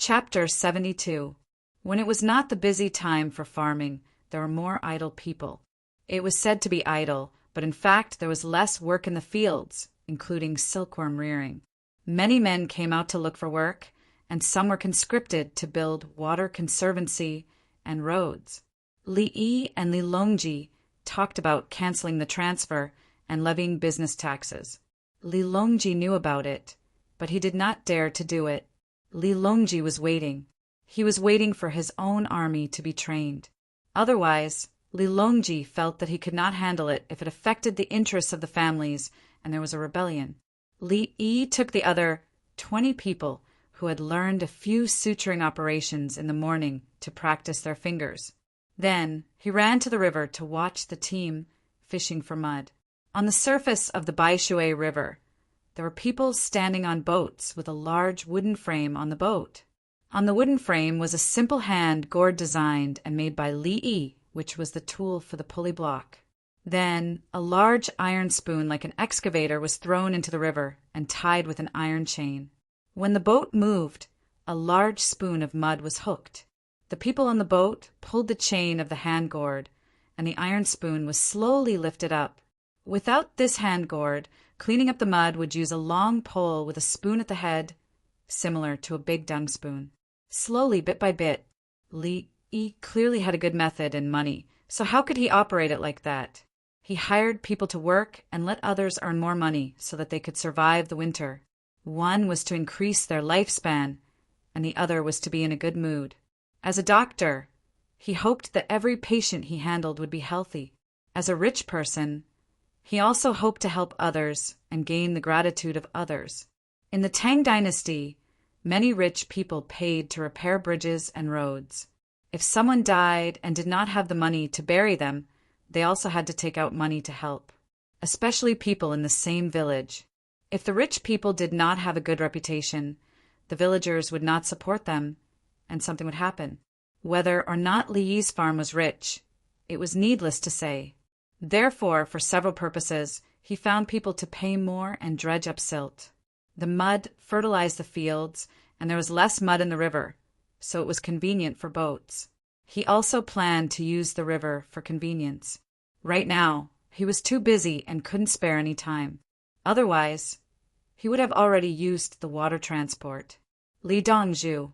Chapter 72. When it was not the busy time for farming, there were more idle people. It was said to be idle, but in fact there was less work in the fields, including silkworm rearing. Many men came out to look for work, and some were conscripted to build water conservancy and roads. Li Yi and Li Longji talked about canceling the transfer and levying business taxes. Li Longji knew about it, but he did not dare to do it. Li Longji was waiting. He was waiting for his own army to be trained. Otherwise, Li Longji felt that he could not handle it if it affected the interests of the families and there was a rebellion. Li Yi took the other 20 people who had learned a few suturing operations in the morning to practice their fingers. Then he ran to the river to watch the team fishing for mud. On the surface of the Baishui River, there were people standing on boats with a large wooden frame on the boat. On the wooden frame was a simple hand gourd designed and made by Li Yi, which was the tool for the pulley block. Then a large iron spoon like an excavator was thrown into the river and tied with an iron chain. When the boat moved, a large spoon of mud was hooked. The people on the boat pulled the chain of the hand gourd, and the iron spoon was slowly lifted up. Without this hand gourd, cleaning up the mud would use a long pole with a spoon at the head, similar to a big dung spoon. Slowly, bit by bit, Li Yi clearly had a good method and money, so how could he operate it like that? He hired people to work and let others earn more money so that they could survive the winter. One was to increase their lifespan, and the other was to be in a good mood. As a doctor, he hoped that every patient he handled would be healthy. As a rich person, he also hoped to help others and gain the gratitude of others. In the Tang dynasty, many rich people paid to repair bridges and roads. If someone died and did not have the money to bury them, they also had to take out money to help, especially people in the same village. If the rich people did not have a good reputation, the villagers would not support them, and something would happen. Whether or not Li Yi's farm was rich, it was needless to say. Therefore, for several purposes, he found people to pay more and dredge up silt. The mud fertilized the fields, and there was less mud in the river, so it was convenient for boats. He also planned to use the river for convenience. Right now, he was too busy and couldn't spare any time. Otherwise, he would have already used the water transport. Li Dongzhu.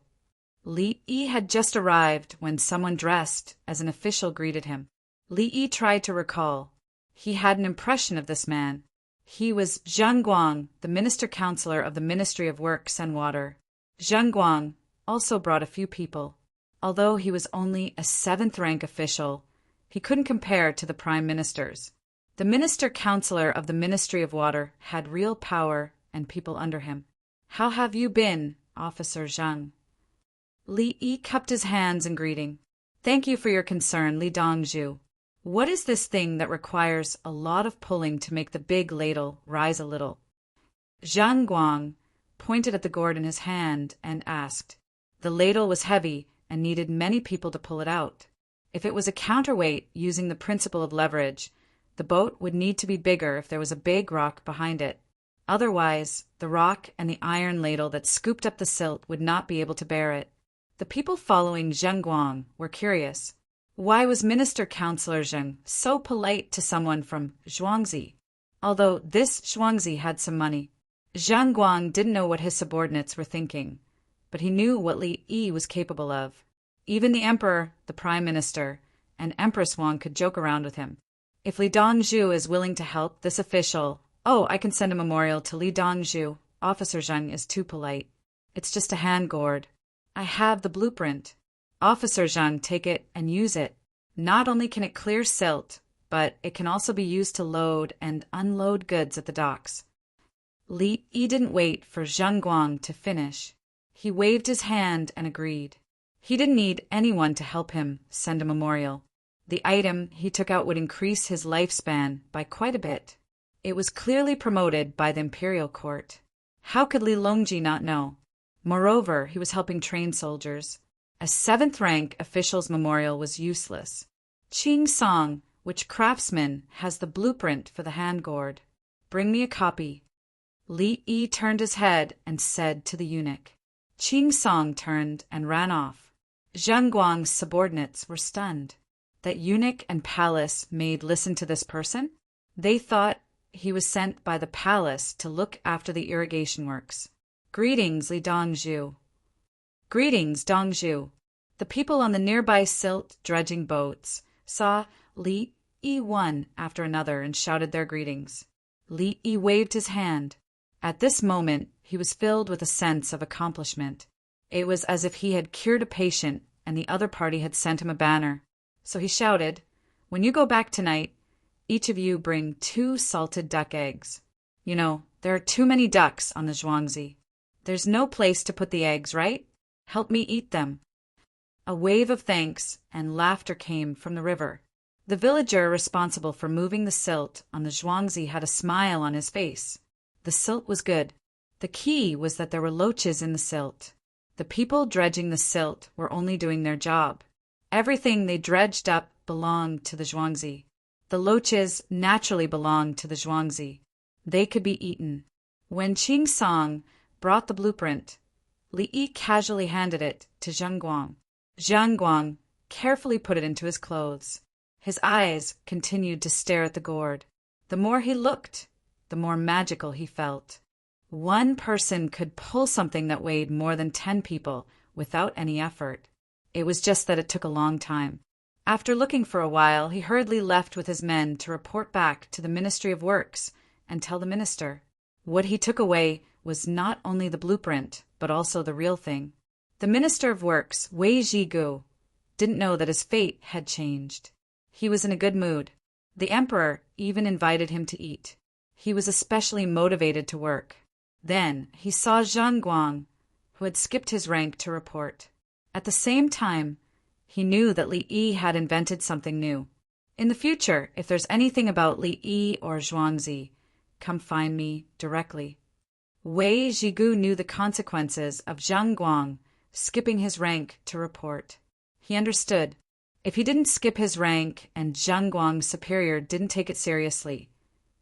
Li Yi had just arrived when someone dressed as an official greeted him. Li Yi tried to recall. He had an impression of this man. He was Zhang Guang, the minister-counselor of the Ministry of Works and Water. Zhang Guang also brought a few people. Although he was only a 7th-rank official, he couldn't compare to the prime ministers. The minister-counselor of the Ministry of Water had real power and people under him. "How have you been, Officer Zhang?" Li Yi cupped his hands in greeting. "Thank you for your concern, Li Dongzhu. What is this thing that requires a lot of pulling to make the big ladle rise a little?" Zhang Guang pointed at the gourd in his hand and asked. The ladle was heavy and needed many people to pull it out. If it was a counterweight using the principle of leverage, the boat would need to be bigger if there was a big rock behind it. Otherwise, the rock and the iron ladle that scooped up the silt would not be able to bear it. The people following Zhang Guang were curious. Why was Minister Counselor Zheng so polite to someone from Zhuangzi? Although this Zhuangzi had some money, Zhang Guang didn't know what his subordinates were thinking, but he knew what Li Yi was capable of. Even the emperor, the prime minister, and Empress Wang could joke around with him. If Li Dongzhu is willing to help this official, I can send a memorial to Li Dongzhu. Officer Zheng is too polite. It's just a hand gourd. I have the blueprint. Officer Zheng, take it and use it. Not only can it clear silt, but it can also be used to load and unload goods at the docks. Li Yi didn't wait for Zhang Guang to finish. He waved his hand and agreed. He didn't need anyone to help him send a memorial. The item he took out would increase his lifespan by quite a bit. It was clearly promoted by the imperial court. How could Li Longji not know? Moreover, he was helping train soldiers. A 7th-rank official's memorial was useless. Qing Song, which craftsman has the blueprint for the hand gourd? Bring me a copy. Li Yi turned his head and said to the eunuch, Qing Song turned and ran off. Zheng Guang's subordinates were stunned. That eunuch and palace maid listened to this person? They thought he was sent by the palace to look after the irrigation works. Greetings, Li Dongzhu. Greetings, Dongzhu. The people on the nearby silt dredging boats saw Li Yi one after another and shouted their greetings. Li Yi waved his hand. At this moment, he was filled with a sense of accomplishment. It was as if he had cured a patient and the other party had sent him a banner. So he shouted, "When you go back tonight, each of you bring 2 salted duck eggs. You know, there are too many ducks on the Zhuangzi. There's no place to put the eggs, right? Help me eat them." A wave of thanks and laughter came from the river. The villager responsible for moving the silt on the Zhuangzi had a smile on his face. The silt was good. The key was that there were loaches in the silt. The people dredging the silt were only doing their job. Everything they dredged up belonged to the Zhuangzi. The loaches naturally belonged to the Zhuangzi. They could be eaten. When Qing Song brought the blueprint, Li Yi casually handed it to Zheng Guang. Zheng Guang carefully put it into his clothes. His eyes continued to stare at the gourd. The more he looked, the more magical he felt. One person could pull something that weighed more than 10 people without any effort. It was just that it took a long time. After looking for a while, he hurriedly left with his men to report back to the Ministry of Works and tell the minister. What he took away was not only the blueprint, but also the real thing. The Minister of Works, Wei Zhigu, didn't know that his fate had changed. He was in a good mood. The emperor even invited him to eat. He was especially motivated to work. Then he saw Zheng Guang, who had skipped his rank to report. At the same time, he knew that Li Yi had invented something new. In the future, if there's anything about Li Yi or Zhuangzi, come find me directly. Wei Zhigu knew the consequences of Zheng Guang skipping his rank to report. He understood. If he didn't skip his rank and Zheng Guang's superior didn't take it seriously,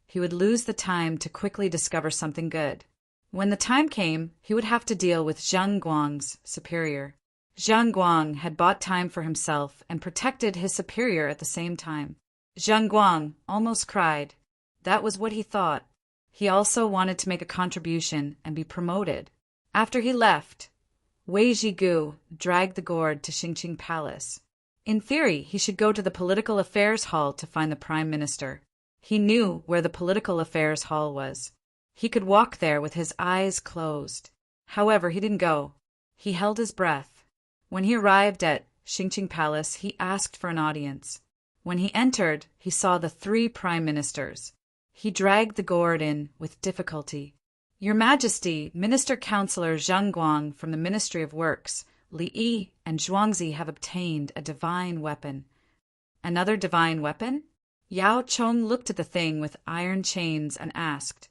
he would lose the time to quickly discover something good. When the time came, he would have to deal with Zheng Guang's superior. Zheng Guang had bought time for himself and protected his superior at the same time. Zheng Guang almost cried. That was what he thought. He also wanted to make a contribution and be promoted. After he left, Wei Zhigu dragged the gourd to Xingqing Palace. In theory, he should go to the Political Affairs Hall to find the Prime Minister. He knew where the Political Affairs Hall was. He could walk there with his eyes closed. However, he didn't go. He held his breath. When he arrived at Xingqing Palace, he asked for an audience. When he entered, he saw the 3 prime ministers. He dragged the gourd in with difficulty. "Your Majesty, Minister Councillor Zheng Guang from the Ministry of Works, Li Yi and Zhuangzi have obtained a divine weapon." "Another divine weapon?" Yao Chong looked at the thing with iron chains and asked.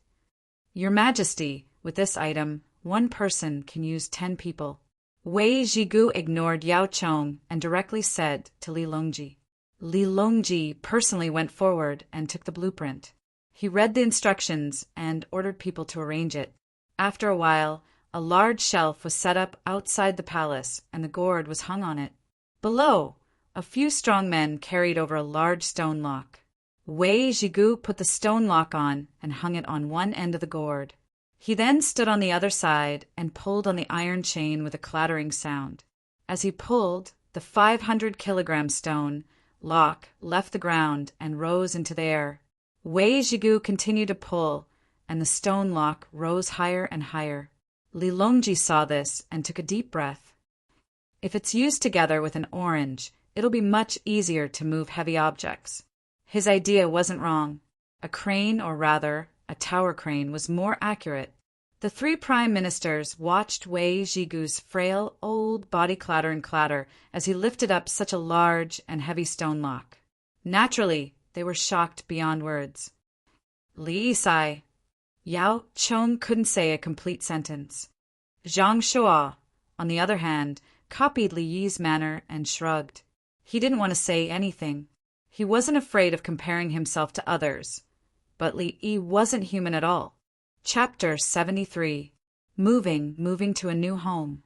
"Your Majesty, with this item, 1 person can use 10 people." Wei Zhigu ignored Yao Chong and directly said to Li Longji. Li Longji personally went forward and took the blueprint. He read the instructions and ordered people to arrange it. After a while, a large shelf was set up outside the palace and the gourd was hung on it. Below, a few strong men carried over a large stone lock. Wei Zhigu put the stone lock on and hung it on one end of the gourd. He then stood on the other side and pulled on the iron chain with a clattering sound. As he pulled, the 500-kilogram stone lock left the ground and rose into the air. Wei Zhigu continued to pull, and the stone lock rose higher and higher. Li Longji saw this and took a deep breath. If it's used together with an orange, it'll be much easier to move heavy objects. His idea wasn't wrong. A crane, or rather, a tower crane, was more accurate. The 3 prime ministers watched Wei Zhigu's frail old body clatter and clatter as he lifted up such a large and heavy stone lock. Naturally, they were shocked beyond words. Li Sai. Yao Chong couldn't say a complete sentence. Zhang Shuo, on the other hand, copied Li Yi's manner and shrugged. He didn't want to say anything. He wasn't afraid of comparing himself to others. But Li Yi wasn't human at all. Chapter 73. Moving to a new home.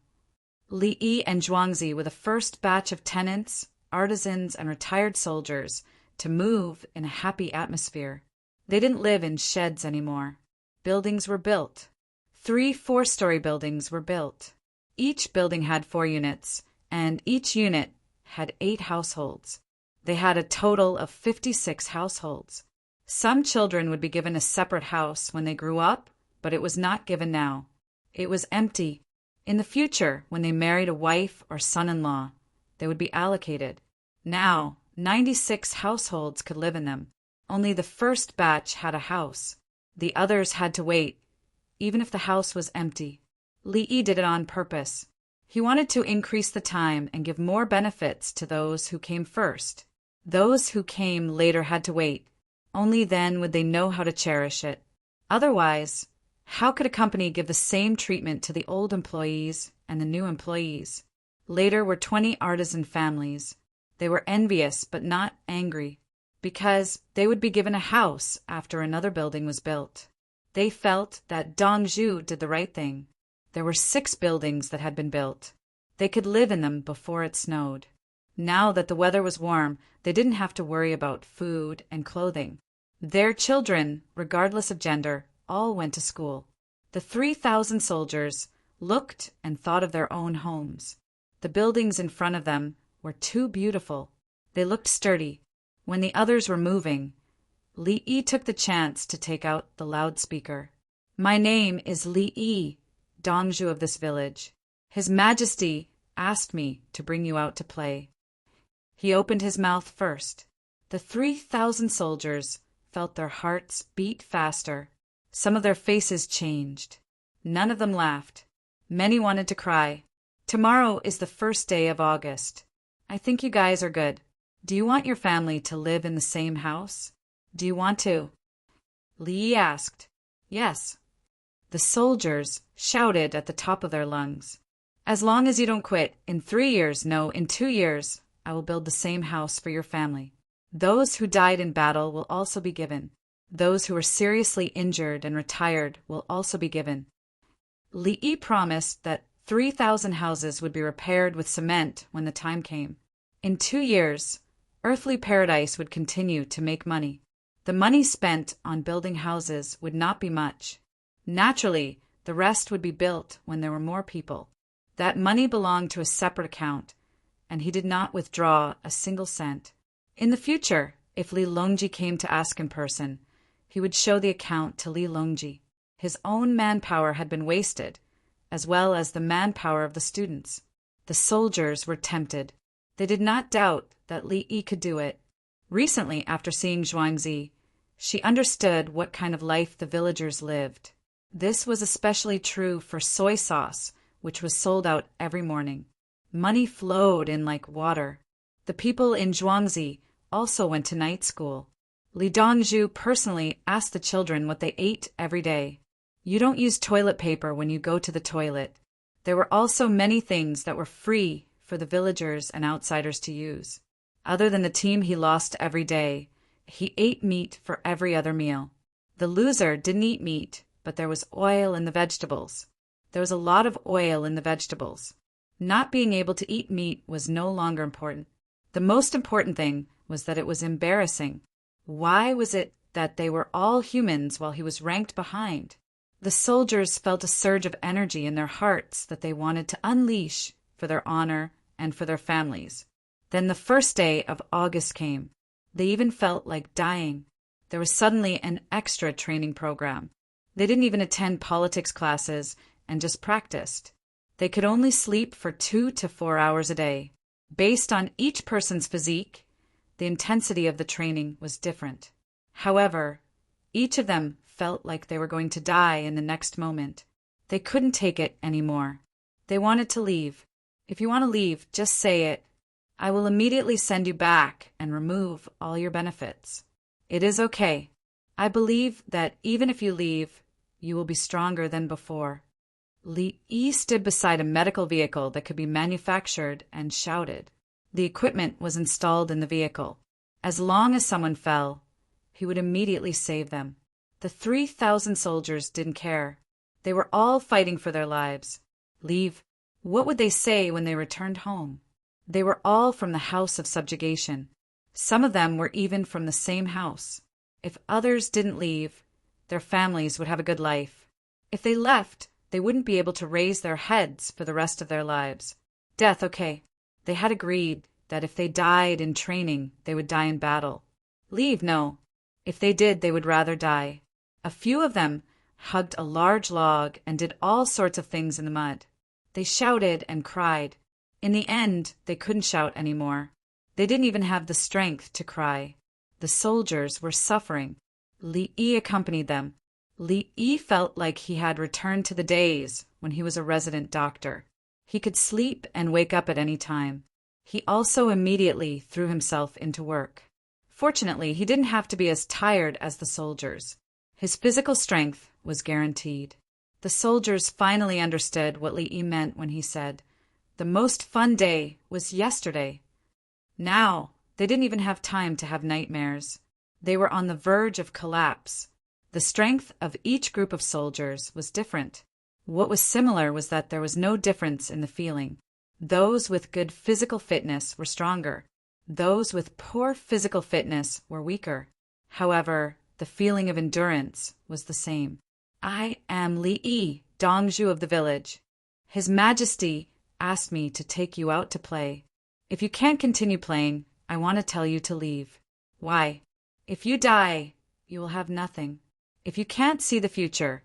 Li Yi and Zhuangzi were the first batch of tenants, artisans, and retired soldiers to move in a happy atmosphere. They didn't live in sheds anymore. Buildings were built. 3 4-story buildings were built. Each building had 4 units, and each unit had 8 households. They had a total of 56 households. Some children would be given a separate house when they grew up, but it was not given now. It was empty. In the future, when they married a wife or son-in-law, they would be allocated. Now, 96 households could live in them. Only the first batch had a house. The others had to wait, even if the house was empty. Li Yi did it on purpose. He wanted to increase the time and give more benefits to those who came first. Those who came later had to wait. Only then would they know how to cherish it. Otherwise, how could a company give the same treatment to the old employees and the new employees? Later were 20 artisan families. They were envious but not angry, because they would be given a house after another building was built. They felt that Dongzhu did the right thing. There were 6 buildings that had been built. They could live in them before it snowed. Now that the weather was warm, they didn't have to worry about food and clothing. Their children, regardless of gender, all went to school. The 3,000 soldiers looked and thought of their own homes. The buildings in front of them were too beautiful. They looked sturdy. When the others were moving, Li Yi took the chance to take out the loudspeaker. "My name is Li Yi, Dongzhu of this village. His Majesty asked me to bring you out to play." He opened his mouth first. The 3,000 soldiers felt their hearts beat faster. Some of their faces changed. None of them laughed. Many wanted to cry. "Tomorrow is the first day of August. I think you guys are good. Do you want your family to live in the same house? Do you want to?" Li Yi asked. "Yes." The soldiers shouted at the top of their lungs. "As long as you don't quit, in 3 years, no, in 2 years, I will build the same house for your family. Those who died in battle will also be given. Those who were seriously injured and retired will also be given." Li Yi promised that 3,000 houses would be repaired with cement when the time came. In 2 years, earthly paradise would continue to make money. The money spent on building houses would not be much. Naturally, the rest would be built when there were more people. That money belonged to a separate account, and he did not withdraw a single cent. In the future, if Li Longji came to ask in person, he would show the account to Li Longji. His own manpower had been wasted, as well as the manpower of the students. The soldiers were tempted. They did not doubt that Li Yi could do it. Recently, after seeing Zhuangzi, she understood what kind of life the villagers lived. This was especially true for soy sauce, which was sold out every morning. Money flowed in like water. The people in Zhuangzi also went to night school. Li Dongzhu personally asked the children what they ate every day. You don't use toilet paper when you go to the toilet. There were also many things that were free for the villagers and outsiders to use. Other than the team he lost every day, he ate meat for every other meal. The loser didn't eat meat, but there was oil in the vegetables. There was a lot of oil in the vegetables. Not being able to eat meat was no longer important. The most important thing was that it was embarrassing. Why was it that they were all humans while he was ranked behind? The soldiers felt a surge of energy in their hearts that they wanted to unleash for their honor and for their families. Then the first day of August came. They even felt like dying. There was suddenly an extra training program. They didn't even attend politics classes and just practiced. They could only sleep for 2 to 4 hours a day. Based on each person's physique, the intensity of the training was different. However, each of them felt like they were going to die in the next moment. They couldn't take it anymore. They wanted to leave. If you want to leave, just say it. I will immediately send you back and remove all your benefits. It is okay. I believe that even if you leave, you will be stronger than before. Li Yi stood beside a medical vehicle that could be manufactured and shouted. The equipment was installed in the vehicle. As long as someone fell, he would immediately save them. The 3,000 soldiers didn't care. They were all fighting for their lives. Leave, What would they say when they returned home? They were all from the house of subjugation. Some of them were even from the same house. If others didn't leave, their families would have a good life. If they left, they wouldn't be able to raise their heads for the rest of their lives. Death, okay. They had agreed that if they died in training, they would die in battle. Leave, no. If they did, they would rather die. A few of them hugged a large log and did all sorts of things in the mud. They shouted and cried. In the end, they couldn't shout anymore. They didn't even have the strength to cry. The soldiers were suffering. Li Yi accompanied them. Li Yi felt like he had returned to the days when he was a resident doctor. He could sleep and wake up at any time. He also immediately threw himself into work. Fortunately, he didn't have to be as tired as the soldiers. His physical strength was guaranteed. The soldiers finally understood what Li Yi meant when he said, "The most fun day was yesterday." Now, they didn't even have time to have nightmares. They were on the verge of collapse. The strength of each group of soldiers was different. What was similar was that there was no difference in the feeling. Those with good physical fitness were stronger. Those with poor physical fitness were weaker. However, the feeling of endurance was the same. "I am Li Yi, Dongzhu of the village. His Majesty asked me to take you out to play. If you can't continue playing, I want to tell you to leave." "Why?" "If you die, you will have nothing. If you can't see the future,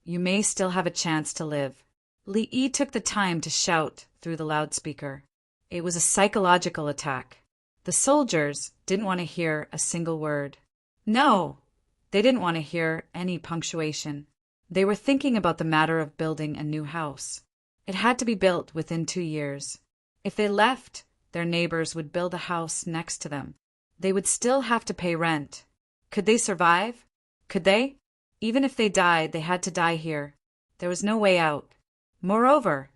you may still have a chance to live." Li Yi took the time to shout through the loudspeaker. It was a psychological attack. The soldiers didn't want to hear a single word. No, they didn't want to hear any punctuation. They were thinking about the matter of building a new house. It had to be built within 2 years. If they left, their neighbors would build a house next to them. They would still have to pay rent. Could they survive? Could they? Even if they died, they had to die here. There was no way out. Moreover,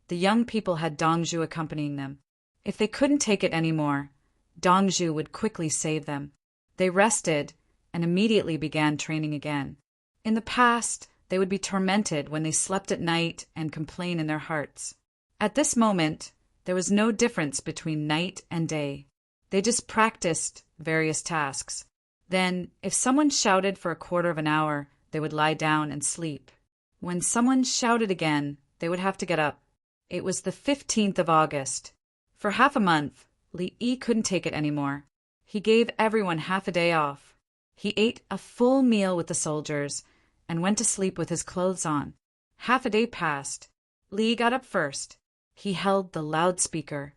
the young people had Dongzhu accompanying them. If they couldn't take it anymore, Dongzhu would quickly save them. They rested and immediately began training again. In the past, they would be tormented when they slept at night and complain in their hearts. At this moment, there was no difference between night and day. They just practiced various tasks. Then, if someone shouted for a quarter of an hour, they would lie down and sleep. When someone shouted again, they would have to get up. It was the 15th of August. For half a month, Li Yi couldn't take it anymore. He gave everyone half a day off. He ate a full meal with the soldiers and went to sleep with his clothes on. Half a day passed. Li got up first. He held the loudspeaker.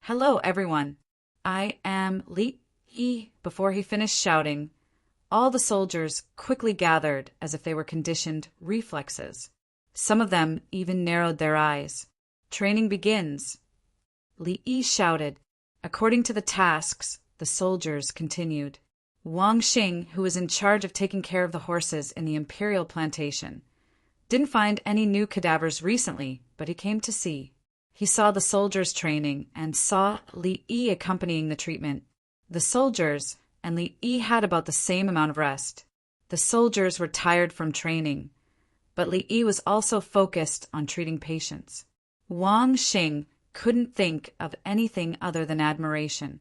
"Hello, everyone. I am Li Yi." Before he finished shouting, all the soldiers quickly gathered as if they were conditioned reflexes. Some of them even narrowed their eyes. "Training begins." Li Yi shouted. According to the tasks, the soldiers continued. Wang Xing, who was in charge of taking care of the horses in the imperial plantation, didn't find any new cadavers recently, but he came to see. He saw the soldiers training and saw Li Yi accompanying the treatment. The soldiers and Li Yi had about the same amount of rest. The soldiers were tired from training, but Li Yi was also focused on treating patients. Wang Xing couldn't think of anything other than admiration.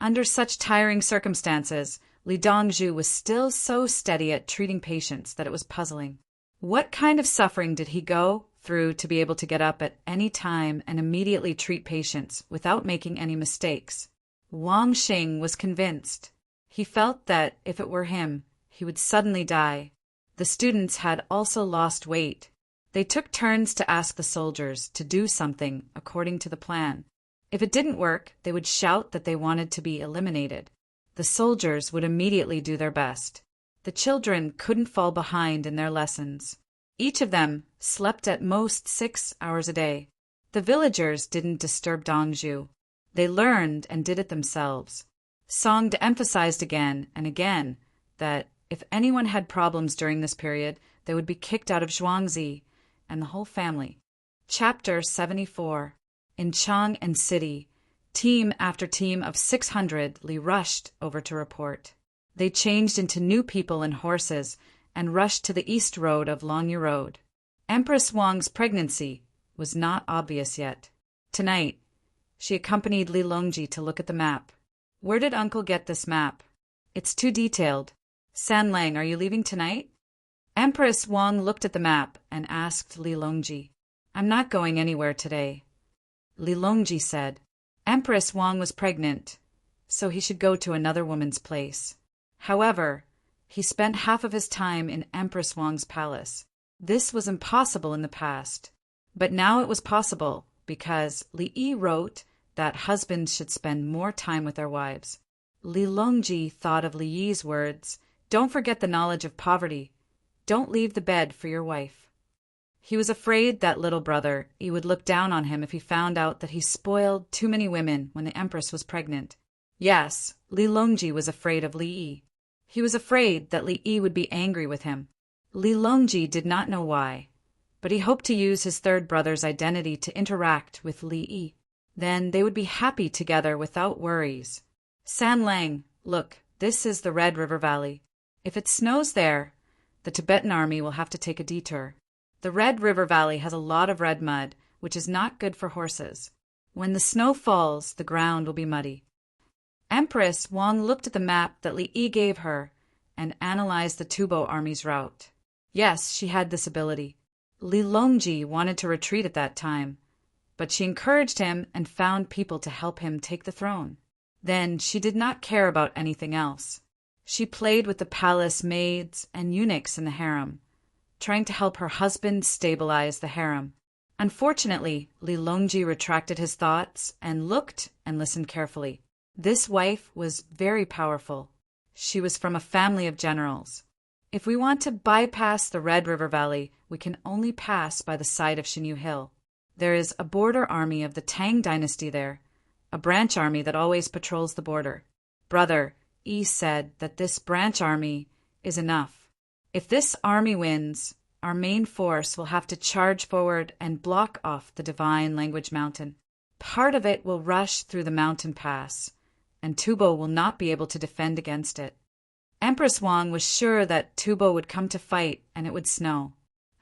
Under such tiring circumstances, Li Dongzhu was still so steady at treating patients that it was puzzling. What kind of suffering did he go through to be able to get up at any time and immediately treat patients without making any mistakes? Wang Xing was convinced. He felt that if it were him, he would suddenly die. The students had also lost weight. They took turns to ask the soldiers to do something according to the plan. If it didn't work, they would shout that they wanted to be eliminated. The soldiers would immediately do their best. The children couldn't fall behind in their lessons. Each of them slept at most 6 hours a day. The villagers didn't disturb Dongzhu. They learned and did it themselves. Song emphasized again and again that if anyone had problems during this period, they would be kicked out of Zhuangzi and the whole family. Chapter 74. In Chang'an City, team after team of 600 rushed over to report. They changed into new people and horses and rushed to the east road of Longyu Road. Empress Wang's pregnancy was not obvious yet. Tonight, she accompanied Li Longji to look at the map. Where did Uncle get this map? It's too detailed. San Lang, are you leaving tonight? Empress Wang looked at the map and asked Li Longji. I'm not going anywhere today. Li Longji said. Empress Wang was pregnant, so he should go to another woman's place. However, he spent half of his time in Empress Wang's palace. This was impossible in the past, but now it was possible because Li Yi wrote that husbands should spend more time with their wives. Li Longji thought of Li Yi's words, "Don't forget the knowledge of poverty. Don't leave the bed for your wife." He was afraid that little brother Yi would look down on him if he found out that he spoiled too many women when the empress was pregnant. Yes, Li Longji was afraid of Li Yi. He was afraid that Li Yi would be angry with him. Li Longji did not know why, but he hoped to use his third brother's identity to interact with Li Yi. Then they would be happy together without worries. San Lang, look, this is the Red River Valley. If it snows there, the Tibetan army will have to take a detour. The Red River Valley has a lot of red mud, which is not good for horses. When the snow falls, the ground will be muddy. Empress Wang looked at the map that Li Yi gave her and analyzed the Tubo army's route. Yes, she had this ability. Li Longji wanted to retreat at that time, but she encouraged him and found people to help him take the throne. Then she did not care about anything else. She played with the palace maids and eunuchs in the harem, trying to help her husband stabilize the harem. Unfortunately, Li Longji retracted his thoughts and looked and listened carefully. This wife was very powerful. She was from a family of generals. If we want to bypass the Red River Valley, we can only pass by the side of Xinyu Hill. There is a border army of the Tang dynasty there, a branch army that always patrols the border. Brother Yi said that this branch army is enough. If this army wins, our main force will have to charge forward and block off the Divine Language Mountain. Part of it will rush through the mountain pass, and Tubo will not be able to defend against it. Empress Wang was sure that Tubo would come to fight and it would snow.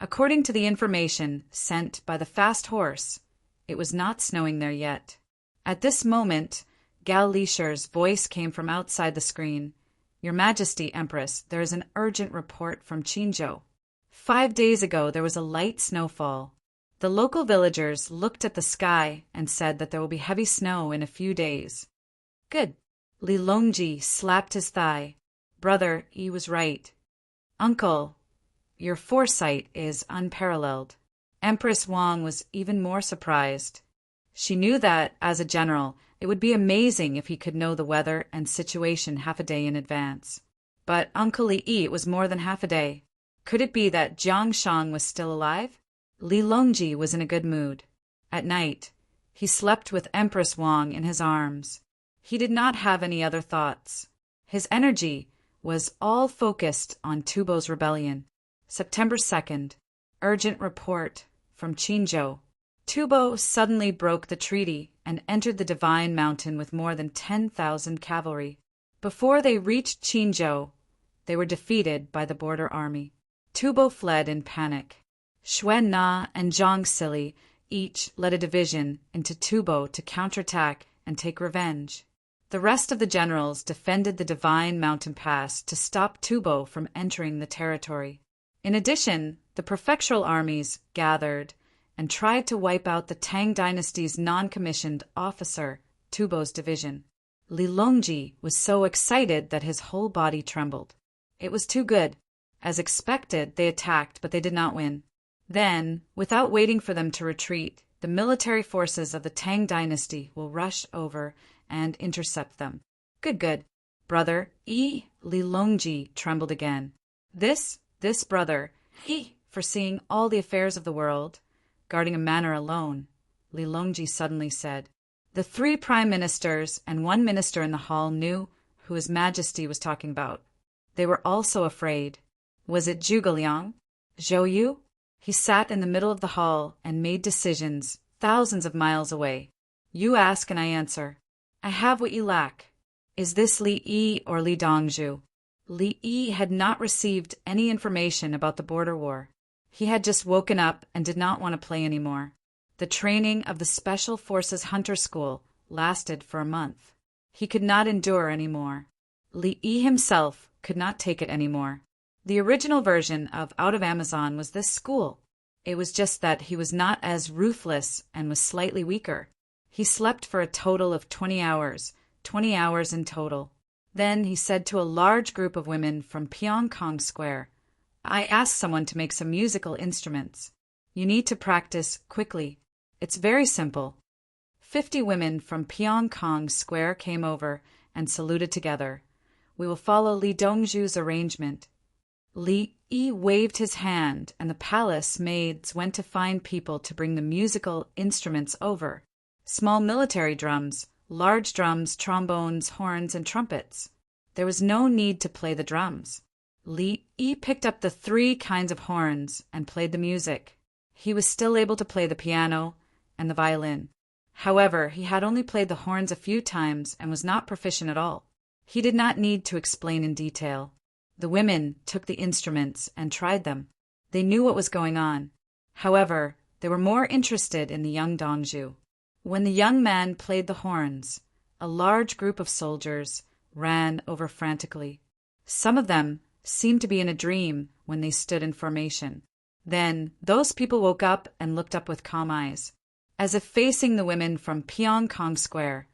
According to the information sent by the fast horse, it was not snowing there yet. At this moment, Gal Lisher's voice came from outside the screen. Your Majesty, Empress, there is an urgent report from Qinzhou. 5 days ago there was a light snowfall. The local villagers looked at the sky and said that there will be heavy snow in a few days. Good. Li Longji slapped his thigh. Brother, he was right. Uncle, your foresight is unparalleled. Empress Wang was even more surprised. She knew that, as a general, it would be amazing if he could know the weather and situation half a day in advance. But Uncle Li Yi, it was more than half a day. Could it be that Jiang Shang was still alive? Li Longji was in a good mood. At night, he slept with Empress Wang in his arms. He did not have any other thoughts. His energy was all focused on Tubo's rebellion. September 2nd. Urgent report from Qinzhou. Tubo suddenly broke the treaty and entered the Divine Mountain with more than 10,000 cavalry. Before they reached Qinzhou, they were defeated by the border army. Tubo fled in panic. Xuan Na and Zhang Sili each led a division into Tubo to counterattack and take revenge. The rest of the generals defended the Divine Mountain Pass to stop Tubo from entering the territory. In addition, the prefectural armies gathered and tried to wipe out the Tang dynasty's non-commissioned officer, Tubo's division. Li Longji was so excited that his whole body trembled. It was too good. As expected, they attacked, but they did not win. Then, without waiting for them to retreat, the military forces of the Tang dynasty will rush over and intercept them. Good. Brother Yi, Li Longji trembled again. This brother, Yi, foreseeing all the affairs of the world, guarding a manor alone, Li Longji suddenly said. The 3 prime ministers and 1 minister in the hall knew who His Majesty was talking about. They were also afraid. Was it Zhuge Liang? Zhou Yu? He sat in the middle of the hall and made decisions thousands of miles away. You ask and I answer. I have what you lack. Is this Li Yi or Li Dongzhu? Li Yi had not received any information about the border war. He had just woken up and did not want to play anymore. The training of the Special Forces Hunter School lasted for a month. He could not endure any more. Li Yi himself could not take it anymore. The original version of Out of Amazon was this school. It was just that he was not as ruthless and was slightly weaker. He slept for a total of 20 hours in total. Then he said to a large group of women from Pyongkong Square, "I asked someone to make some musical instruments. You need to practice quickly. It's very simple." 50 women from Pyongkong Square came over and saluted together. "We will follow Li Dongzhu's arrangement." Li Yi waved his hand, and the palace maids went to find people to bring the musical instruments over. Small military drums, large drums, trombones, horns, and trumpets. There was no need to play the drums. Li Yi picked up the 3 kinds of horns and played the music. He was still able to play the piano and the violin. However, he had only played the horns a few times and was not proficient at all. He did not need to explain in detail. The women took the instruments and tried them. They knew what was going on. However, they were more interested in the young Dongzhu. When the young man played the horns, a large group of soldiers ran over frantically. Some of them seemed to be in a dream when they stood in formation. Then those people woke up and looked up with calm eyes, as if facing the women from Pyongkong Square.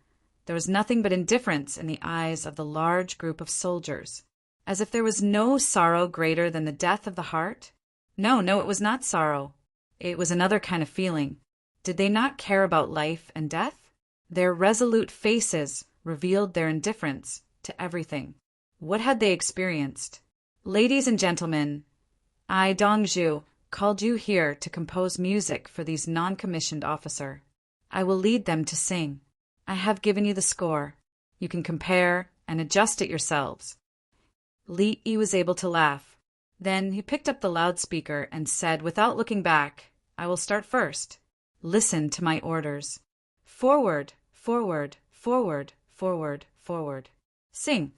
There was nothing but indifference in the eyes of the large group of soldiers, as if there was no sorrow greater than the death of the heart. No, it was not sorrow. It was another kind of feeling. Did they not care about life and death? Their resolute faces revealed their indifference to everything. What had they experienced? "Ladies and gentlemen, I, Dongzhu, called you here to compose music for these non-commissioned officers. I will lead them to sing. I have given you the score. You can compare and adjust it yourselves." Li Yi was able to laugh. Then he picked up the loudspeaker and said without looking back, "I will start first. Listen to my orders. Forward, forward, forward, forward, forward. Sing.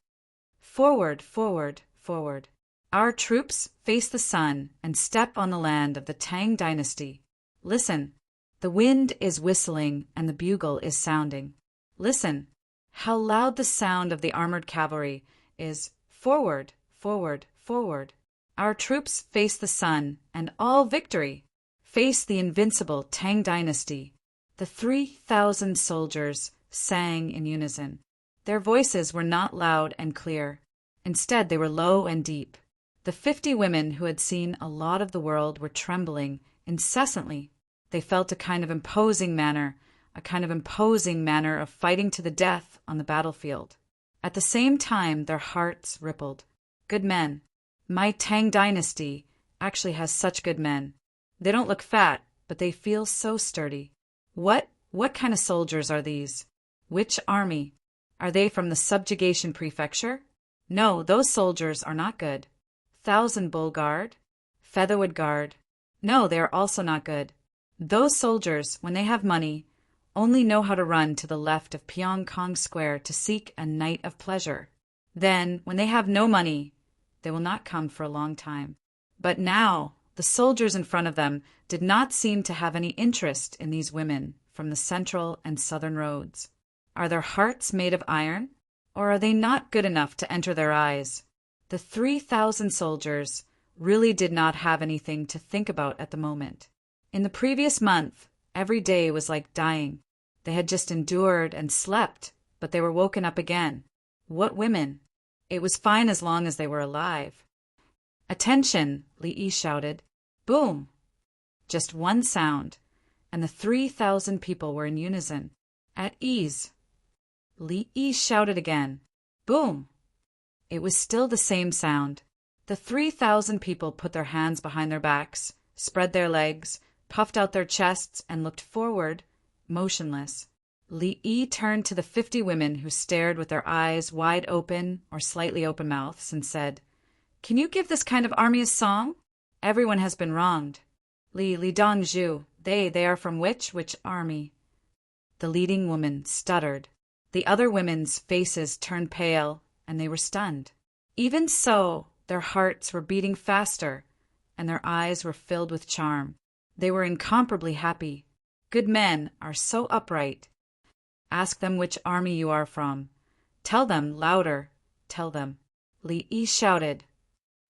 Forward, forward, forward. Our troops face the sun and step on the land of the Tang dynasty. Listen. The wind is whistling and the bugle is sounding. Listen. How loud the sound of the armored cavalry is. Forward, forward, forward. Our troops face the sun and all victory. Face the invincible Tang dynasty." The 3,000 soldiers sang in unison. Their voices were not loud and clear. Instead, they were low and deep. The 50 women who had seen a lot of the world were trembling incessantly. They felt a kind of imposing manner of fighting to the death on the battlefield. At the same time, their hearts rippled. Good men. My Tang dynasty actually has such good men. They don't look fat, but they feel so sturdy. What kind of soldiers are these? Which army? Are they from the subjugation prefecture? No, those soldiers are not good. Thousand Bull Guard? Featherwood Guard? No, they are also not good. Those soldiers, when they have money, only know how to run to the left of Pyongkong Square to seek a night of pleasure. Then, when they have no money, they will not come for a long time. But now, the soldiers in front of them did not seem to have any interest in these women from the central and southern roads. Are their hearts made of iron? Or are they not good enough to enter their eyes? The 3,000 soldiers really did not have anything to think about at the moment. In the previous month, every day was like dying. They had just endured and slept, but they were woken up again. What women! It was fine as long as they were alive. "Attention!" Li Yi shouted. Boom! Just one sound, and the 3,000 people were in unison, at ease. Li Yi shouted again. Boom! It was still the same sound. The 3,000 people put their hands behind their backs, spread their legs, puffed out their chests, and looked forward, motionless. Li Yi turned to the 50 women who stared with their eyes wide open or slightly open mouths and said, "Can you give this kind of army a song? Everyone has been wronged. Li Dongzhu, they are from which army?" The leading woman stuttered. The other women's faces turned pale, and they were stunned. Even so, their hearts were beating faster, and their eyes were filled with charm. They were incomparably happy. Good men are so upright. Ask them which army you are from. Tell them louder. Tell them. Li Yi shouted.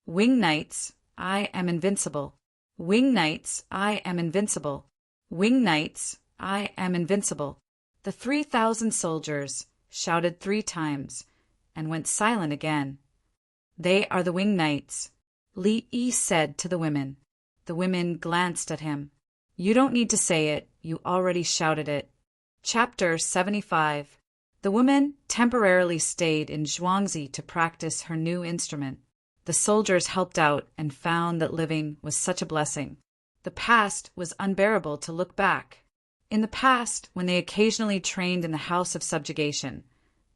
Wing Knights, I am invincible. Wing Knights, I am invincible. Wing Knights, I am invincible. The 3,000 soldiers shouted 3 times and went silent again. They are the Wing Knights, Li Yi said to the women. The women glanced at him. You don't need to say it, you already shouted it. Chapter 75. The woman temporarily stayed in Zhuangzi to practice her new instrument. The soldiers helped out and found that living was such a blessing. The past was unbearable to look back. In the past, when they occasionally trained in the house of subjugation,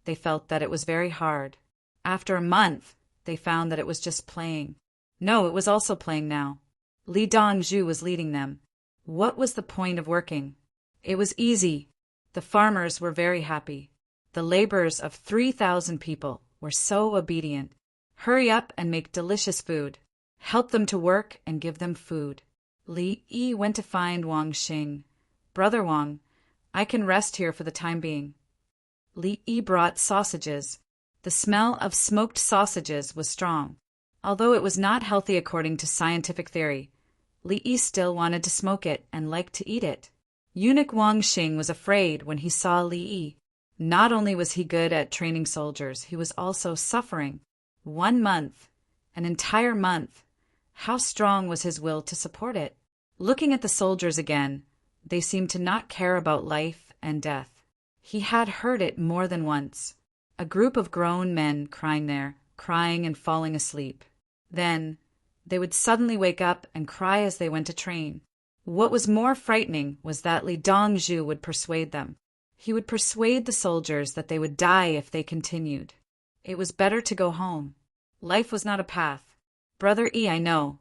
they felt that it was very hard. After a month, they found that it was just playing. No, it was also playing now. Li Dongzhu was leading them. What was the point of working? It was easy. The farmers were very happy. The laborers of 3,000 people were so obedient. Hurry up and make delicious food. Help them to work and give them food. Li Yi went to find Wang Xing. Brother Wang, I can rest here for the time being. Li Yi brought sausages. The smell of smoked sausages was strong. Although it was not healthy according to scientific theory, Li Yi still wanted to smoke it and liked to eat it. Eunuch Wang Xing was afraid when he saw Li Yi. Not only was he good at training soldiers, he was also suffering. 1 month, an entire month. How strong was his will to support it? Looking at the soldiers again, they seemed to not care about life and death. He had heard it more than once. A group of grown men crying there, crying and falling asleep. Then, they would suddenly wake up and cry as they went to train. What was more frightening was that Li Dongzhu would persuade them. He would persuade the soldiers that they would die if they continued. It was better to go home. Life was not a path. Brother Yi, I know.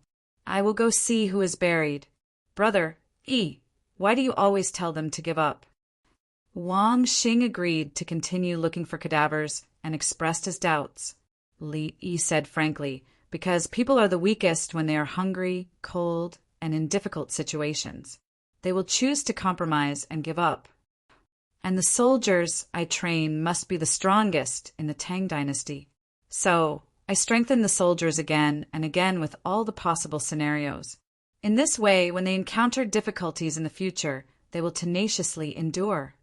I will go see who is buried. Brother Yi, why do you always tell them to give up? Wang Xing agreed to continue looking for cadavers and expressed his doubts. Li Yi said frankly, because people are the weakest when they are hungry, cold, and in difficult situations. They will choose to compromise and give up. And the soldiers I train must be the strongest in the Tang dynasty. So, I strengthen the soldiers again and again with all the possible scenarios. In this way, when they encounter difficulties in the future, they will tenaciously endure.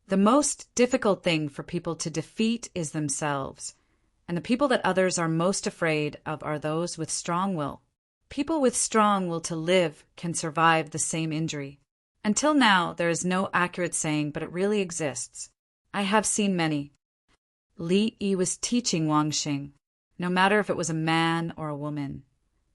The most difficult thing for people to defeat is themselves, and the people that others are most afraid of are those with strong will. People with strong will to live can survive the same injury. Until now, there is no accurate saying, but it really exists. I have seen many. Li Yi was teaching Wang Xing. No matter if it was a man or a woman,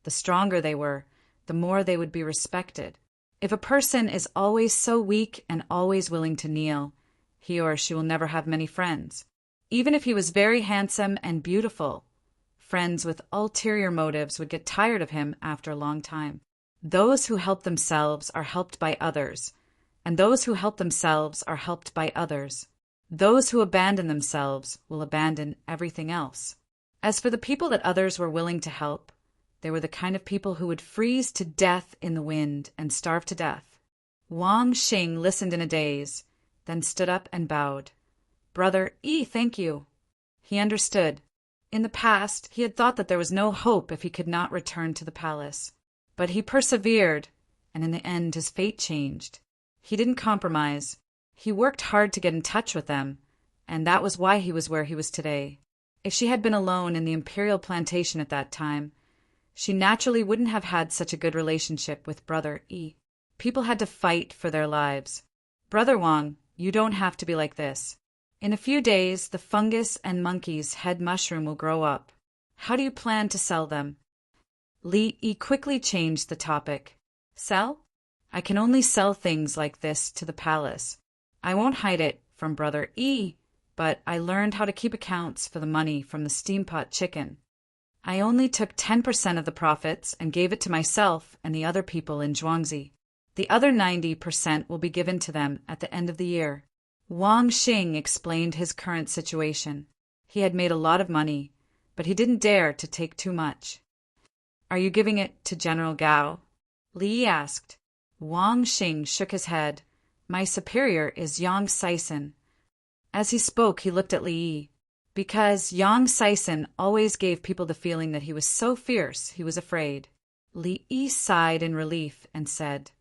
the stronger they were, the more they would be respected. If a person is always so weak and always willing to kneel, he or she will never have many friends. Even if he was very handsome and beautiful, friends with ulterior motives would get tired of him after a long time. Those who help themselves are helped by others, and those who help themselves are helped by others. Those who abandon themselves will abandon everything else. As for the people that others were willing to help, they were the kind of people who would freeze to death in the wind and starve to death. Wang Xing listened in a daze, then stood up and bowed. Brother Yi, thank you. He understood. In the past, he had thought that there was no hope if he could not return to the palace. But he persevered, and in the end his fate changed. He didn't compromise. He worked hard to get in touch with them, and that was why he was where he was today. If she had been alone in the imperial plantation at that time, she naturally wouldn't have had such a good relationship with Brother Yi. People had to fight for their lives. Brother Wang, you don't have to be like this. In a few days, the fungus and monkey's head mushroom will grow up. How do you plan to sell them? Li Yi quickly changed the topic. Sell? I can only sell things like this to the palace. I won't hide it from Brother Yi, but I learned how to keep accounts for the money from the steampot chicken. I only took 10% of the profits and gave it to myself and the other people in Zhuangzi. The other 90% will be given to them at the end of the year. Wang Xing explained his current situation. He had made a lot of money, but he didn't dare to take too much. Are you giving it to General Gao? Li asked. Wang Xing shook his head. My superior is Yang Saisen. As he spoke, he looked at Li Yi. Because Yang Saisen always gave people the feeling that he was so fierce he was afraid. Li Yi sighed in relief and said,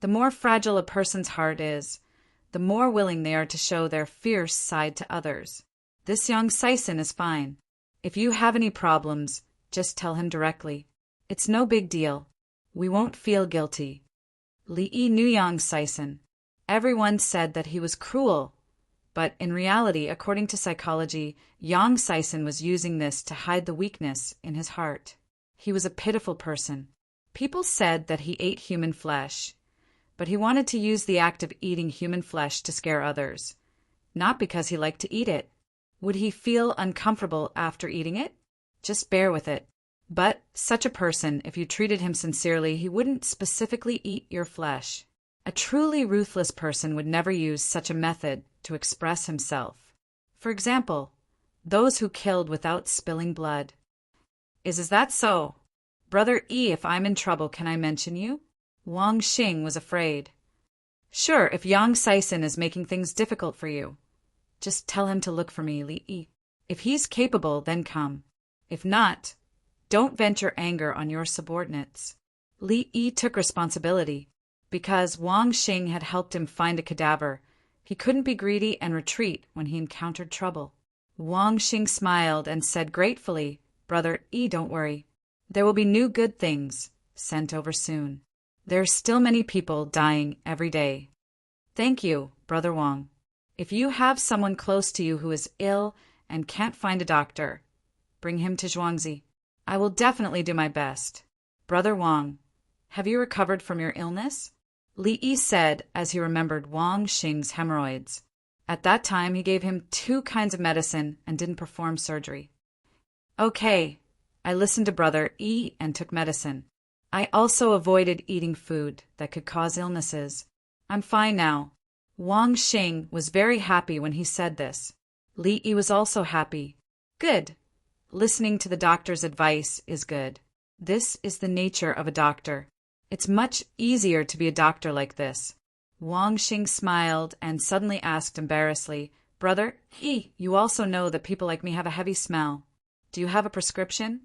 "The more fragile a person's heart is, the more willing they are to show their fierce side to others. This Yang Saisen is fine. If you have any problems, just tell him directly. It's no big deal. We won't feel guilty." Li Yi knew Yang Saisen. Everyone said that he was cruel, but in reality, according to psychology, Yang Saisen was using this to hide the weakness in his heart. He was a pitiful person. People said that he ate human flesh, but he wanted to use the act of eating human flesh to scare others, not because he liked to eat it. Would he feel uncomfortable after eating it? Just bear with it. But such a person, if you treated him sincerely, he wouldn't specifically eat your flesh. A truly ruthless person would never use such a method to express himself. For example, those who killed without spilling blood. Is that so? Brother E, if I'm in trouble, can I mention you? Wang Xing was afraid. Sure, if Yang Saisen is making things difficult for you. Just tell him to look for me, Li Yi. If he's capable, then come. If not, don't vent your anger on your subordinates. Li Yi took responsibility. Because Wang Xing had helped him find a cadaver, he couldn't be greedy and retreat when he encountered trouble. Wang Xing smiled and said gratefully, "Brother E, don't worry. There will be new good things sent over soon. There are still many people dying every day." Thank you, Brother Wang. If you have someone close to you who is ill and can't find a doctor, bring him to Zhuangzi. I will definitely do my best. Brother Wang, have you recovered from your illness? Li Yi said as he remembered Wang Xing's hemorrhoids. At that time, he gave him 2 kinds of medicine and didn't perform surgery. Okay, I listened to Brother E and took medicine. I also avoided eating food that could cause illnesses. I'm fine now. Wang Xing was very happy when he said this. Li Yi was also happy. Good. Listening to the doctor's advice is good. This is the nature of a doctor. It's much easier to be a doctor like this. Wang Xing smiled and suddenly asked embarrassedly, Brother E, you also know that people like me have a heavy smell. Do you have a prescription?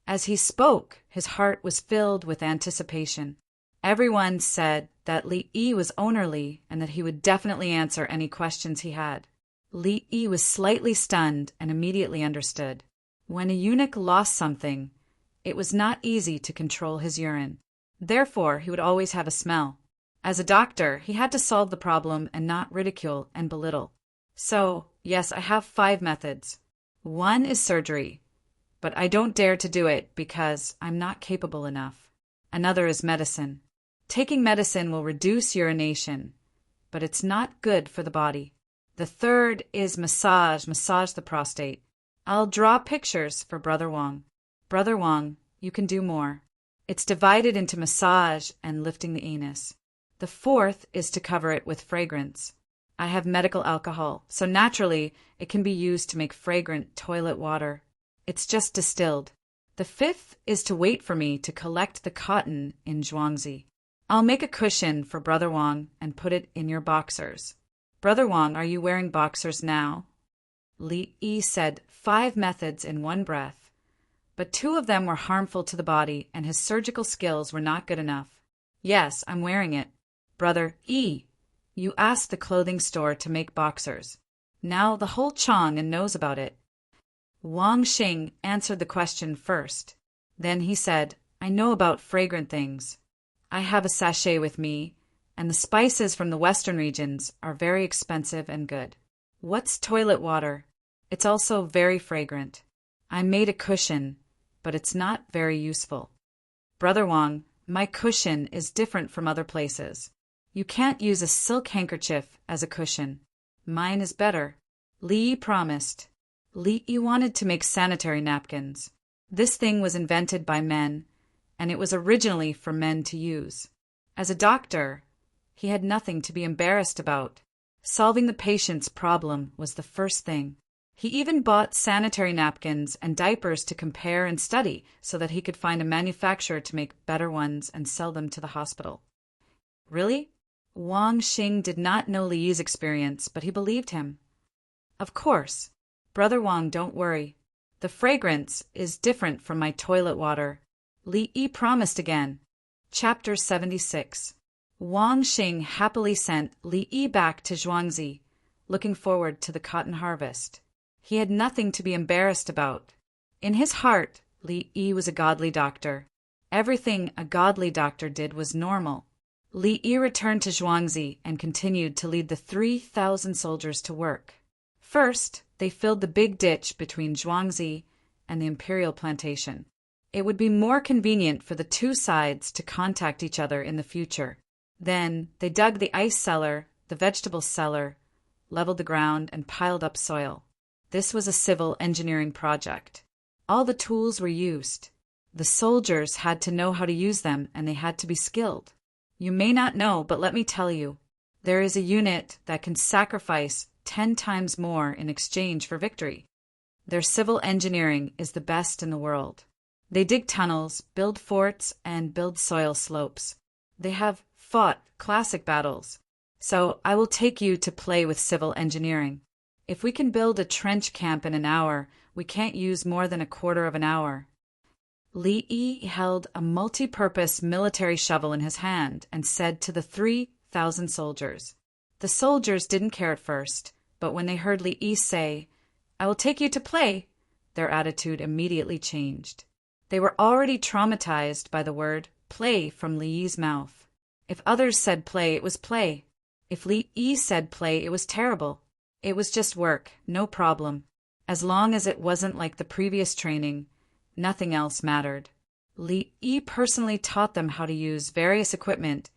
As he spoke, his heart was filled with anticipation. Everyone said that Li Yi was ownerly and that he would definitely answer any questions he had. Li Yi was slightly stunned and immediately understood. When a eunuch lost something, it was not easy to control his urine. Therefore, he would always have a smell. As a doctor, he had to solve the problem and not ridicule and belittle. So, yes, I have 5 methods. 1 is surgery, but I don't dare to do it because I'm not capable enough. Another is medicine. Taking medicine will reduce urination, but it's not good for the body. The 3rd is massage the prostate. I'll draw pictures for Brother Wang. Brother Wang, you can do more. It's divided into massage and lifting the anus. The 4th is to cover it with fragrance. I have medical alcohol, so naturally it can be used to make fragrant toilet water. It's just distilled. The 5th is to wait for me to collect the cotton in Zhuangzi. I'll make a cushion for Brother Wang and put it in your boxers. Brother Wang, are you wearing boxers now? Li Yi said 5 methods in one breath, but 2 of them were harmful to the body and his surgical skills were not good enough. Yes, I'm wearing it. Brother E, you asked the clothing store to make boxers. Now the whole Chang'an knows about it. Wang Xing answered the question first. Then he said, I know about fragrant things. I have a sachet with me, and the spices from the western regions are very expensive and good. What's toilet water? It's also very fragrant. I made a cushion, but it's not very useful. Brother Wang, my cushion is different from other places. You can't use a silk handkerchief as a cushion. Mine is better. Li Yi promised. Li Yi wanted to make sanitary napkins. This thing was invented by men, and it was originally for men to use. As a doctor, he had nothing to be embarrassed about. Solving the patient's problem was the first thing. He even bought sanitary napkins and diapers to compare and study so that he could find a manufacturer to make better ones and sell them to the hospital. Really? Wang Xing did not know Li Yi's experience, but he believed him. Of course. Brother Wang, don't worry. The fragrance is different from my toilet water. Li Yi promised again. Chapter 76. Wang Xing happily sent Li Yi back to Zhuangzi, looking forward to the cotton harvest. He had nothing to be embarrassed about. In his heart, Li Yi was a godly doctor. Everything a godly doctor did was normal. Li Yi returned to Zhuangzi and continued to lead the 3,000 soldiers to work. First, they filled the big ditch between Zhuangzi and the imperial plantation. It would be more convenient for the two sides to contact each other in the future. Then, they dug the ice cellar, the vegetable cellar, leveled the ground, and piled up soil. This was a civil engineering project. All the tools were used. The soldiers had to know how to use them, and they had to be skilled. You may not know, but let me tell you, there is a unit that can sacrifice 10 times more in exchange for victory. Their civil engineering is the best in the world. They dig tunnels, build forts, and build soil slopes. They have fought classic battles. So I will take you to play with civil engineering. If we can build a trench camp in an hour, we can't use more than a quarter of an hour. Li Yi held a multi-purpose military shovel in his hand and said to the 3,000 soldiers. The soldiers didn't care at first, but when they heard Li Yi say, "I will take you to play," their attitude immediately changed. They were already traumatized by the word play from Li Yi's mouth. If others said play, it was play. If Li Yi said play, it was terrible. It was just work, no problem. As long as it wasn't like the previous training, nothing else mattered. Li Yi personally taught them how to use various equipment,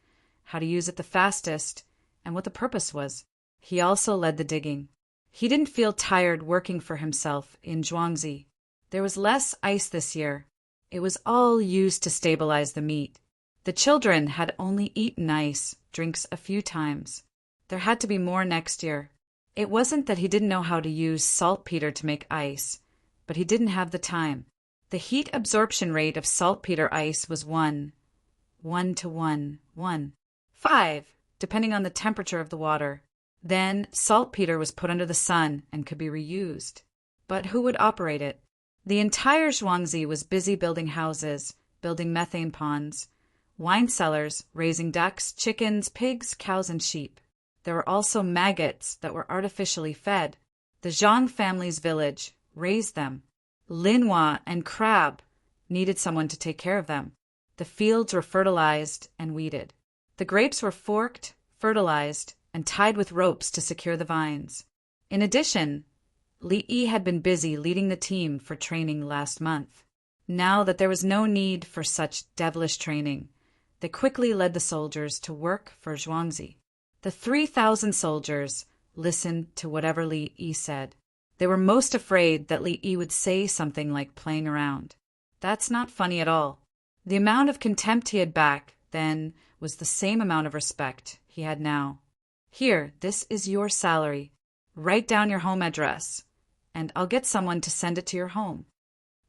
how to use it the fastest, and what the purpose was. He also led the digging. He didn't feel tired working for himself in Zhuangzi. There was less ice this year. It was all used to stabilize the meat. The children had only eaten ice, drinks a few times. There had to be more next year. It wasn't that he didn't know how to use saltpeter to make ice, but he didn't have the time. The heat absorption rate of saltpeter ice was 1 to 1, 5, depending on the temperature of the water. Then saltpeter was put under the sun and could be reused. But who would operate it? The entire Zhuangzi was busy building houses, building methane ponds, wine cellars, raising ducks, chickens, pigs, cows, and sheep. There were also maggots that were artificially fed. The Zhang family's village raised them. Linhua and crab needed someone to take care of them. The fields were fertilized and weeded. The grapes were forked, fertilized, and tied with ropes to secure the vines. In addition, Li Yi had been busy leading the team for training last month. Now that there was no need for such devilish training, they quickly led the soldiers to work for Zhuangzi. The 3,000 soldiers listened to whatever Li Yi said. They were most afraid that Li Yi would say something like playing around. That's not funny at all. The amount of contempt he had back then was the same amount of respect he had now. Here, this is your salary. Write down your home address, and I'll get someone to send it to your home.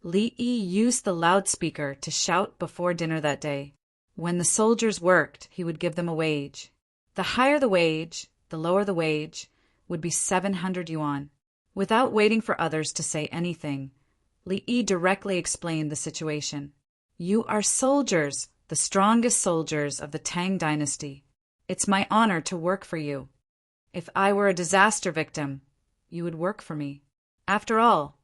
Li Yi used the loudspeaker to shout before dinner that day. When the soldiers worked, he would give them a wage. The higher the wage, the lower the wage, would be 700 yuan. Without waiting for others to say anything, Li Yi directly explained the situation. You are soldiers, the strongest soldiers of the Tang dynasty. It's my honor to work for you. If I were a disaster victim, you would work for me. After all,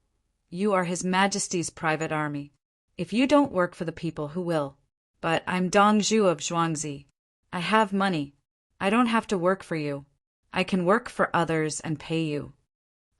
you are His Majesty's private army. If you don't work for the people, who will? But I'm Dong Zhu of Zhuangzi. I have money. I don't have to work for you. I can work for others and pay you.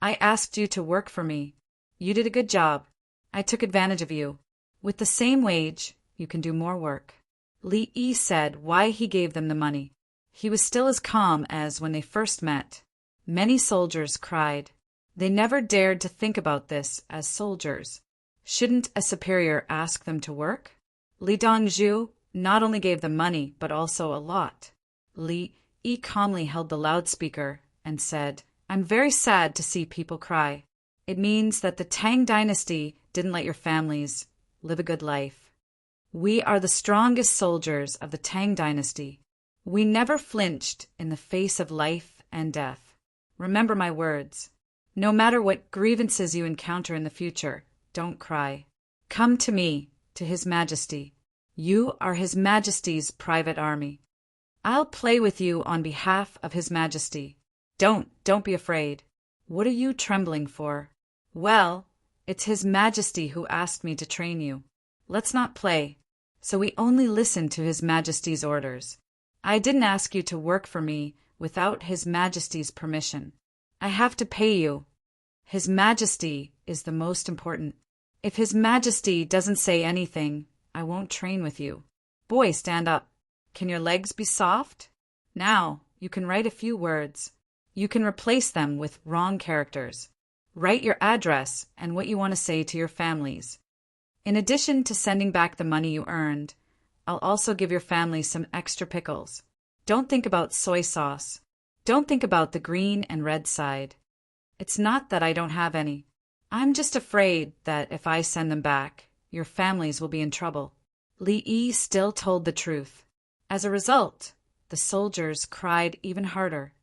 I asked you to work for me. You did a good job. I took advantage of you. With the same wage, you can do more work. Li Yi said why he gave them the money. He was still as calm as when they first met. Many soldiers cried. They never dared to think about this as soldiers. Shouldn't a superior ask them to work? Li Dongzhu not only gave them money, but also a lot. Li Yi calmly held the loudspeaker and said, I'm very sad to see people cry. It means that the Tang dynasty didn't let your families live a good life. We are the strongest soldiers of the Tang dynasty. We never flinched in the face of life and death. Remember my words. No matter what grievances you encounter in the future, don't cry. Come to me, to His Majesty. You are His Majesty's private army. I'll play with you on behalf of His Majesty. Don't be afraid. What are you trembling for? Well, it's His Majesty who asked me to train you. Let's not play. So we only listen to His Majesty's orders. I didn't ask you to work for me without His Majesty's permission. I have to pay you. His Majesty is the most important. If His Majesty doesn't say anything, I won't train with you. Boy, stand up. Can your legs be soft? Now, you can write a few words. You can replace them with wrong characters. Write your address and what you want to say to your families. In addition to sending back the money you earned, I'll also give your family some extra pickles. Don't think about soy sauce. Don't think about the green and red side. It's not that I don't have any. I'm just afraid that if I send them back, your families will be in trouble. Li Yi still told the truth. As a result, the soldiers cried even harder.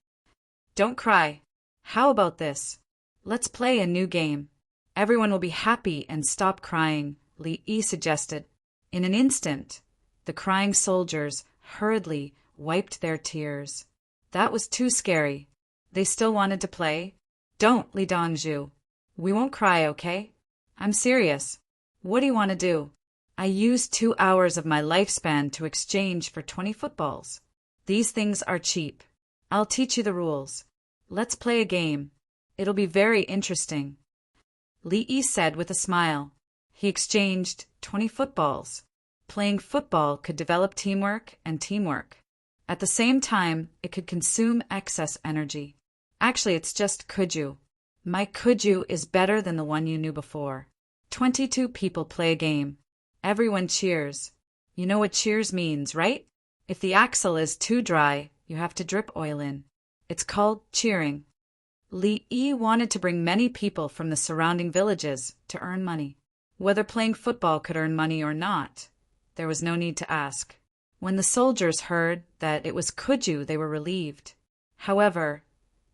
Don't cry. How about this? Let's play a new game. Everyone will be happy and stop crying, Li Yi suggested. In an instant, the crying soldiers hurriedly wiped their tears. That was too scary. They still wanted to play. Don't, Li Dongzhu. We won't cry, okay? I'm serious. What do you want to do? I used 2 hours of my lifespan to exchange for 20 footballs. These things are cheap. I'll teach you the rules. Let's play a game. It'll be very interesting. Li Yi said with a smile. He exchanged 20 footballs. Playing football could develop teamwork and teamwork. At the same time, it could consume excess energy. Actually, it's just kuju. My kuju is better than the one you knew before. 22 people play a game. Everyone cheers. You know what cheers means, right? If the axle is too dry, you have to drip oil in. It's called cheering. Li Yi wanted to bring many people from the surrounding villages to earn money. Whether playing football could earn money or not, there was no need to ask. When the soldiers heard that it was kuju, they were relieved. However,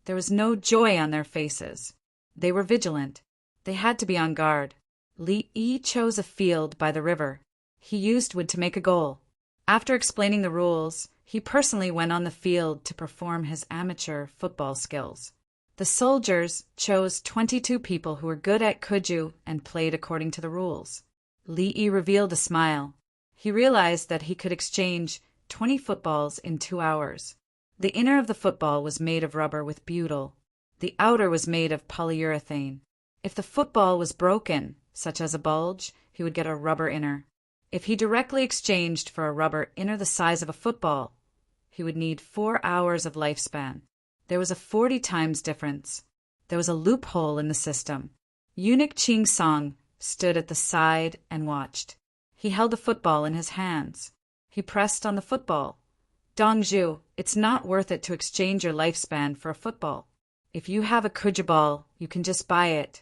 there was no joy on their faces. They were vigilant. They had to be on guard. Li Yi chose a field by the river. He used wood to make a goal. After explaining the rules, he personally went on the field to perform his amateur football skills. The soldiers chose 22 people who were good at kuju and played according to the rules. Li Yi revealed a smile. He realized that he could exchange 20 footballs in 2 hours. The inner of the football was made of rubber with butyl. The outer was made of polyurethane. If the football was broken, such as a bulge, he would get a rubber inner. If he directly exchanged for a rubber inner the size of a football, he would need 4 hours of lifespan. There was a 40 times difference. There was a loophole in the system. Eunuch Ching Song stood at the side and watched. He held a football in his hands. He pressed on the football. Dongzhu, it's not worth it to exchange your lifespan for a football. If you have a kuju ball, you can just buy it.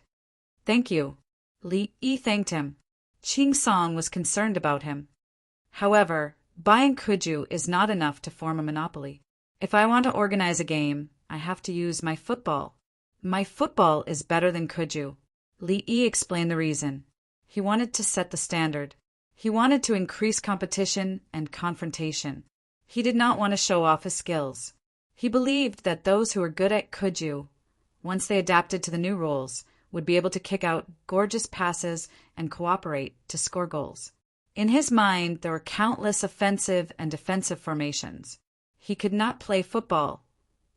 Thank you. Li Yi thanked him. Ching Song was concerned about him. However, buying kuju is not enough to form a monopoly. If I want to organize a game, I have to use my football. My football is better than kuju. Li Yi explained the reason. He wanted to set the standard. He wanted to increase competition and confrontation. He did not want to show off his skills. He believed that those who were good at kuju, once they adapted to the new rules, would be able to kick out gorgeous passes and cooperate to score goals. In his mind, there were countless offensive and defensive formations. He could not play football,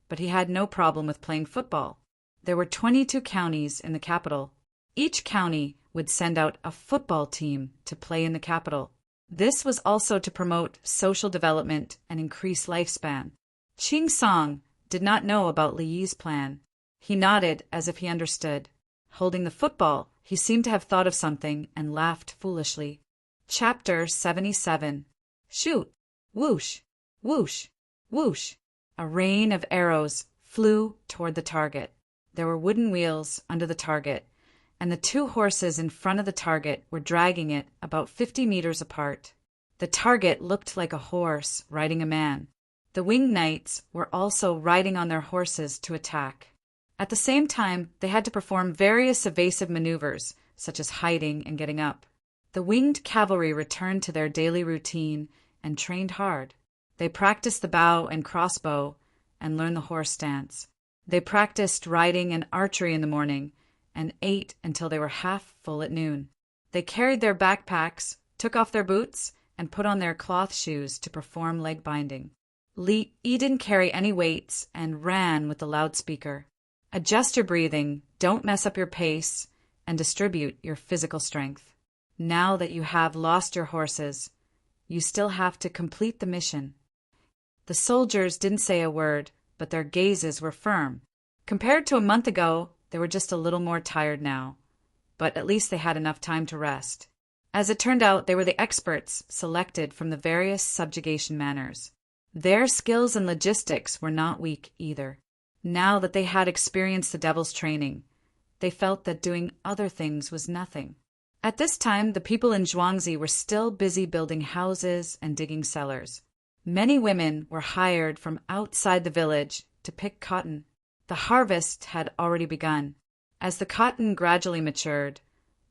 but he had no problem with playing football. There were 22 counties in the capital. Each county would send out a football team to play in the capital. This was also to promote social development and increase lifespan. Ching Song did not know about Li Yi's plan. He nodded as if he understood. Holding the football, he seemed to have thought of something and laughed foolishly. Chapter 77. Shoot! Whoosh! Whoosh! Whoosh! A rain of arrows flew toward the target. There were wooden wheels under the target, and the 2 horses in front of the target were dragging it about 50 meters apart. The target looked like a horse riding a man. The winged knights were also riding on their horses to attack. At the same time, they had to perform various evasive maneuvers, such as hiding and getting up. The winged cavalry returned to their daily routine and trained hard. They practiced the bow and crossbow and learned the horse stance. They practiced riding and archery in the morning and ate until they were half full at noon. They carried their backpacks, took off their boots, and put on their cloth shoes to perform leg binding. Li didn't carry any weights and ran with the loudspeaker. Adjust your breathing, don't mess up your pace, and distribute your physical strength. Now that you have lost your horses, you still have to complete the mission. The soldiers didn't say a word, but their gazes were firm. Compared to a month ago, they were just a little more tired now, but at least they had enough time to rest. As it turned out, they were the experts selected from the various subjugation manners. Their skills and logistics were not weak either. Now that they had experienced the devil's training, they felt that doing other things was nothing. At this time, the people in Zhuangzi were still busy building houses and digging cellars. Many women were hired from outside the village to pick cotton. The harvest had already begun. As the cotton gradually matured,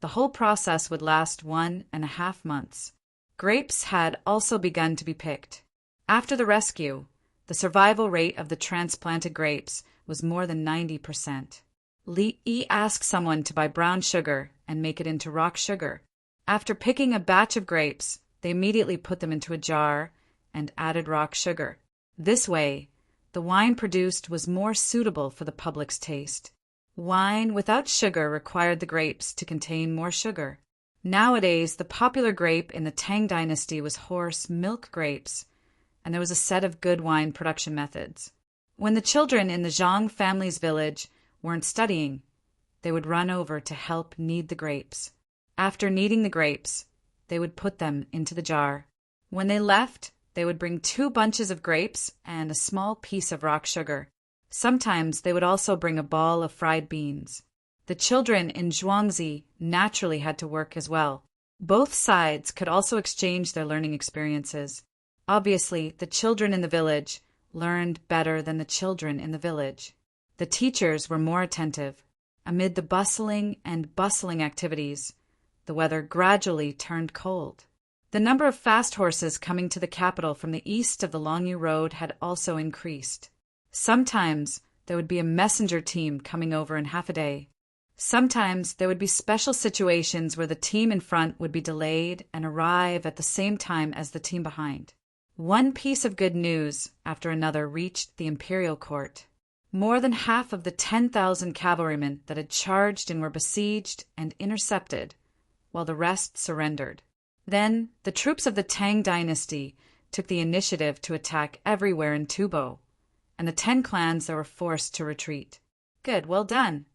the whole process would last 1.5 months. Grapes had also begun to be picked. After the rescue, the survival rate of the transplanted grapes was more than 90%. Li asked someone to buy brown sugar and make it into rock sugar. After picking a batch of grapes, they immediately put them into a jar and added rock sugar. This way, the wine produced was more suitable for the public's taste. Wine without sugar required the grapes to contain more sugar. Nowadays, the popular grape in the Tang dynasty was horse milk grapes, and there was a set of good wine production methods. When the children in the Zhang family's village weren't studying, they would run over to help knead the grapes. After kneading the grapes, they would put them into the jar. When they left, they would bring 2 bunches of grapes and a small piece of rock sugar. Sometimes they would also bring a ball of fried beans. The children in Zhuangzi naturally had to work as well. Both sides could also exchange their learning experiences. Obviously, the children in the village learned better than the children in the village. The teachers were more attentive. Amid the bustling activities, the weather gradually turned cold. The number of fast horses coming to the capital from the east of the Longyu Road had also increased. Sometimes there would be a messenger team coming over in half a day. Sometimes there would be special situations where the team in front would be delayed and arrive at the same time as the team behind. One piece of good news after another reached the imperial court. More than half of the 10,000 cavalrymen that had charged and were besieged and intercepted, while the rest surrendered. Then the troops of the Tang dynasty took the initiative to attack everywhere in Tubo, and the 10 clans that were forced to retreat. Good, well done.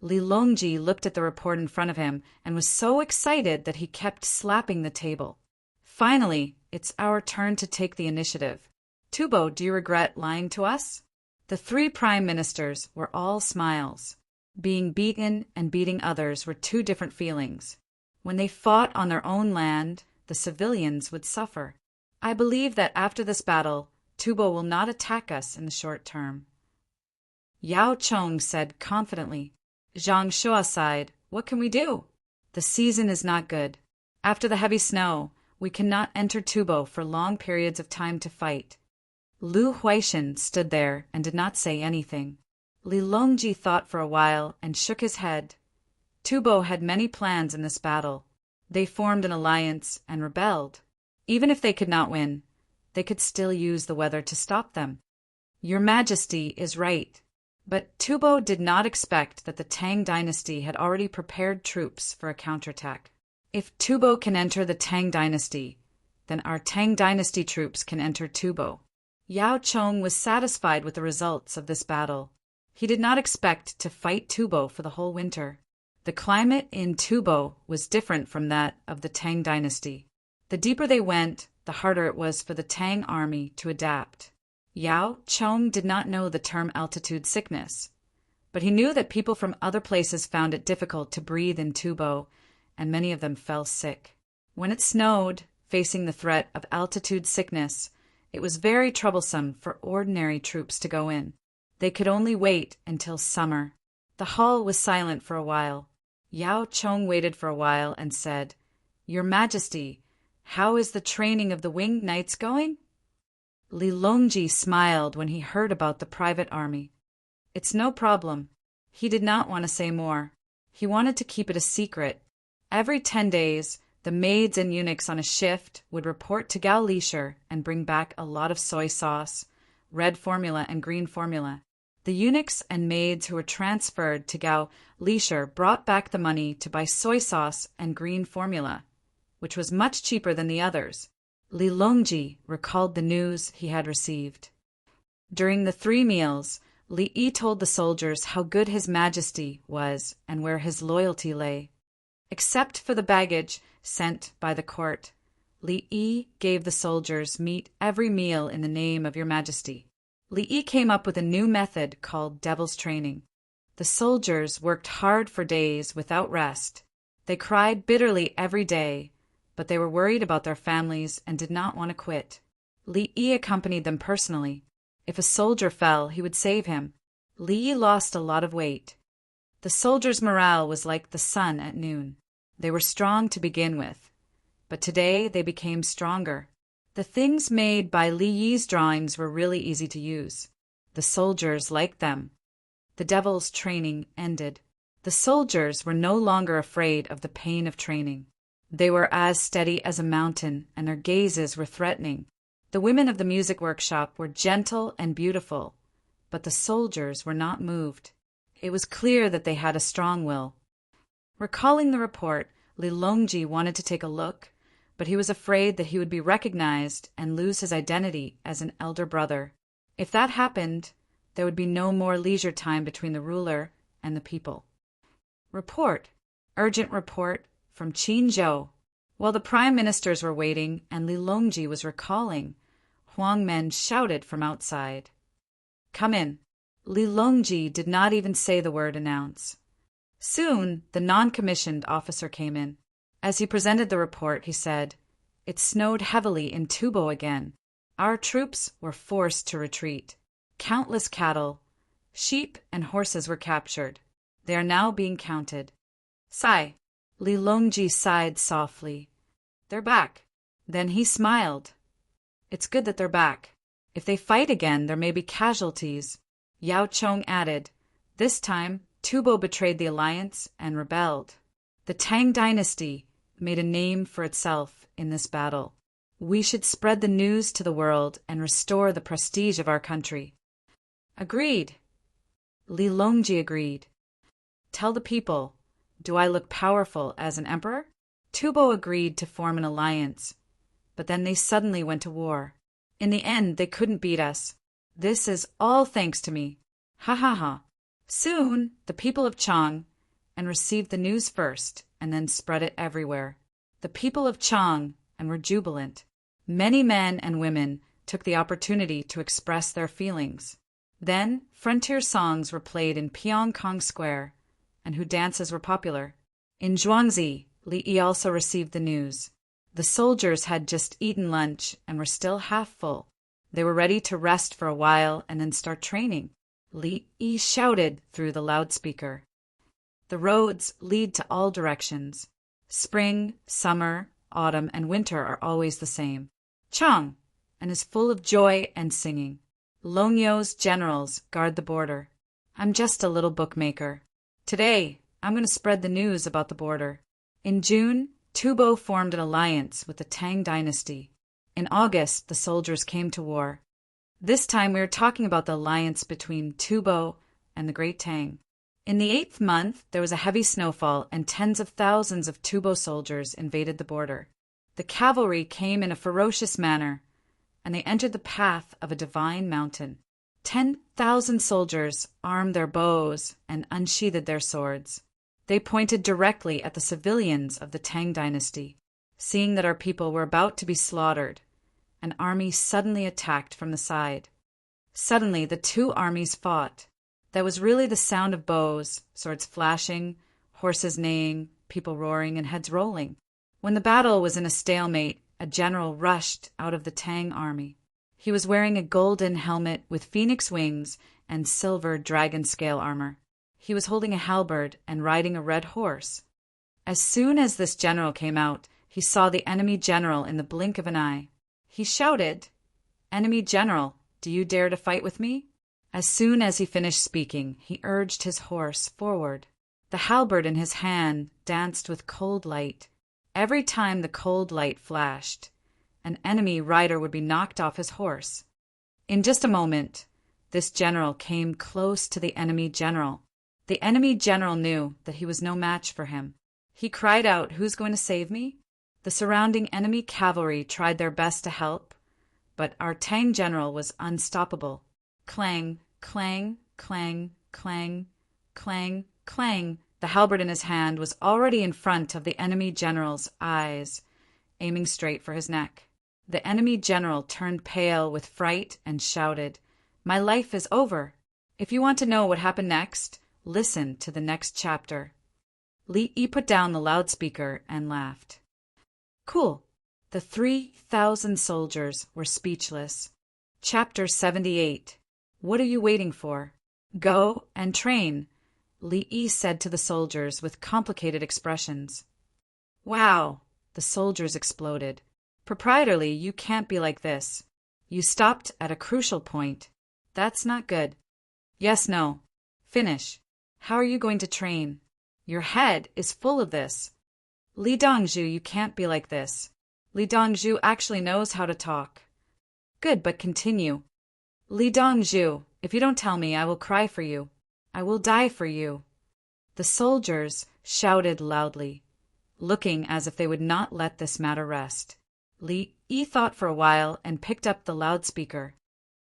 Li Longji looked at the report in front of him and was so excited that he kept slapping the table. Finally, it's our turn to take the initiative. Tubo, do you regret lying to us? The 3 prime ministers were all smiles. Being beaten and beating others were 2 different feelings. When they fought on their own land, the civilians would suffer. I believe that after this battle, Tubo will not attack us in the short term. Yao Chong said confidently. Zhang Shua sighed. What can we do? The season is not good. After the heavy snow, we cannot enter Tubo for long periods of time to fight. Lu Huaishan stood there and did not say anything. Li Longji thought for a while and shook his head. Tubo had many plans in this battle. They formed an alliance and rebelled. Even if they could not win, they could still use the weather to stop them. Your Majesty is right. But Tubo did not expect that the Tang dynasty had already prepared troops for a counterattack. If Tubo can enter the Tang dynasty, then our Tang dynasty troops can enter Tubo. Yao Chong was satisfied with the results of this battle. He did not expect to fight Tubo for the whole winter. The climate in Tubo was different from that of the Tang dynasty. The deeper they went, the harder it was for the Tang army to adapt. Yao Chong did not know the term altitude sickness, but he knew that people from other places found it difficult to breathe in Tubo, and many of them fell sick. When it snowed, facing the threat of altitude sickness, It was very troublesome for ordinary troops to go in. They could only wait until summer. The hall was silent for a while. Yao Chong waited for a while and said, "Your Majesty, how is the training of the winged knights going?" Li Longji smiled when he heard about the private army. "It's no problem." He did not want to say more. He wanted to keep it a secret. Every 10 days, the maids and eunuchs on a shift would report to Gao Lisher and bring back a lot of soy sauce, red formula and green formula. The eunuchs and maids who were transferred to Gao Lisher brought back the money to buy soy sauce and green formula, which was much cheaper than the others. Li Longji recalled the news he had received. During the 3 meals, Li Yi told the soldiers how good His Majesty was and where his loyalty lay. Except for the baggage sent by the court, Li Yi gave the soldiers meat every meal in the name of Your Majesty. Li Yi came up with a new method called devil's training. The soldiers worked hard for days without rest. They cried bitterly every day, but they were worried about their families and did not want to quit. Li Yi accompanied them personally. If a soldier fell, he would save him. Li Yi lost a lot of weight. The soldiers' morale was like the sun at noon. They were strong to begin with, but today they became stronger. The things made by Li Yi's drawings were really easy to use. The soldiers liked them. The devil's training ended. The soldiers were no longer afraid of the pain of training. They were as steady as a mountain, and their gazes were threatening. The women of the music workshop were gentle and beautiful, but the soldiers were not moved. It was clear that they had a strong will. Recalling the report, Li Longji wanted to take a look, but he was afraid that he would be recognized and lose his identity as an elder brother. If that happened, there would be no more leisure time between the ruler and the people. Report. Urgent report from Qinzhou. While the prime ministers were waiting and Li Longji was recalling, Huang Men shouted from outside, "Come in." Li Longji did not even say the word announce. Soon, the non-commissioned officer came in. As he presented the report, he said, "It snowed heavily in Tubo again. Our troops were forced to retreat. Countless cattle, sheep, and horses were captured. They are now being counted." Sigh. Li Longji sighed softly. "They're back." Then he smiled. "It's good that they're back. If they fight again, there may be casualties." Yao Chong added, "This time, Tubo betrayed the alliance and rebelled. The Tang dynasty made a name for itself in this battle. We should spread the news to the world and restore the prestige of our country." Agreed. Li Longji agreed. "Tell the people, do I look powerful as an emperor?" Tubo agreed to form an alliance, but then they suddenly went to war. In the end, they couldn't beat us. This is all thanks to me. Ha ha ha. Soon, the people of Chang and received the news first and then spread it everywhere. The people of Chang and were jubilant. Many men and women took the opportunity to express their feelings. Then, frontier songs were played in Pyongkong Square, and who dances were popular. In Zhuangzi, Li Yi also received the news. The soldiers had just eaten lunch and were still half full. They were ready to rest for a while and then start training. Li Yi shouted through the loudspeaker. The roads lead to all directions. Spring, summer, autumn, and winter are always the same. Chang, and is full of joy and singing. Longyo's generals guard the border. I'm just a little bookmaker. Today, I'm going to spread the news about the border. In June, Tubo formed an alliance with the Tang dynasty. In August, the soldiers came to war. This time we are talking about the alliance between Tubo and the Great Tang. In the 8th month, there was a heavy snowfall and tens of thousands of Tubo soldiers invaded the border. The cavalry came in a ferocious manner, and they entered the path of a divine mountain. 10,000 soldiers armed their bows and unsheathed their swords. They pointed directly at the civilians of the Tang dynasty. Seeing that our people were about to be slaughtered, an army suddenly attacked from the side. Suddenly, the two armies fought. That was really the sound of bows, swords flashing, horses neighing, people roaring, and heads rolling. When the battle was in a stalemate, a general rushed out of the Tang army. He was wearing a golden helmet with phoenix wings and silver dragon scale armor. He was holding a halberd and riding a red horse. As soon as this general came out, he saw the enemy general in the blink of an eye. He shouted, "Enemy general, do you dare to fight with me?" As soon as he finished speaking, he urged his horse forward. The halberd in his hand danced with cold light. Every time the cold light flashed, an enemy rider would be knocked off his horse. In just a moment, this general came close to the enemy general. The enemy general knew that he was no match for him. He cried out, "Who's going to save me?" The surrounding enemy cavalry tried their best to help, but our Tang general was unstoppable. Clang, clang, clang, clang, clang, clang. The halberd in his hand was already in front of the enemy general's eyes, aiming straight for his neck. The enemy general turned pale with fright and shouted, "My life is over. If you want to know what happened next, listen to the next chapter." Li Yi put down the loudspeaker and laughed. Cool. The 3,000 soldiers were speechless. Chapter 78. What are you waiting for? Go and train, Li Yi said to the soldiers with complicated expressions. Wow, the soldiers exploded. Proprietorly, you can't be like this. You stopped at a crucial point. That's not good. Yes, no. Finish. How are you going to train? Your head is full of this. Li Dongzhu, you can't be like this. Li Dongzhu actually knows how to talk. Good, but continue. Li Dongzhu, if you don't tell me, I will cry for you. I will die for you. The soldiers shouted loudly, looking as if they would not let this matter rest. Li Yi thought for a while and picked up the loudspeaker.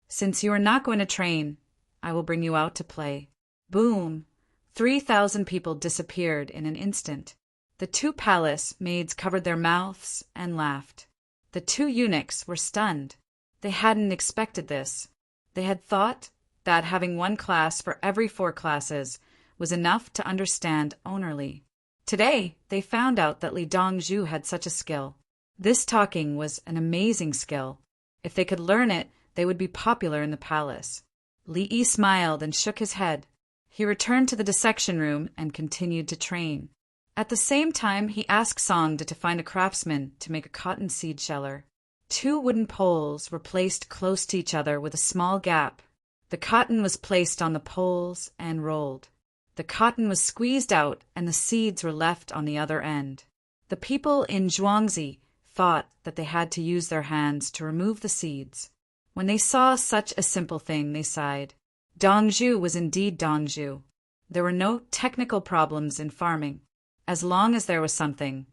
Since you are not going to train, I will bring you out to play. Boom! 3,000 people disappeared in an instant. The 2 palace maids covered their mouths and laughed. The 2 eunuchs were stunned. They hadn't expected this. They had thought that having 1 class for every 4 classes was enough to understand Onerly. Today, they found out that Li Dongzhu had such a skill. This talking was an amazing skill. If they could learn it, they would be popular in the palace. Li Yi smiled and shook his head. He returned to the dissection room and continued to train. At the same time, he asked Song to find a craftsman to make a cotton seed sheller. 2 wooden poles were placed close to each other with a small gap. The cotton was placed on the poles and rolled. The cotton was squeezed out and the seeds were left on the other end. The people in Zhuangzi thought that they had to use their hands to remove the seeds. When they saw such a simple thing, they sighed. Dongzhu was indeed Dongzhu. There were no technical problems in farming. As long as there was something,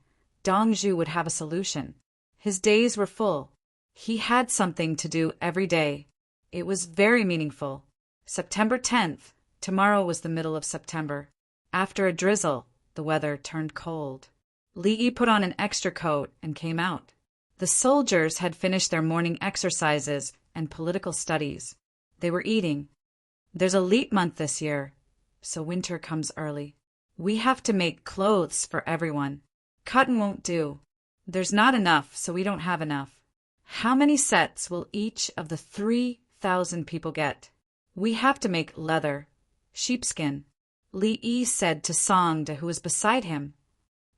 Dongzhu would have a solution. His days were full. He had something to do every day. It was very meaningful. September 10th. Tomorrow was the middle of September. After a drizzle, the weather turned cold. Li Yi put on an extra coat and came out. The soldiers had finished their morning exercises and political studies. They were eating. There's a leap month this year, so winter comes early. We have to make clothes for everyone. Cotton won't do. There's not enough, so we don't have enough. How many sets will each of the 3,000 people get? We have to make leather, sheepskin. Li Yi said to Songde, who was beside him.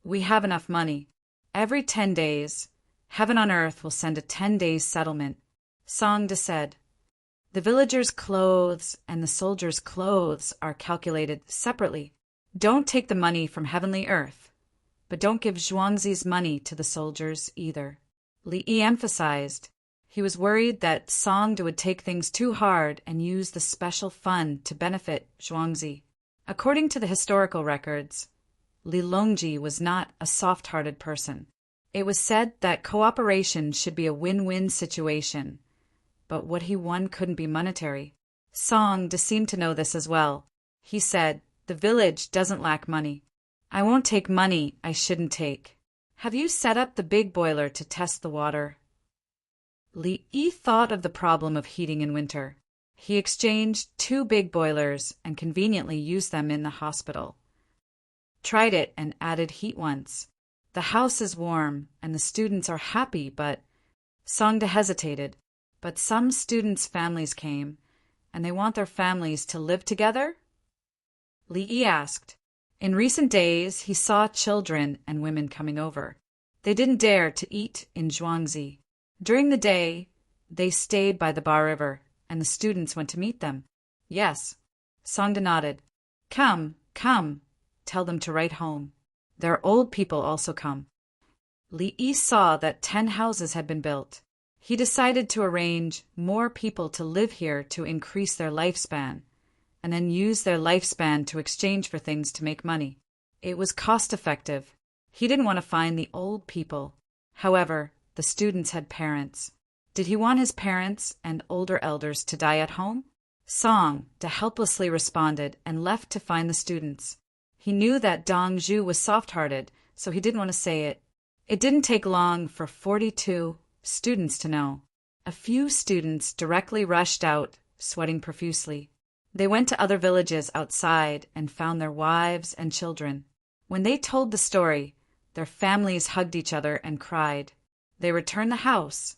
We have enough money. Every 10 days, heaven on earth will send a 10-day settlement. Songde said, the villagers' clothes and the soldiers' clothes are calculated separately. Don't take the money from heavenly earth, but don't give Zhuangzi's money to the soldiers either. Li Yi emphasized. He was worried that Songde would take things too hard and use the special fund to benefit Zhuangzi. According to the historical records, Li Longji was not a soft-hearted person. It was said that cooperation should be a win-win situation, but what he won couldn't be monetary. Songde seemed to know this as well. He said, the village doesn't lack money. I won't take money I shouldn't take. Have you set up the big boiler to test the water? Li Yi thought of the problem of heating in winter. He exchanged 2 big boilers and conveniently used them in the hospital. Tried it and added heat once. The house is warm and the students are happy, but Songde hesitated. But some students' families came, and they want their families to live together? Li Yi asked. In recent days, he saw children and women coming over. They didn't dare to eat in Zhuangzi. During the day, they stayed by the Bar River, and the students went to meet them. Yes. Songda nodded. Come, come. Tell them to write home. Their old people also come. Li Yi saw that 10 houses had been built. He decided to arrange more people to live here to increase their lifespan, and then use their lifespan to exchange for things to make money. It was cost-effective. He didn't want to find the old people. However, the students had parents. Did he want his parents and older elders to die at home? Song helplessly responded and left to find the students. He knew that Dong Zhu was soft-hearted, so he didn't want to say it. It didn't take long for 42 students to know. A few students directly rushed out, sweating profusely. They went to other villages outside and found their wives and children. When they told the story, their families hugged each other and cried. They returned the house,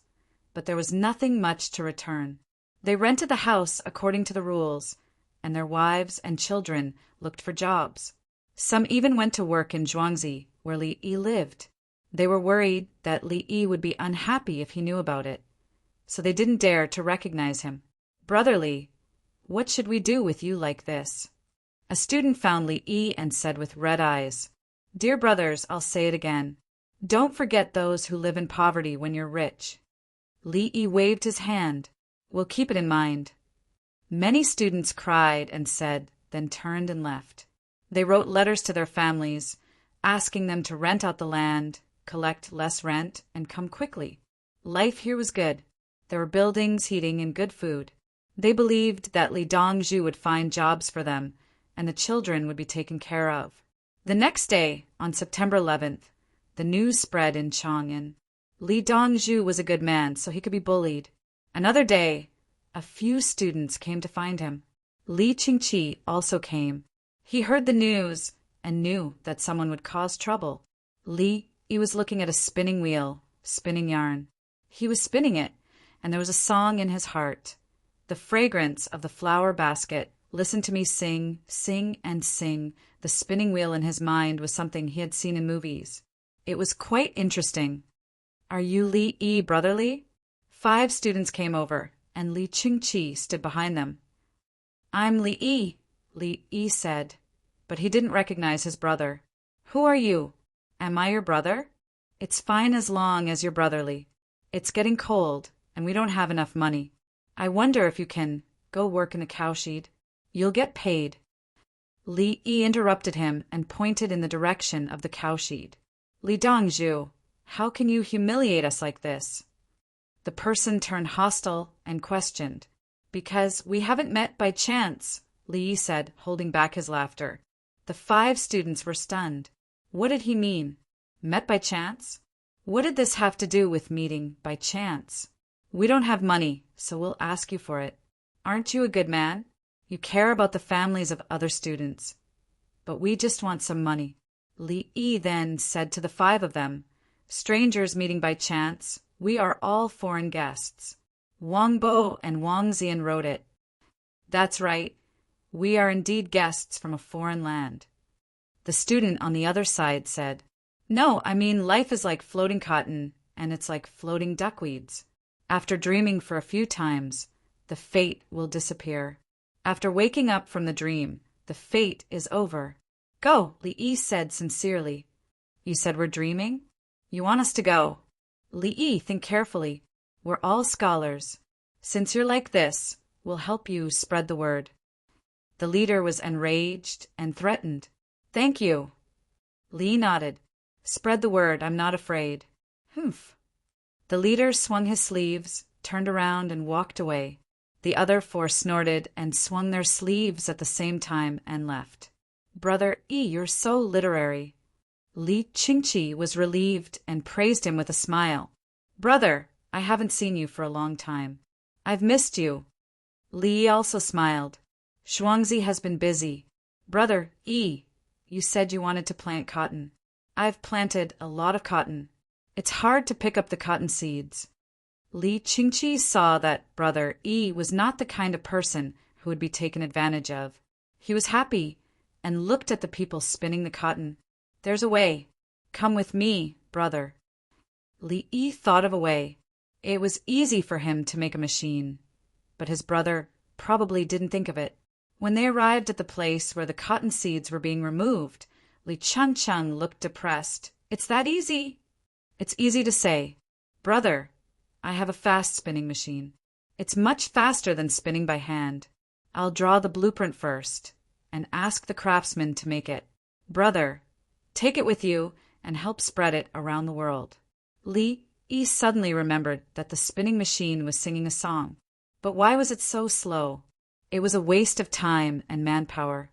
but there was nothing much to return. They rented the house according to the rules, and their wives and children looked for jobs. Some even went to work in Zhuangzi, where Li Yi lived. They were worried that Li Yi would be unhappy if he knew about it, so they didn't dare to recognize him. Brother Li, what should we do with you like this? A student found Li Yi and said with red eyes, Dear brothers, I'll say it again. Don't forget those who live in poverty when you're rich. Li Yi waved his hand. We'll keep it in mind. Many students cried and said, then turned and left. They wrote letters to their families, asking them to rent out the land, collect less rent, and come quickly. Life here was good. There were buildings, heating, and good food. They believed that Li Dongzhu would find jobs for them, and the children would be taken care of. The next day, on September 11th, the news spread in Chang'an. Li Dongzhu was a good man, so he could be bullied. Another day, a few students came to find him. Li Qingqi also came. He heard the news and knew that someone would cause trouble. Li was looking at a spinning wheel, spinning yarn. He was spinning it, and there was a song in his heart. The fragrance of the flower basket. Listen to me sing, sing and sing. The spinning wheel in his mind was something he had seen in movies. It was quite interesting. Are you Li Yi, brother Li? 5 students came over, and Li Qingqi stood behind them. I'm Li Yi, Li Yi said, but he didn't recognize his brother. Who are you? Am I your brother? It's fine as long as you're brotherly. It's getting cold, and we don't have enough money. I wonder if you can go work in the cowshed. You'll get paid. Li Yi interrupted him and pointed in the direction of the cowshed. Li Dongzhu, how can you humiliate us like this? The person turned hostile and questioned. Because we haven't met by chance, Li Yi said, holding back his laughter. The 5 students were stunned. What did he mean? Met by chance? What did this have to do with meeting by chance? We don't have money, so we'll ask you for it. Aren't you a good man? You care about the families of other students. But we just want some money. Li Yi then said to the 5 of them, Strangers meeting by chance, we are all foreign guests. Wang Bo and Wang Zian wrote it. That's right. We are indeed guests from a foreign land. The student on the other side said, No, I mean life is like floating cotton, and it's like floating duckweeds. After dreaming for a few times, the fate will disappear. After waking up from the dream, the fate is over. Go, Li Yi said sincerely. You said we're dreaming? You want us to go. Li Yi, think carefully. We're all scholars. Since you're like this, we'll help you spread the word. The leader was enraged and threatened. Thank you. Li nodded. Spread the word, I'm not afraid. Humph. The leader swung his sleeves, turned around and walked away. The other 4 snorted and swung their sleeves at the same time and left. Brother Yi, you're so literary. Li Qingqi was relieved and praised him with a smile. Brother, I haven't seen you for a long time. I've missed you. Li also smiled. Zhuangzi has been busy. Brother Yi, you said you wanted to plant cotton. I've planted a lot of cotton. It's hard to pick up the cotton seeds. Li Qingqi saw that Brother Yi was not the kind of person who would be taken advantage of. He was happy and looked at the people spinning the cotton. "There's a way. Come with me, brother." Li Yi thought of a way. It was easy for him to make a machine, but his brother probably didn't think of it. When they arrived at the place where the cotton seeds were being removed, Li Changcheng looked depressed. "It's that easy." "It's easy to say. Brother, I have a fast spinning machine. It's much faster than spinning by hand. I'll draw the blueprint first and ask the craftsman to make it. Brother, take it with you and help spread it around the world." Li Yi suddenly remembered that the spinning machine was singing a song. But why was it so slow? It was a waste of time and manpower.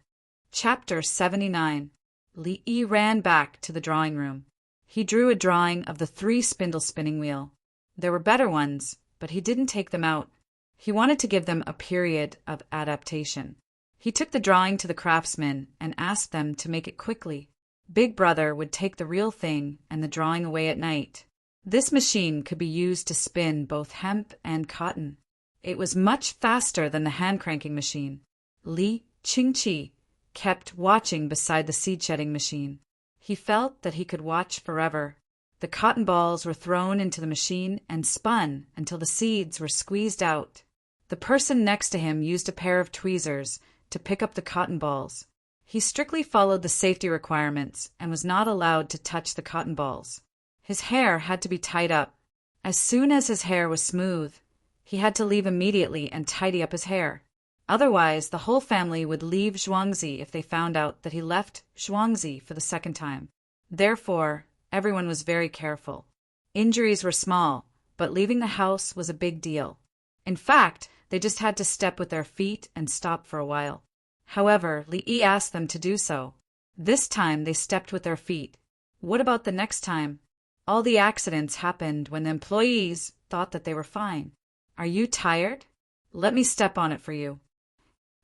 Chapter 79. Li Yi ran back to the drawing room. He drew a drawing of the 3-spindle spinning wheel. There were better ones, but he didn't take them out. He wanted to give them a period of adaptation. He took the drawing to the craftsmen and asked them to make it quickly. Big Brother would take the real thing and the drawing away at night. This machine could be used to spin both hemp and cotton. It was much faster than the hand-cranking machine. Li Qingqi kept watching beside the seed-shedding machine. He felt that he could watch forever. The cotton balls were thrown into the machine and spun until the seeds were squeezed out. The person next to him used a pair of tweezers to pick up the cotton balls. He strictly followed the safety requirements and was not allowed to touch the cotton balls. His hair had to be tied up. As soon as his hair was smooth, he had to leave immediately and tidy up his hair. Otherwise, the whole family would leave Zhuangzi if they found out that he left Zhuangzi for the second time. Therefore, everyone was very careful. Injuries were small, but leaving the house was a big deal. In fact, they just had to step with their feet and stop for a while. However, Li Yi asked them to do so. This time they stepped with their feet. What about the next time? All the accidents happened when the employees thought that they were fine. "Are you tired? Let me step on it for you."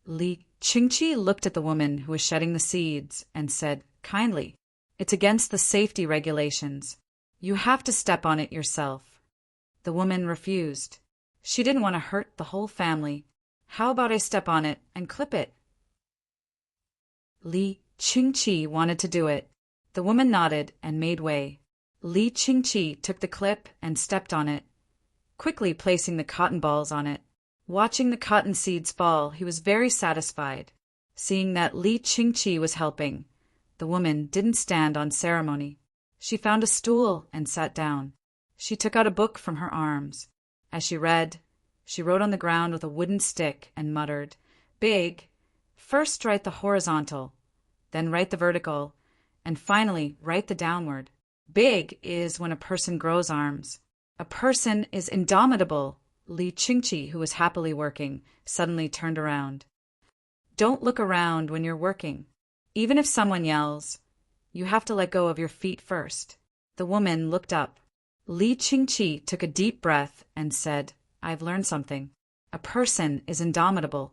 Li Qingqi looked at the woman who was shedding the seeds and said kindly, "It's against the safety regulations. You have to step on it yourself." The woman refused. She didn't want to hurt the whole family. "How about I step on it and clip it?" Li Qingqi wanted to do it. The woman nodded and made way. Li Qingqi took the clip and stepped on it, quickly placing the cotton balls on it. Watching the cotton seeds fall, he was very satisfied. Seeing that Li Qingqi was helping, the woman didn't stand on ceremony. She found a stool and sat down. She took out a book from her arms. As she read, she wrote on the ground with a wooden stick and muttered, "Big, first write the horizontal, then write the vertical, and finally write the downward. Big is when a person grows arms. A person is indomitable." Li Qingqi, who was happily working, suddenly turned around. "Don't look around when you're working. Even if someone yells, you have to let go of your feet first." The woman looked up. Li Qingqi took a deep breath and said, "I've learned something. A person is indomitable."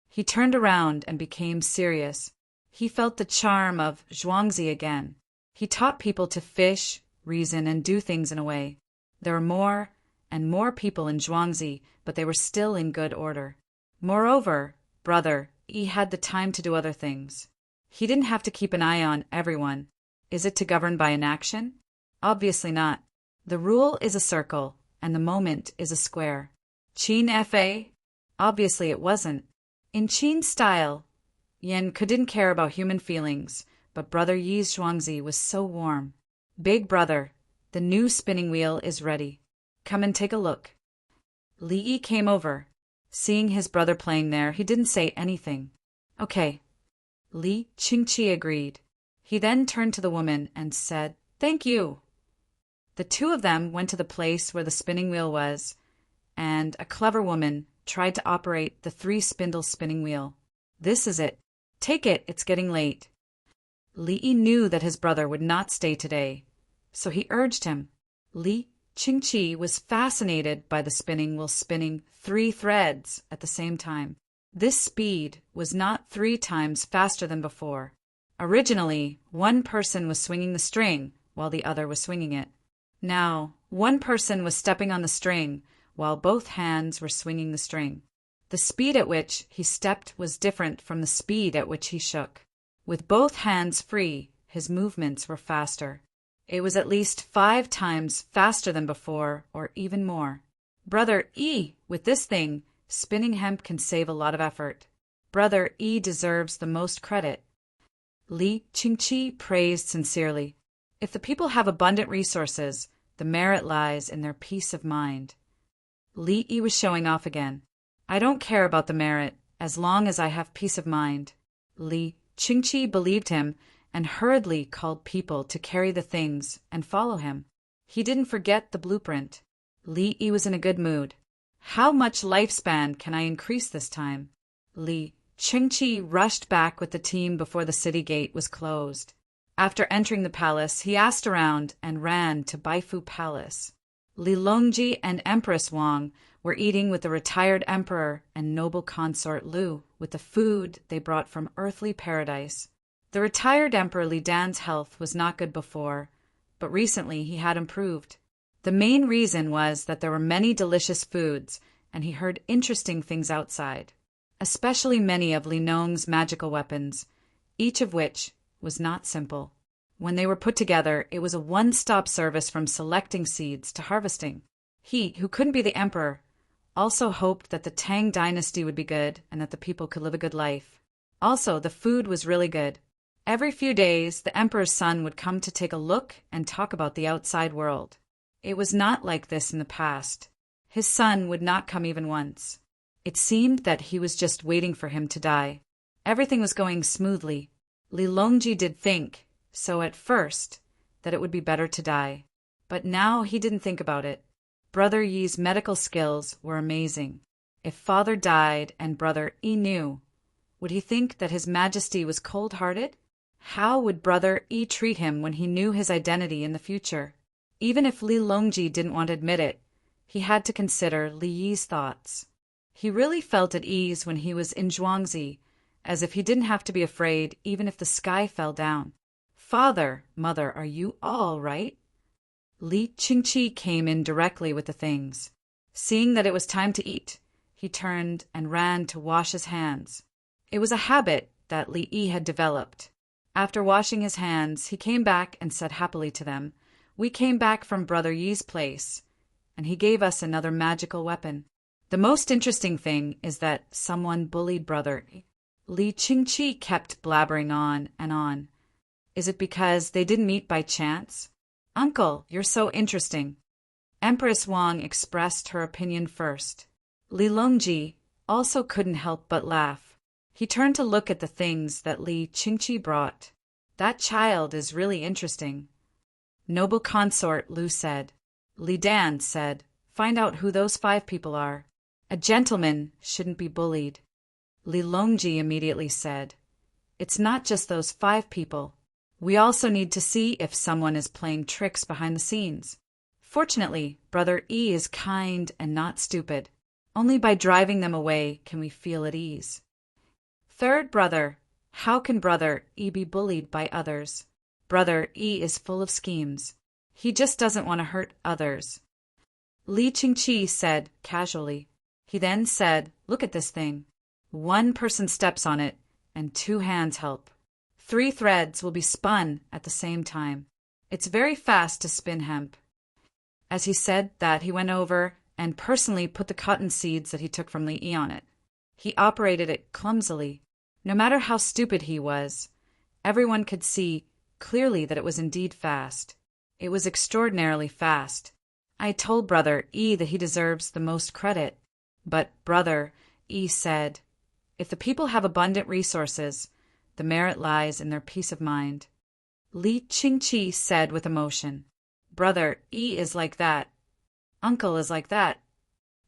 He turned around and became serious. He felt the charm of Zhuangzi again. He taught people to fish, reason, and do things in a way. There were more and more people in Zhuangzi, but they were still in good order. Moreover, Brother Yi had the time to do other things. He didn't have to keep an eye on everyone. Is it to govern by inaction? Obviously not. The rule is a circle, and the moment is a square. Qin Fa? Obviously it wasn't. In Qin style, Yan couldn't care about human feelings, but Brother Yi's Zhuangzi was so warm. "Big Brother, the new spinning wheel is ready. Come and take a look." Li Yi came over. Seeing his brother playing there, he didn't say anything. "Okay." Li Qingqi agreed. He then turned to the woman and said, "Thank you." The two of them went to the place where the spinning wheel was, and a clever woman tried to operate the 3-spindle spinning wheel. "This is it. Take it, it's getting late." Li Yi knew that his brother would not stay today, so he urged him. Li Qingqi was fascinated by the spinning wheel spinning 3 threads at the same time. This speed was not 3 times faster than before. Originally, one person was swinging the string while the other was swinging it. Now, one person was stepping on the string while both hands were swinging the string. The speed at which he stepped was different from the speed at which he shook. With both hands free, his movements were faster. It was at least 5 times faster than before, or even more. Brother E, with this thing, spinning hemp can save a lot of effort. Brother E deserves the most credit. Li Qingqi praised sincerely. If the people have abundant resources, the merit lies in their peace of mind. Li Yi was showing off again. I don't care about the merit, as long as I have peace of mind. Li Qingqi believed him and hurriedly called people to carry the things and follow him. He didn't forget the blueprint. Li Yi was in a good mood. How much lifespan can I increase this time? Li Qingqi rushed back with the team before the city gate was closed. After entering the palace, he asked around and ran to Baifu Palace. Li Longji and Empress Wang were eating with the retired emperor and noble consort Lu with the food they brought from earthly paradise. The retired emperor Li Dan's health was not good before, but recently he had improved. The main reason was that there were many delicious foods, and he heard interesting things outside, especially many of Li Nong's magical weapons, each of which was not simple. When they were put together, it was a one-stop service from selecting seeds to harvesting. He, who couldn't be the emperor, also hoped that the Tang dynasty would be good and that the people could live a good life. Also, the food was really good. Every few days, the emperor's son would come to take a look and talk about the outside world. It was not like this in the past. His son would not come even once. It seemed that he was just waiting for him to die. Everything was going smoothly. Li Longji did think, so at first, that it would be better to die. But now he didn't think about it. Brother Yi's medical skills were amazing. If father died and Brother Yi knew, would he think that His Majesty was cold-hearted? How would Brother Yi treat him when he knew his identity in the future? Even if Li Longji didn't want to admit it, he had to consider Li Yi's thoughts. He really felt at ease when he was in Zhuangzi, as if he didn't have to be afraid even if the sky fell down. Father, mother, are you all right? Li Qingqi came in directly with the things. Seeing that it was time to eat, he turned and ran to wash his hands. It was a habit that Li Yi had developed. After washing his hands, he came back and said happily to them, "We came back from Brother Yi's place, and he gave us another magical weapon. The most interesting thing is that someone bullied Brother Yi." Li Qingqi kept blabbering on and on. Is it because they didn't meet by chance? Uncle, you're so interesting. Empress Wang expressed her opinion first. Li Longji also couldn't help but laugh. He turned to look at the things that Li Qingqi brought. That child is really interesting. Noble consort, Lu said. Li Dan said, find out who those 5 people are. A gentleman shouldn't be bullied. Li Longji immediately said, it's not just those 5 people. We also need to see if someone is playing tricks behind the scenes. Fortunately, Brother E is kind and not stupid. Only by driving them away can we feel at ease. Third brother, how can Brother E be bullied by others? Brother E is full of schemes. He just doesn't want to hurt others. Li Qingqi said casually. He then said, look at this thing. 1 person steps on it, and 2 hands help. 3 threads will be spun at the same time. It's very fast to spin hemp. As he said that, he went over and personally put the cotton seeds that he took from Li Yi on it. He operated it clumsily. No matter how stupid he was, everyone could see clearly that it was indeed fast. It was extraordinarily fast. I told Brother E that he deserves the most credit, but Brother E said, if the people have abundant resources, the merit lies in their peace of mind. Li Qingqi said with emotion, Brother E is like that. Uncle is like that.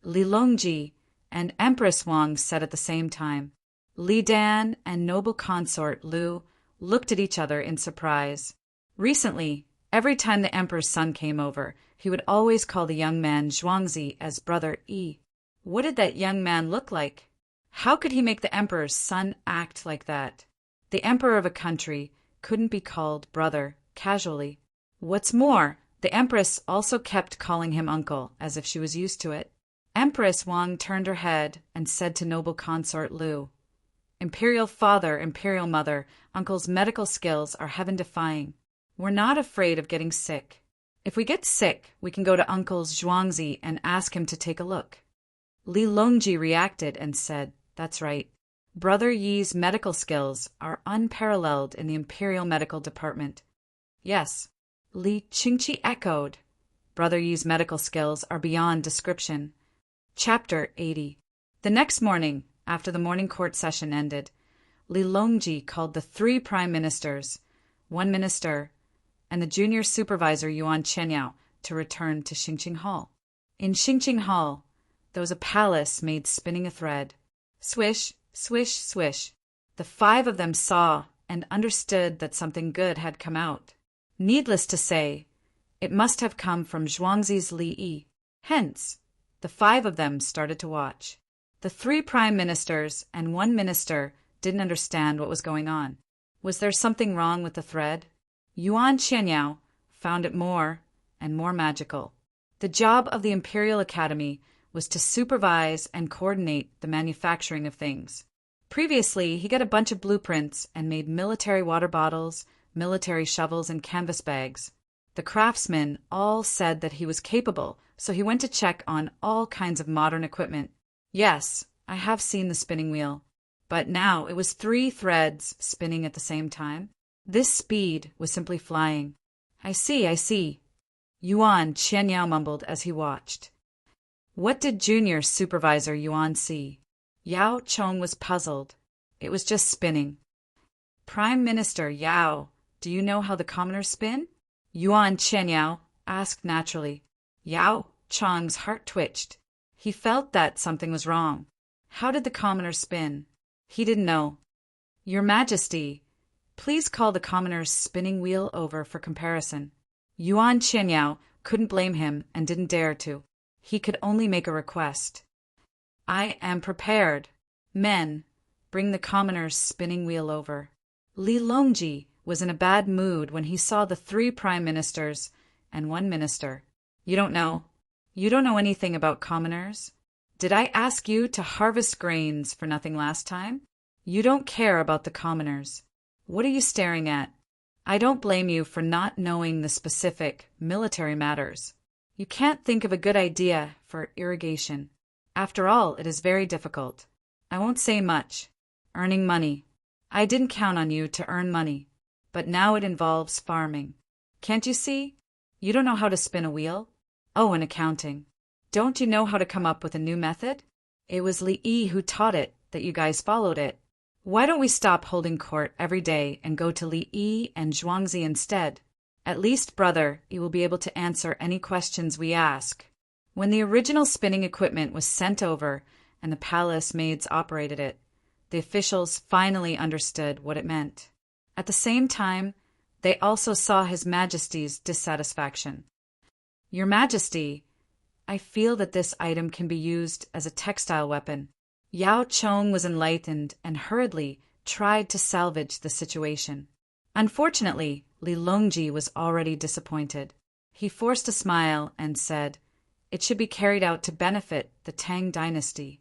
Li Longji and Empress Wang said at the same time. Li Dan and noble consort Lu looked at each other in surprise. Recently, every time the emperor's son came over, he would always call the young man Zhuangzi as Brother E. What did that young man look like? How could he make the emperor's son act like that? The emperor of a country couldn't be called brother casually. What's more, the empress also kept calling him uncle, as if she was used to it. Empress Wang turned her head and said to noble consort Lu, "Imperial father, imperial mother, uncle's medical skills are heaven-defying. We're not afraid of getting sick. If we get sick, we can go to uncle's Zhuangzi and ask him to take a look." Li Longji reacted and said, "That's right. Brother Yi's medical skills are unparalleled in the Imperial Medical Department." "Yes," Li Qingqi echoed. "Brother Yi's medical skills are beyond description." Chapter 80. The next morning, after the morning court session ended, Li Longji called the 3 prime ministers, 1 minister, and the junior supervisor Yuan Chenyao to return to Xingqing Hall. In Xingqing Hall, there was a palace made spinning a thread. Swish, swish, swish. The 5 of them saw and understood that something good had come out. Needless to say, it must have come from Zhuangzi's Li Yi. Hence, the 5 of them started to watch. The 3 prime ministers and 1 minister didn't understand what was going on. Was there something wrong with the thread? Yuan Chenyao found it more and more magical. The job of the Imperial Academy was to supervise and coordinate the manufacturing of things. Previously, he got a bunch of blueprints and made military water bottles, military shovels, and canvas bags. The craftsmen all said that he was capable, so he went to check on all kinds of modern equipment. Yes, I have seen the spinning wheel, but now it was 3 threads spinning at the same time. This speed was simply flying. I see, Yuan Chenyao mumbled as he watched. What did junior supervisor Yuan see? Yao Chong was puzzled. It was just spinning. Prime Minister Yao, do you know how the commoners spin? Yuan Chenyao asked naturally. Yao Chong's heart twitched. He felt that something was wrong. How did the commoners spin? He didn't know. Your Majesty, please call the commoner's spinning wheel over for comparison. Yuan Chenyao couldn't blame him and didn't dare to. He could only make a request. I am prepared. Men, bring the commoner's spinning wheel over. Li Longji was in a bad mood when he saw the 3 prime ministers and 1 minister. You don't know anything about commoners? Did I ask you to harvest grains for nothing last time? You don't care about the commoners. What are you staring at? I don't blame you for not knowing the specific military matters. You can't think of a good idea for irrigation. After all, it is very difficult. I won't say much. Earning money. I didn't count on you to earn money, but now it involves farming. Can't you see? You don't know how to spin a wheel? Oh, and accounting. Don't you know how to come up with a new method? It was Li Yi who taught it, that you guys followed it. Why don't we stop holding court every day and go to Li Yi and Zhuangzi instead? At least, brother, you will be able to answer any questions we ask. When the original spinning equipment was sent over and the palace maids operated it, the officials finally understood what it meant. At the same time, they also saw His Majesty's dissatisfaction. Your Majesty, I feel that this item can be used as a textile weapon. Yao Chong was enlightened and hurriedly tried to salvage the situation. Unfortunately, Li Longji was already disappointed. He forced a smile and said, "It should be carried out to benefit the Tang dynasty."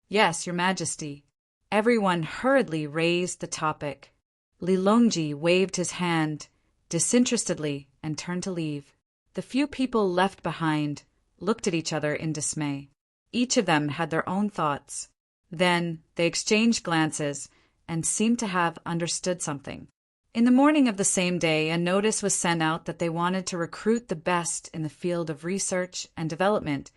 Yes, Your Majesty. Everyone hurriedly raised the topic. Li Longji waved his hand disinterestedly and turned to leave. The few people left behind looked at each other in dismay. Each of them had their own thoughts. Then they exchanged glances and seemed to have understood something. In the morning of the same day, a notice was sent out that they wanted to recruit the best in the field of research and development,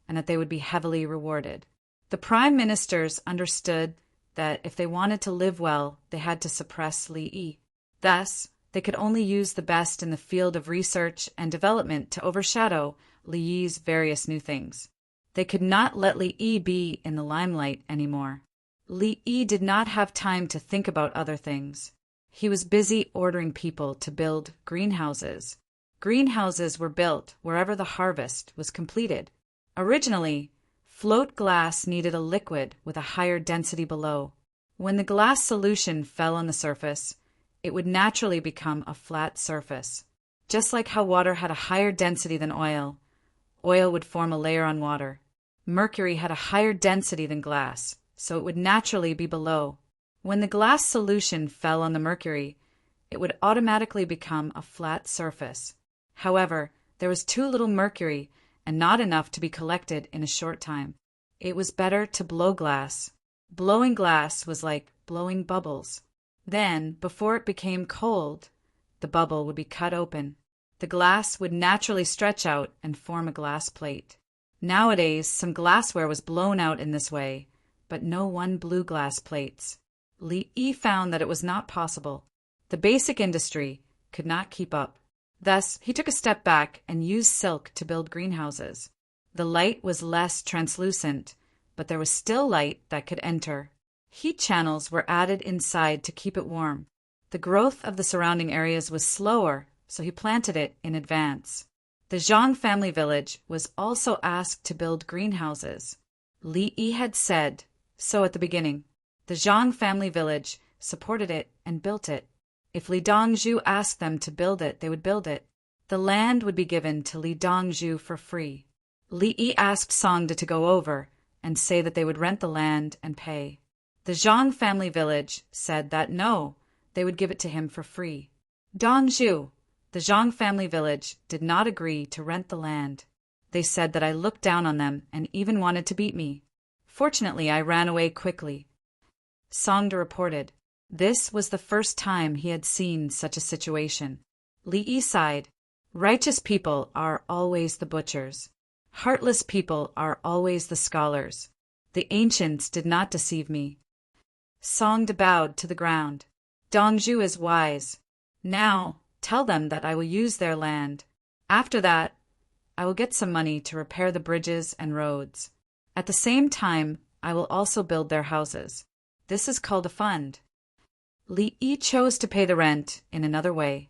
and that they would be heavily rewarded. The prime ministers understood that if they wanted to live well, they had to suppress Li Yi. Thus, they could only use the best in the field of research and development to overshadow Li Yi's various new things. They could not let Li Yi be in the limelight anymore. Li Yi did not have time to think about other things. He was busy ordering people to build greenhouses. Greenhouses were built wherever the harvest was completed. Originally, float glass needed a liquid with a higher density below. When the glass solution fell on the surface, it would naturally become a flat surface. Just like how water had a higher density than oil, oil would form a layer on water. Mercury had a higher density than glass, so it would naturally be below. When the glass solution fell on the mercury, it would automatically become a flat surface. However, there was too little mercury and not enough to be collected in a short time. It was better to blow glass. Blowing glass was like blowing bubbles. Then, before it became cold, the bubble would be cut open. The glass would naturally stretch out and form a glass plate. Nowadays, some glassware was blown out in this way, but no one blew glass plates. Li found that it was not possible. The basic industry could not keep up. Thus, he took a step back and used silk to build greenhouses. The light was less translucent, but there was still light that could enter. Heat channels were added inside to keep it warm. The growth of the surrounding areas was slower, so he planted it in advance. The Zhang family village was also asked to build greenhouses. Li had said so at the beginning. The Zhang family village supported it and built it. If Li Dongzhu asked them to build it, they would build it. The land would be given to Li Dongzhu for free. Li asked Songda to go over and say that they would rent the land and pay. The Zhang family village said that no, they would give it to him for free. Dongzhu, the Zhang family village, did not agree to rent the land. They said that I looked down on them and even wanted to beat me. Fortunately, I ran away quickly. Songda reported. This was the first time he had seen such a situation. Li sighed. Righteous people are always the butchers. Heartless people are always the scholars. The ancients did not deceive me. Songda bowed to the ground. Dongzhu is wise. Now, tell them that I will use their land. After that, I will get some money to repair the bridges and roads. At the same time, I will also build their houses. This is called a fund. Li chose to pay the rent in another way.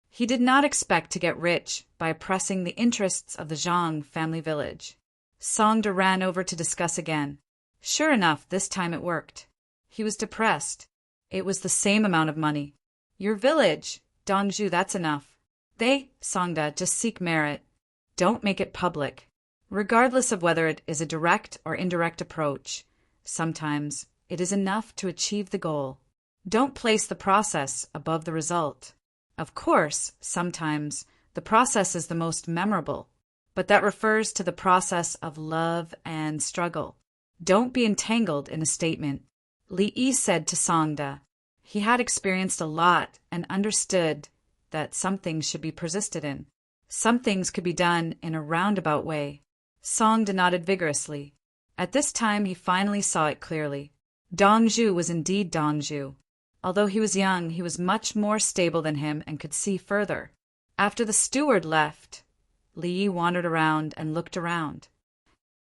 He did not expect to get rich by oppressing the interests of the Zhang family village. Songda ran over to discuss again. Sure enough, this time it worked. He was depressed. It was the same amount of money. Your village, Dongzhu, that's enough. They, Songda, just seek merit. Don't make it public. Regardless of whether it is a direct or indirect approach, sometimes it is enough to achieve the goal. Don't place the process above the result. Of course, sometimes the process is the most memorable, but that refers to the process of love and struggle. Don't be entangled in a statement. Li said to Songda. He had experienced a lot and understood that some things should be persisted in. Some things could be done in a roundabout way. Songda nodded vigorously. At this time he finally saw it clearly. Dongzhu was indeed Dongzhu. Although he was young, he was much more stable than him and could see further. After the steward left, Li wandered around and looked around.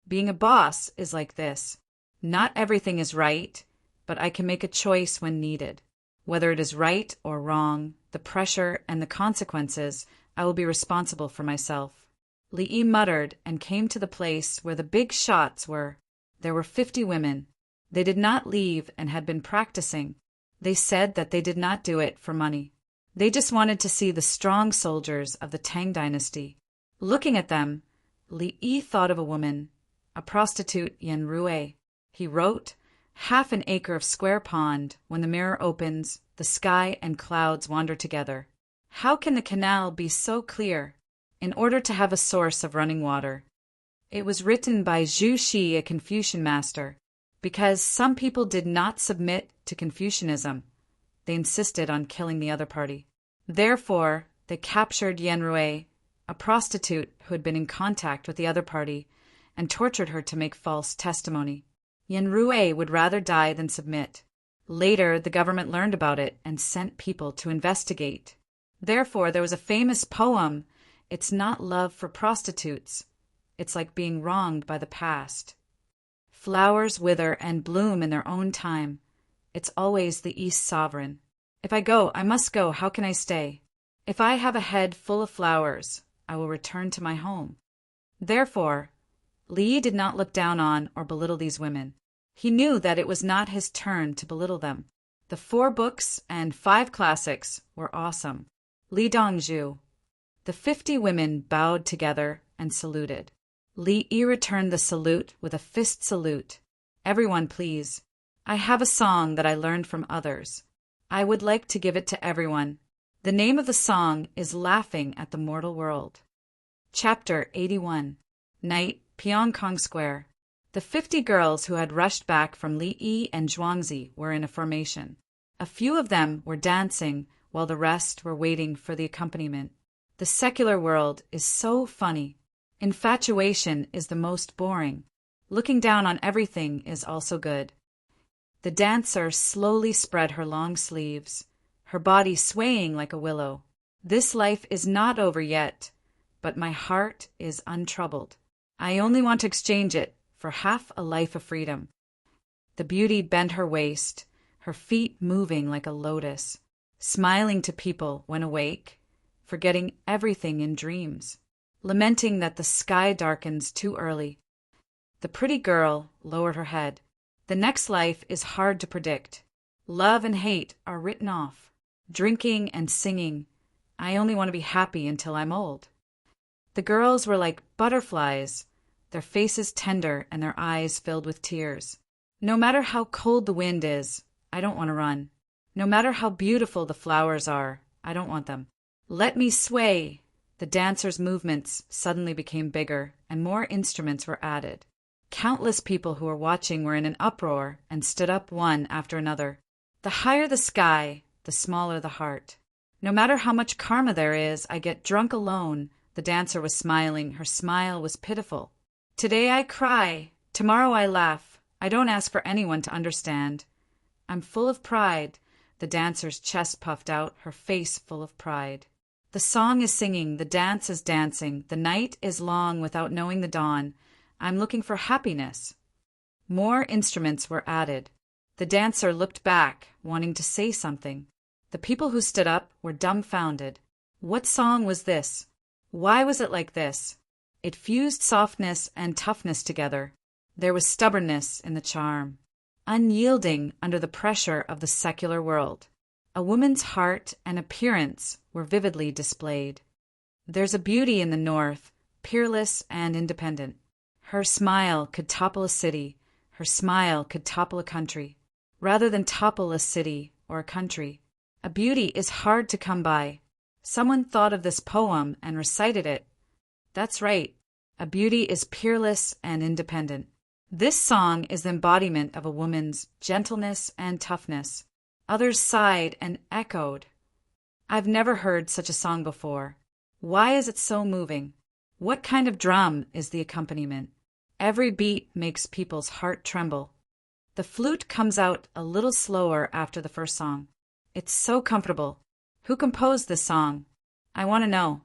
Being a boss is like this. Not everything is right, but I can make a choice when needed. Whether it is right or wrong, the pressure and the consequences, I will be responsible for myself. Li muttered and came to the place where the big shots were. There were 50 women. They did not leave and had been practicing. They said that they did not do it for money. They just wanted to see the strong soldiers of the Tang dynasty. Looking at them, Li thought of a woman, a prostitute Yan Rui. He wrote, "Half an acre of square pond, when the mirror opens, the sky and clouds wander together. How can the canal be so clear? In order to have a source of running water." It was written by Zhu Shi, a Confucian master. Because some people did not submit to Confucianism, they insisted on killing the other party. Therefore, they captured Yan Rui, a prostitute who had been in contact with the other party, and tortured her to make false testimony. Yan Rui would rather die than submit. Later, the government learned about it and sent people to investigate. Therefore, there was a famous poem, "It's not love for prostitutes. It's like being wronged by the past. Flowers wither and bloom in their own time. It's always the East sovereign. If I go, I must go. How can I stay? If I have a head full of flowers, I will return to my home." Therefore, Li did not look down on or belittle these women. He knew that it was not his turn to belittle them. The 4 books and 5 classics were awesome. Li Dongzhu. The 50 women bowed together and saluted. Li Yi returned the salute with a fist salute. Everyone, please. I have a song that I learned from others. I would like to give it to everyone. The name of the song is Laughing at the Mortal World. Chapter 81. Night, Pyongkong Square. The 50 girls who had rushed back from Li Yi and Zhuangzi were in a formation. A few of them were dancing while the rest were waiting for the accompaniment. The secular world is so funny. Infatuation is the most boring. Looking down on everything is also good. The dancer slowly spread her long sleeves, her body swaying like a willow. This life is not over yet, but my heart is untroubled. I only want to exchange it for half a life of freedom. The beauty bent her waist, her feet moving like a lotus, smiling to people when awake, forgetting everything in dreams, lamenting that the sky darkens too early. The pretty girl lowered her head. The next life is hard to predict. Love and hate are written off. Drinking and singing. I only want to be happy until I'm old. The girls were like butterflies, their faces tender and their eyes filled with tears. No matter how cold the wind is, I don't want to run. No matter how beautiful the flowers are, I don't want them. Let me sway. The dancers' movements suddenly became bigger, and more instruments were added. Countless people who were watching were in an uproar and stood up one after another. The higher the sky, the smaller the heart. No matter how much karma there is, I get drunk alone. The dancer was smiling. Her smile was pitiful. Today I cry. Tomorrow I laugh. I don't ask for anyone to understand. I'm full of pride. The dancer's chest puffed out, her face full of pride. The song is singing, the dance is dancing, the night is long without knowing the dawn. I'm looking for happiness. More instruments were added. The dancer looked back, wanting to say something. The people who stood up were dumbfounded. What song was this? Why was it like this? It fused softness and toughness together. There was stubbornness in the charm, unyielding under the pressure of the secular world. A woman's heart and appearance were vividly displayed. There's a beauty in the north, peerless and independent. Her smile could topple a city. Her smile could topple a country. Rather than topple a city or a country, a beauty is hard to come by. Someone thought of this poem and recited it. That's right. A beauty is peerless and independent. This song is the embodiment of a woman's gentleness and toughness. Others sighed and echoed. I've never heard such a song before. Why is it so moving? What kind of drum is the accompaniment? Every beat makes people's heart tremble. The flute comes out a little slower after the first song. It's so comfortable. Who composed this song? I want to know.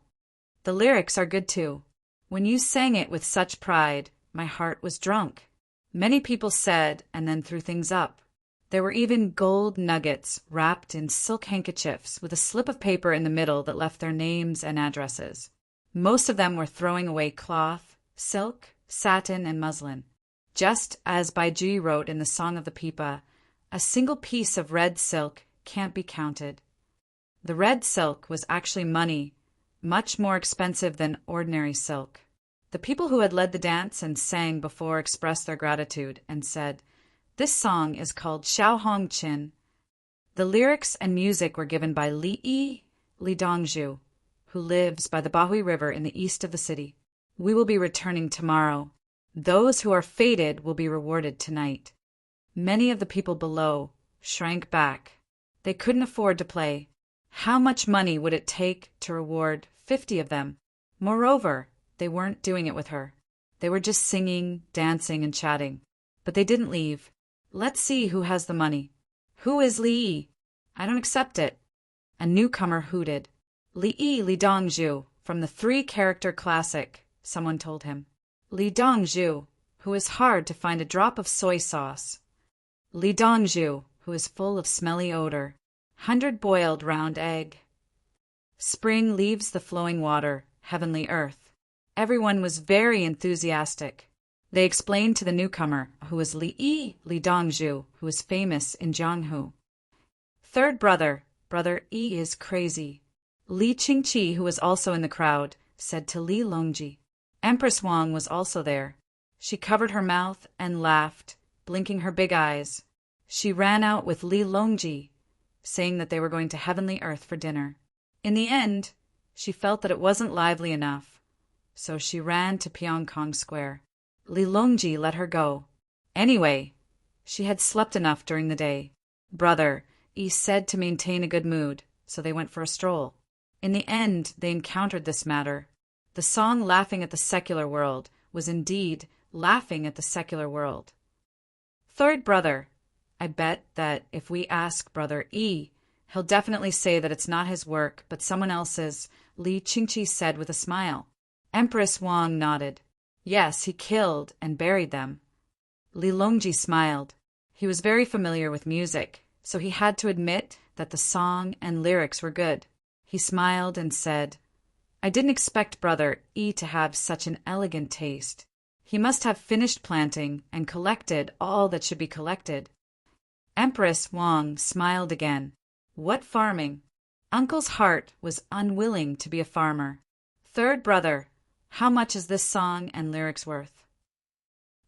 The lyrics are good too. When you sang it with such pride, my heart was drunk. Many people said and then threw things up. There were even gold nuggets wrapped in silk handkerchiefs with a slip of paper in the middle that left their names and addresses. Most of them were throwing away cloth, silk, satin, and muslin. Just as Baiji wrote in the Song of the Pipa, a single piece of red silk can't be counted. The red silk was actually money, much more expensive than ordinary silk. The people who had led the dance and sang before expressed their gratitude and said, "This song is called Xiao Hong Qin." The lyrics and music were given by Li Yi, Li Dongzhu, who lives by the Bahui River in the east of the city. We will be returning tomorrow. Those who are fated will be rewarded tonight. Many of the people below shrank back. They couldn't afford to play. How much money would it take to reward 50 of them? Moreover, they weren't doing it with her. They were just singing, dancing, and chatting. But they didn't leave. Let's see who has the money. Who is Li Yi? I don't accept it. A newcomer hooted. Li Yi Li Dongzhu, from the 3-character classic, someone told him. Li Dongzhu, who is hard to find a drop of soy sauce. Li Dongzhu, who is full of smelly odor. 100 boiled round egg. Spring leaves the flowing water, heavenly earth. Everyone was very enthusiastic. They explained to the newcomer, who was Li Yi Li Dongzhu, who is famous in Jianghu. Third brother, Brother Yi is crazy. Li Qingqi, who was also in the crowd, said to Li Longji, Empress Wang was also there. She covered her mouth and laughed, blinking her big eyes. She ran out with Li Longji, saying that they were going to Heavenly Earth for dinner. In the end, she felt that it wasn't lively enough, so she ran to Pyongkong Square. Li Longji let her go. Anyway, she had slept enough during the day. Brother Yi said to maintain a good mood, so they went for a stroll. In the end, they encountered this matter. The song Laughing at the Secular World was indeed laughing at the secular world. Third brother, I bet that if we ask Brother Yi, he'll definitely say that it's not his work, but someone else's, Li Qingqi said with a smile. Empress Wang nodded. Yes, he killed and buried them. Li Longji smiled. He was very familiar with music, so he had to admit that the song and lyrics were good. He smiled and said, I didn't expect Brother Yi to have such an elegant taste. He must have finished planting and collected all that should be collected. Empress Wang smiled again. What farming? Uncle's heart was unwilling to be a farmer. Third brother, how much is this song and lyrics worth?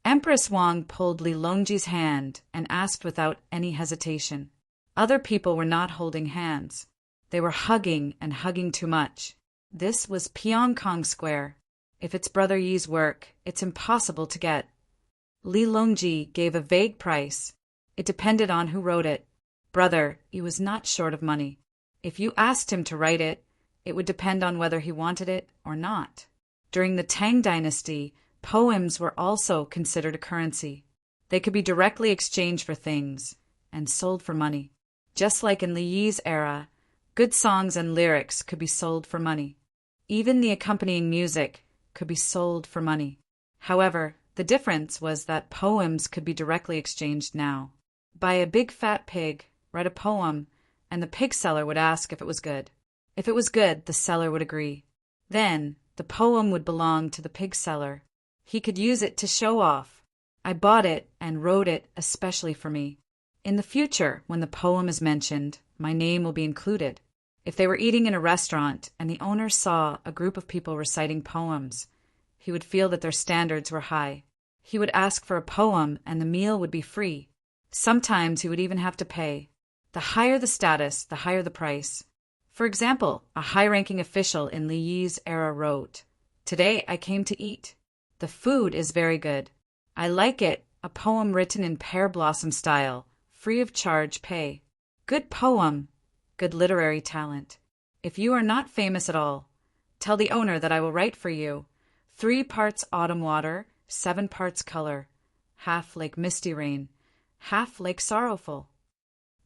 Empress Wang pulled Li Longji's hand and asked without any hesitation. Other people were not holding hands. They were hugging and hugging too much. This was Pyongkong Square. If it's Brother Yi's work, it's impossible to get. Li Longji gave a vague price. It depended on who wrote it. Brother Yi was not short of money. If you asked him to write it, it would depend on whether he wanted it or not. During the Tang dynasty, poems were also considered a currency. They could be directly exchanged for things and sold for money. Just like in Li Yi's era, good songs and lyrics could be sold for money. Even the accompanying music could be sold for money. However, the difference was that poems could be directly exchanged now. Buy a big fat pig, write a poem, and the pig seller would ask if it was good. If it was good, the seller would agree. Then, the poem would belong to the pig seller. He could use it to show off. I bought it and wrote it especially for me. In the future, when the poem is mentioned, my name will be included. If they were eating in a restaurant and the owner saw a group of people reciting poems, he would feel that their standards were high. He would ask for a poem and the meal would be free. Sometimes he would even have to pay. The higher the status, the higher the price. For example, a high-ranking official in Li Yi's era wrote, Today I came to eat. The food is very good. I like it, a poem written in pear blossom style, free of charge pay. Good poem, good literary talent. If you are not famous at all, tell the owner that I will write for you. 3 parts autumn water, 7 parts color, half like misty rain, half like sorrowful.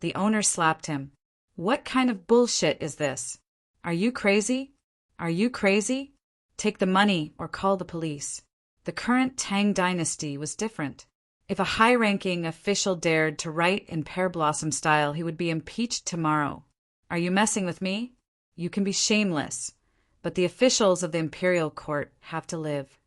The owner slapped him. What kind of bullshit is this? Are you crazy? Are you crazy? Take the money or call the police. The current Tang dynasty was different. If a high-ranking official dared to write in pear blossom style, he would be impeached tomorrow. Are you messing with me? You can be shameless, but the officials of the imperial court have to live.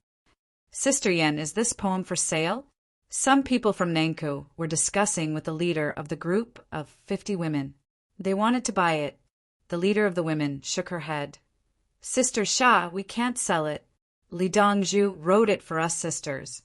Sister Yen, is this poem for sale? Some people from Nankou were discussing with the leader of the group of 50 women. They wanted to buy it. The leader of the women shook her head. Sister Sha, we can't sell it. Li Dongzhu wrote it for us sisters.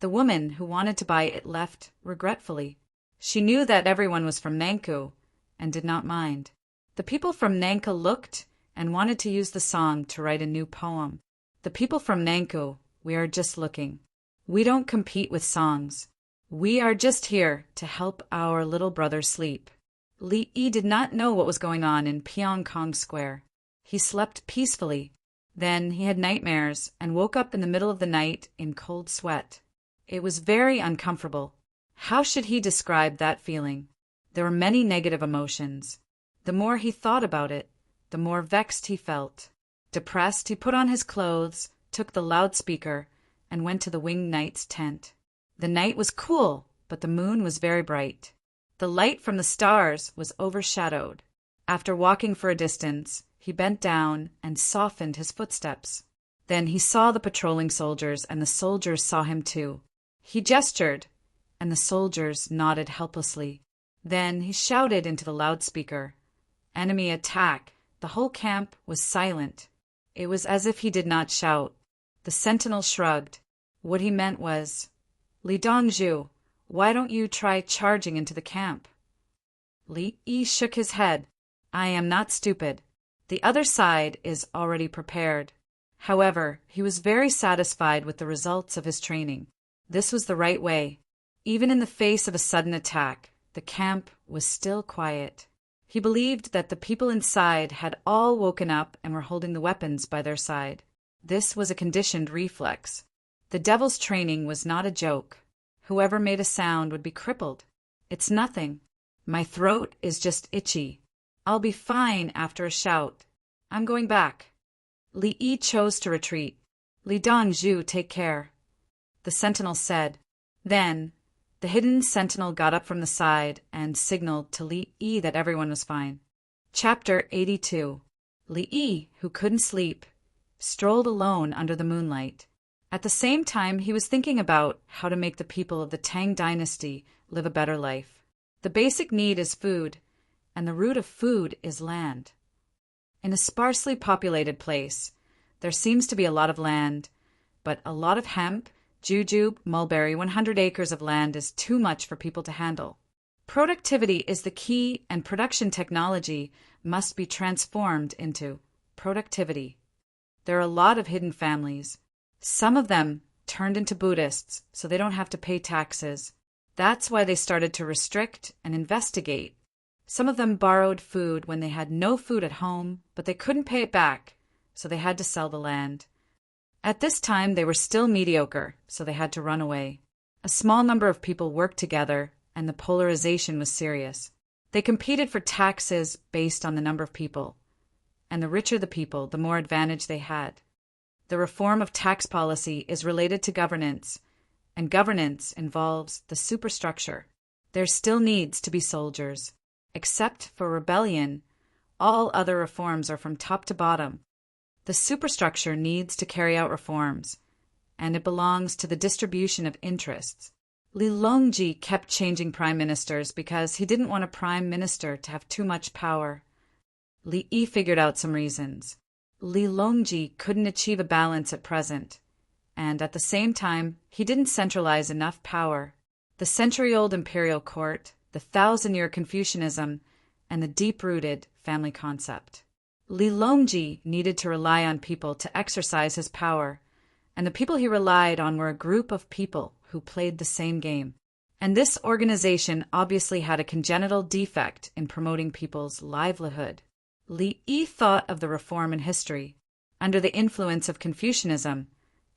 The woman who wanted to buy it left regretfully. She knew that everyone was from Nankou and did not mind. The people from Nankou looked and wanted to use the song to write a new poem. The people from Nankou, we are just looking. We don't compete with songs. We are just here to help our little brother sleep. Li Yi did not know what was going on in Pyongkong Square. He slept peacefully. Then he had nightmares and woke up in the middle of the night in cold sweat. It was very uncomfortable. How should he describe that feeling? There were many negative emotions. The more he thought about it, the more vexed he felt. Depressed, he put on his clothes, took the loudspeaker, and went to the winged knight's tent. The night was cool, but the moon was very bright. The light from the stars was overshadowed. After walking for a distance, he bent down and softened his footsteps. Then he saw the patrolling soldiers, and the soldiers saw him too. He gestured, and the soldiers nodded helplessly. Then he shouted into the loudspeaker, "Enemy attack!" The whole camp was silent. It was as if he did not shout. The sentinel shrugged. What he meant was, Li Dongzhu, why don't you try charging into the camp? Li Yi shook his head. I am not stupid. The other side is already prepared. However, he was very satisfied with the results of his training. This was the right way. Even in the face of a sudden attack, the camp was still quiet. He believed that the people inside had all woken up and were holding the weapons by their side. This was a conditioned reflex. The devil's training was not a joke. Whoever made a sound would be crippled. It's nothing. My throat is just itchy. I'll be fine after a shout. I'm going back. Li Yi chose to retreat. Li Dongzhu, take care. The sentinel said. Then, the hidden sentinel got up from the side and signaled to Li Yi that everyone was fine. Chapter 82. Li Yi, who couldn't sleep, strolled alone under the moonlight. At the same time, he was thinking about how to make the people of the Tang dynasty live a better life. The basic need is food, and the root of food is land. In a sparsely populated place, there seems to be a lot of land, but a lot of hemp, jujube, mulberry, 100 acres of land is too much for people to handle. Productivity is the key, and production technology must be transformed into productivity. There are a lot of hidden families. Some of them turned into Buddhists so they don't have to pay taxes. That's why they started to restrict and investigate. Some of them borrowed food when they had no food at home, but they couldn't pay it back, so they had to sell the land. At this time, they were still mediocre, so they had to run away. A small number of people worked together, and the polarization was serious. They competed for taxes based on the number of people, and the richer the people, the more advantage they had. The reform of tax policy is related to governance, and governance involves the superstructure. There still needs to be soldiers. Except for rebellion, all other reforms are from top to bottom. The superstructure needs to carry out reforms, and it belongs to the distribution of interests. Li Longji kept changing prime ministers because he didn't want a prime minister to have too much power. Li Yi figured out some reasons. Li Longji couldn't achieve a balance at present, and at the same time, he didn't centralize enough power. The century-old imperial court, the 1,000-year Confucianism, and the deep-rooted family concept. Li Longji needed to rely on people to exercise his power, and the people he relied on were a group of people who played the same game. And this organization obviously had a congenital defect in promoting people's livelihood. Li Yi thought of the reform in history. Under the influence of Confucianism,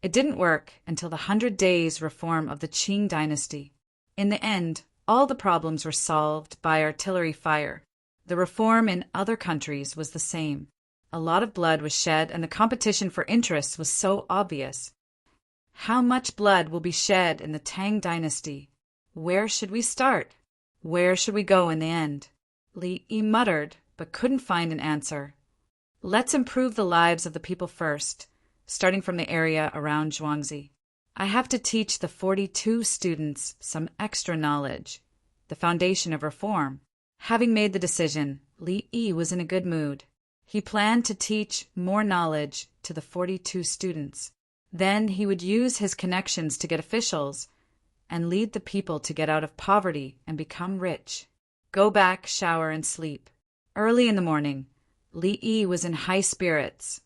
it didn't work until the 100 Days reform of the Qing dynasty. In the end, all the problems were solved by artillery fire. The reform in other countries was the same. A lot of blood was shed, and the competition for interests was so obvious. How much blood will be shed in the Tang dynasty? Where should we start? Where should we go in the end? Li Yi muttered, but couldn't find an answer. Let's improve the lives of the people first, starting from the area around Zhuangzi. I have to teach the 42 students some extra knowledge, the foundation of reform. Having made the decision, Li Yi was in a good mood. He planned to teach more knowledge to the 42 students. Then he would use his connections to get officials and lead the people to get out of poverty and become rich. Go back, shower, and sleep. Early in the morning, Li Yi was in high spirits,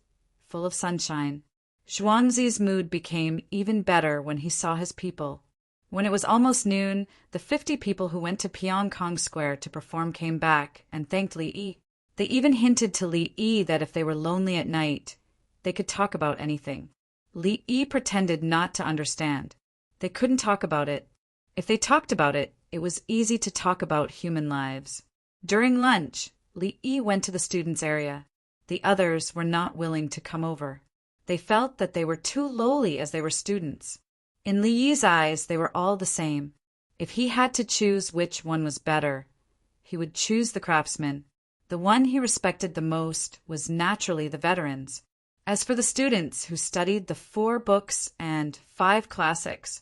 full of sunshine. Zhuangzi's mood became even better when he saw his people. When it was almost noon, the 50 people who went to Pyongkong Square to perform came back and thanked Li Yi. They even hinted to Li Yi that if they were lonely at night, they could talk about anything. Li Yi pretended not to understand. They couldn't talk about it. If they talked about it, it was easy to talk about human lives. During lunch, Li Yi went to the students' area. The others were not willing to come over. They felt that they were too lowly as they were students. In Li Yi's eyes, they were all the same. If he had to choose which one was better, he would choose the craftsmen. The one he respected the most was naturally the veterans. As for the students who studied the 4 books and 5 classics,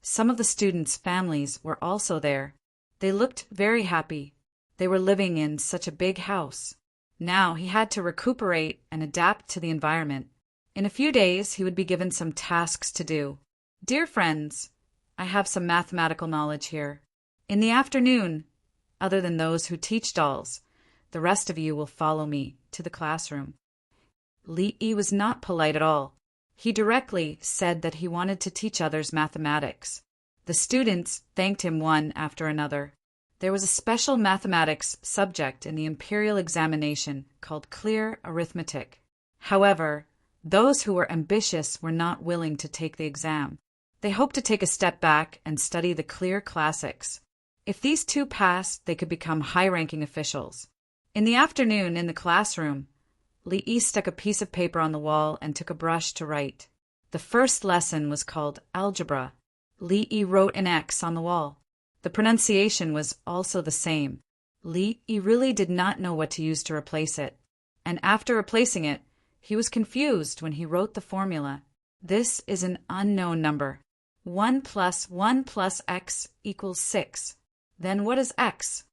some of the students' families were also there. They looked very happy. They were living in such a big house. Now he had to recuperate and adapt to the environment. In a few days, he would be given some tasks to do. Dear friends, I have some mathematical knowledge here. In the afternoon, other than those who teach dolls, the rest of you will follow me to the classroom. Li Yi was not polite at all. He directly said that he wanted to teach others mathematics. The students thanked him one after another. There was a special mathematics subject in the imperial examination called clear arithmetic. However, those who were ambitious were not willing to take the exam. They hoped to take a step back and study the clear classics. If these two passed, they could become high-ranking officials. In the afternoon, in the classroom, Li Yi stuck a piece of paper on the wall and took a brush to write. The first lesson was called algebra. Li Yi wrote an X on the wall. The pronunciation was also the same. Li Yi really did not know what to use to replace it. And after replacing it, he was confused when he wrote the formula. This is an unknown number. 1 plus 1 plus x equals 6. Then what is x?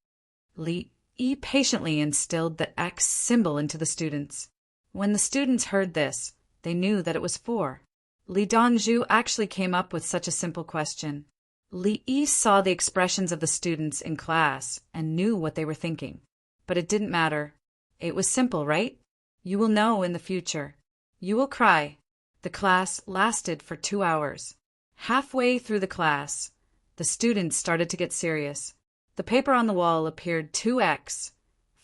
Li Yi patiently instilled the X symbol into the students. When the students heard this, they knew that it was 4. Li Dongzhu actually came up with such a simple question. Li Yi saw the expressions of the students in class and knew what they were thinking. But it didn't matter. It was simple, right? You will know in the future. You will cry. The class lasted for 2 hours. Halfway through the class, the students started to get serious. The paper on the wall appeared 2x.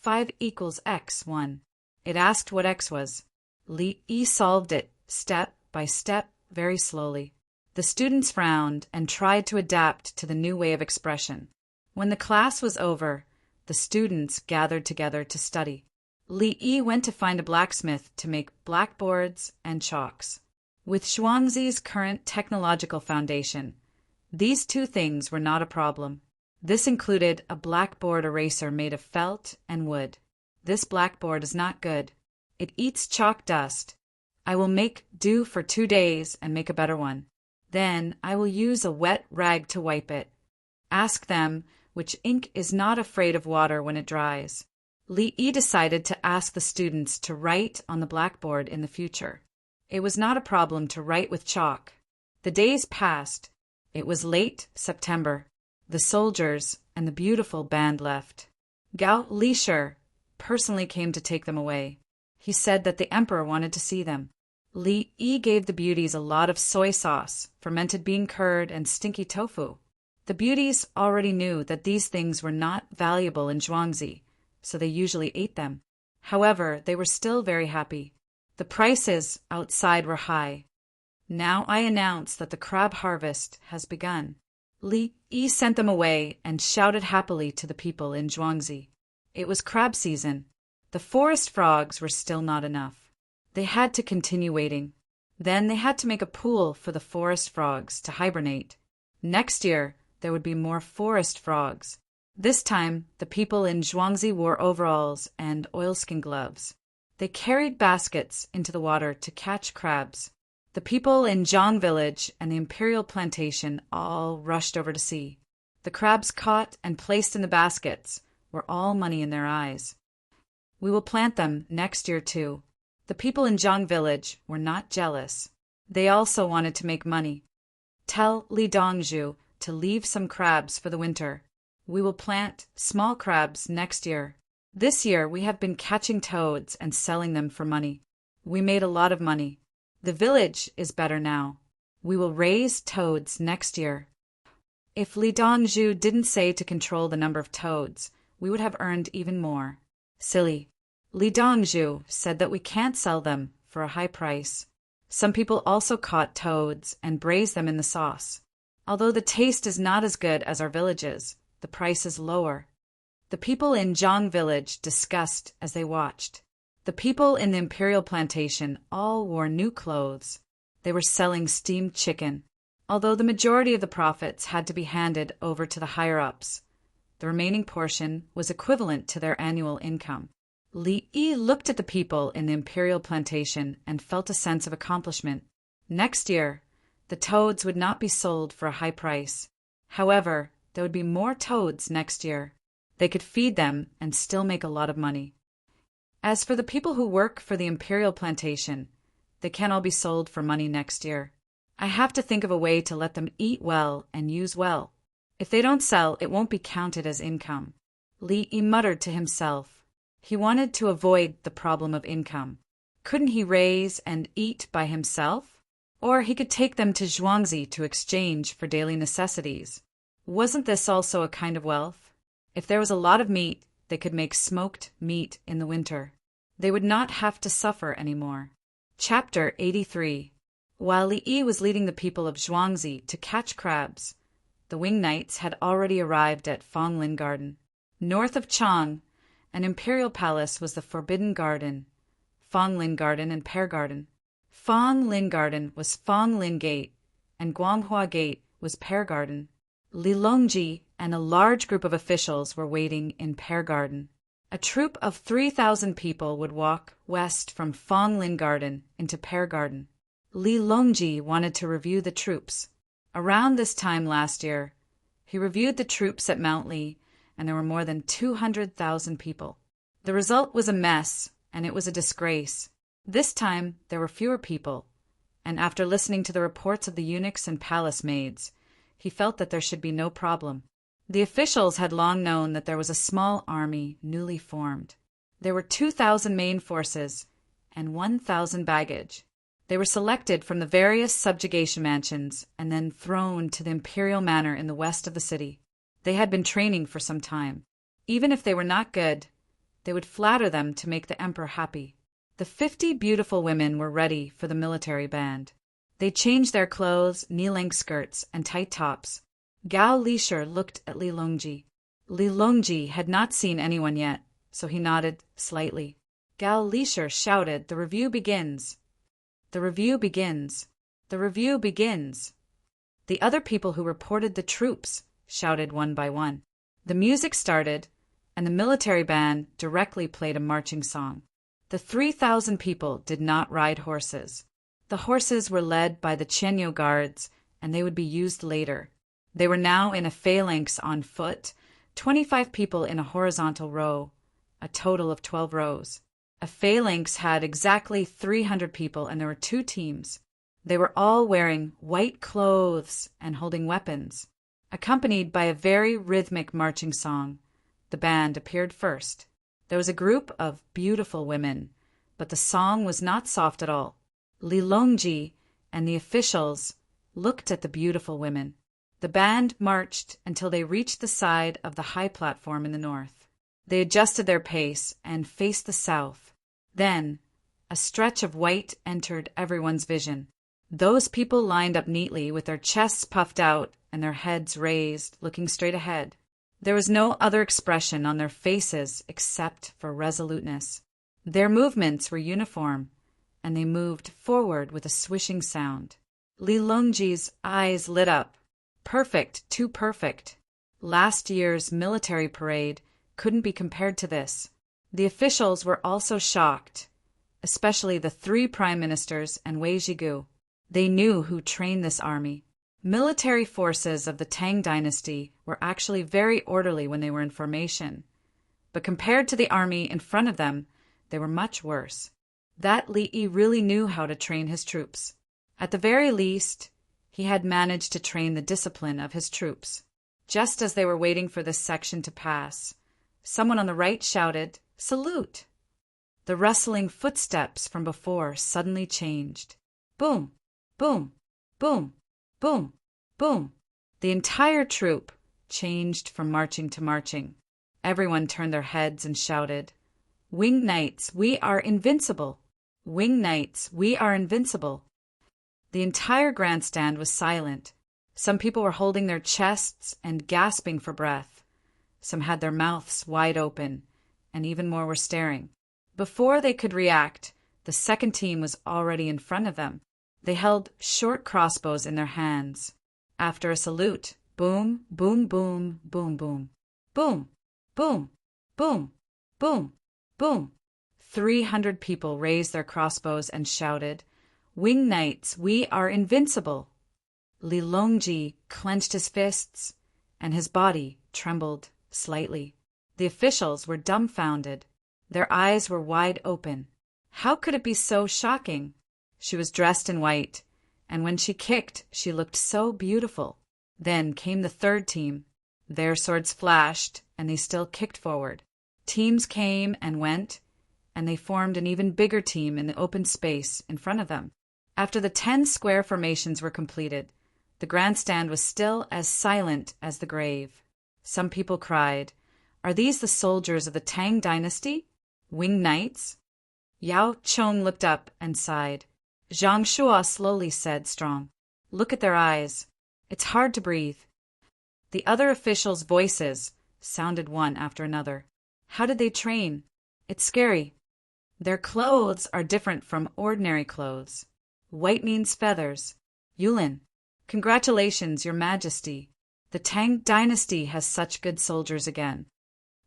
5 equals x, 1. It asked what x was. Li Yi solved it, step by step, very slowly. The students frowned and tried to adapt to the new way of expression. When the class was over, the students gathered together to study. Li Yi went to find a blacksmith to make blackboards and chalks. With Zhuangzi's current technological foundation, these two things were not a problem. This included a blackboard eraser made of felt and wood. This blackboard is not good. It eats chalk dust. I will make do for 2 days and make a better one. Then I will use a wet rag to wipe it. Ask them which ink is not afraid of water when it dries. Li Yi decided to ask the students to write on the blackboard in the future. It was not a problem to write with chalk. The days passed. It was late September. The soldiers and the beautiful band left. Gao Lisher personally came to take them away. He said that the emperor wanted to see them. Li Yi gave the beauties a lot of soy sauce, fermented bean curd, and stinky tofu. The beauties already knew that these things were not valuable in Zhuangzi, so they usually ate them. However, they were still very happy. The prices outside were high. Now I announce that the crab harvest has begun. Li Yi sent them away and shouted happily to the people in Zhuangzi. It was crab season. The forest frogs were still not enough. They had to continue waiting. Then they had to make a pool for the forest frogs to hibernate. Next year, there would be more forest frogs. This time, the people in Zhuangzi wore overalls and oilskin gloves. They carried baskets into the water to catch crabs. The people in Zhang village and the imperial plantation all rushed over to see. The crabs caught and placed in the baskets were all money in their eyes. We will plant them next year too. The people in Zhang village were not jealous. They also wanted to make money. Tell Li Dongzhu to leave some crabs for the winter. We will plant small crabs next year. This year we have been catching toads and selling them for money. We made a lot of money. The village is better now. We will raise toads next year. If Li Dongzhu didn't say to control the number of toads, we would have earned even more. Silly. Li Dongzhu said that we can't sell them for a high price. Some people also caught toads and braised them in the sauce. Although the taste is not as good as our villages, the price is lower. The people in Zhang village discussed as they watched. The people in the imperial plantation all wore new clothes. They were selling steamed chicken. Although the majority of the profits had to be handed over to the higher-ups, the remaining portion was equivalent to their annual income. Li Yi looked at the people in the imperial plantation and felt a sense of accomplishment. Next year, the toads would not be sold for a high price. However, there would be more toads next year. They could feed them and still make a lot of money. As for the people who work for the imperial plantation, They can't all be sold for money next year. I have to think of a way to let them eat well and use well. If they don't sell, it won't be counted as income. Li Yi muttered to himself. He wanted to avoid the problem of income. Couldn't he raise and eat by himself? Or he could take them to Zhuangzi to exchange for daily necessities. Wasn't this also a kind of wealth? If there was a lot of meat, they could make smoked meat in the winter. They would not have to suffer anymore. Chapter 83. While Li Yi was leading the people of Zhuangzi to catch crabs, the Wing Knights had already arrived at Fonglin Garden. North of Chang, an imperial palace was the Forbidden Garden, Fonglin Garden and Pear Garden. Fonglin Garden was Fonglin Gate, and Guanghua Gate was Pear Garden. Li Longji and a large group of officials were waiting in Pear Garden. A troop of 3,000 people would walk west from Fonglin Garden into Pear Garden. Li Longji wanted to review the troops. Around this time last year, he reviewed the troops at Mount Li, and there were more than 200,000 people. The result was a mess, and it was a disgrace. This time, there were fewer people, and after listening to the reports of the eunuchs and palace maids, he felt that there should be no problem. The officials had long known that there was a small army newly formed. There were 2,000 main forces and 1,000 baggage. They were selected from the various subjugation mansions and then thrown to the imperial manor in the west of the city. They had been training for some time. Even if they were not good, they would flatter them to make the emperor happy. The 50 beautiful women were ready for the military band. They changed their clothes, knee-length skirts, and tight tops. Gao Lisher looked at Li Longji. Li Longji had not seen anyone yet, so he nodded slightly. Gao Lisher shouted, "The review begins! The review begins! The review begins!" The other people who reported the troops shouted one by one. The music started, and the military band directly played a marching song. The 3,000 people did not ride horses. The horses were led by the Qianyu guards, and they would be used later. They were now in a phalanx on foot, 25 people in a horizontal row, a total of 12 rows. A phalanx had exactly 300 people, and there were 2 teams. They were all wearing white clothes and holding weapons. Accompanied by a very rhythmic marching song, the band appeared first. There was a group of beautiful women, but the song was not soft at all. Li Longji and the officials looked at the beautiful women. The band marched until they reached the side of the high platform in the north. They adjusted their pace and faced the south. Then, a stretch of white entered everyone's vision. Those people lined up neatly with their chests puffed out and their heads raised, looking straight ahead. There was no other expression on their faces except for resoluteness. Their movements were uniform, and they moved forward with a swishing sound. Li Longji's eyes lit up. Perfect, too perfect. Last year's military parade couldn't be compared to this. The officials were also shocked, especially the 3 prime ministers and Wei Zhigu. They knew who trained this army. Military forces of the Tang dynasty were actually very orderly when they were in formation, but compared to the army in front of them, they were much worse. That Li Yi really knew how to train his troops. At the very least, he had managed to train the discipline of his troops. Just as they were waiting for this section to pass, someone on the right shouted, "Salute!" The rustling footsteps from before suddenly changed. Boom! Boom! Boom! Boom! Boom! The entire troop changed from marching to marching. Everyone turned their heads and shouted, "Wing Knights, we are invincible! Wing Knights, we are invincible!" The entire grandstand was silent. Some people were holding their chests and gasping for breath. Some had their mouths wide open, and even more were staring. Before they could react, the second team was already in front of them. They held short crossbows in their hands. After a salute, boom, boom, boom, boom, boom, boom, boom, boom, boom, boom. 300 people raised their crossbows and shouted, "Wing Knights, we are invincible!" Li Longji clenched his fists, and his body trembled slightly. The officials were dumbfounded. Their eyes were wide open. How could it be so shocking? She was dressed in white, and when she kicked, she looked so beautiful. Then came the third team. Their swords flashed, and they still kicked forward. Teams came and went, and they formed an even bigger team in the open space in front of them. After the 10 square formations were completed, the grandstand was still as silent as the grave. Some people cried, "Are these the soldiers of the Tang dynasty? Winged knights?" Yao Chong looked up and sighed. Zhang Shuo slowly said, strong, "Look at their eyes. It's hard to breathe." The other officials' voices sounded one after another. "How did they train? It's scary. Their clothes are different from ordinary clothes. White means feathers. Yulin, congratulations, Your Majesty. The Tang dynasty has such good soldiers again.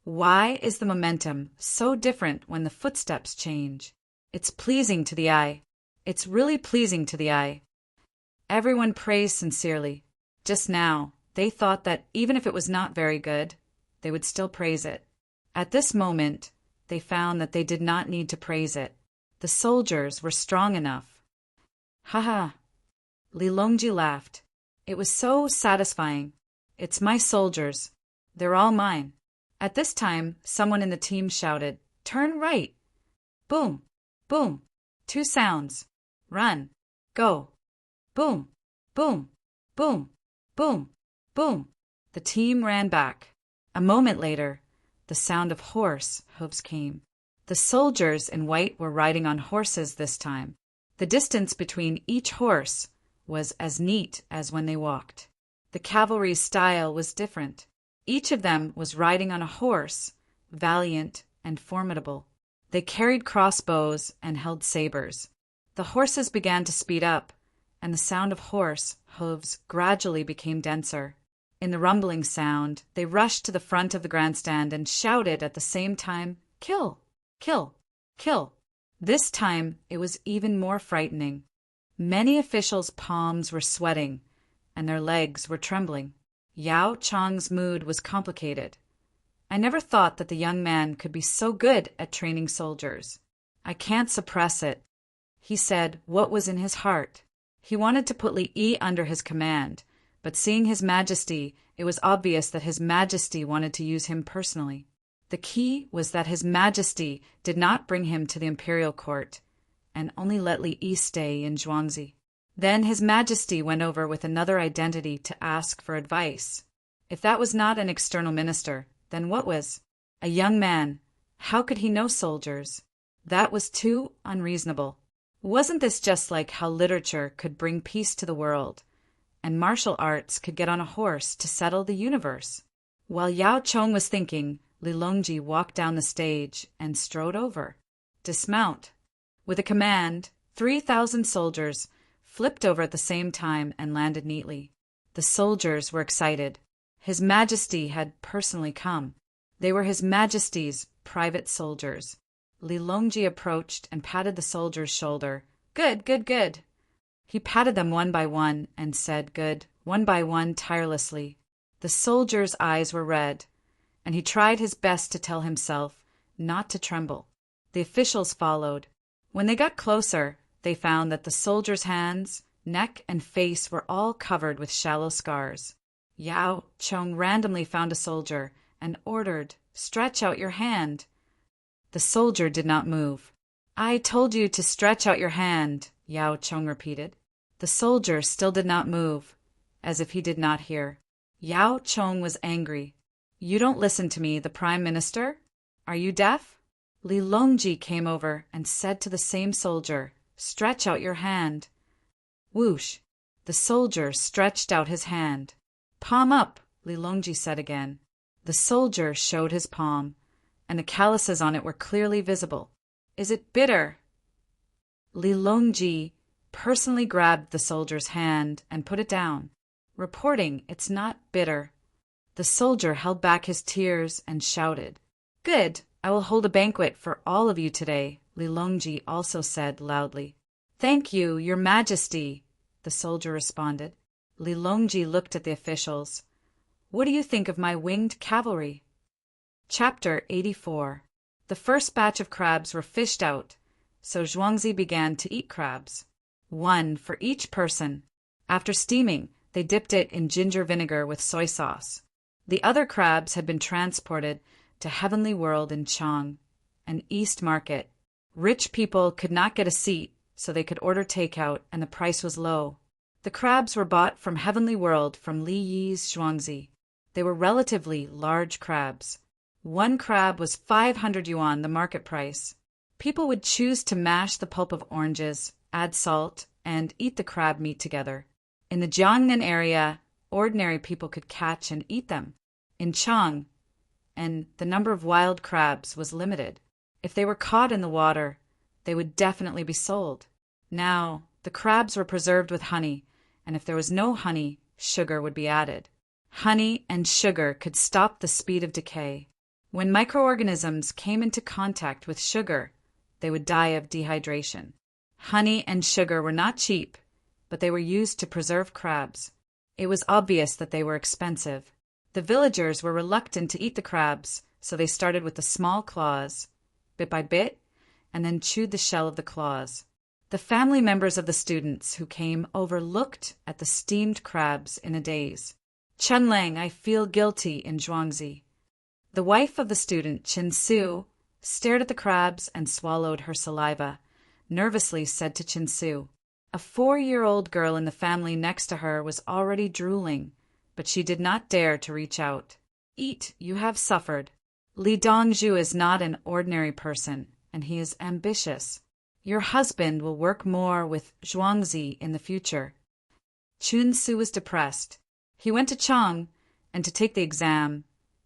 Why is the momentum so different when the footsteps change? It's pleasing to the eye. It's really pleasing to the eye." Everyone praised sincerely. Just now, they thought that even if it was not very good, they would still praise it. At this moment, they found that they did not need to praise it. The soldiers were strong enough. "Ha ha!" Li Longji laughed. "It was so satisfying. It's my soldiers. They're all mine." At this time, someone in the team shouted, "Turn right!" Boom! Boom! 2 sounds. Run! Go! Boom! Boom! Boom! Boom! Boom! The team ran back. A moment later, the sound of horse hooves came. The soldiers in white were riding on horses this time. The distance between each horse was as neat as when they walked. The cavalry's style was different. Each of them was riding on a horse, valiant and formidable. They carried crossbows and held sabers. The horses began to speed up, and the sound of horse hooves gradually became denser. In the rumbling sound, they rushed to the front of the grandstand and shouted at the same time, "Kill! Kill! Kill!" This time, it was even more frightening. Many officials' palms were sweating, and their legs were trembling. Yao Chang's mood was complicated. "I never thought that the young man could be so good at training soldiers. I can't suppress it." He said what was in his heart. He wanted to put Li Yi under his command, but seeing His Majesty, it was obvious that His Majesty wanted to use him personally. The key was that His Majesty did not bring him to the imperial court, and only let Li Yi stay in Zhuangzi. Then His Majesty went over with another identity to ask for advice. If that was not an external minister, then what was? A young man. How could he know soldiers? That was too unreasonable. Wasn't this just like how literature could bring peace to the world, and martial arts could get on a horse to settle the universe? While Yao Chong was thinking, Li Longji walked down the stage and strode over. "Dismount." With a command, 3,000 soldiers flipped over at the same time and landed neatly. The soldiers were excited. His Majesty had personally come. They were His Majesty's private soldiers. Li Longji approached and patted the soldier's shoulder. "Good, good, good." He patted them one by one and said good, one by one, tirelessly. The soldier's eyes were red, and he tried his best to tell himself not to tremble. The officials followed. When they got closer, they found that the soldier's hands, neck, and face were all covered with shallow scars. Yao Chong randomly found a soldier and ordered, "Stretch out your hand." The soldier did not move. "I told you to stretch out your hand," Yao Chong repeated. The soldier still did not move, as if he did not hear. Yao Chong was angry. "You don't listen to me, the Prime Minister? Are you deaf?" Li Longji came over and said to the same soldier, "Stretch out your hand." Whoosh! The soldier stretched out his hand. "Palm up," Li Longji said again. The soldier showed his palm, and the calluses on it were clearly visible. "Is it bitter?" Li Longji personally grabbed the soldier's hand and put it down, reporting, "It's not bitter." The soldier held back his tears and shouted, "Good! I will hold a banquet for all of you today," Li Longji also said loudly. "Thank you, Your Majesty," the soldier responded. Li Longji looked at the officials. "What do you think of my winged cavalry?" Chapter 84. The first batch of crabs were fished out, so Zhuangzi began to eat crabs. one for each person. After steaming, they dipped it in ginger vinegar with soy sauce. The other crabs had been transported to Heavenly World in Tang, an East Market. Rich people could not get a seat, so they could order takeout, and the price was low. The crabs were bought from Heavenly World from Li Yi's Zhuangzi. They were relatively large crabs. One crab was 500 yuan, the market price. People would choose to mash the pulp of oranges, add salt, and eat the crab meat together. In the Jiangnan area, ordinary people could catch and eat them. In Chang, and the number of wild crabs was limited. If they were caught in the water, they would definitely be sold. Now, the crabs were preserved with honey, and if there was no honey, sugar would be added. Honey and sugar could stop the speed of decay. When microorganisms came into contact with sugar, they would die of dehydration. Honey and sugar were not cheap, but they were used to preserve crabs. It was obvious that they were expensive. The villagers were reluctant to eat the crabs, so they started with the small claws, bit by bit, and then chewed the shell of the claws. The family members of the students who came over looked at the steamed crabs in a daze. Chunlang, I feel guilty in Zhuangzi. The wife of the student, Chen Su, stared at the crabs and swallowed her saliva, nervously said to Chen Su. A 4-year-old girl in the family next to her was already drooling, but she did not dare to reach out. Eat, you have suffered. Li Dongzhu is not an ordinary person, and he is ambitious. Your husband will work more with Zhuangzi in the future. Chun Su was depressed. He went to Chang and to take the exam,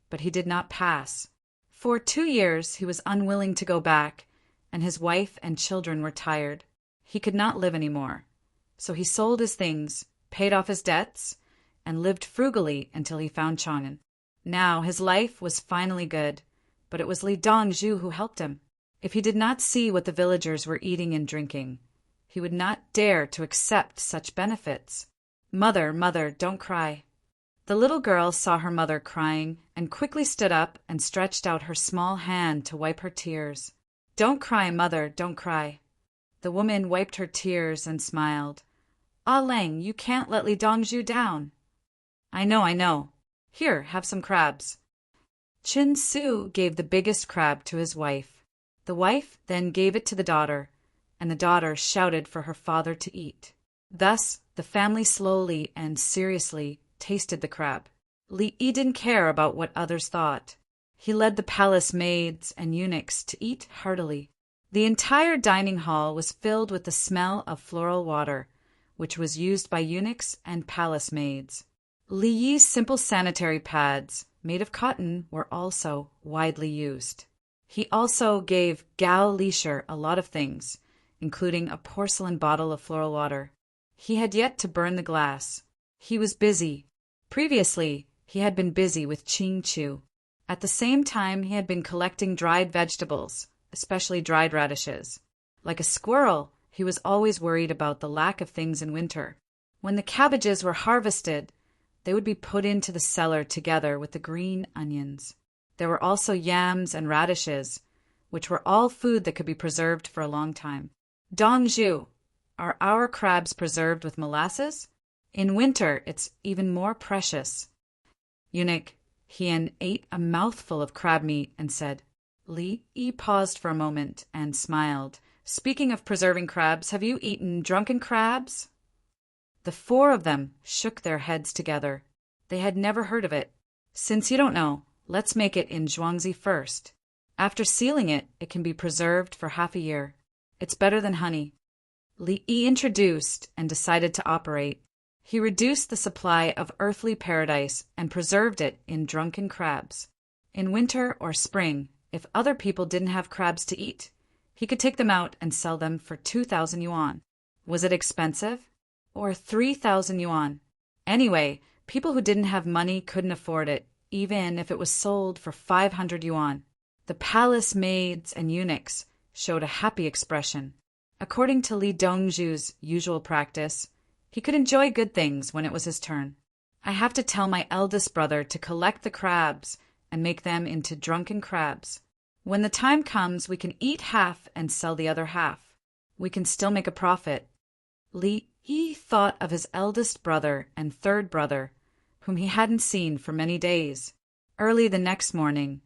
but he did not pass. For 2 years he was unwilling to go back, and his wife and children were tired. He could not live anymore. So he sold his things, paid off his debts, and lived frugally until he found Chang'an. Now his life was finally good, but it was Li Dongzhu who helped him. If he did not see what the villagers were eating and drinking, he would not dare to accept such benefits. Mother, mother, don't cry. The little girl saw her mother crying and quickly stood up and stretched out her small hand to wipe her tears. Don't cry, mother, don't cry. The woman wiped her tears and smiled. Ah Lang, you can't let Li Dongzhu down. I know. Here, have some crabs. Chen Su gave the biggest crab to his wife. The wife then gave it to the daughter, and the daughter shouted for her father to eat. Thus, the family slowly and seriously tasted the crab. Li Yi didn't care about what others thought. He led the palace maids and eunuchs to eat heartily. The entire dining hall was filled with the smell of floral water, which was used by eunuchs and palace maids. Li Yi's simple sanitary pads, made of cotton, were also widely used. He also gave Gao Lisher a lot of things, including a porcelain bottle of floral water. He had yet to burn the glass. He was busy. Previously, he had been busy with Qing Chu. At the same time, he had been collecting dried vegetables, especially dried radishes. Like a squirrel, he was always worried about the lack of things in winter. When the cabbages were harvested, they would be put into the cellar together with the green onions. There were also yams and radishes, which were all food that could be preserved for a long time. Dongzhu, are our crabs preserved with molasses? In winter, it's even more precious. Eunuch Hien ate a mouthful of crab meat and said, Li Yi paused for a moment and smiled. Speaking of preserving crabs, have you eaten drunken crabs? The 4 of them shook their heads together. They had never heard of it. Since you don't know, let's make it in Zhuangzi first. After sealing it, it can be preserved for half a year. It's better than honey. Li Yi introduced and decided to operate. He reduced the supply of earthly paradise and preserved it in drunken crabs. In winter or spring, if other people didn't have crabs to eat, he could take them out and sell them for 2,000 yuan. Was it expensive? Or 3,000 yuan? Anyway, people who didn't have money couldn't afford it, even if it was sold for 500 yuan. The palace maids and eunuchs showed a happy expression. According to Li Dongzhu's usual practice, he could enjoy good things when it was his turn. I have to tell my eldest brother to collect the crabs and make them into drunken crabs. When the time comes, we can eat half and sell the other half. We can still make a profit. Li Yi thought of his eldest brother and third brother, whom he hadn't seen for many days. Early the next morning,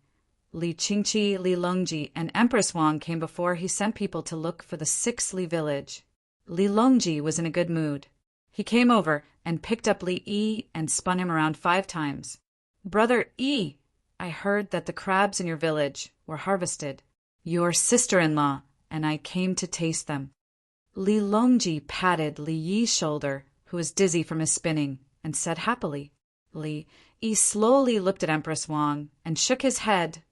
Li Qingqi, Li Longji, and Empress Wang came before he sent people to look for the 6 Li village. Li Longji was in a good mood. He came over and picked up Li Yi and spun him around 5 times. "Brother Yi, I heard that the crabs in your village were harvested. Your sister-in-law and I came to taste them." Li Longji patted Li Yi's shoulder, who was dizzy from his spinning, and said happily. Li Yi slowly looked at Empress Wang and shook his head.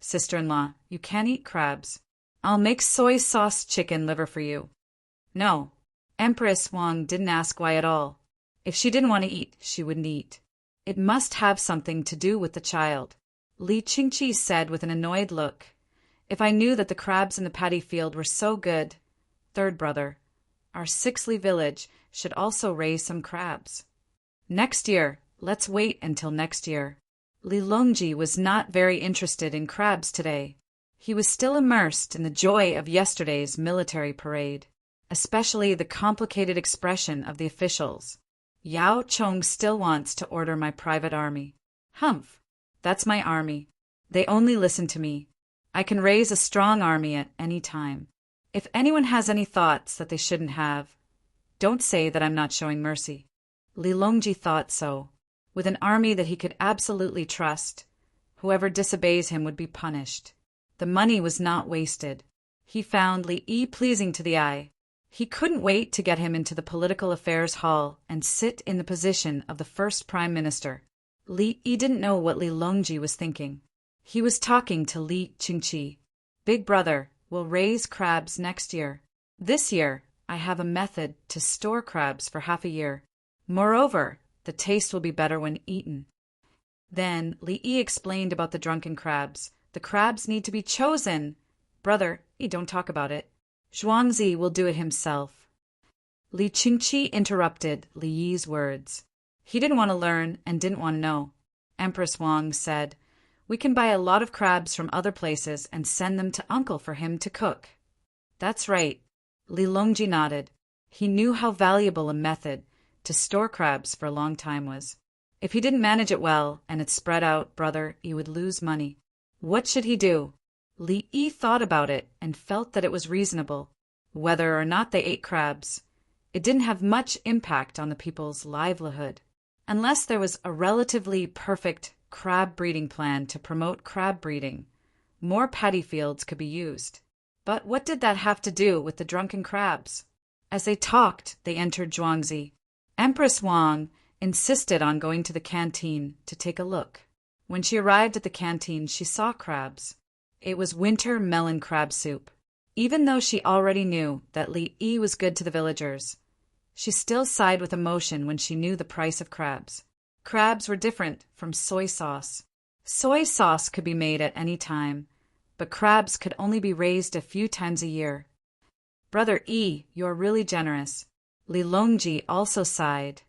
"Sister-in-law, you can't eat crabs. I'll make soy sauce chicken liver for you." No, Empress Wang didn't ask why at all. If she didn't want to eat, she wouldn't eat. It must have something to do with the child. Li Qingqi said with an annoyed look, "If I knew that the crabs in the paddy field were so good, third brother, our 6 Li village should also raise some crabs. Next year, let's wait until next year." Li Longji was not very interested in crabs today. He was still immersed in the joy of yesterday's military parade, especially the complicated expression of the officials. "Yao Chong still wants to order my private army. Humph, that's my army. They only listen to me. I can raise a strong army at any time. If anyone has any thoughts that they shouldn't have, don't say that I'm not showing mercy." Li Longji thought so. With an army that he could absolutely trust, whoever disobeys him would be punished. The money was not wasted. He found Li Yi pleasing to the eye. He couldn't wait to get him into the political affairs hall and sit in the position of the first prime minister. Li Yi didn't know what Li Longji was thinking. He was talking to Li Qingqi. "Big brother, we'll raise crabs next year. This year, I have a method to store crabs for half a year. Moreover, the taste will be better when eaten." Then Li Yi explained about the drunken crabs. "The crabs need to be chosen. Brother, you don't talk about it. Zhuangzi will do it himself." Li Qingqi interrupted Li Yi's words. He didn't want to learn and didn't want to know. Empress Wang said, "We can buy a lot of crabs from other places and send them to Uncle for him to cook." "That's right." Li Longji nodded. He knew how valuable a method to store crabs for a long time was. If he didn't manage it well and it spread out, brother, he would lose money. What should he do? Li Yi thought about it and felt that it was reasonable. Whether or not they ate crabs, it didn't have much impact on the people's livelihood. Unless there was a relatively perfect crab breeding plan to promote crab breeding, more paddy fields could be used. But what did that have to do with the drunken crabs? As they talked, they entered Zhuangzi. Empress Wang insisted on going to the canteen to take a look. When she arrived at the canteen, she saw crabs. It was winter melon crab soup. Even though she already knew that Li Yi was good to the villagers, she still sighed with emotion when she knew the price of crabs. Crabs were different from soy sauce. Soy sauce could be made at any time, but crabs could only be raised a few times a year. "Brother Yi, you're really generous." Li Longji also sighed.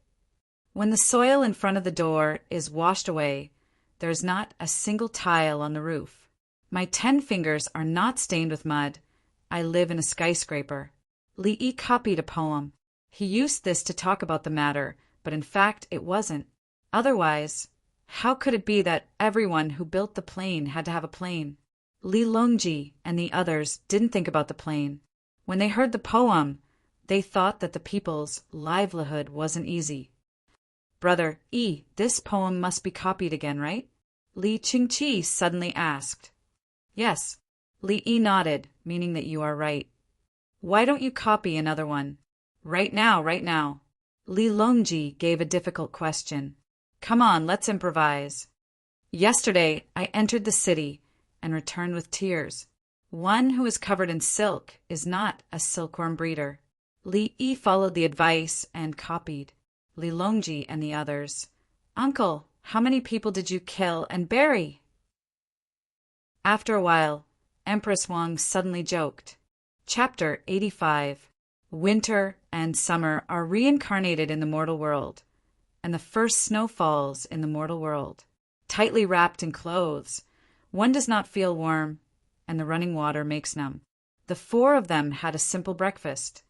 When the soil in front of the door is washed away, there's not a single tile on the roof. My 10 fingers are not stained with mud. I live in a skyscraper. Li Yi copied a poem. He used this to talk about the matter, but in fact it wasn't. Otherwise, how could it be that everyone who built the plane had to have a plane? Li Longji and the others didn't think about the plane. When they heard the poem, they thought that the people's livelihood wasn't easy. "Brother Yi, this poem must be copied again, right?" Li Qingqi suddenly asked. "Yes." Li Yi nodded, meaning that you are right. "Why don't you copy another one? Right now, right now." Li Longji gave a difficult question. "Come on, let's improvise." "Yesterday, I entered the city and returned with tears. One who is covered in silk is not a silkworm breeder." Li Yi followed the advice and copied. Li Longji and the others. "Uncle, how many people did you kill and bury?" After a while, Empress Wang suddenly joked. Chapter 85. Winter and summer are reincarnated in the mortal world, and the first snow falls in the mortal world. Tightly wrapped in clothes, one does not feel warm, and the running water makes numb. The 4 of them had a simple breakfast.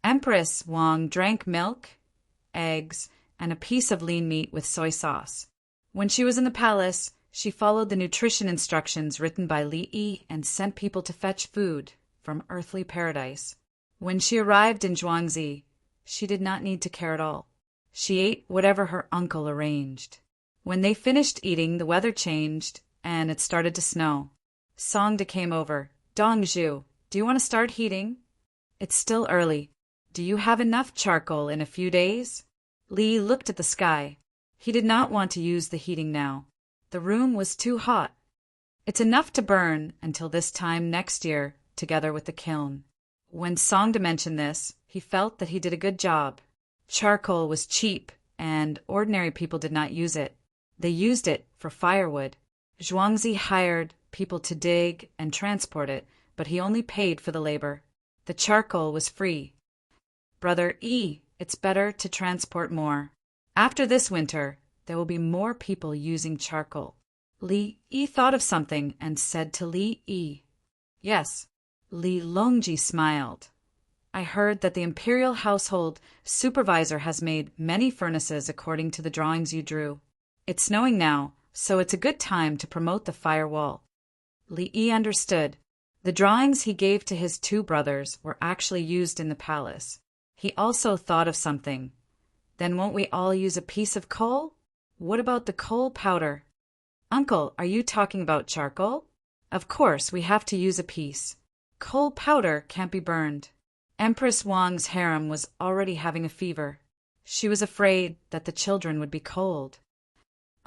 Empress Wang drank milk, eggs, and a piece of lean meat with soy sauce. When she was in the palace, she followed the nutrition instructions written by Li Yi and sent people to fetch food from earthly paradise. When she arrived in Zhuangzi, she did not need to care at all. She ate whatever her uncle arranged. When they finished eating, the weather changed, and it started to snow. Songda came over. Dongzhu, do you want to start heating? It's still early. Do you have enough charcoal in a few days? Li looked at the sky. He did not want to use the heating now. The room was too hot. It's enough to burn until this time next year, together with the kiln. When Songda mentioned this, he felt that he did a good job. Charcoal was cheap, and ordinary people did not use it. They used it for firewood. Zhuangzi hired people to dig and transport it, but he only paid for the labor. The charcoal was free. Brother Yi, it's better to transport more. After this winter, there will be more people using charcoal. Li Yi thought of something and said to Li Yi, "Yes." Li Longji smiled. "I heard that the imperial household supervisor has made many furnaces according to the drawings you drew. It's snowing now, so it's a good time to promote the firewall." Li Yi understood. The drawings he gave to his two brothers were actually used in the palace. He also thought of something. "Then won't we all use a piece of coal? What about the coal powder?" "Uncle, are you talking about charcoal?" "Of course, we have to use a piece. Coal powder can't be burned." Empress Wang's harem was already having a fever. She was afraid that the children would be cold.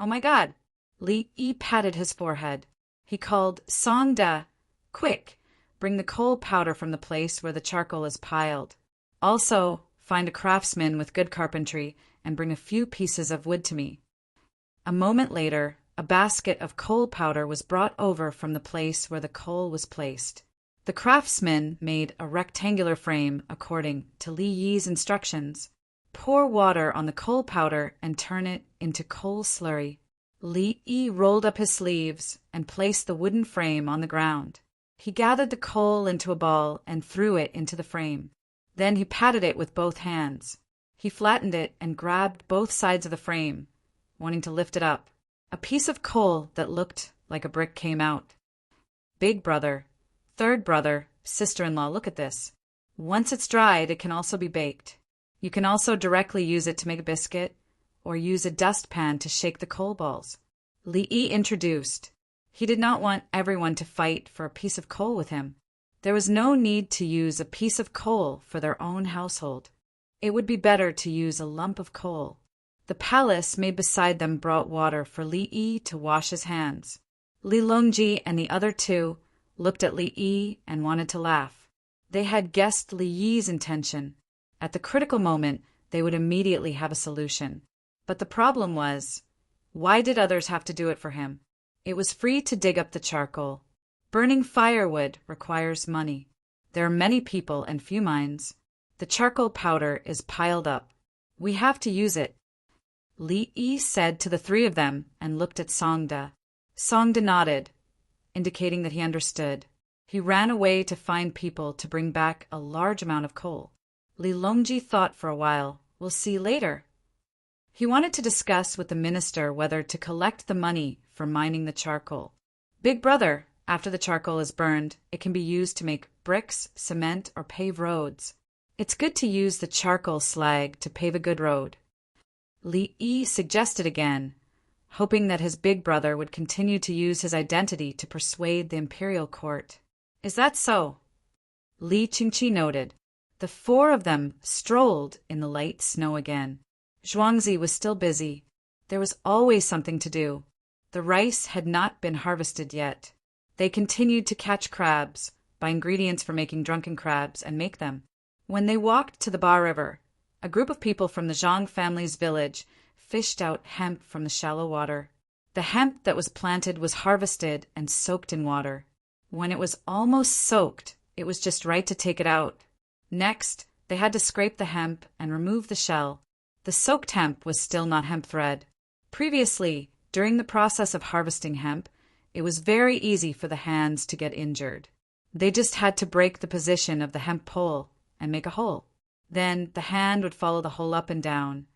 "Oh my God!" Li Yi patted his forehead. He called Songda. "Quick, bring the coal powder from the place where the charcoal is piled. Also, find a craftsman with good carpentry and bring a few pieces of wood to me." A moment later, a basket of coal powder was brought over from the place where the coal was placed. The craftsman made a rectangular frame according to Li Yi's instructions. Pour water on the coal powder and turn it into coal slurry. Li Yi rolled up his sleeves and placed the wooden frame on the ground. He gathered the coal into a ball and threw it into the frame. Then he patted it with both hands. He flattened it and grabbed both sides of the frame, wanting to lift it up. A piece of coal that looked like a brick came out. "Big brother, third brother, sister-in-law, look at this. Once it's dried, it can also be baked. You can also directly use it to make a biscuit, or use a dustpan to shake the coal balls." Li Yi introduced. He did not want everyone to fight for a piece of coal with him. There was no need to use a piece of coal for their own household. It would be better to use a lump of coal. The palace maid beside them brought water for Li Yi to wash his hands. Li Longji and the other two looked at Li Yi and wanted to laugh. They had guessed Li Yi's intention. At the critical moment, they would immediately have a solution. But the problem was, why did others have to do it for him? It was free to dig up the charcoal. Burning firewood requires money. There are many people and few mines. The charcoal powder is piled up. We have to use it. Li Yi said to the three of them and looked at Songda. Songda nodded, indicating that he understood. He ran away to find people to bring back a large amount of coal. Li Longji thought for a while. "We'll see later." He wanted to discuss with the minister whether to collect the money for mining the charcoal. "Big brother, after the charcoal is burned, it can be used to make bricks, cement, or pave roads. It's good to use the charcoal slag to pave a good road." Li Yi suggested again, hoping that his big brother would continue to use his identity to persuade the imperial court. "Is that so?" Li Qingqi noted. The four of them strolled in the light snow again. Zhuangzi was still busy. There was always something to do. The rice had not been harvested yet. They continued to catch crabs, buy ingredients for making drunken crabs, and make them. When they walked to the Ba River, a group of people from the Zhang family's village fished out hemp from the shallow water. The hemp that was planted was harvested and soaked in water. When it was almost soaked, it was just right to take it out. Next, they had to scrape the hemp and remove the shell. The soaked hemp was still not hemp thread. Previously, during the process of harvesting hemp, it was very easy for the hands to get injured. They just had to break the position of the hemp pole and make a hole. Then the hand would follow the hole up and down,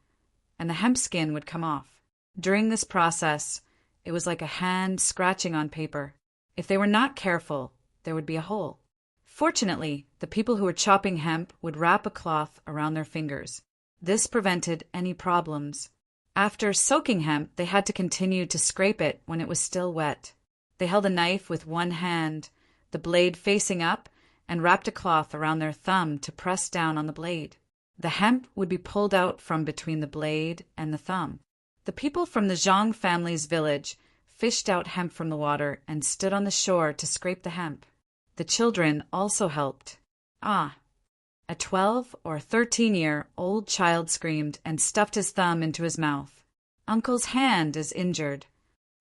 and the hemp skin would come off. During this process, it was like a hand scratching on paper. If they were not careful, there would be a hole. Fortunately, the people who were chopping hemp would wrap a cloth around their fingers. This prevented any problems. After soaking hemp, they had to continue to scrape it when it was still wet. They held a knife with one hand, the blade facing up, and wrapped a cloth around their thumb to press down on the blade. The hemp would be pulled out from between the blade and the thumb. The people from the Zhang family's village fished out hemp from the water and stood on the shore to scrape the hemp. The children also helped. Ah! A 12 or 13-year-old child screamed and stuffed his thumb into his mouth. Uncle's hand is injured.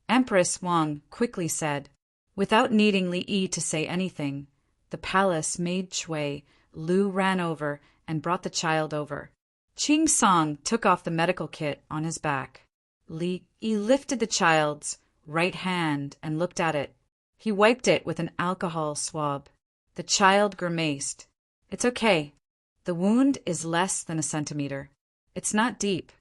Empress Wang quickly said. Without needing Li Yi to say anything, the palace maid Shui Lu ran over and brought the child over. Qing Song took off the medical kit on his back. Li Yi lifted the child's right hand and looked at it. He wiped it with an alcohol swab. The child grimaced. It's okay. The wound is less than a centimeter. It's not deep.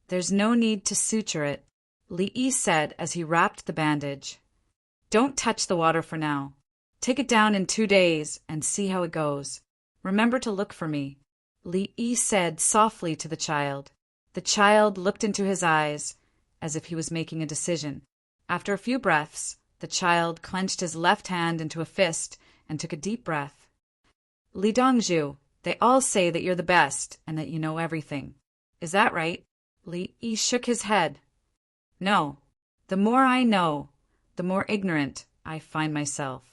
There's no need to suture it, Li Yi said as he wrapped the bandage. Don't touch the water for now. Take it down in 2 days and see how it goes. Remember to look for me, Li Yi said softly to the child. The child looked into his eyes as if he was making a decision. After a few breaths, the child clenched his left hand into a fist and took a deep breath. Li Dongzhu, they all say that you're the best and that you know everything. Is that right? Li Yi shook his head. No. The more I know, the more ignorant I find myself.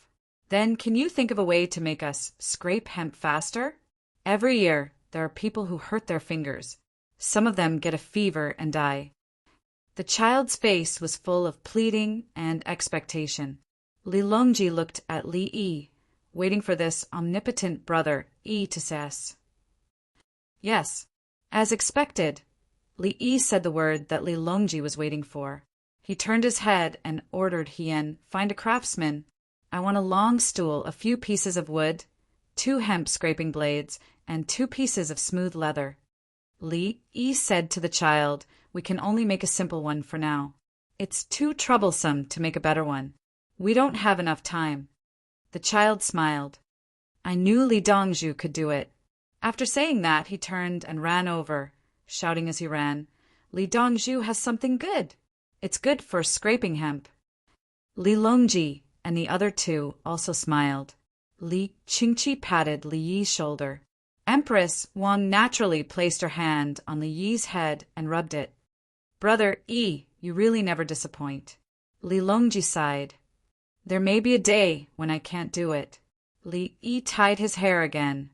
Then can you think of a way to make us scrape hemp faster? Every year, there are people who hurt their fingers. Some of them get a fever and die. The child's face was full of pleading and expectation. Li Longji looked at Li Yi, waiting for this omnipotent brother Yi to say yes. Yes, as expected, Li Yi said the word that Li Longji was waiting for. He turned his head and ordered Hien, find a craftsman. I want a long stool, a few pieces of wood, 2 hemp scraping blades, and 2 pieces of smooth leather. Li Yi said to the child, we can only make a simple one for now. It's too troublesome to make a better one. We don't have enough time. The child smiled. I knew Li Dongzhu could do it. After saying that, he turned and ran over, shouting as he ran, Li Dongzhu has something good. It's good for scraping hemp. Li Longji and the other 2 also smiled. Li Qingqi patted Li Yi's shoulder. Empress Wang naturally placed her hand on Li Yi's head and rubbed it. Brother Yi, you really never disappoint. Li Longji sighed. There may be a day when I can't do it. Li Yi tied his hair again.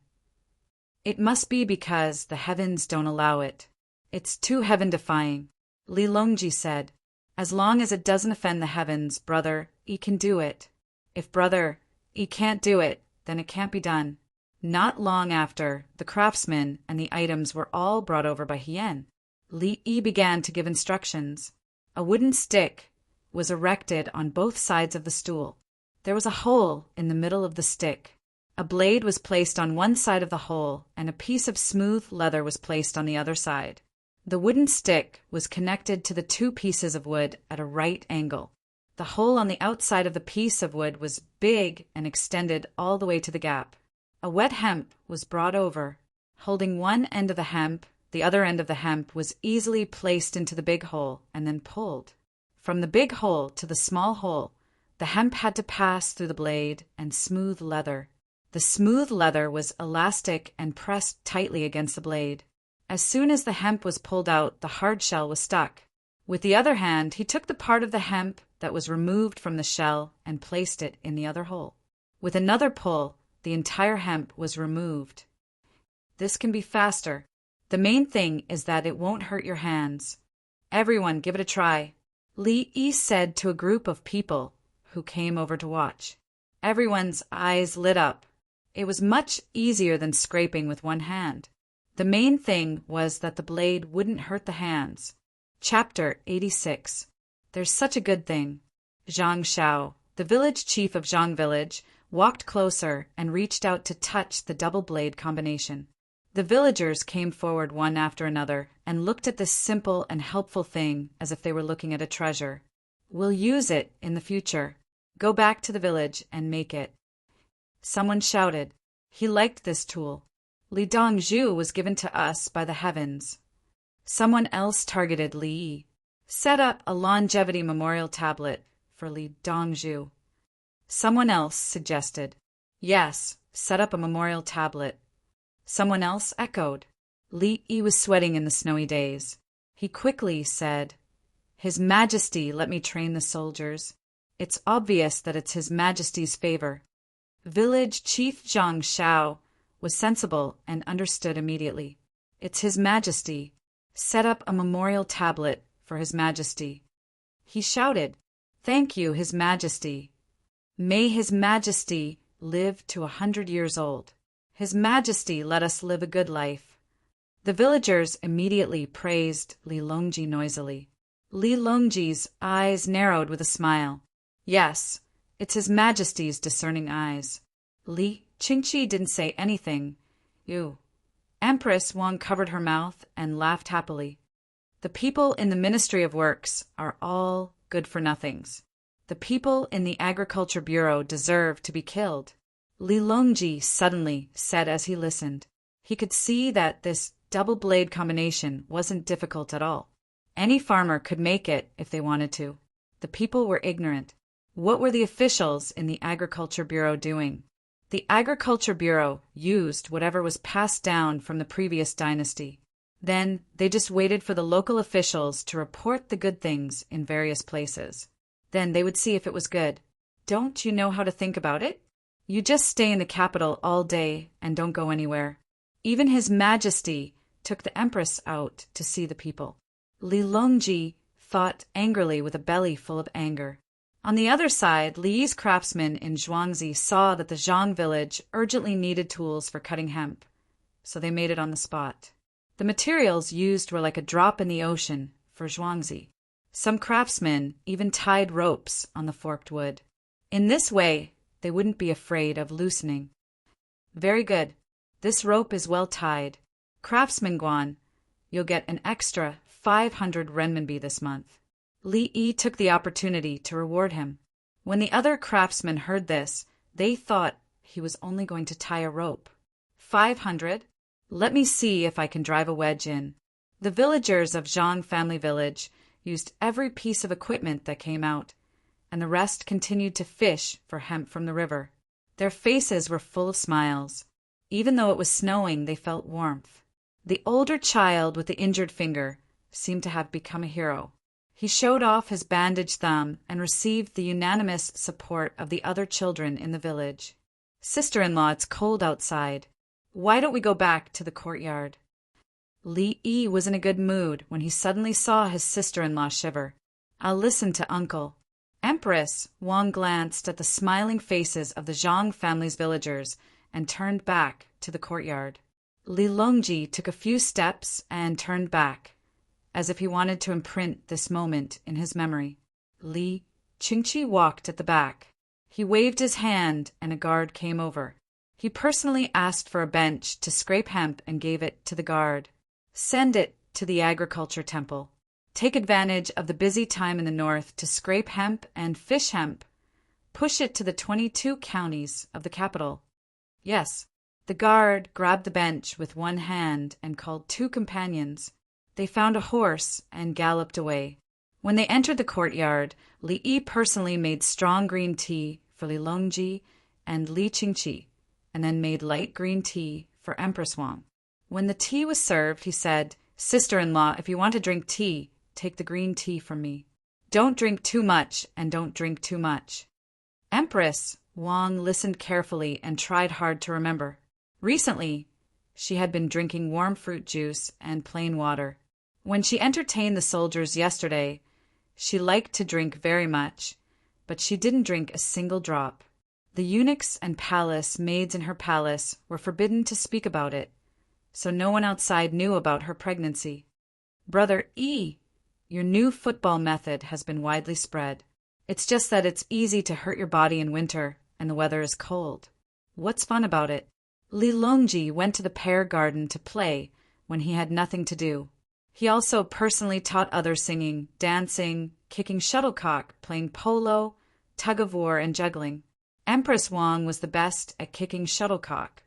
It must be because the heavens don't allow it. It's too heaven-defying. Li Longji said. As long as it doesn't offend the heavens, Brother Yi can do it. If Brother Yi can't do it, then it can't be done. Not long after, the craftsmen and the items were all brought over by Hien. Li Yi began to give instructions. A wooden stick was erected on both sides of the stool. There was a hole in the middle of the stick. A blade was placed on one side of the hole, and a piece of smooth leather was placed on the other side. The wooden stick was connected to the 2 pieces of wood at a right angle. The hole on the outside of the piece of wood was big and extended all the way to the gap. A wet hemp was brought over. Holding one end of the hemp, the other end of the hemp was easily placed into the big hole and then pulled. From the big hole to the small hole, the hemp had to pass through the blade and smooth leather. The smooth leather was elastic and pressed tightly against the blade. As soon as the hemp was pulled out, the hard shell was stuck. With the other hand, he took the part of the hemp that was removed from the shell and placed it in the other hole. With another pull, the entire hemp was removed. This can be faster. The main thing is that it won't hurt your hands. Everyone, give it a try, Li Yi said to a group of people who came over to watch. Everyone's eyes lit up. It was much easier than scraping with one hand. The main thing was that the blade wouldn't hurt the hands. Chapter 86. There's such a good thing. Zhang Xiao, the village chief of Zhang village, walked closer and reached out to touch the double blade combination. The villagers came forward one after another and looked at this simple and helpful thing as if they were looking at a treasure. We'll use it in the future. Go back to the village and make it. Someone shouted. He liked this tool. Li Dongzhu was given to us by the heavens. Someone else targeted Li Yi. Set up a longevity memorial tablet for Li Dongzhu. Someone else suggested. Yes, set up a memorial tablet. Someone else echoed. Li Yi was sweating in the snowy days. He quickly said, His Majesty let me train the soldiers. It's obvious that it's His Majesty's favor. Village Chief Zhang Shao was sensible and understood immediately. It's His Majesty. Set up a memorial tablet for His Majesty. He shouted, Thank you, His Majesty. May His Majesty live to 100 years old. His Majesty let us live a good life. The villagers immediately praised Li Longji noisily. Li Longji's eyes narrowed with a smile. Yes, it's His Majesty's discerning eyes. Li Qingqi didn't say anything. You. Empress Wang covered her mouth and laughed happily. The people in the Ministry of Works are all good-for-nothings. The people in the Agriculture Bureau deserve to be killed. Li Longji suddenly said as he listened. He could see that this double-blade combination wasn't difficult at all. Any farmer could make it if they wanted to. The people were ignorant. What were the officials in the Agriculture Bureau doing? The Agriculture Bureau used whatever was passed down from the previous dynasty. Then they just waited for the local officials to report the good things in various places. Then they would see if it was good. Don't you know how to think about it? You just stay in the capital all day and don't go anywhere. Even His Majesty took the Empress out to see the people. Li Longji thought angrily with a belly full of anger. On the other side, Li Yi's craftsmen in Zhuangzi saw that the Zhang village urgently needed tools for cutting hemp, so they made it on the spot. The materials used were like a drop in the ocean for Zhuangzi. Some craftsmen even tied ropes on the forked wood. In this way, they wouldn't be afraid of loosening. Very good. This rope is well tied. Craftsman Guan, you'll get an extra 500 renminbi this month. Li Yi took the opportunity to reward him. When the other craftsmen heard this, they thought he was only going to tie a rope. 500? Let me see if I can drive a wedge in. The villagers of Zhang family village used every piece of equipment that came out, and the rest continued to fish for hemp from the river. Their faces were full of smiles. Even though it was snowing, they felt warmth. The older child with the injured finger seemed to have become a hero. He showed off his bandaged thumb and received the unanimous support of the other children in the village. Sister-in-law, it's cold outside. Why don't we go back to the courtyard? Li Yi was in a good mood when he suddenly saw his sister-in-law shiver. I'll listen to uncle. Empress Wang glanced at the smiling faces of the Zhang family's villagers and turned back to the courtyard. Li Longji took a few steps and turned back, as if he wanted to imprint this moment in his memory. Li Qingqi walked at the back. He waved his hand and a guard came over. He personally asked for a bench to scrape hemp and gave it to the guard. Send it to the agriculture temple. Take advantage of the busy time in the north to scrape hemp and fish hemp. Push it to the 22 counties of the capital. Yes. The guard grabbed the bench with one hand and called 2 companions. They found a horse and galloped away. When they entered the courtyard, Li Yi personally made strong green tea for Li Longji and Li Qingqi, and then made light green tea for Empress Wang. When the tea was served, he said, Sister-in-law, if you want to drink tea, take the green tea from me. Don't drink too much and don't drink too much. Empress Wang listened carefully and tried hard to remember. Recently, she had been drinking warm fruit juice and plain water. When she entertained the soldiers yesterday, she liked to drink very much, but she didn't drink a single drop. The eunuchs and palace maids in her palace were forbidden to speak about it, so no one outside knew about her pregnancy. Brother E, your new football method has been widely spread. It's just that it's easy to hurt your body in winter and the weather is cold. What's fun about it? Li Longji went to the pear garden to play when he had nothing to do. He also personally taught others singing, dancing, kicking shuttlecock, playing polo, tug-of-war, and juggling. Empress Wang was the best at kicking shuttlecock,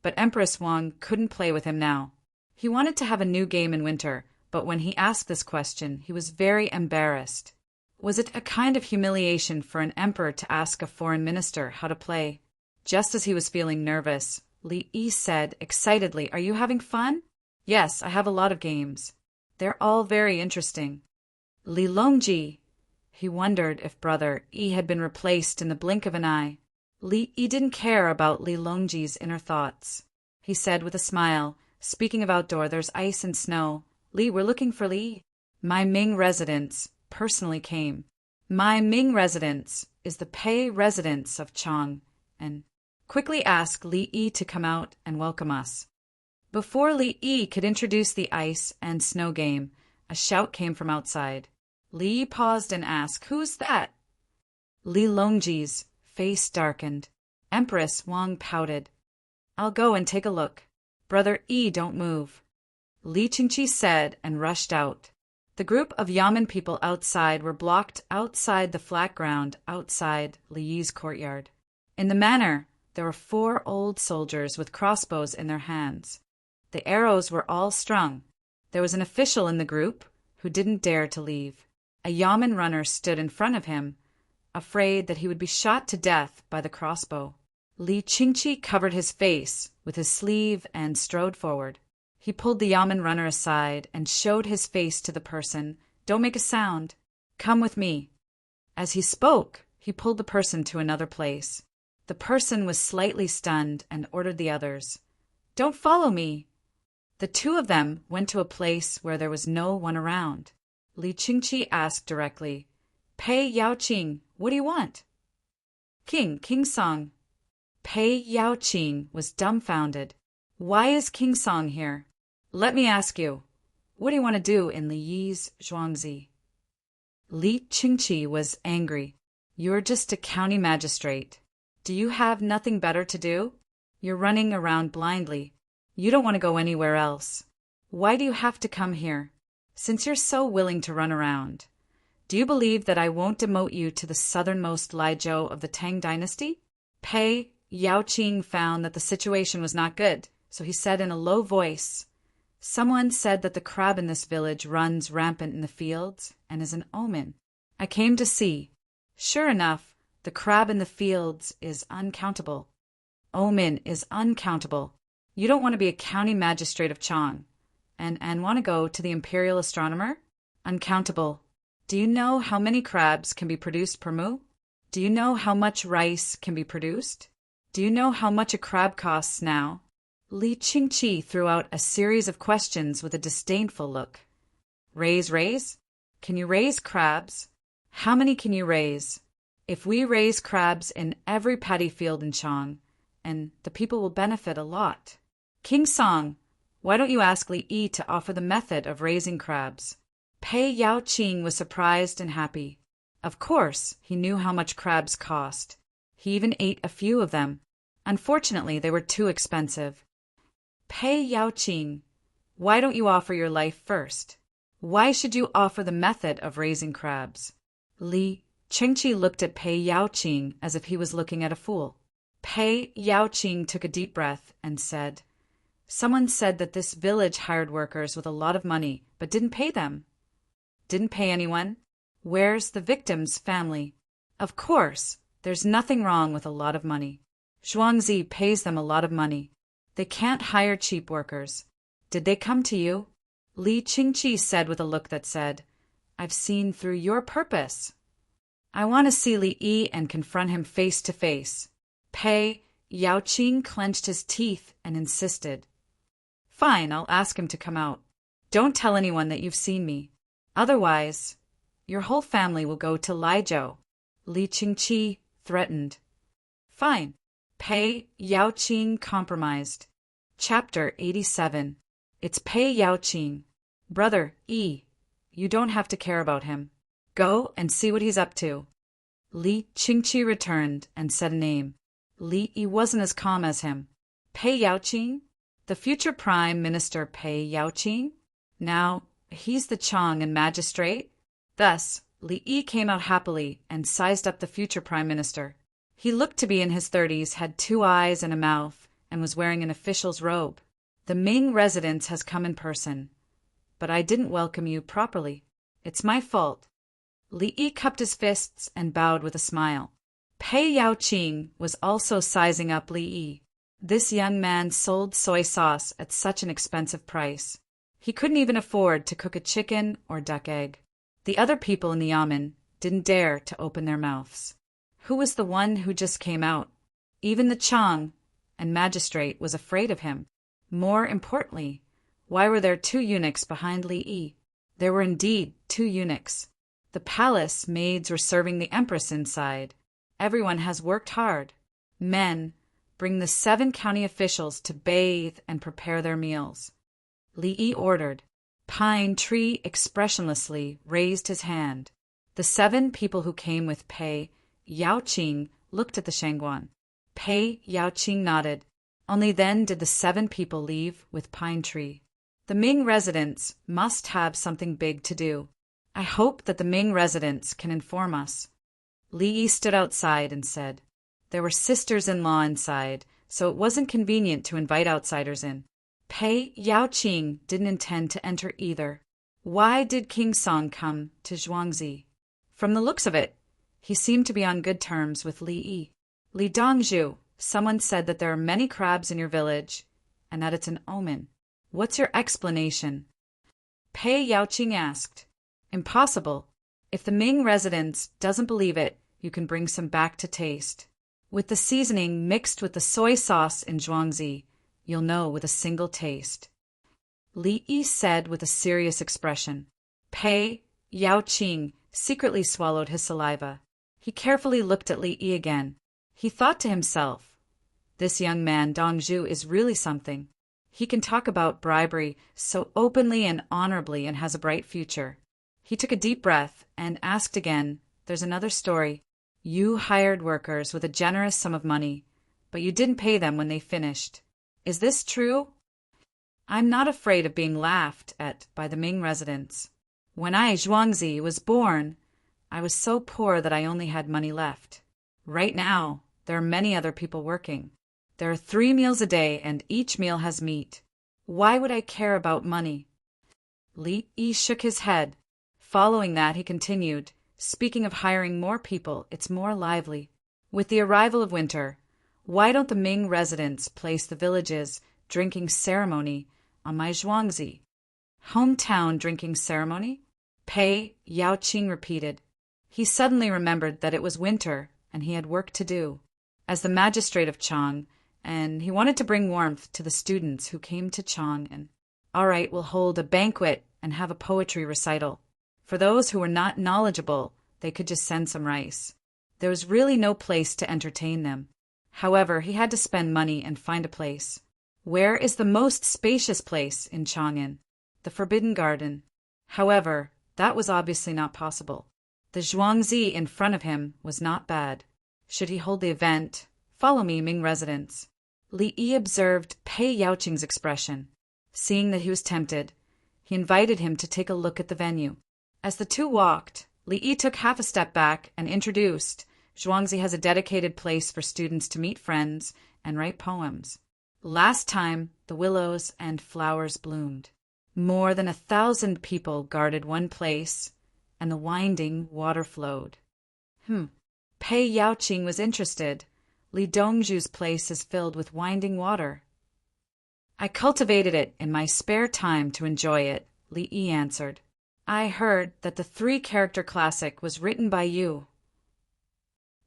but Empress Wang couldn't play with him now. He wanted to have a new game in winter, but when he asked this question, he was very embarrassed. Was it a kind of humiliation for an emperor to ask a foreign minister how to play? Just as he was feeling nervous, Li Yi said excitedly, "Are you having fun?" "Yes, I have a lot of games. They're all very interesting." Li Longji. He wondered if Brother Yi had been replaced in the blink of an eye. Li Yi didn't care about Li Longji's inner thoughts. He said with a smile, "Speaking of outdoor, there's ice and snow. Li, we're looking for Li. My Ming residence personally came. My Ming residence is the Pei residence of Chang, and quickly ask Li Yi to come out and welcome us." Before Li Yi could introduce the ice and snow game, a shout came from outside. Li Yi paused and asked, "Who's that?" Li Longji's face darkened. Empress Wang pouted. "I'll go and take a look. Brother Yi, don't move," Li Qingqi said and rushed out. The group of Yamen people outside were blocked outside the flat ground outside Li Yi's courtyard. In the manor, there were 4 old soldiers with crossbows in their hands. The arrows were all strung. There was an official in the group who didn't dare to leave. A Yamen runner stood in front of him, afraid that he would be shot to death by the crossbow. Li Qingqi covered his face with his sleeve and strode forward. He pulled the Yamen runner aside and showed his face to the person. "Don't make a sound. Come with me." As he spoke, he pulled the person to another place. The person was slightly stunned and ordered the others, "Don't follow me." The 2 of them went to a place where there was no one around. Li Qingqi asked directly, "Pei Yaoqing, what do you want?" King Song." Pei Yaoqing was dumbfounded. "Why is King Song here? Let me ask you, what do you want to do in Li Yi's Zhuangzi?" Li Qingqi was angry. "You're just a county magistrate. Do you have nothing better to do? You're running around blindly. You don't want to go anywhere else. Why do you have to come here? Since you're so willing to run around, do you believe that I won't demote you to the southernmost Laizhou of the Tang dynasty?" Pei Yaoqing found that the situation was not good, so he said in a low voice, "Someone said that the crab in this village runs rampant in the fields and is an omen. I came to see. Sure enough, the crab in the fields is uncountable. Omen is uncountable. You don't want to be a county magistrate of Chang and want to go to the imperial astronomer? Uncountable. Do you know how many crabs can be produced per moo? Do you know how much rice can be produced? Do you know how much a crab costs now?" Li Qingqi threw out a series of questions with a disdainful look. Raise? Can you raise crabs? How many can you raise? If we raise crabs in every paddy field in Chang, and the people will benefit a lot. King Song, why don't you ask Li Yi to offer the method of raising crabs? Pei Yaoqing was surprised and happy. Of course, he knew how much crabs cost. He even ate a few of them. Unfortunately, they were too expensive. Pei Yaoqing, why don't you offer your life first? Why should you offer the method of raising crabs? Li Qingqi looked at Pei Yaoqing as if he was looking at a fool. Pei Yaoqing took a deep breath and said, "Someone said that this village hired workers with a lot of money, but didn't pay them." "Didn't pay anyone? Where's the victim's family?" "Of course, there's nothing wrong with a lot of money. Zhuangzi pays them a lot of money. They can't hire cheap workers. Did they come to you?" Li Qingqi said with a look that said, "I've seen through your purpose. I want to see Li Yi and confront him face to face." Pei Yaoqing clenched his teeth and insisted. "Fine, I'll ask him to come out. Don't tell anyone that you've seen me. Otherwise, your whole family will go to Laizhou," Li Qingqi threatened. "Fine." Pei Yaoqing compromised. Chapter 87. It's Pei Yaoqing. Brother Yi, you don't have to care about him. Go and see what he's up to. Li Qingqi returned and said a name. Li Yi wasn't as calm as him. Pei Yaoqing? The future Prime Minister Pei Yaoqing? Now, he's the Chang and magistrate? Thus, Li Yi came out happily and sized up the future Prime Minister. He looked to be in his 30s, had 2 eyes and a mouth, and was wearing an official's robe. The Ming residence has come in person. But I didn't welcome you properly. It's my fault. Li Yi cupped his fists and bowed with a smile. Pei Yaoqing was also sizing up Li Yi. This young man sold soy sauce at such an expensive price. He couldn't even afford to cook a chicken or duck egg. The other people in the yamen didn't dare to open their mouths. Who was the one who just came out? Even the Chang and magistrate was afraid of him. More importantly, why were there 2 eunuchs behind Li Yi? There were indeed 2 eunuchs. The palace maids were serving the empress inside. Everyone has worked hard. Men, bring the 7 county officials to bathe and prepare their meals. Li Yi ordered. Pine Tree expressionlessly raised his hand. The 7 people who came with Pei Yaoqing looked at the Shangguan. Pei Yaoqing nodded. Only then did the 7 people leave with Pine Tree. The Ming residents must have something big to do. I hope that the Ming residents can inform us. Li Yi stood outside and said, there were sisters-in-law inside, so it wasn't convenient to invite outsiders in. Pei Yaoqing didn't intend to enter either. Why did King Song come to Zhuangzi? From the looks of it, he seemed to be on good terms with Li Yi. Li Dongzhu, someone said that there are many crabs in your village, and that it's an omen. What's your explanation? Pei Yaoqing asked. Impossible. If the Ming residence doesn't believe it, you can bring some back to taste. With the seasoning mixed with the soy sauce in Zhuangzi, you'll know with a single taste. Li Yi said with a serious expression. Pei Yaoqing secretly swallowed his saliva. He carefully looked at Li Yi again. He thought to himself, this young man Dongzhu is really something. He can talk about bribery so openly and honorably and has a bright future. He took a deep breath and asked again, there's another story. You hired workers with a generous sum of money, but you didn't pay them when they finished. Is this true? I'm not afraid of being laughed at by the Ming residents. When I, Zhuangzi, was born, I was so poor that I only had money left. Right now, there are many other people working. There are 3 meals a day, and each meal has meat. Why would I care about money? Li Yi shook his head. Following that, he continued, speaking of hiring more people, it's more lively. With the arrival of winter, why don't the Ming residents place the village's drinking ceremony on my Zhuangzi? Hometown drinking ceremony? Pei Yaoqing repeated. He suddenly remembered that it was winter and he had work to do. As the magistrate of Chang, and he wanted to bring warmth to the students who came to Chang, and all right, we'll hold a banquet and have a poetry recital. For those who were not knowledgeable, they could just send some rice. There was really no place to entertain them. However, he had to spend money and find a place. Where is the most spacious place in Chang'an? The Forbidden Garden. However, that was obviously not possible. The Zhuangzi in front of him was not bad. Should he hold the event? Follow me, Ming residents. Li Yi observed Pei Yaoqing's expression. Seeing that he was tempted, he invited him to take a look at the venue. As the 2 walked, Li Yi took half a step back and introduced, Zhuangzi has a dedicated place for students to meet friends and write poems. Last time, the willows and flowers bloomed. More than 1,000 people guarded one place, and the winding water flowed. Pei Yaoqing was interested. Li Dongzhu's place is filled with winding water. I cultivated it in my spare time to enjoy it, Li Yi answered. I heard that the 3-character classic was written by you.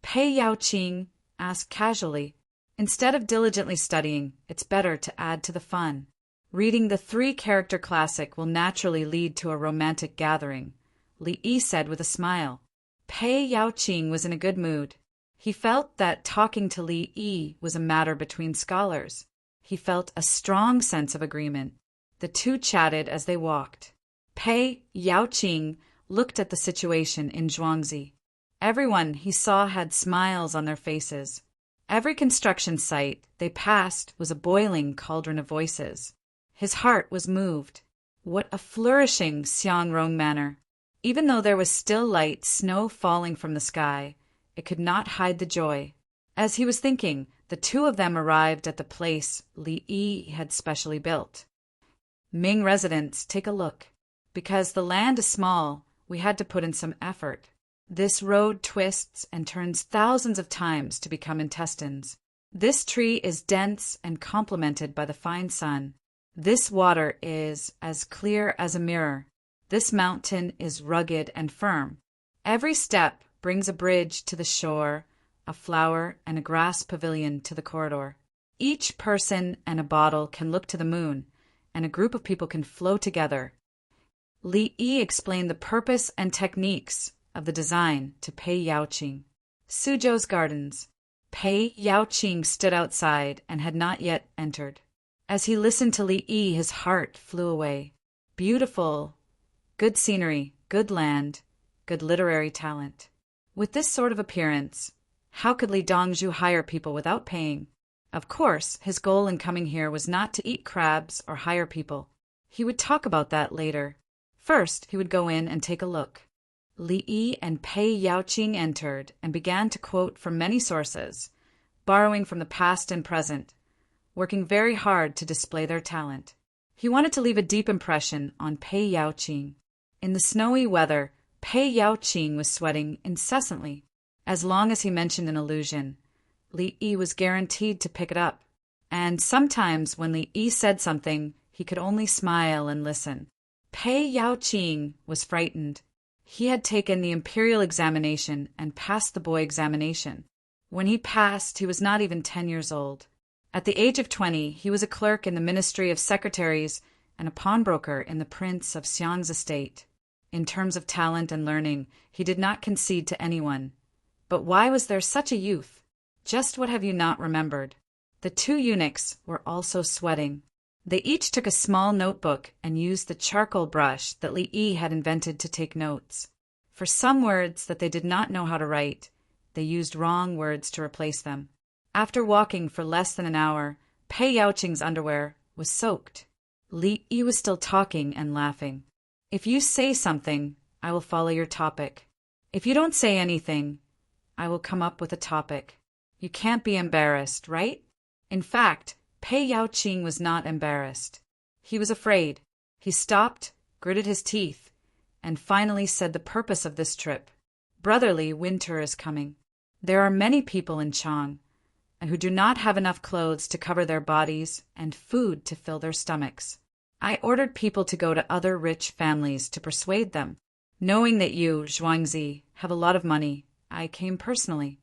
Pei Yaoqing asked casually. Instead of diligently studying, it's better to add to the fun. Reading the 3-character classic will naturally lead to a romantic gathering, Li Yi said with a smile. Pei Yaoqing was in a good mood. He felt that talking to Li Yi was a matter between scholars. He felt a strong sense of agreement. The 2 chatted as they walked. Pei Yaoqing looked at the situation in Zhuangzi. Everyone he saw had smiles on their faces. Every construction site they passed was a boiling cauldron of voices. His heart was moved. What a flourishing Xiangrong manor! Even though there was still light snow falling from the sky, it could not hide the joy. As he was thinking, the two of them arrived at the place Li Yi had specially built. Ming residents, take a look. Because the land is small, we had to put in some effort. This road twists and turns thousands of times to become intestines. This tree is dense and complemented by the fine sun. This water is as clear as a mirror. This mountain is rugged and firm. Every step brings a bridge to the shore, a flower and a grass pavilion to the corridor. Each person and a bottle can look to the moon, and a group of people can flow together. Li Yi explained the purpose and techniques of the design to Pei Yaoqing. Suzhou's gardens. Pei Yaoqing stood outside and had not yet entered. As he listened to Li Yi, his heart flew away. Beautiful, good scenery, good land, good literary talent. With this sort of appearance, how could Li Dongzhu hire people without paying? Of course, his goal in coming here was not to eat crabs or hire people. He would talk about that later. First, he would go in and take a look. Li Yi and Pei Yaoqing entered and began to quote from many sources, borrowing from the past and present, working very hard to display their talent. He wanted to leave a deep impression on Pei Yaoqing. In the snowy weather, Pei Yaoqing was sweating incessantly. As long as he mentioned an allusion, Li Yi was guaranteed to pick it up. And sometimes when Li Yi said something, he could only smile and listen. Pei Yaoqing was frightened. He had taken the imperial examination and passed the boy examination. When he passed, he was not even 10 years old. At the age of 20, he was a clerk in the Ministry of Secretaries and a pawnbroker in the Prince of Xiang's estate. In terms of talent and learning, he did not concede to anyone. But why was there such a youth? Just what have you not remembered? The two eunuchs were also sweating. They each took a small notebook and used the charcoal brush that Li Yi had invented to take notes. For some words that they did not know how to write, they used wrong words to replace them. After walking for less than an hour, Pei Yaoqing's underwear was soaked. Li Yi was still talking and laughing. If you say something, I will follow your topic. If you don't say anything, I will come up with a topic. You can't be embarrassed, right? In fact, Pei Yaoqing was not embarrassed. He was afraid. He stopped, gritted his teeth, and finally said the purpose of this trip. Brotherly, winter is coming. There are many people in Chang who do not have enough clothes to cover their bodies and food to fill their stomachs. I ordered people to go to other rich families to persuade them. Knowing that you, Zhuangzi, have a lot of money, I came personally.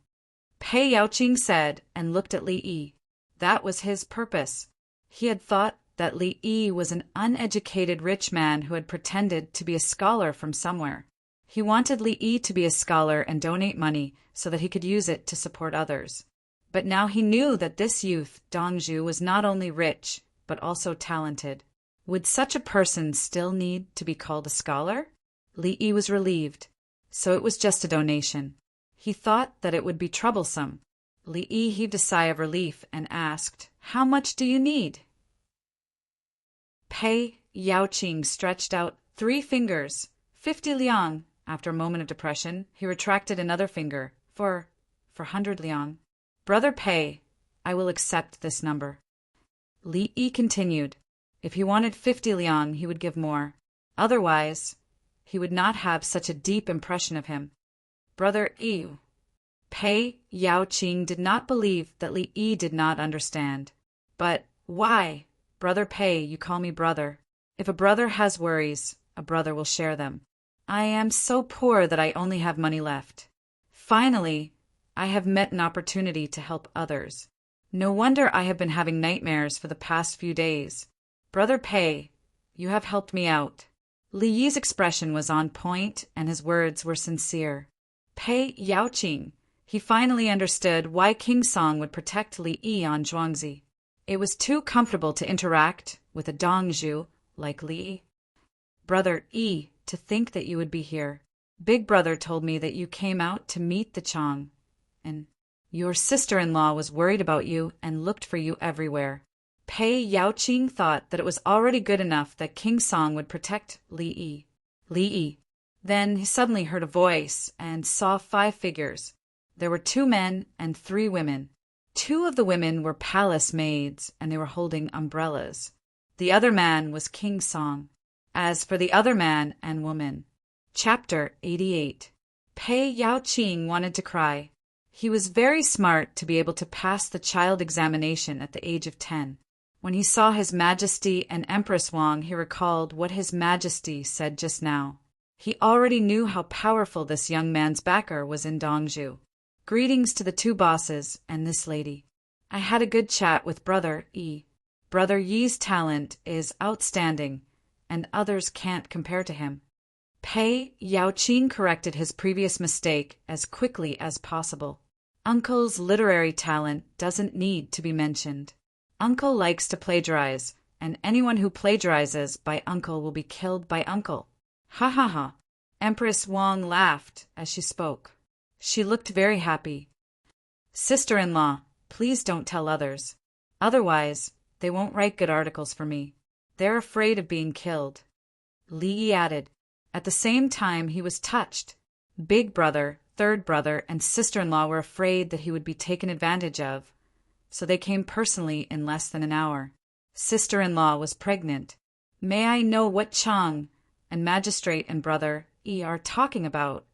Pei Yaoqing said and looked at Li Yi. That was his purpose. He had thought that Li Yi was an uneducated rich man who had pretended to be a scholar from somewhere. He wanted Li Yi to be a scholar and donate money so that he could use it to support others. But now he knew that this youth, Dongzhu, was not only rich, but also talented. Would such a person still need to be called a scholar? Li Yi was relieved. So it was just a donation. He thought that it would be troublesome. Li Yi heaved a sigh of relief and asked, "How much do you need?" Pei Yaoqing stretched out 3 fingers. 50 liang. After a moment of depression, he retracted another finger. For 100 liang. Brother Pei, I will accept this number. Li Yi continued. If he wanted 50 liang, he would give more. Otherwise, he would not have such a deep impression of him. Brother Yi. Pei Yaoqing did not believe that Li Yi did not understand. But why? Brother Pei, you call me brother. If a brother has worries, a brother will share them. I am so poor that I only have money left. Finally, I have met an opportunity to help others. No wonder I have been having nightmares for the past few days. Brother Pei, you have helped me out. Li Yi's expression was on point and his words were sincere. Pei Yaoqing. He finally understood why King Song would protect Li Yi on Zhuangzi. It was too comfortable to interact with a Dongzhu like Li Yi. Brother Yi, to think that you would be here. Big Brother told me that you came out to meet the Chang. And Your sister-in-law was worried about you and looked for you everywhere. Pei Yaoqing thought that it was already good enough that King Song would protect Li Yi. Li Yi. Then he suddenly heard a voice and saw 5 figures. There were 2 men and 3 women. 2 of the women were palace maids, and they were holding umbrellas. The other man was King Song. As for the other man and woman. Chapter 88. Pei Yaoqing wanted to cry. He was very smart to be able to pass the child examination at the age of 10. When he saw His Majesty and Empress Wang, he recalled what His Majesty said just now. He already knew how powerful this young man's backer was in Dongzhu. Greetings to the 2 bosses and this lady. I had a good chat with Brother Yi. Brother Yi's talent is outstanding, and others can't compare to him. Pei Yaoqing corrected his previous mistake as quickly as possible. Uncle's literary talent doesn't need to be mentioned. Uncle likes to plagiarize, and anyone who plagiarizes by Uncle will be killed by Uncle. Ha ha ha. Empress Wang laughed as she spoke. She looked very happy. Sister-in-law, please don't tell others. Otherwise, they won't write good articles for me. They're afraid of being killed. Li Yi added. At the same time, he was touched. Big brother, third brother, and sister-in-law were afraid that he would be taken advantage of, so they came personally in less than an hour. Sister-in-law was pregnant. May I know what Chang and magistrate and brother Yi are talking about?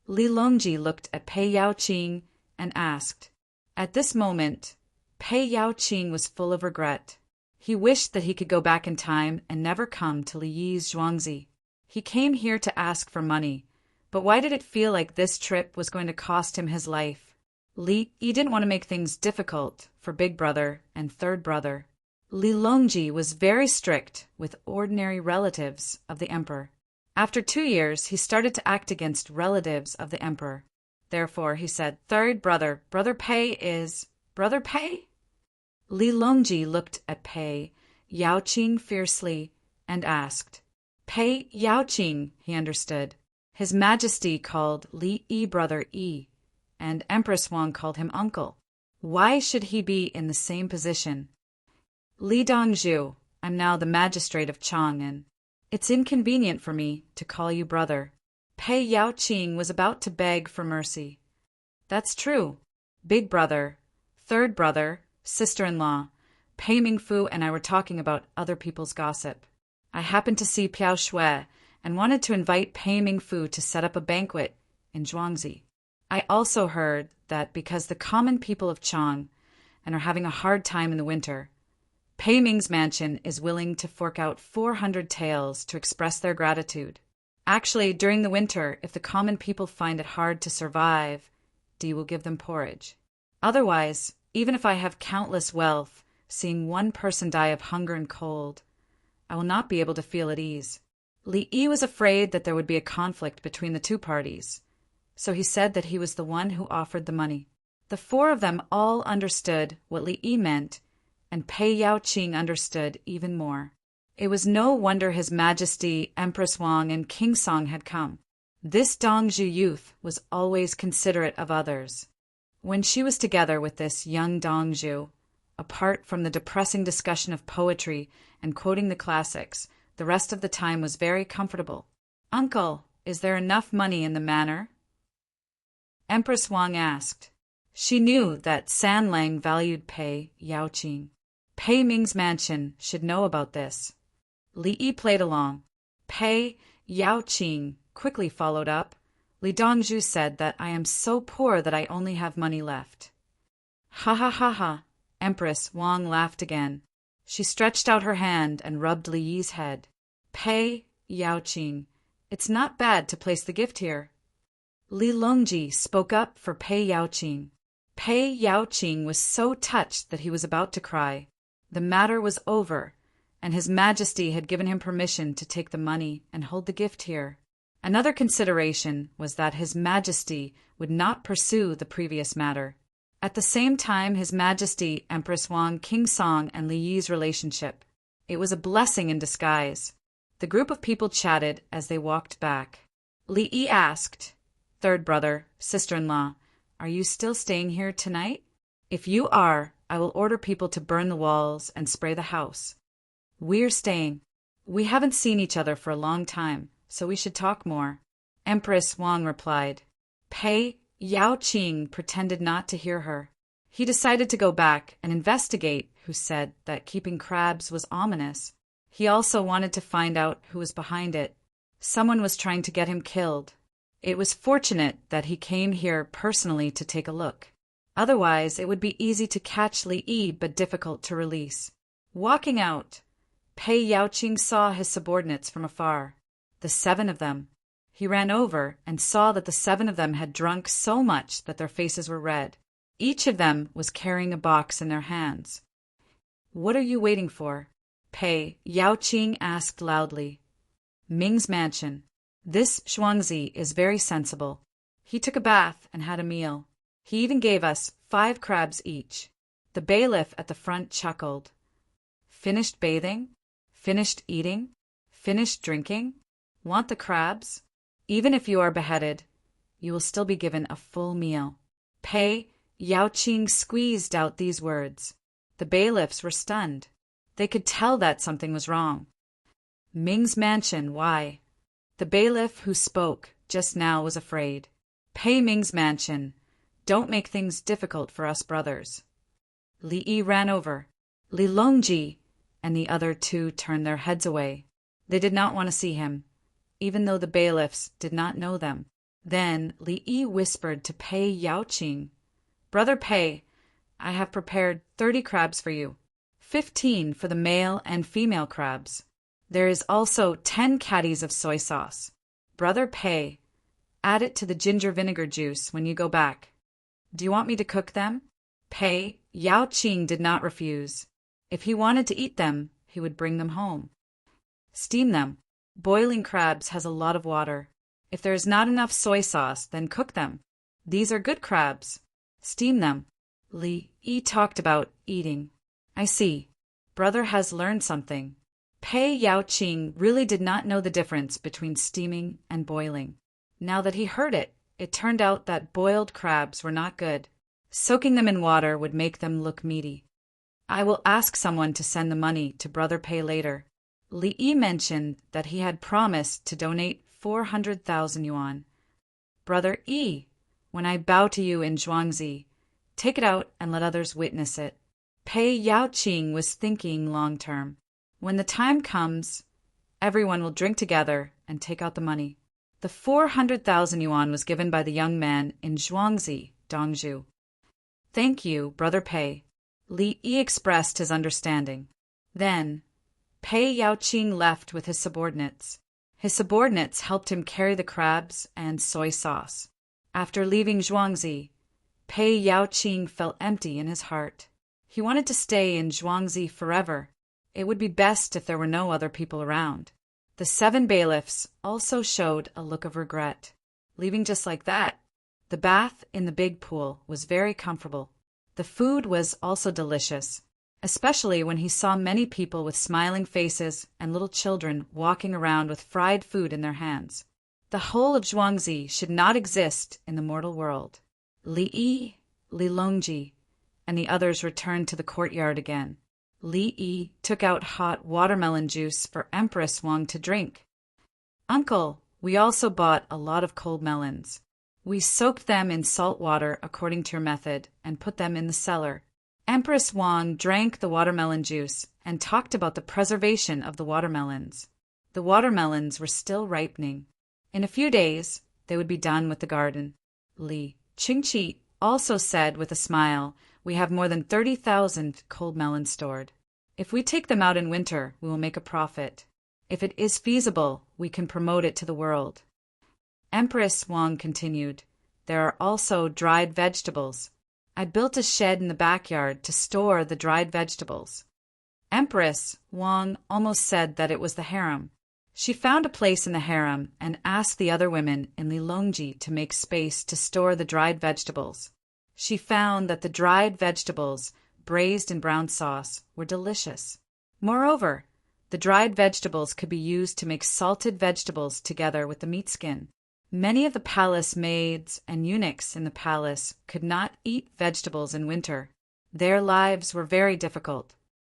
Li Longji looked at Pei Yaoqing and asked. At this moment, Pei Yaoqing was full of regret. He wished that he could go back in time and never come to Li Yi's Zhuangzi. He came here to ask for money, but why did it feel like this trip was going to cost him his life? Li Yi didn't want to make things difficult for big brother and third brother. Li Longji was very strict with ordinary relatives of the emperor. After 2 years, he started to act against relatives of the emperor. Therefore, he said, Third brother, Brother Pei is... Brother Pei? Li Longji looked at Pei Yaoqing fiercely and asked. Pei Yaoqing, he understood. His Majesty called Li Yi Brother Yi, and Empress Wang called him uncle. Why should he be in the same position? Li Dongzhu, I'm now the magistrate of Chang'an. It's inconvenient for me to call you brother. Pei Yaoqing was about to beg for mercy. That's true. Big brother, third brother, sister-in-law, Pei Mingfu and I were talking about other people's gossip. I happened to see Piao Shui and wanted to invite Pei Mingfu to set up a banquet in Zhuangzi. I also heard that because the common people of Chang and are having a hard time in the winter, Pei Ming's mansion is willing to fork out 400 taels to express their gratitude. Actually, during the winter, if the common people find it hard to survive, Di will give them porridge. Otherwise, even if I have countless wealth, seeing one person die of hunger and cold, I will not be able to feel at ease. Li Yi was afraid that there would be a conflict between the 2 parties, so he said that he was the one who offered the money. The 4 of them all understood what Li Yi meant, and Pei Yaoqing understood even more. It was no wonder His Majesty, Empress Wang, and King Song had come. This Dongzhu youth was always considerate of others. When she was together with this young Dongzhu, apart from the depressing discussion of poetry and quoting the classics, the rest of the time was very comfortable. Uncle, is there enough money in the manor? Empress Wang asked. She knew that San Lang valued Pei Yaoqing. Pei Ming's mansion should know about this. Li Yi played along. Pei Yaoqing quickly followed up. Li Dongzhu said that I am so poor that I only have money left. Ha ha ha ha. Empress Wang laughed again. She stretched out her hand and rubbed Li Yi's head. Pei Yaoqing, it's not bad to place the gift here. Li Longji spoke up for Pei Yaoqing. Pei Yaoqing was so touched that he was about to cry. The matter was over, and His Majesty had given him permission to take the money and hold the gift here. Another consideration was that His Majesty would not pursue the previous matter. At the same time, His Majesty, Empress Wang, King Song, and Li Yi's relationship. It was a blessing in disguise. The group of people chatted as they walked back. Li Yi asked, Third brother, sister-in-law, are you still staying here tonight? If you are, I will order people to burn the walls and spray the house. We're staying. We haven't seen each other for a long time, so we should talk more. Empress Wang replied. Pei Yaoqing pretended not to hear her. He decided to go back and investigate who said that keeping crabs was ominous. He also wanted to find out who was behind it. Someone was trying to get him killed. It was fortunate that he came here personally to take a look. Otherwise, it would be easy to catch Li Yi but difficult to release. Walking out, Pei Yaoqing saw his subordinates from afar. The 7 of them. He ran over and saw that the 7 of them had drunk so much that their faces were red. Each of them was carrying a box in their hands. What are you waiting for? Pei Yaoqing asked loudly. Ming's mansion. This Zhuangzi is very sensible. He took a bath and had a meal. He even gave us 5 crabs each. The bailiff at the front chuckled. Finished bathing? Finished eating? Finished drinking? Want the crabs? Even if you are beheaded, you will still be given a full meal. Pei Yaoqing squeezed out these words. The bailiffs were stunned. They could tell that something was wrong. Ming's mansion, why? The bailiff who spoke just now was afraid. Pei Ming's mansion. Don't make things difficult for us brothers. Li Yi ran over. Li Longji and the other 2 turned their heads away. They did not want to see him, even though the bailiffs did not know them. Then Li Yi whispered to Pei Yaoqing, Brother Pei, I have prepared 30 crabs for you, 15 for the male and female crabs. There is also 10 caddies of soy sauce. Brother Pei, add it to the ginger vinegar juice when you go back. Do you want me to cook them? Pei Yaoqing did not refuse. If he wanted to eat them, he would bring them home. Steam them. Boiling crabs has a lot of water. If there is not enough soy sauce, then cook them. These are good crabs. Steam them. Li Yi talked about eating. I see. Brother has learned something. Pei Yaoqing really did not know the difference between steaming and boiling. Now that he heard it, it turned out that boiled crabs were not good. Soaking them in water would make them look meaty. I will ask someone to send the money to Brother Pei later. Li Yi mentioned that he had promised to donate 400,000 yuan. Brother Yi, when I bow to you in Zhuangzi, take it out and let others witness it. Pei Yaoqing was thinking long term. When the time comes, everyone will drink together and take out the money. The 400,000 yuan was given by the young man in Zhuangzi, Dongzhu. Thank you, Brother Pei. Li Yi expressed his understanding. Then, Pei Yaoqing left with his subordinates. His subordinates helped him carry the crabs and soy sauce. After leaving Zhuangzi, Pei Yaoqing felt empty in his heart. He wanted to stay in Zhuangzi forever. It would be best if there were no other people around. The 7 bailiffs also showed a look of regret. Leaving just like that. The bath in the big pool was very comfortable. The food was also delicious, especially when he saw many people with smiling faces and little children walking around with fried food in their hands. The whole of Zhuangzi should not exist in the mortal world. Li Yi, Li Longji, and the others returned to the courtyard again. Li Yi took out hot watermelon juice for Empress Wang to drink. Uncle, we also bought a lot of cold melons. We soaked them in salt water according to your method and put them in the cellar. Empress Wang drank the watermelon juice and talked about the preservation of the watermelons. The watermelons were still ripening. In a few days, they would be done with the garden. Li Qingqi also said with a smile, we have more than 30,000 cold melons stored. If we take them out in winter, we will make a profit. If it is feasible, we can promote it to the world. Empress Wang continued, there are also dried vegetables. I built a shed in the backyard to store the dried vegetables. Empress Wang almost said that it was the harem. She found a place in the harem and asked the other women in Lilongji to make space to store the dried vegetables. She found that the dried vegetables, braised in brown sauce, were delicious. Moreover, the dried vegetables could be used to make salted vegetables together with the meat skin. Many of the palace maids and eunuchs in the palace could not eat vegetables in winter. Their lives were very difficult.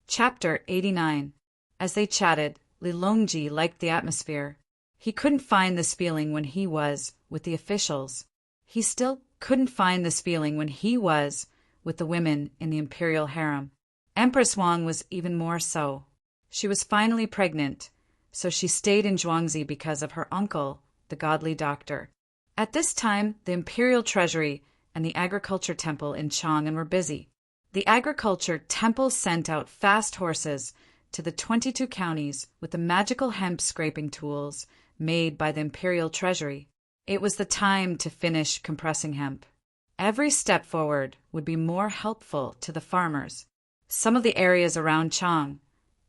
Chapter 89. As they chatted, Lilongji liked the atmosphere. He couldn't find this feeling when he was with the officials. He still couldn't find this feeling when he was with the women in the imperial harem. Empress Wang was even more so. She was finally pregnant, so she stayed in Zhuangzi because of her uncle, the godly doctor. At this time, the imperial treasury and the agriculture temple in Chang'an were busy. The agriculture temple sent out fast horses to the 22 counties with the magical hemp scraping tools made by the imperial treasury. It was the time to finish compressing hemp. Every step forward would be more helpful to the farmers. Some of the areas around Chang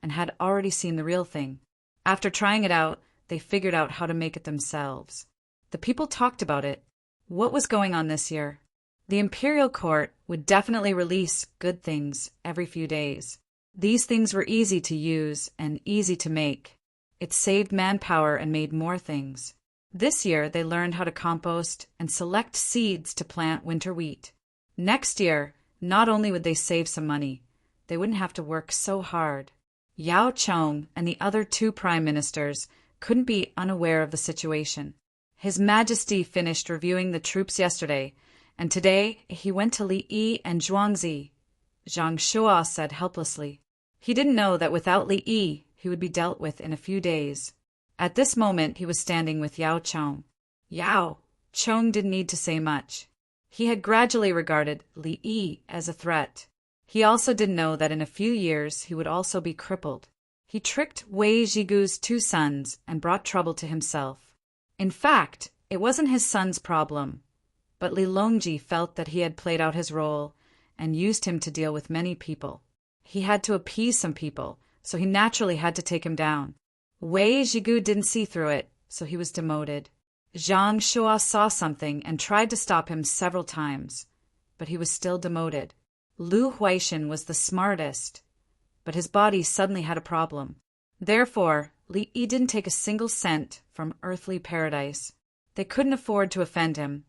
and had already seen the real thing. After trying it out, they figured out how to make it themselves. The people talked about it. What was going on this year? The imperial court would definitely release good things every few days. These things were easy to use and easy to make. It saved manpower and made more things. This year, they learned how to compost and select seeds to plant winter wheat. Next year, not only would they save some money, they wouldn't have to work so hard. Yao Chong and the other 2 prime ministers couldn't be unaware of the situation. His Majesty finished reviewing the troops yesterday, and today he went to Li Yi and Zhuangzi, Zhang Shuo said helplessly. He didn't know that without Li Yi, he would be dealt with in a few days. At this moment, he was standing with Yao Chong. Yao Chong didn't need to say much. He had gradually regarded Li Yi as a threat. He also didn't know that in a few years he would also be crippled. He tricked Wei Zhigu's 2 sons and brought trouble to himself. In fact, it wasn't his son's problem, but Lilongji felt that he had played out his role and used him to deal with many people. He had to appease some people, so he naturally had to take him down. Wei Zhigu didn't see through it, so he was demoted. Zhang Shuo saw something and tried to stop him several times, but he was still demoted. Lu Huaishan was the smartest, but his body suddenly had a problem. Therefore, Li Yi didn't take a single cent from earthly paradise. They couldn't afford to offend him,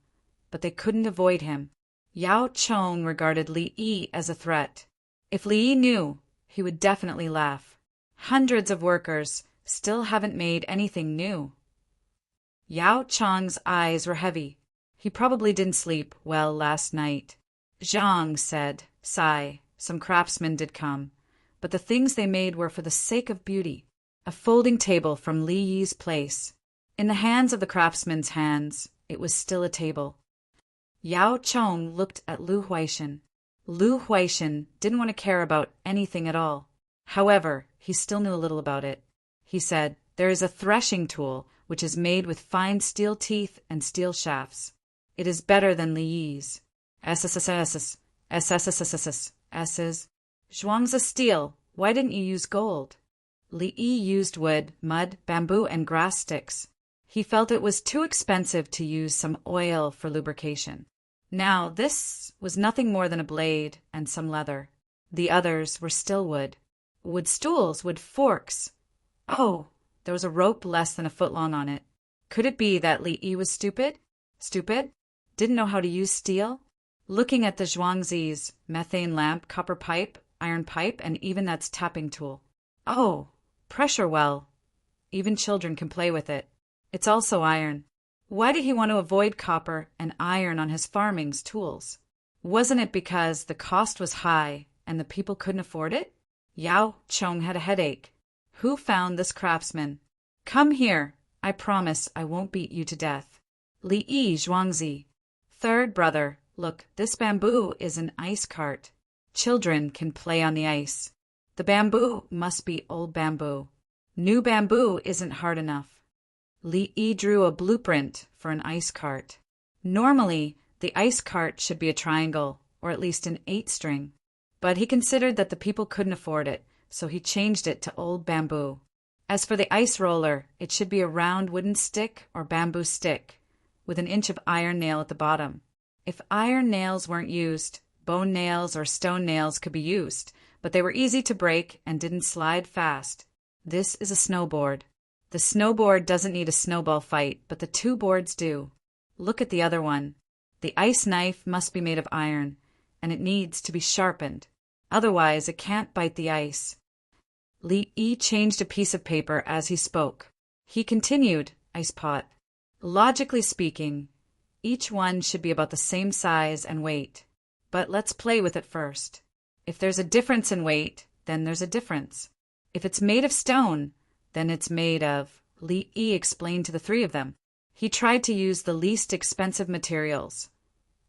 but they couldn't avoid him. Yao Chong regarded Li Yi as a threat. If Li Yi knew, he would definitely laugh. Hundreds of workers still haven't made anything new. Yao Chong's eyes were heavy. He probably didn't sleep well last night. Zhang said, sigh, some craftsmen did come, but the things they made were for the sake of beauty. A folding table from Li Yi's place. In the hands of the craftsman's hands, it was still a table. Yao Chong looked at Lu Huaishan. Lu Huaishan didn't want to care about anything at all. However, he still knew a little about it. He said, there is a threshing tool which is made with fine steel teeth and steel shafts. It is better than Li Yi's. SSSS. Zhuang's a steel. Why didn't you use gold? Li Yi used wood, mud, bamboo, and grass sticks. He felt it was too expensive to use some oil for lubrication. Now, this was nothing more than a blade and some leather. The others were still wood. Wood stools, wood forks. Oh, there was a rope less than a foot long on it. Could it be that Li Yi was stupid? Stupid? Didn't know how to use steel? Looking at the Zhuangzi's methane lamp, copper pipe, iron pipe, and even that's tapping tool. Oh, pressure well. Even children can play with it. It's also iron. Why did he want to avoid copper and iron on his farming's tools? Wasn't it because the cost was high and the people couldn't afford it? Yao Chong had a headache. Who found this craftsman? Come here. I promise I won't beat you to death. Li Yi Zhuangzi. Third brother, look, this bamboo is an ice cart. Children can play on the ice. The bamboo must be old bamboo. New bamboo isn't hard enough. Li Yi drew a blueprint for an ice cart. Normally, the ice cart should be a triangle, or at least an 8-string. But he considered that the people couldn't afford it, so he changed it to old bamboo. As for the ice roller, it should be a round wooden stick or bamboo stick, with an inch of iron nail at the bottom. If iron nails weren't used, bone nails or stone nails could be used, but they were easy to break and didn't slide fast. This is a snowboard. The snowboard doesn't need a snowball fight, but the two boards do. Look at the other one. The ice knife must be made of iron, and it needs to be sharpened. Otherwise, it can't bite the ice. Li Yi changed a piece of paper as he spoke. He continued, Ice pot. Logically speaking, each one should be about the same size and weight. But let's play with it first. If there's a difference in weight, then there's a difference. If it's made of stone, then it's made of, Li Yi explained to the three of them. He tried to use the least expensive materials.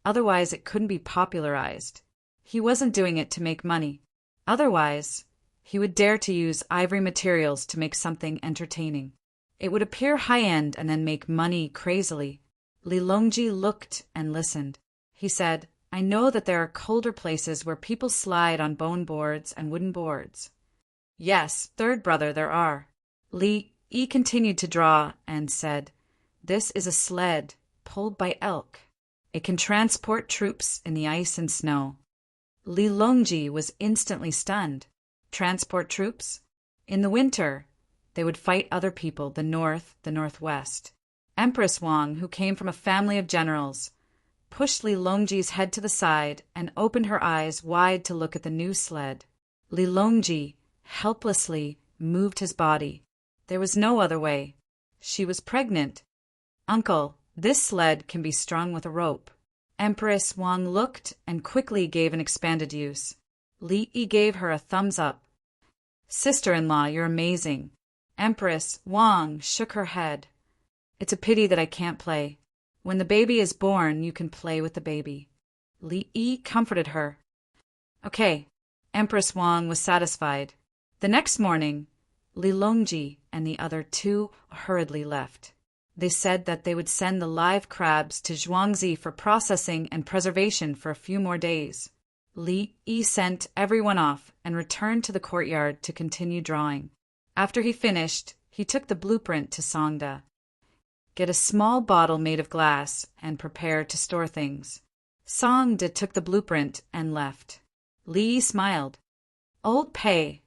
Otherwise, it couldn't be popularized. He wasn't doing it to make money. Otherwise, he would dare to use ivory materials to make something entertaining. It would appear high-end and then make money crazily. Li Longji looked and listened. He said, I know that there are colder places where people slide on bone boards and wooden boards. Yes, third brother, there are. Li Yi continued to draw and said, This is a sled pulled by elk. It can transport troops in the ice and snow. Li Longji was instantly stunned. Transport troops? In the winter, they would fight other people, the north, the northwest. Empress Wang, who came from a family of generals, pushed Li Longji's head to the side and opened her eyes wide to look at the new sled. Li Longji helplessly moved his body. There was no other way. She was pregnant. Uncle, this sled can be strung with a rope. Empress Wang looked and quickly gave an expanded use. Li Yi gave her a thumbs up. Sister-in-law, you're amazing. Empress Wang shook her head. It's a pity that I can't play. When the baby is born, you can play with the baby. Li Yi comforted her. Okay. Empress Wang was satisfied. The next morning, Li Longji and the other two hurriedly left. They said that they would send the live crabs to Zhuangzi for processing and preservation for a few more days. Li Yi sent everyone off and returned to the courtyard to continue drawing. After he finished, he took the blueprint to Songda. Get a small bottle made of glass and prepare to store things. Songda took the blueprint and left. Li Yi smiled. Old Pei,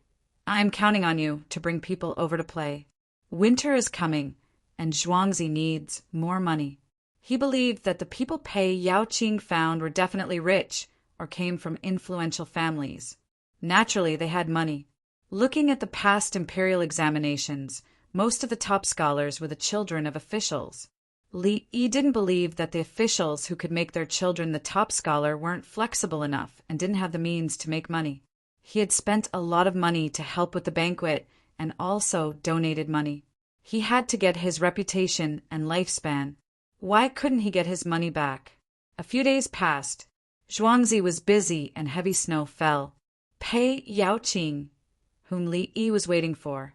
I'm counting on you to bring people over to play. Winter is coming, and Zhuangzi needs more money. He believed that the people Pei Yaoqing found were definitely rich or came from influential families. Naturally, they had money. Looking at the past imperial examinations, most of the top scholars were the children of officials. Li Yi didn't believe that the officials who could make their children the top scholar weren't flexible enough and didn't have the means to make money. He had spent a lot of money to help with the banquet and also donated money. He had to get his reputation and lifespan. Why couldn't he get his money back? A few days passed. Zhuangzi was busy and heavy snow fell. Pei Yaoqing, whom Li Yi was waiting for,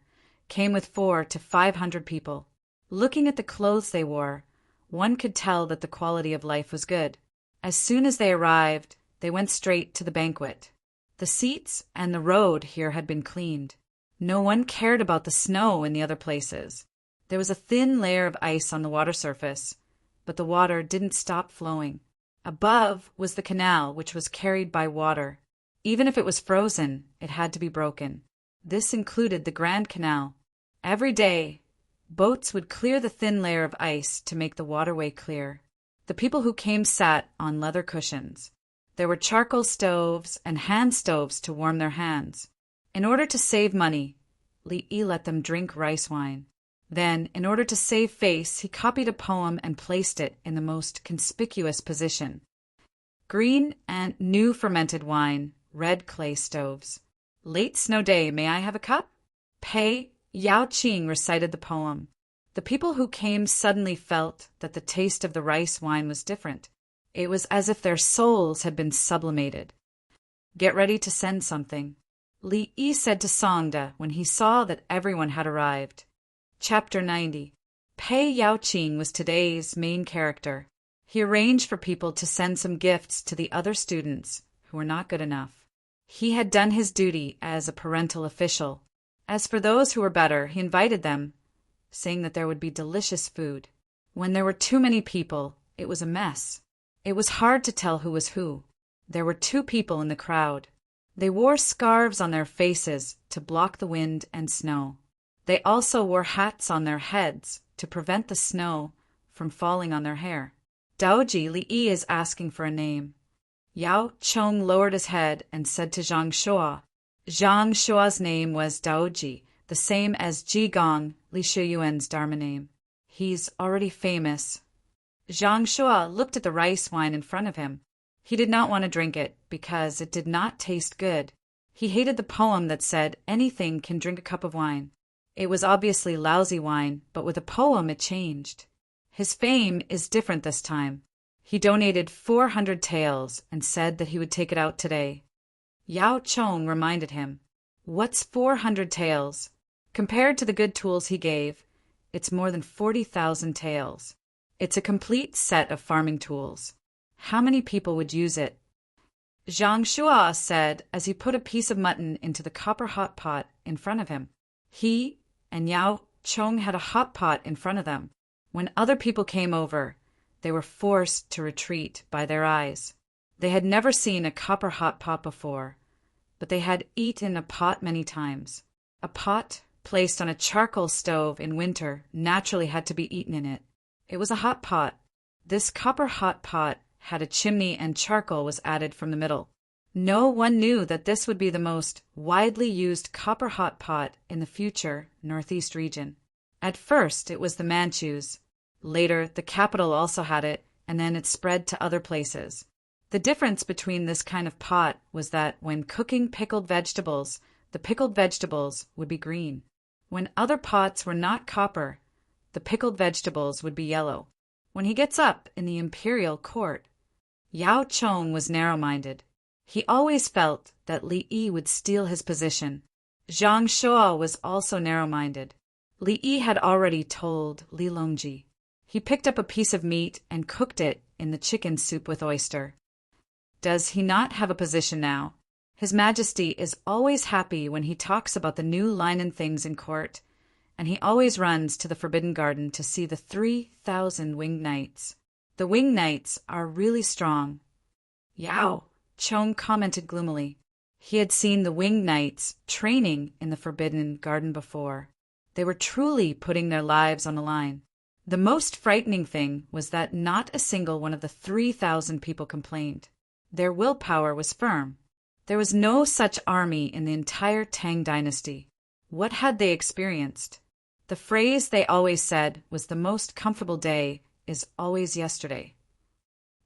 came with 400 to 500 people. Looking at the clothes they wore, one could tell that the quality of life was good. As soon as they arrived, they went straight to the banquet. The seats and the road here had been cleaned. No one cared about the snow in the other places. There was a thin layer of ice on the water surface, but the water didn't stop flowing. Above was the canal, which was carried by water. Even if it was frozen, it had to be broken. This included the Grand Canal. Every day, boats would clear the thin layer of ice to make the waterway clear. The people who came sat on leather cushions. There were charcoal stoves and hand stoves to warm their hands. In order to save money, Li Yi let them drink rice wine. Then, in order to save face, he copied a poem and placed it in the most conspicuous position. Green and new fermented wine, red clay stoves. Late snow day, may I have a cup? Pei Yaoqing recited the poem. The people who came suddenly felt that the taste of the rice wine was different. It was as if their souls had been sublimated. Get ready to send something, Li Yi said to Songda when he saw that everyone had arrived. Chapter 90. Pei Yaoqing was today's main character. He arranged for people to send some gifts to the other students who were not good enough. He had done his duty as a parental official. As for those who were better, he invited them, saying that there would be delicious food. When there were too many people, it was a mess. It was hard to tell who was who. There were 2 people in the crowd. They wore scarves on their faces to block the wind and snow. They also wore hats on their heads to prevent the snow from falling on their hair. Daoji, Li Yi is asking for a name. Yao Cheng lowered his head and said to Zhang Shuo. Zhang Shuo's name was Daoji, the same as Ji Gong, Li Shiyuan's Dharma name. He's already famous. Zhang Shuo looked at the rice wine in front of him. He did not want to drink it because it did not taste good. He hated the poem that said anything can drink a cup of wine. It was obviously lousy wine, but with a poem it changed. His fame is different this time. He donated 400 taels and said that he would take it out today. Yao Cheng reminded him, "What's 400 taels? Compared to the good tools he gave, it's more than 40,000 taels. It's a complete set of farming tools. How many people would use it?" Zhang Shuo said as he put a piece of mutton into the copper hot pot in front of him. He and Yao Cheng had a hot pot in front of them. When other people came over, they were forced to retreat by their eyes. They had never seen a copper hot pot before, but they had eaten a pot many times. A pot placed on a charcoal stove in winter naturally had to be eaten in it. It was a hot pot. This copper hot pot had a chimney and charcoal was added from the middle. No one knew that this would be the most widely used copper hot pot in the future Northeast region. At first, it was the Manchus. Later, the capital also had it, and then it spread to other places. The difference between this kind of pot was that when cooking pickled vegetables, the pickled vegetables would be green. When other pots were not copper, the pickled vegetables would be yellow. When he gets up in the imperial court, Yao Cheng was narrow-minded. He always felt that Li Yi would steal his position. Zhang Shuo was also narrow-minded. Li Yi had already told Li Longji. He picked up a piece of meat and cooked it in the chicken soup with oyster. Does he not have a position now? His Majesty is always happy when he talks about the new linen things in court, and he always runs to the Forbidden Garden to see the 3,000 winged knights. The winged knights are really strong. Yao Cheng commented gloomily. He had seen the winged knights training in the Forbidden Garden before. They were truly putting their lives on the line. The most frightening thing was that not a single one of the 3,000 people complained. Their willpower was firm. There was no such army in the entire Tang dynasty. What had they experienced? The phrase they always said was the most comfortable day is always yesterday.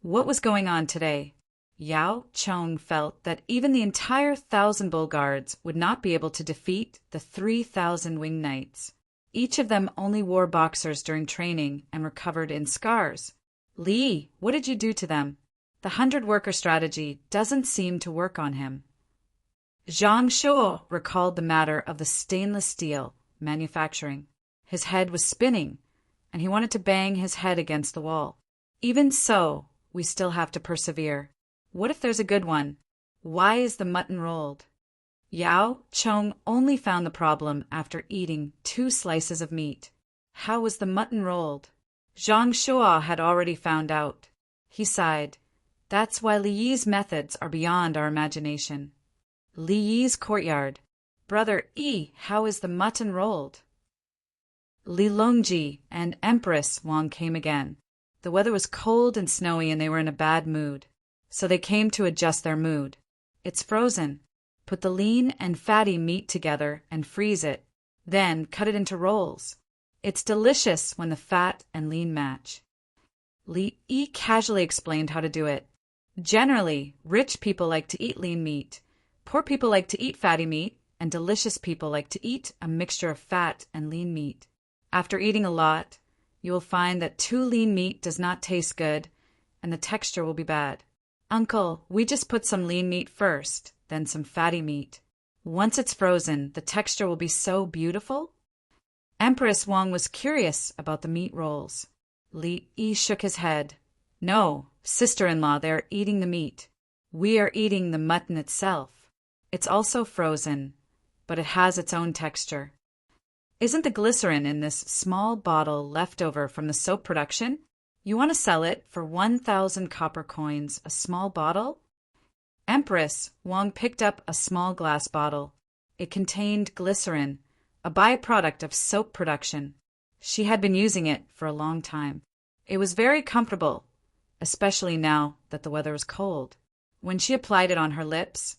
What was going on today? Yao Cheng felt that even the entire 1,000 bull guards would not be able to defeat the 3,000 winged knights. Each of them only wore boxers during training and were covered in scars. Li, what did you do to them? The 100-worker strategy doesn't seem to work on him. Zhang Shuo recalled the matter of the stainless steel manufacturing. His head was spinning, and he wanted to bang his head against the wall. Even so, we still have to persevere. What if there's a good one? Why is the mutton rolled? Yao Cheng only found the problem after eating 2 slices of meat. How was the mutton rolled? Zhang Shuo had already found out. He sighed. That's why Li Yi's methods are beyond our imagination. Li Yi's courtyard. Brother Yi, how is the mutton rolled? Li Longji and Empress Wang came again. The weather was cold and snowy and they were in a bad mood. So they came to adjust their mood. It's frozen. Put the lean and fatty meat together and freeze it. Then cut it into rolls. It's delicious when the fat and lean match. Li Yi casually explained how to do it. Generally, rich people like to eat lean meat. Poor people like to eat fatty meat, and delicious people like to eat a mixture of fat and lean meat. After eating a lot, you will find that too lean meat does not taste good, and the texture will be bad. Uncle, we just put some lean meat first, then some fatty meat. Once it's frozen, the texture will be so beautiful. Empress Wang was curious about the meat rolls. Li Yi shook his head. No, sister-in-law, they are eating the meat. We are eating the mutton itself. It's also frozen, but it has its own texture. Isn't the glycerin in this small bottle left over from the soap production? You want to sell it for 1,000 copper coins, a small bottle? Empress Wang picked up a small glass bottle. It contained glycerin, a byproduct of soap production. She had been using it for a long time. It was very comfortable, especially now that the weather was cold. When she applied it on her lips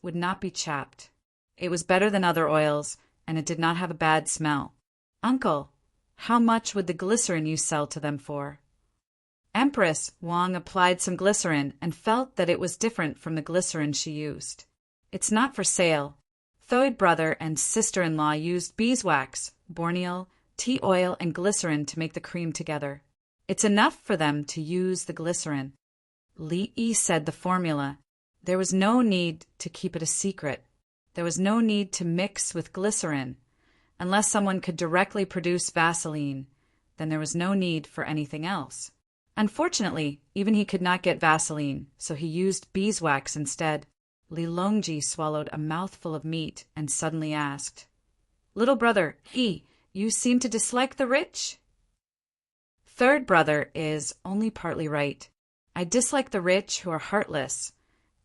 would not be chapped. It was better than other oils, and it did not have a bad smell. Uncle, how much would the glycerin you sell to them for? Empress Wang applied some glycerin and felt that it was different from the glycerin she used. It's not for sale. Third brother and sister-in-law used beeswax, borneal, tea oil, and glycerin to make the cream together. It's enough for them to use the glycerin. Li Yi said the formula. There was no need to keep it a secret. There was no need to mix with glycerin. Unless someone could directly produce Vaseline, then there was no need for anything else. Unfortunately, even he could not get Vaseline, so he used beeswax instead. Li Longji swallowed a mouthful of meat and suddenly asked, "Little brother, you seem to dislike the rich?" Third brother is only partly right. I dislike the rich who are heartless,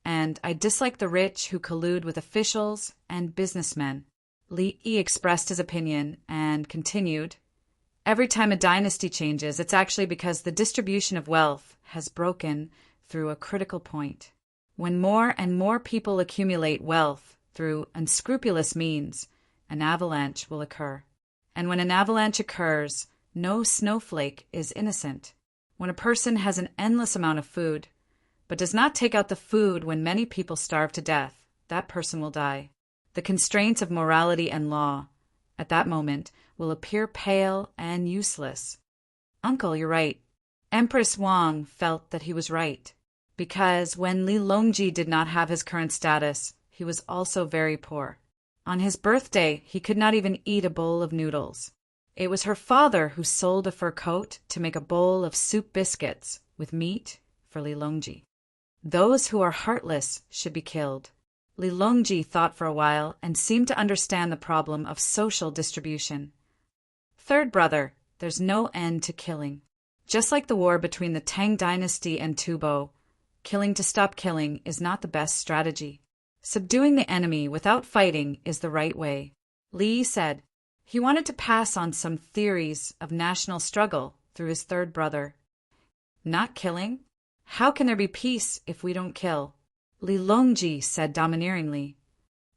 and I dislike the rich who collude with officials and businessmen. Li Yi expressed his opinion and continued, "Every time a dynasty changes, it's actually because the distribution of wealth has broken through a critical point. When more and more people accumulate wealth through unscrupulous means, an avalanche will occur. And when an avalanche occurs, no snowflake is innocent. When a person has an endless amount of food, but does not take out the food when many people starve to death, that person will die. The constraints of morality and law, at that moment, will appear pale and useless." Uncle, you're right. Empress Wang felt that he was right, because when Li Longji did not have his current status, he was also very poor. On his birthday, he could not even eat a bowl of noodles. It was her father who sold a fur coat to make a bowl of soup biscuits with meat for Li Longji. Those who are heartless should be killed. Li Longji thought for a while and seemed to understand the problem of social distribution. Third brother, there's no end to killing. Just like the war between the Tang dynasty and Tubo, killing to stop killing is not the best strategy. Subduing the enemy without fighting is the right way. Li said he wanted to pass on some theories of national struggle through his third brother. Not killing? How can there be peace if we don't kill? Li Longji said domineeringly,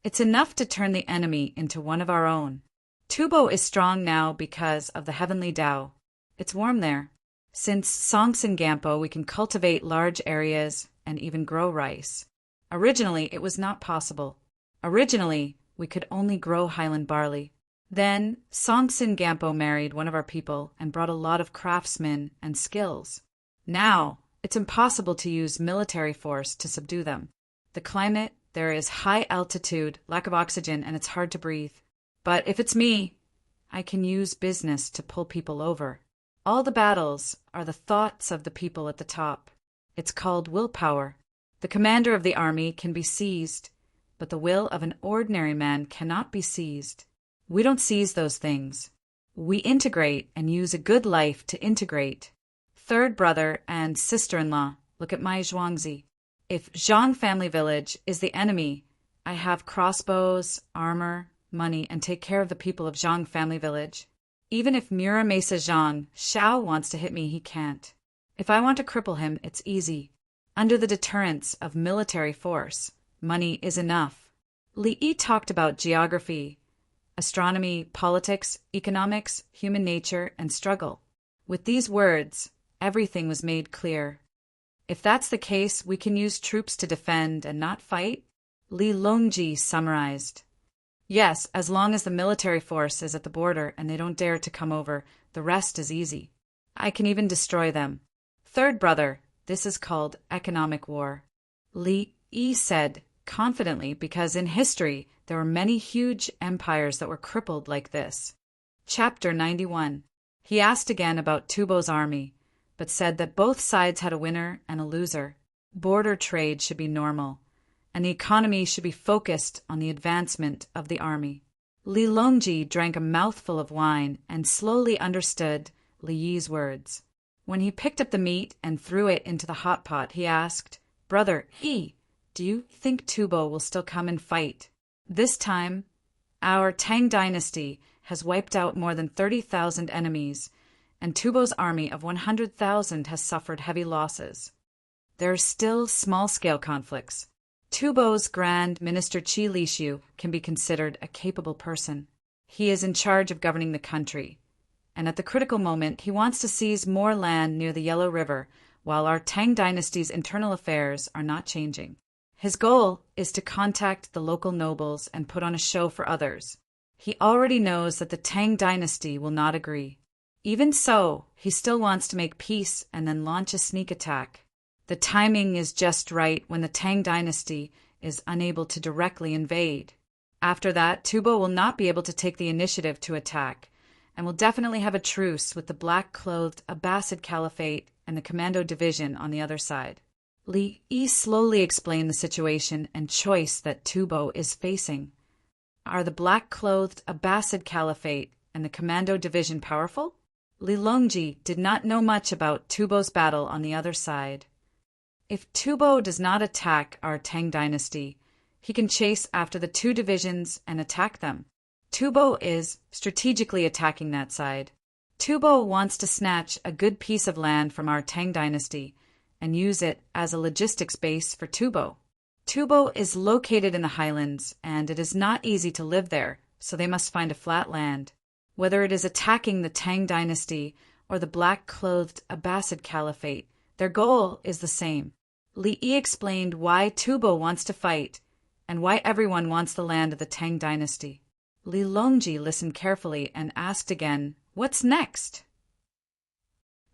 "It's enough to turn the enemy into one of our own. Tubo is strong now because of the heavenly Tao. It's warm there. Since Songtsen Gampo, we can cultivate large areas and even grow rice. Originally, it was not possible. Originally, we could only grow highland barley. Then, Songtsen Gampo married one of our people and brought a lot of craftsmen and skills. Now, it's impossible to use military force to subdue them. The climate, there is high altitude, lack of oxygen, and it's hard to breathe. But if it's me, I can use business to pull people over. All the battles are the thoughts of the people at the top. It's called willpower. The commander of the army can be seized, but the will of an ordinary man cannot be seized. We don't seize those things. We integrate and use a good life to integrate. Third brother and sister-in-law, look at my Zhuangzi. If Zhang family village is the enemy, I have crossbows, armor, money, and take care of the people of Zhang family village. Even if Muramesa Zhang Xiao wants to hit me, he can't. If I want to cripple him, it's easy. Under the deterrence of military force, money is enough." Li Yi talked about geography, astronomy, politics, economics, human nature, and struggle. With these words, everything was made clear. If that's the case, we can use troops to defend and not fight? Li Longji summarized. Yes, as long as the military force is at the border and they don't dare to come over, the rest is easy. I can even destroy them. Third brother, this is called economic war. Li Yi said confidently because in history there were many huge empires that were crippled like this. Chapter 91. He asked again about Tubo's army, but said that both sides had a winner and a loser. Border trade should be normal, and the economy should be focused on the advancement of the army. Li Longji drank a mouthful of wine and slowly understood Li Yi's words. When he picked up the meat and threw it into the hot pot, he asked, "Brother Yi, do you think Tubo will still come and fight? This time, Our Tang dynasty has wiped out more than 30,000 enemies, and Tubo's army of 100,000 has suffered heavy losses. There are still small-scale conflicts. Tubo's Grand Minister Qi Lishu can be considered a capable person. He is in charge of governing the country, and at the critical moment he wants to seize more land near the Yellow River while our Tang dynasty's internal affairs are not changing. His goal is to contact the local nobles and put on a show for others. He already knows that the Tang dynasty will not agree. Even so, he still wants to make peace and then launch a sneak attack. The timing is just right when the Tang dynasty is unable to directly invade. After that, Tubo will not be able to take the initiative to attack, and will definitely have a truce with the black-clothed Abbasid Caliphate and the Commando Division on the other side. Li Yi slowly explained the situation and choice that Tubo is facing. Are the black-clothed Abbasid Caliphate and the Commando Division powerful? Li Longji did not know much about Tubo's battle on the other side. If Tubo does not attack our Tang dynasty, he can chase after the two divisions and attack them. Tubo is strategically attacking that side. Tubo wants to snatch a good piece of land from our Tang dynasty and use it as a logistics base for Tubo. Tubo is located in the highlands, and it is not easy to live there, so they must find a flat land. Whether it is attacking the Tang dynasty or the black-clothed Abbasid Caliphate, their goal is the same. Li Yi explained why Tubo wants to fight and why everyone wants the land of the Tang dynasty. Li Longji listened carefully and asked again, "What's next?"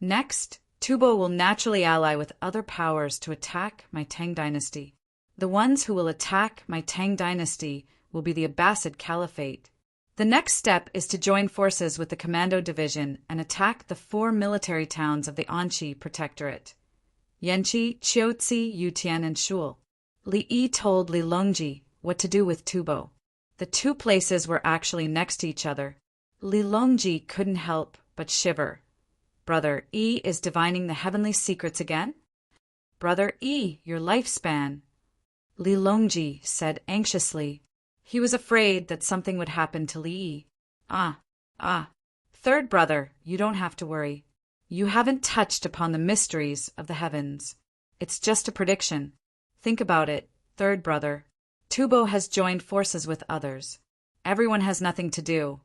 Next, Tubo will naturally ally with other powers to attack my Tang dynasty. The ones who will attack my Tang dynasty will be the Abbasid Caliphate. The next step is to join forces with the Commando Division and attack the 4 military towns of the Anqi Protectorate: Yanqi, Qiuzi, Yutian, and Shul. Li Yi told Li Longji what to do with Tubo. The two places were actually next to each other. Li Longji couldn't help but shiver. Brother Yi is divining the heavenly secrets again? Brother Yi, your lifespan. Li Longji said anxiously. He was afraid that something would happen to Li Yi. Third brother, you don't have to worry. You haven't touched upon the mysteries of the heavens. It's just a prediction. Think about it, third brother. Tubo has joined forces with others. Everyone has nothing to do,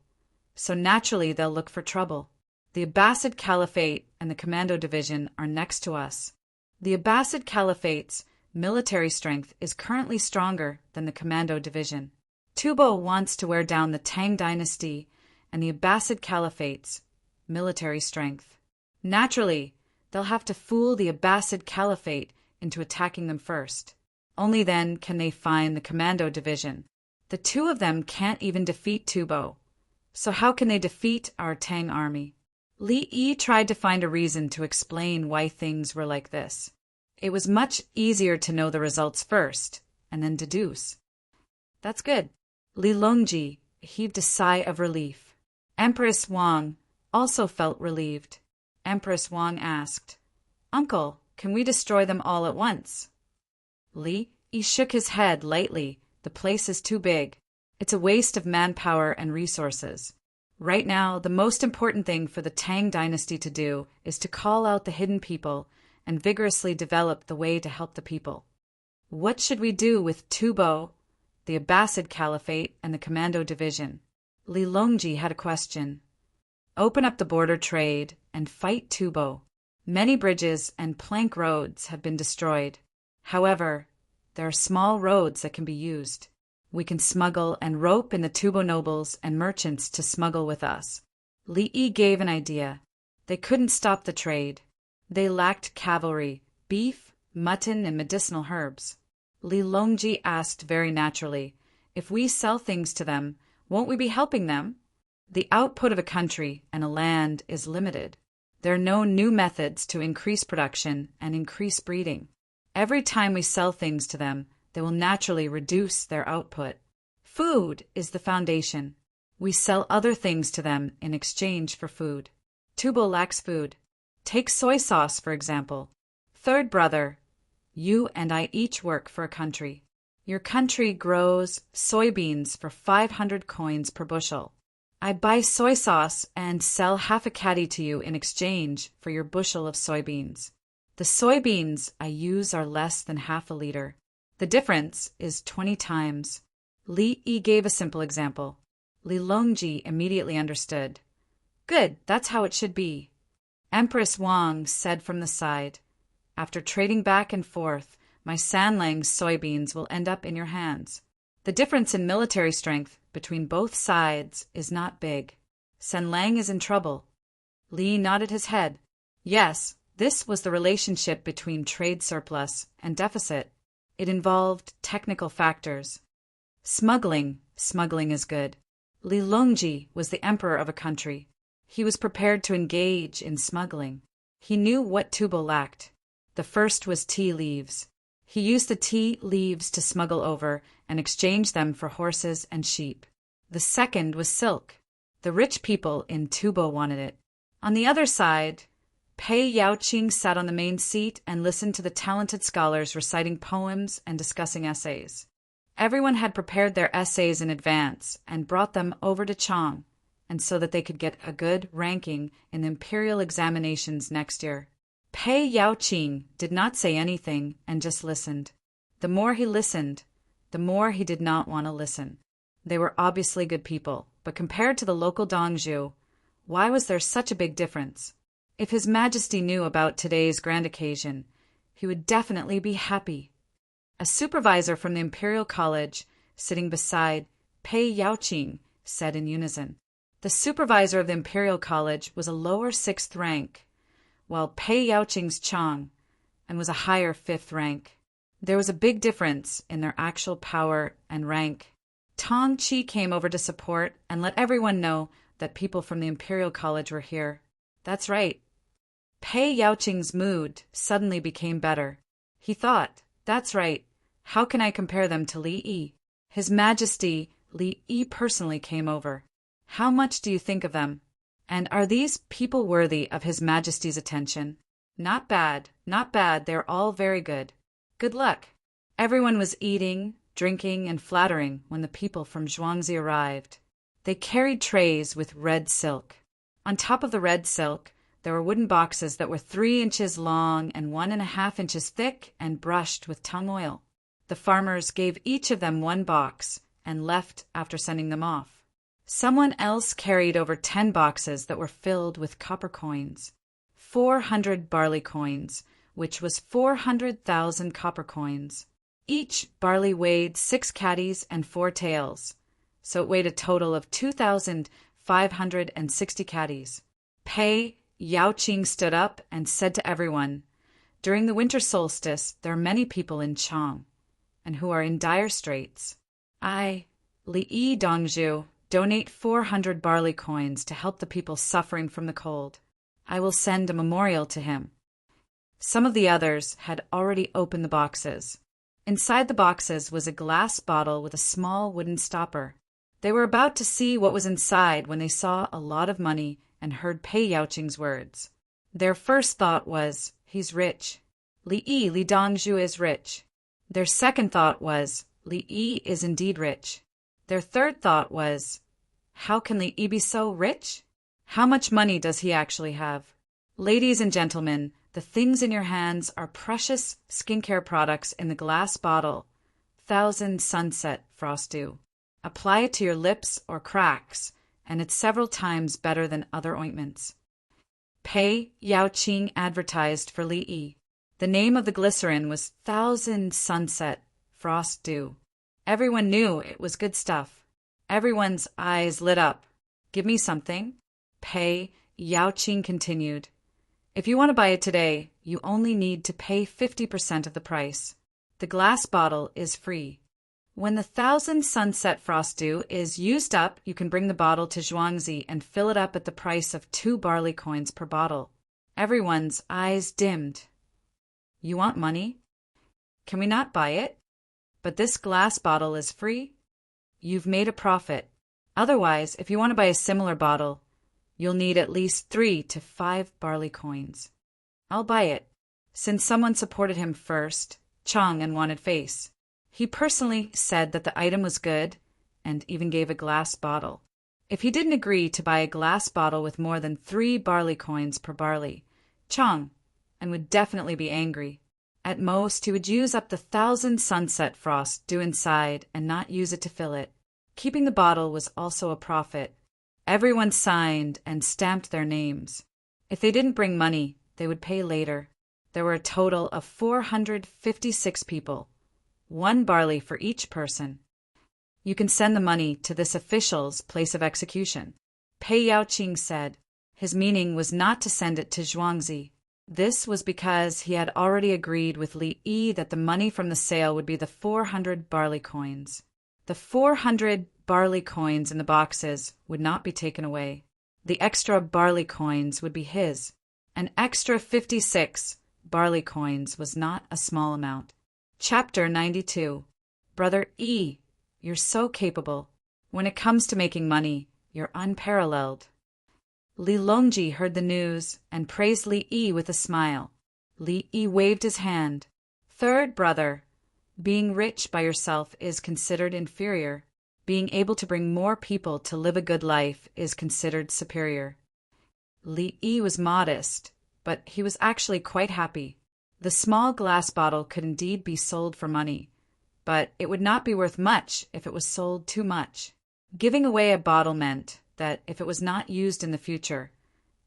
so naturally they'll look for trouble. The Abbasid Caliphate and the Commando Division are next to us. The Abbasid Caliphate's military strength is currently stronger than the Commando Division. Tubo wants to wear down the Tang dynasty and the Abbasid Caliphate's military strength. Naturally, they'll have to fool the Abbasid Caliphate into attacking them first. Only then can they find the Commando Division. The two of them can't even defeat Tubo. So how can they defeat our Tang army? Li Yi tried to find a reason to explain why things were like this. It was much easier to know the results first, and then deduce. That's good. Li Longji heaved a sigh of relief. Empress Wang also felt relieved. Empress Wang asked, "Uncle, can we destroy them all at once?" Li Yi shook his head lightly. The place is too big. It's a waste of manpower and resources. Right now, the most important thing for the Tang dynasty to do is to call out the hidden people and vigorously develop the way to help the people. What should we do with Tubo, the Abbasid Caliphate, and the Commando Division? Li Longji had a question. Open up the border trade and fight Tubo. Many bridges and plank roads have been destroyed. However, there are small roads that can be used. We can smuggle and rope in the Tubo nobles and merchants to smuggle with us. Li Yi gave an idea. They couldn't stop the trade. They lacked cavalry, beef, mutton, and medicinal herbs. Li Longji asked very naturally, if we sell things to them, won't we be helping them? The output of a country and a land is limited. There are no new methods to increase production and increase breeding. Every time we sell things to them, they will naturally reduce their output. Food is the foundation. We sell other things to them in exchange for food. Tubo lacks food. Take soy sauce, for example. Third brother, you and I each work for a country. Your country grows soybeans for 500 coins per bushel. I buy soy sauce and sell half a caddy to you in exchange for your bushel of soybeans. The soybeans I use are less than half a liter. The difference is 20 times. Li Yi gave a simple example. Li Longji immediately understood. Good, that's how it should be. Empress Wang said from the side, after trading back and forth, my Sanlang's soybeans will end up in your hands. The difference in military strength between both sides is not big. Sanlang is in trouble. Li nodded his head. Yes, this was the relationship between trade surplus and deficit. It involved technical factors. Smuggling is good. Li Longji was the emperor of a country. He was prepared to engage in smuggling. He knew what Tubo lacked. The first was tea leaves. He used the tea leaves to smuggle over and exchange them for horses and sheep. The second was silk. The rich people in Tubo wanted it. On the other side, Pei Yaoqing sat on the main seat and listened to the talented scholars reciting poems and discussing essays. Everyone had prepared their essays in advance and brought them over to Chang, and so that they could get a good ranking in the imperial examinations next year. Pei Yaoqing did not say anything and just listened. The more he listened, the more he did not want to listen. They were obviously good people, but compared to the local Dongzhu, why was there such a big difference? If His Majesty knew about today's grand occasion, he would definitely be happy. A supervisor from the Imperial College, sitting beside Pei Yaoqing, said in unison. The supervisor of the Imperial College was a lower 6th rank, while Pei Yaoqing's Chang, and was a higher 5th rank. There was a big difference in their actual power and rank. Tang Chi came over to support and let everyone know that people from the Imperial College were here. That's right. Pei Yaoqing's mood suddenly became better. He thought, that's right, how can I compare them to Li Yi? His Majesty Li Yi personally came over. How much do you think of them? And are these people worthy of His Majesty's attention? Not bad, they're all very good. Good luck. Everyone was eating, drinking, and flattering when the people from Zhuangzi arrived. They carried trays with red silk. On top of the red silk, there were wooden boxes that were 3 inches long and 1.5 inches thick and brushed with tung oil. The farmers gave each of them 1 box and left after sending them off. Someone else carried over 10 boxes that were filled with copper coins. 400 barley coins, which was 400,000 copper coins. Each barley weighed 6 caddies and 4 taels, so it weighed a total of 2,560 caddies. Pei Yaoqing stood up and said to everyone, during the winter solstice, there are many people in Chang, and who are in dire straits. I, Li Yi Dongzhu, donate 400 barley coins to help the people suffering from the cold. I will send a memorial to him. Some of the others had already opened the boxes. Inside the boxes was a glass bottle with a small wooden stopper. They were about to see what was inside when they saw a lot of money and heard Pei Yaoqing's words. Their first thought was, he's rich. Li Dongzhu is rich. Their second thought was, Li Yi is indeed rich. Their third thought was, how can Li Yi be so rich? How much money does he actually have? Ladies and gentlemen, the things in your hands are precious skincare products in the glass bottle. 1000 Sunset Frost Dew. Apply it to your lips or cracks, and it's several times better than other ointments. Pei Yaoqing advertised for Li Yi. The name of the glycerin was 1000 Sunset Frost Dew. Everyone knew it was good stuff. Everyone's eyes lit up. Give me something. Pei Yaoqing continued. If you want to buy it today, you only need to pay 50% of the price. The glass bottle is free. When the 1000 Sunset Frost Dew is used up, you can bring the bottle to Zhuangzi and fill it up at the price of 2 barley coins per bottle. Everyone's eyes dimmed. You want money? Can we not buy it? But this glass bottle is free? You've made a profit. Otherwise, if you want to buy a similar bottle, you'll need at least 3 to 5 barley coins. I'll buy it. Since someone supported him first, Chang and wanted face. He personally said that the item was good and even gave a glass bottle. If he didn't agree to buy a glass bottle with more than 3 barley coins per barley, Chang, and would definitely be angry. At most, he would use up the 1,000 sunset frost due inside and not use it to fill it. Keeping the bottle was also a profit. Everyone signed and stamped their names. If they didn't bring money, they would pay later. There were a total of 456 people, 1 barley for each person. You can send the money to this official's place of execution. Pei Yaoqing said. His meaning was not to send it to Zhuangzi. This was because he had already agreed with Li Yi that the money from the sale would be the 400 barley coins. The 400 barley coins in the boxes would not be taken away. The extra barley coins would be his. An extra 56 barley coins was not a small amount. Chapter 92. Brother Yi, you're so capable. When it comes to making money, you're unparalleled. Li Longji heard the news and praised Li Yi with a smile. Li Yi waved his hand. Third brother, being rich by yourself is considered inferior. Being able to bring more people to live a good life is considered superior. Li Yi was modest, but he was actually quite happy. The small glass bottle could indeed be sold for money, but it would not be worth much if it was sold too much. Giving away a bottle meant that if it was not used in the future,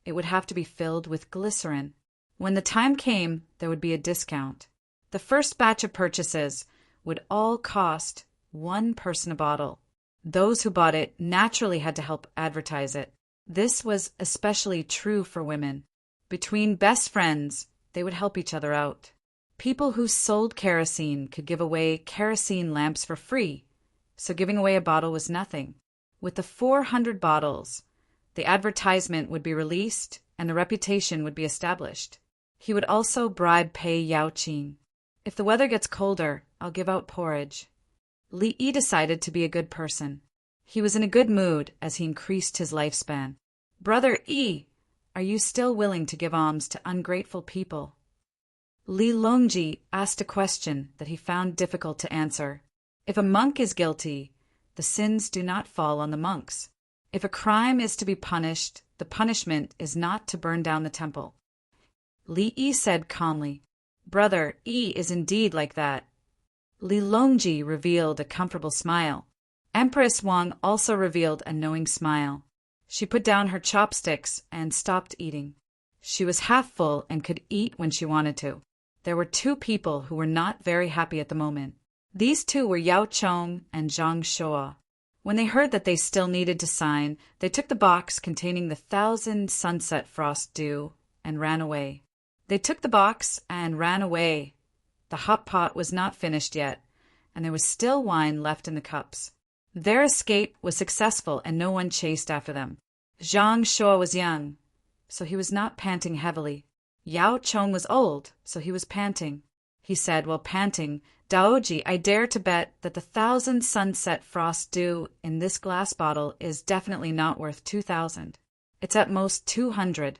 it would have to be filled with glycerin. When the time came, there would be a discount. The first batch of purchases would all cost 1 person a bottle. Those who bought it naturally had to help advertise it. This was especially true for women. Between best friends, they would help each other out. People who sold kerosene could give away kerosene lamps for free, so giving away a bottle was nothing. With the 400 bottles, the advertisement would be released and the reputation would be established. He would also bribe Pei Yaoqing. If the weather gets colder, I'll give out porridge. Li Yi decided to be a good person. He was in a good mood as he increased his lifespan. Brother Yi, are you still willing to give alms to ungrateful people? Li Longji asked a question that he found difficult to answer. If a monk is guilty, the sins do not fall on the monks. If a crime is to be punished, the punishment is not to burn down the temple. Li Yi said calmly, Brother Yi is indeed like that. Li Longji revealed a comfortable smile. Empress Wang also revealed a knowing smile. She put down her chopsticks and stopped eating. She was half full and could eat when she wanted to. There were 2 people who were not very happy at the moment. These 2 were Yao Chong and Zhang Shua. When they heard that they still needed to sign, they took the box containing the 1,000 sunset frost dew and ran away. They took the box and ran away. The hot pot was not finished yet, and there was still wine left in the cups. Their escape was successful and no one chased after them. Zhang Shua was young, so he was not panting heavily. Yao Chong was old, so he was panting. He said while panting, Daoji, I dare to bet that the 1,000 sunset frost dew in this glass bottle is definitely not worth 2,000. It's at most 200.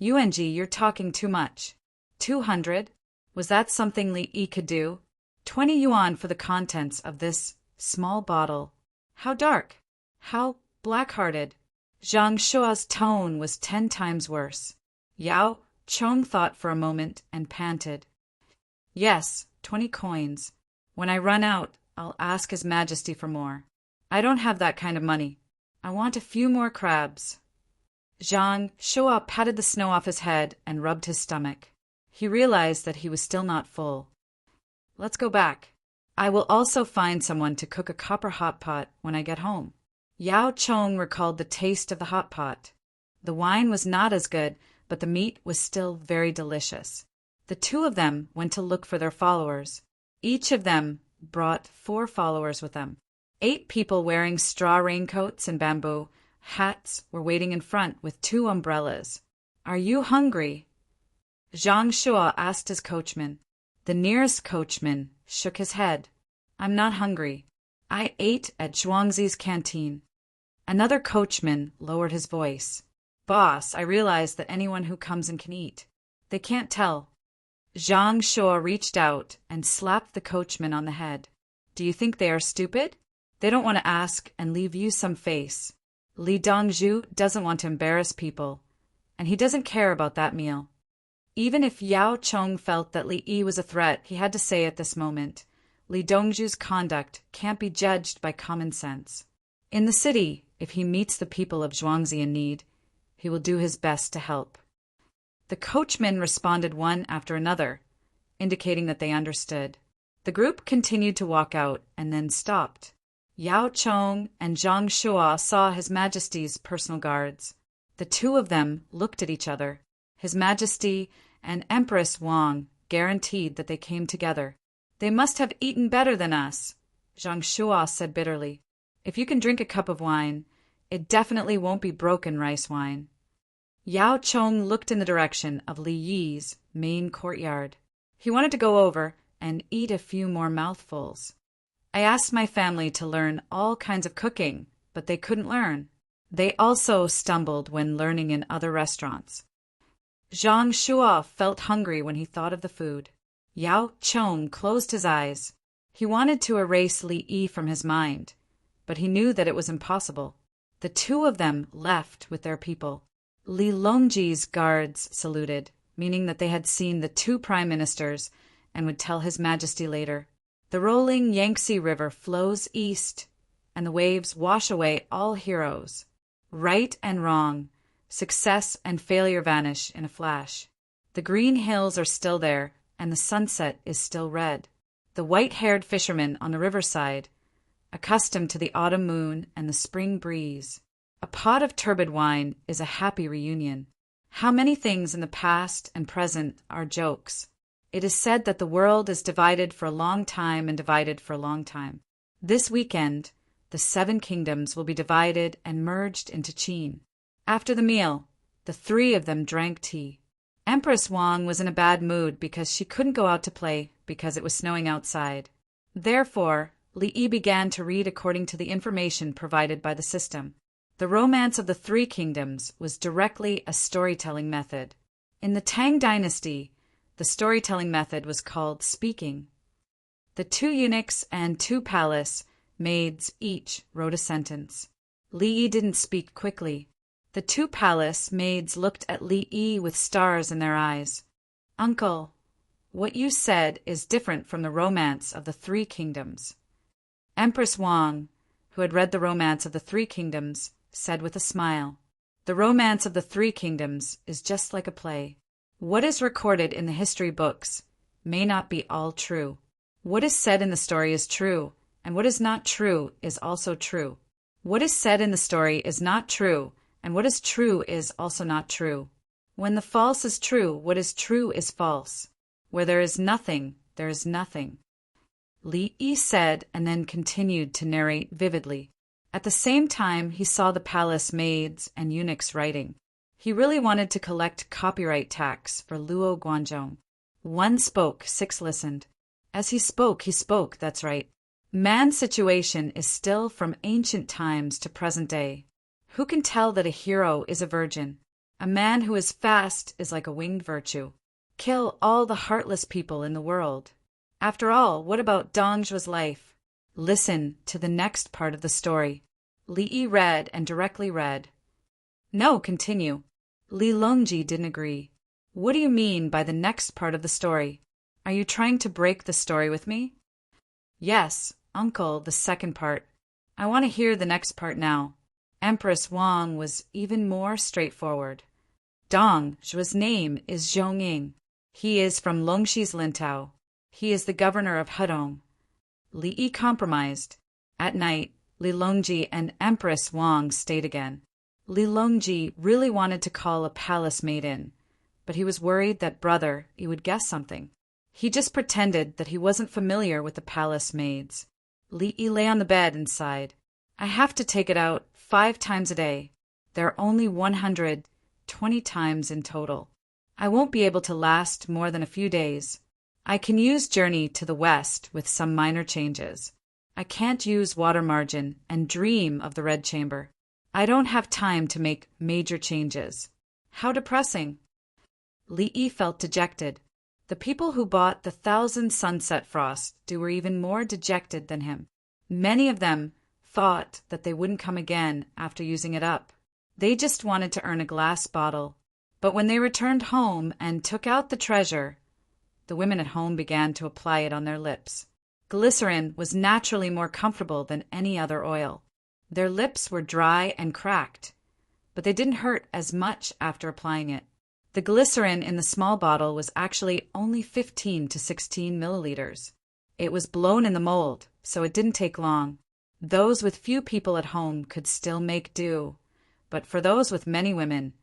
UNG, you're talking too much. 200? Was that something Li Yi could do? 20 yuan for the contents of this small bottle. How dark. How black-hearted. Zhang Shua's tone was 10 times worse. Yao Chong thought for a moment and panted. Yes, 20 coins. When I run out, I'll ask His Majesty for more. I don't have that kind of money. I want a few more crabs. Zhang Shua patted the snow off his head and rubbed his stomach. He realized that he was still not full. Let's go back. I will also find someone to cook a copper hot pot when I get home. Yao Chong recalled the taste of the hot pot. The wine was not as good, but the meat was still very delicious. The 2 of them went to look for their followers. Each of them brought 4 followers with them. 8 people wearing straw raincoats and bamboo hats were waiting in front with 2 umbrellas. Are you hungry? Zhang Shua asked his coachman. The nearest coachman shook his head. I'm not hungry. I ate at Zhuangzi's canteen. Another coachman lowered his voice. Boss, I realize that anyone who comes in can eat. They can't tell. Zhang Shua reached out and slapped the coachman on the head. Do you think they are stupid? They don't want to ask and leave you some face. Li Dongzhu doesn't want to embarrass people, and he doesn't care about that meal. Even if Yao Chong felt that Li Yi was a threat, he had to say at this moment, Li Dongzhu's conduct can't be judged by common sense. In the city, if he meets the people of Zhuangzi in need, he will do his best to help. The coachmen responded one after another, indicating that they understood. The group continued to walk out and then stopped. Yao Chong and Zhang Shua saw His Majesty's personal guards. The two of them looked at each other. His Majesty and Empress Wang guaranteed that they came together. They must have eaten better than us, Zhang Shua said bitterly. If you can drink a cup of wine, it definitely won't be broken rice wine. Yao Chong looked in the direction of Li Yi's main courtyard. He wanted to go over and eat a few more mouthfuls. I asked my family to learn all kinds of cooking, but they couldn't learn. They also stumbled when learning in other restaurants. Zhang Shua felt hungry when he thought of the food. Yao Chong closed his eyes. He wanted to erase Li Yi from his mind, but he knew that it was impossible. The two of them left with their people. Li Longji's guards saluted, meaning that they had seen the two prime ministers and would tell His Majesty later. The rolling Yangtze River flows east, and the waves wash away all heroes. Right and wrong, success and failure vanish in a flash. The green hills are still there, and the sunset is still red. The white-haired fisherman on the riverside, accustomed to the autumn moon and the spring breeze. A pot of turbid wine is a happy reunion. How many things in the past and present are jokes? It is said that the world is divided for a long time and divided for a long time. This weekend, the 7 kingdoms will be divided and merged into Qin. After the meal, the 3 of them drank tea. Empress Wang was in a bad mood because she couldn't go out to play because it was snowing outside. Therefore, Li Yi began to read according to the information provided by the system. The romance of the 3 kingdoms was directly a storytelling method. In the Tang dynasty, the storytelling method was called speaking. The 2 eunuchs and 2 palace maids each wrote a sentence. Li Yi didn't speak quickly. The 2 palace maids looked at Li Yi with stars in their eyes. Uncle, what you said is different from the romance of the 3 kingdoms. Empress Wang, who had read the romance of the 3 kingdoms, said with a smile, The romance of the 3 kingdoms is just like a play. What is recorded in the history books may not be all true. What is said in the story is true, and what is not true is also true. What is said in the story is not true, and what is true is also not true. When the false is true, what is true is false. Where there is nothing, there is nothing. Li Yi said and then continued to narrate vividly. At the same time, he saw the palace maids and eunuchs writing. He really wanted to collect copyright tax for Luo Guanzhong. 1 spoke, 6 listened. As he spoke, that's right. Man's situation is still from ancient times to present day. Who can tell that a hero is a virgin? A man who is fast is like a winged virtue. Kill all the heartless people in the world. After all, what about Dongzhu's life? Listen to the next part of the story. Li Yi read and directly read. No, continue. Li Longji didn't agree. What do you mean by the next part of the story? Are you trying to break the story with me? Yes, uncle, the second part. I want to hear the next part now. Empress Wang was even more straightforward. Dongzhu's name is Zhongying. He is from Longshi's Lintao. He is the governor of Hedong. Li Yi compromised. At night, Li Longji and Empress Wang stayed again. Li Longji really wanted to call a palace maid in, but he was worried that brother Yi would guess something. He just pretended that he wasn't familiar with the palace maids. Li Yi lay on the bed and sighed. I have to take it out 5 times a day. There are only 120 times in total. I won't be able to last more than a few days. I can use journey to the west with some minor changes. I can't use water margin and dream of the red chamber. I don't have time to make major changes. How depressing. Li Yi felt dejected. The people who bought the 1,000 sunset frost were even more dejected than him. Many of them thought that they wouldn't come again after using it up. They just wanted to earn a glass bottle. But when they returned home and took out the treasure, the women at home began to apply it on their lips. Glycerin was naturally more comfortable than any other oil. Their lips were dry and cracked, but they didn't hurt as much after applying it. The glycerin in the small bottle was actually only 15 to 16 milliliters. It was blown in the mold, so it didn't take long. Those with few people at home could still make do, but for those with many women,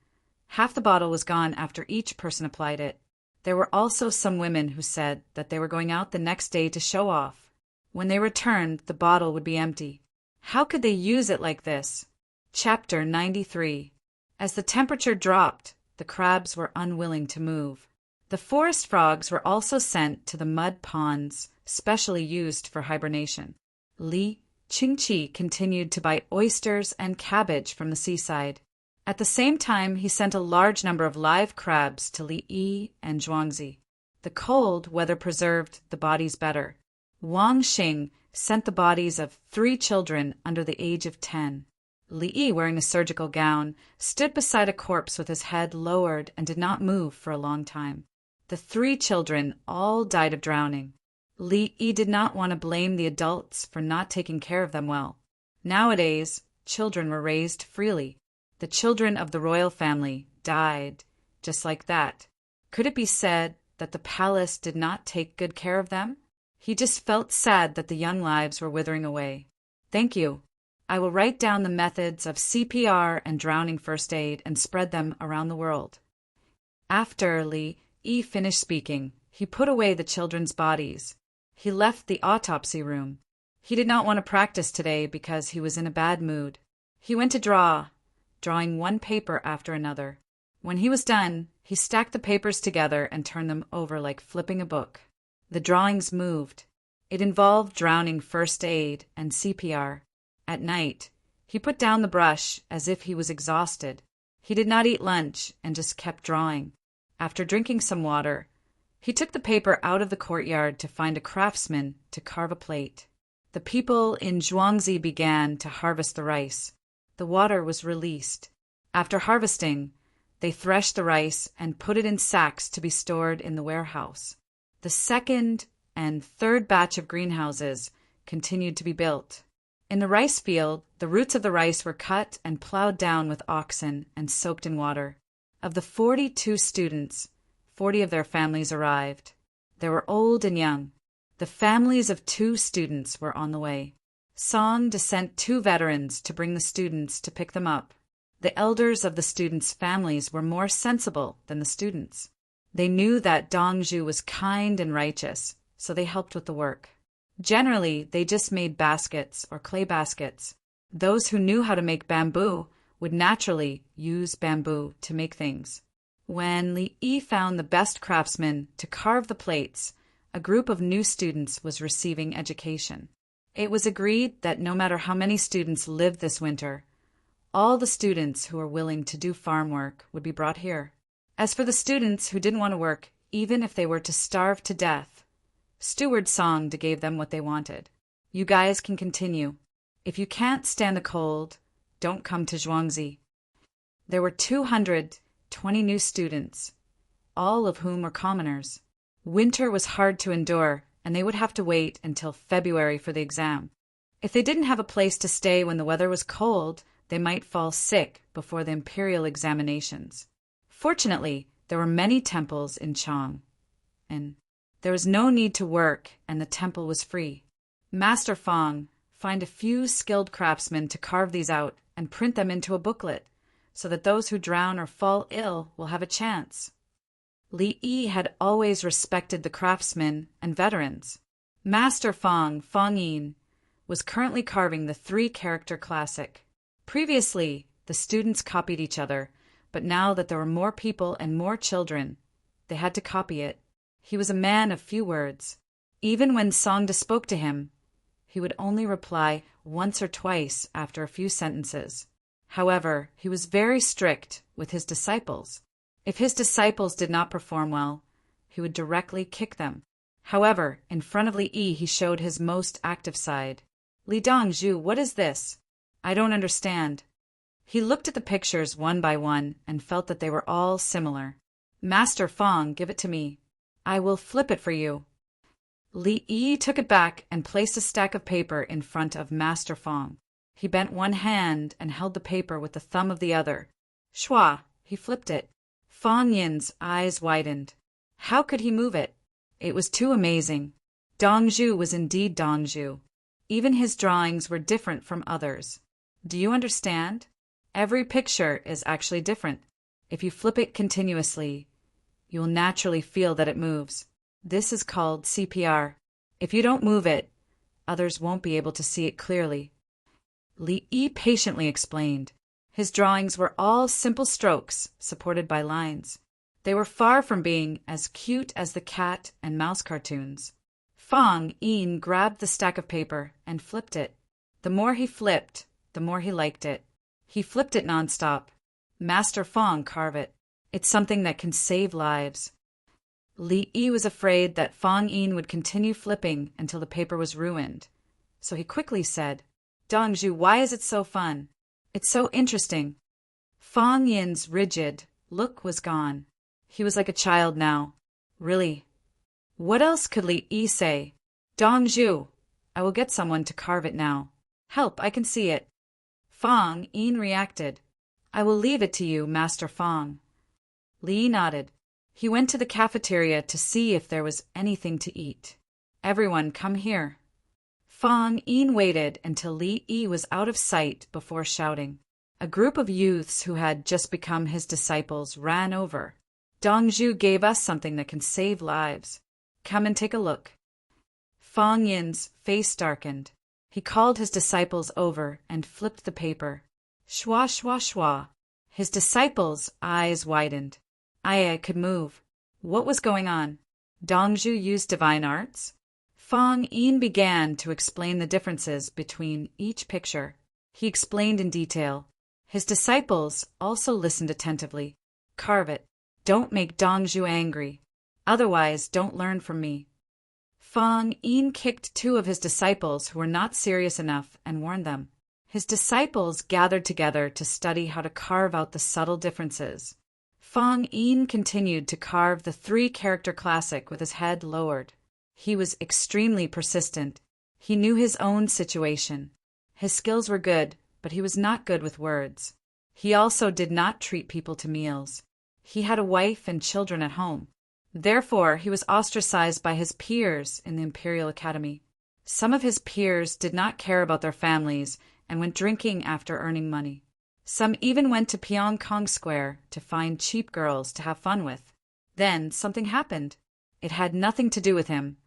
half the bottle was gone after each person applied it. There were also some women who said that they were going out the next day to show off. When they returned, the bottle would be empty. How could they use it like this? Chapter 93. As the temperature dropped, the crabs were unwilling to move. The forest frogs were also sent to the mud ponds, specially used for hibernation. Li Qingqi continued to buy oysters and cabbage from the seaside. At the same time, he sent a large number of live crabs to Li Yi and Zhuangzi. The cold weather preserved the bodies better. Wang Xing sent the bodies of 3 children under the age of 10. Li Yi, wearing a surgical gown, stood beside a corpse with his head lowered and did not move for a long time. The 3 children all died of drowning. Li Yi did not want to blame the adults for not taking care of them well. Nowadays, children were raised freely. The children of the royal family died just like that. Could it be said that the palace did not take good care of them? He just felt sad that the young lives were withering away. Thank you. I will write down the methods of CPR and drowning first aid and spread them around the world. After Li Yi finished speaking, he put away the children's bodies. He left the autopsy room. He did not want to practice today because he was in a bad mood. He went to drawing one paper after another. When he was done, he stacked the papers together and turned them over like flipping a book. The drawings moved. It involved drowning first aid and CPR. At night, he put down the brush as if he was exhausted. He did not eat lunch and just kept drawing. After drinking some water, he took the paper out of the courtyard to find a craftsman to carve a plate. The people in Zhuangzi began to harvest the rice. The water was released. After harvesting, they threshed the rice and put it in sacks to be stored in the warehouse. The second and third batch of greenhouses continued to be built. In the rice field, the roots of the rice were cut and plowed down with oxen and soaked in water. Of the 42 students, 40 of their families arrived. They were old and young. The families of 2 students were on the way. Song sent 2 veterans to bring the students to pick them up. The elders of the students' families were more sensible than the students. They knew that Dongzhu was kind and righteous, so they helped with the work. Generally, they just made baskets or clay baskets. Those who knew how to make bamboo would naturally use bamboo to make things. When Li Yi found the best craftsman to carve the plates, a group of new students was receiving education. It was agreed that no matter how many students lived this winter, all the students who were willing to do farm work would be brought here. As for the students who didn't want to work, even if they were to starve to death, Steward Song gave them what they wanted. You guys can continue. If you can't stand the cold, don't come to Zhuangzi. There were 220 new students, all of whom were commoners. Winter was hard to endure, and they would have to wait until February for the exam. If they didn't have a place to stay when the weather was cold, they might fall sick before the imperial examinations. Fortunately, there were many temples in Chang, and there was no need to work, and the temple was free. Master Fang, find a few skilled craftsmen to carve these out and print them into a booklet, so that those who drown or fall ill will have a chance. Li Yi had always respected the craftsmen and veterans. Master Fang Yin, was currently carving the 3-character classic. Previously, the students copied each other, but now that there were more people and more children, they had to copy it. He was a man of few words. Even when Songda spoke to him, he would only reply once or twice after a few sentences. However, he was very strict with his disciples. If his disciples did not perform well, he would directly kick them. However, in front of Li Yi he showed his most active side. "Li Dongzhu, what is this? I don't understand." He looked at the pictures one by one and felt that they were all similar. "Master Fong, give it to me. I will flip it for you." Li Yi took it back and placed a stack of paper in front of Master Fong. He bent one hand and held the paper with the thumb of the other. Shwa! He flipped it. Fong Yin's eyes widened. How could he move it? It was too amazing. Dongzhu was indeed Dongzhu. Even his drawings were different from others. Do you understand? Every picture is actually different. If you flip it continuously, you will naturally feel that it moves. This is called CPR. If you don't move it, others won't be able to see it clearly. Li Yi patiently explained. His drawings were all simple strokes, supported by lines. They were far from being as cute as the cat and mouse cartoons. Fong Yin grabbed the stack of paper and flipped it. The more he flipped, the more he liked it. He flipped it nonstop. Master Fong, carve it. It's something that can save lives. Li Yi was afraid that Fong Yin would continue flipping until the paper was ruined. So he quickly said, "Dongzhu, why is it so fun? It's so interesting." Fong Yin's rigid look was gone. He was like a child now. Really? What else could Li Yi say? "Dongzhu, I will get someone to carve it now. Help, I can see it." Fong Yin reacted. "I will leave it to you, Master Fong." Li Yi nodded. He went to the cafeteria to see if there was anything to eat. "Everyone, come here." Fong Yin waited until Li Yi was out of sight before shouting. A group of youths who had just become his disciples ran over. "Dongzhu gave us something that can save lives. Come and take a look." Fong Yin's face darkened. He called his disciples over and flipped the paper. Shwa, shwa, shwa. His disciples' eyes widened. I could move. What was going on? Dongzhu used divine arts? Fong Yin began to explain the differences between each picture. He explained in detail. His disciples also listened attentively. "Carve it. Don't make Dongzhu angry. Otherwise, don't learn from me." Fong Yin kicked two of his disciples who were not serious enough and warned them. His disciples gathered together to study how to carve out the subtle differences. Fong Yin continued to carve the three-character classic with his head lowered. He was extremely persistent. He knew his own situation. His skills were good, but he was not good with words. He also did not treat people to meals. He had a wife and children at home. Therefore, he was ostracized by his peers in the Imperial Academy. Some of his peers did not care about their families and went drinking after earning money. Some even went to Pyongkong Square to find cheap girls to have fun with. Then something happened. It had nothing to do with him,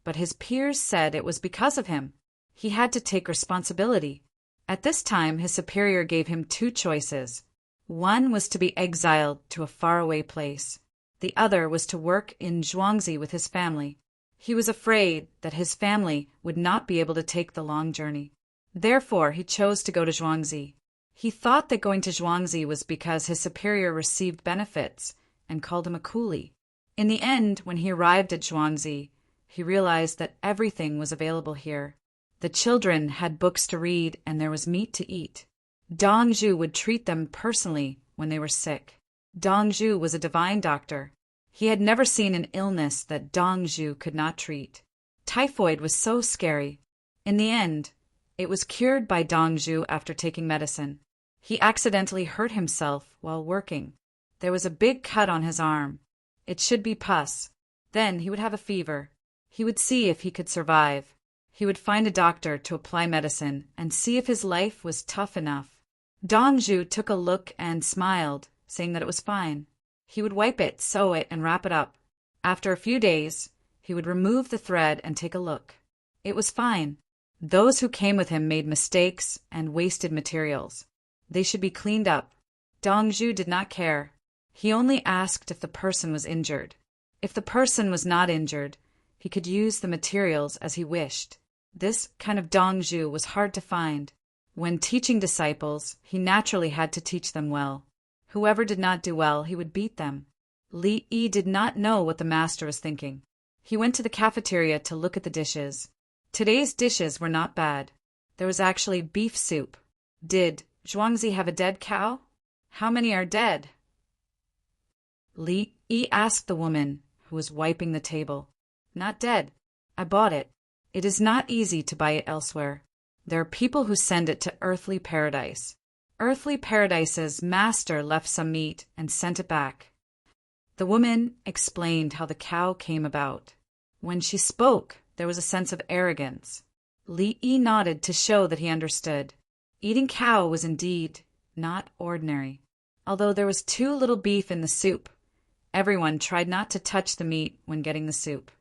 but his peers said it was because of him. He had to take responsibility. At this time, his superior gave him two choices. One was to be exiled to a faraway place. The other was to work in Zhuangzi with his family. He was afraid that his family would not be able to take the long journey. Therefore, he chose to go to Zhuangzi. He thought that going to Zhuangzi was because his superior received benefits and called him a coolie. In the end, when he arrived at Zhuangzi, he realized that everything was available here. The children had books to read and there was meat to eat. Dongzhu would treat them personally when they were sick. Dongzhu was a divine doctor. He had never seen an illness that Dongzhu could not treat. Typhoid was so scary. In the end, it was cured by Dongzhu after taking medicine. He accidentally hurt himself while working. There was a big cut on his arm. It should be pus. Then he would have a fever. He would see if he could survive. He would find a doctor to apply medicine and see if his life was tough enough. Dongzhu took a look and smiled, saying that it was fine. He would wipe it, sew it, and wrap it up. After a few days, he would remove the thread and take a look. It was fine. Those who came with him made mistakes and wasted materials. They should be cleaned up. Dongzhu did not care. He only asked if the person was injured. If the person was not injured, he could use the materials as he wished. This kind of Dongzhu was hard to find. When teaching disciples, he naturally had to teach them well. Whoever did not do well, he would beat them. Li Yi did not know what the master was thinking. He went to the cafeteria to look at the dishes. Today's dishes were not bad. There was actually beef soup. Did Zhuangzi have a dead cow? How many are dead? Li Yi asked the woman, who was wiping the table. Not dead. I bought it. It is not easy to buy it elsewhere. There are people who send it to Earthly Paradise. Earthly Paradise's master left some meat and sent it back. The woman explained how the cow came about. When she spoke, there was a sense of arrogance. Li Yi nodded to show that he understood. Eating cow was indeed not ordinary. Although there was too little beef in the soup, everyone tried not to touch the meat when getting the soup.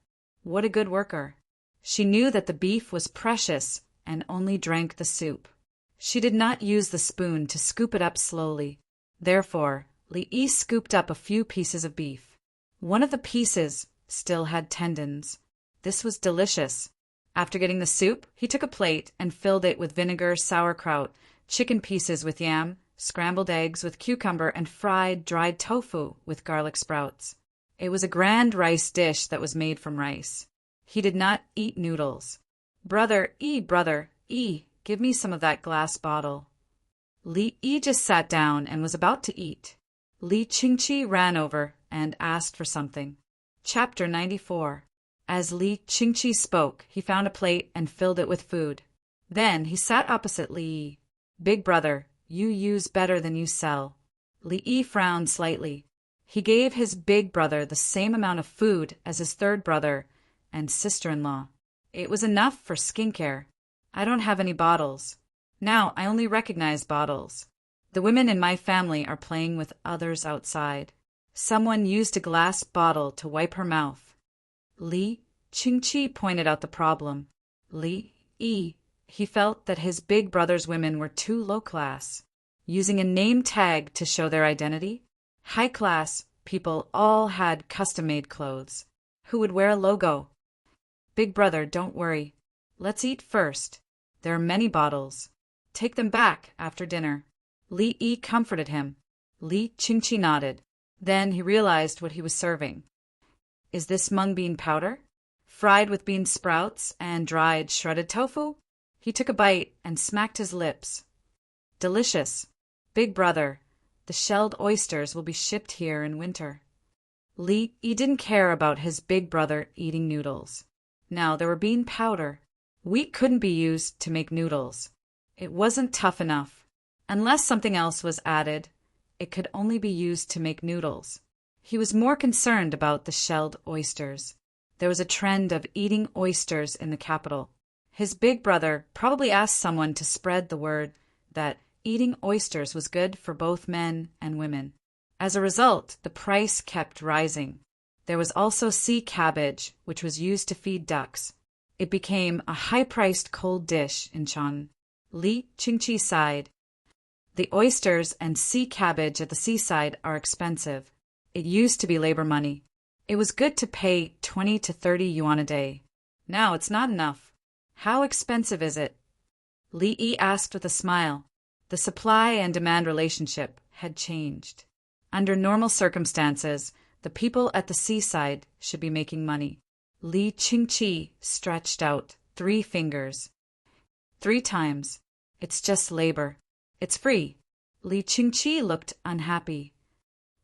What a good worker! She knew that the beef was precious and only drank the soup. She did not use the spoon to scoop it up slowly. Therefore, Li Yi scooped up a few pieces of beef. One of the pieces still had tendons. This was delicious. After getting the soup, he took a plate and filled it with vinegar, sauerkraut, chicken pieces with yam, scrambled eggs with cucumber, and fried dried tofu with garlic sprouts. It was a grand rice dish that was made from rice. He did not eat noodles. Brother, give me some of that glass bottle. Li Yi just sat down and was about to eat. Li Qingqi ran over and asked for something. Chapter 94. As Li Qingqi spoke, he found a plate and filled it with food. Then he sat opposite Li Yi. Big brother, you use better than you sell. Li Yi frowned slightly. He gave his big brother the same amount of food as his third brother and sister-in-law. It was enough for skincare. I don't have any bottles. Now I only recognize bottles. The women in my family are playing with others outside. Someone used a glass bottle to wipe her mouth. Li Qingqi pointed out the problem. Li Yi, he felt that his big brother's women were too low class, using a name tag to show their identity. High class people all had custom-made clothes. Who would wear a logo? Big brother, don't worry. Let's eat first. There are many bottles. Take them back after dinner. Li Yi comforted him. Li Qingqi nodded. Then he realized what he was serving. Is this mung bean powder? Fried with bean sprouts and dried shredded tofu? He took a bite and smacked his lips. Delicious. Big brother, the shelled oysters will be shipped here in winter. Li Yi didn't care about his big brother eating noodles. Now there were bean powder. Wheat couldn't be used to make noodles. It wasn't tough enough. Unless something else was added, it could only be used to make noodles. He was more concerned about the shelled oysters. There was a trend of eating oysters in the capital. His big brother probably asked someone to spread the word that eating oysters was good for both men and women. As a result, the price kept rising. There was also sea cabbage, which was used to feed ducks. It became a high-priced cold dish in Chang. Li Qingqi sighed. The oysters and sea cabbage at the seaside are expensive. It used to be labor money. It was good to pay 20 to 30 yuan a day. Now it's not enough. How expensive is it? Li Yi asked with a smile. The supply and demand relationship had changed. Under normal circumstances, the people at the seaside should be making money. Li Qingqi stretched out 3 fingers. 3 times. It's just labor. It's free. Li Qingqi looked unhappy.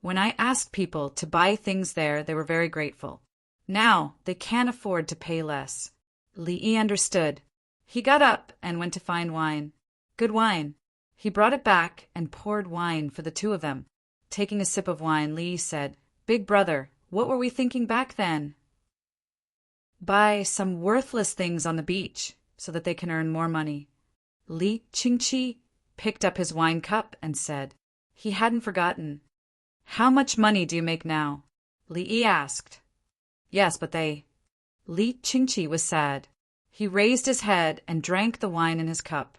When I asked people to buy things there, they were very grateful. Now they can't afford to pay less. Li Yi understood. He got up and went to find wine. Good wine. He brought it back and poured wine for the 2 of them. Taking a sip of wine, Li said, Big brother, what were we thinking back then? Buy some worthless things on the beach so that they can earn more money. Li Qingqi picked up his wine cup and said, he hadn't forgotten. How much money do you make now? Li Yi asked. Yes, but they... Li Qingqi was sad. He raised his head and drank the wine in his cup.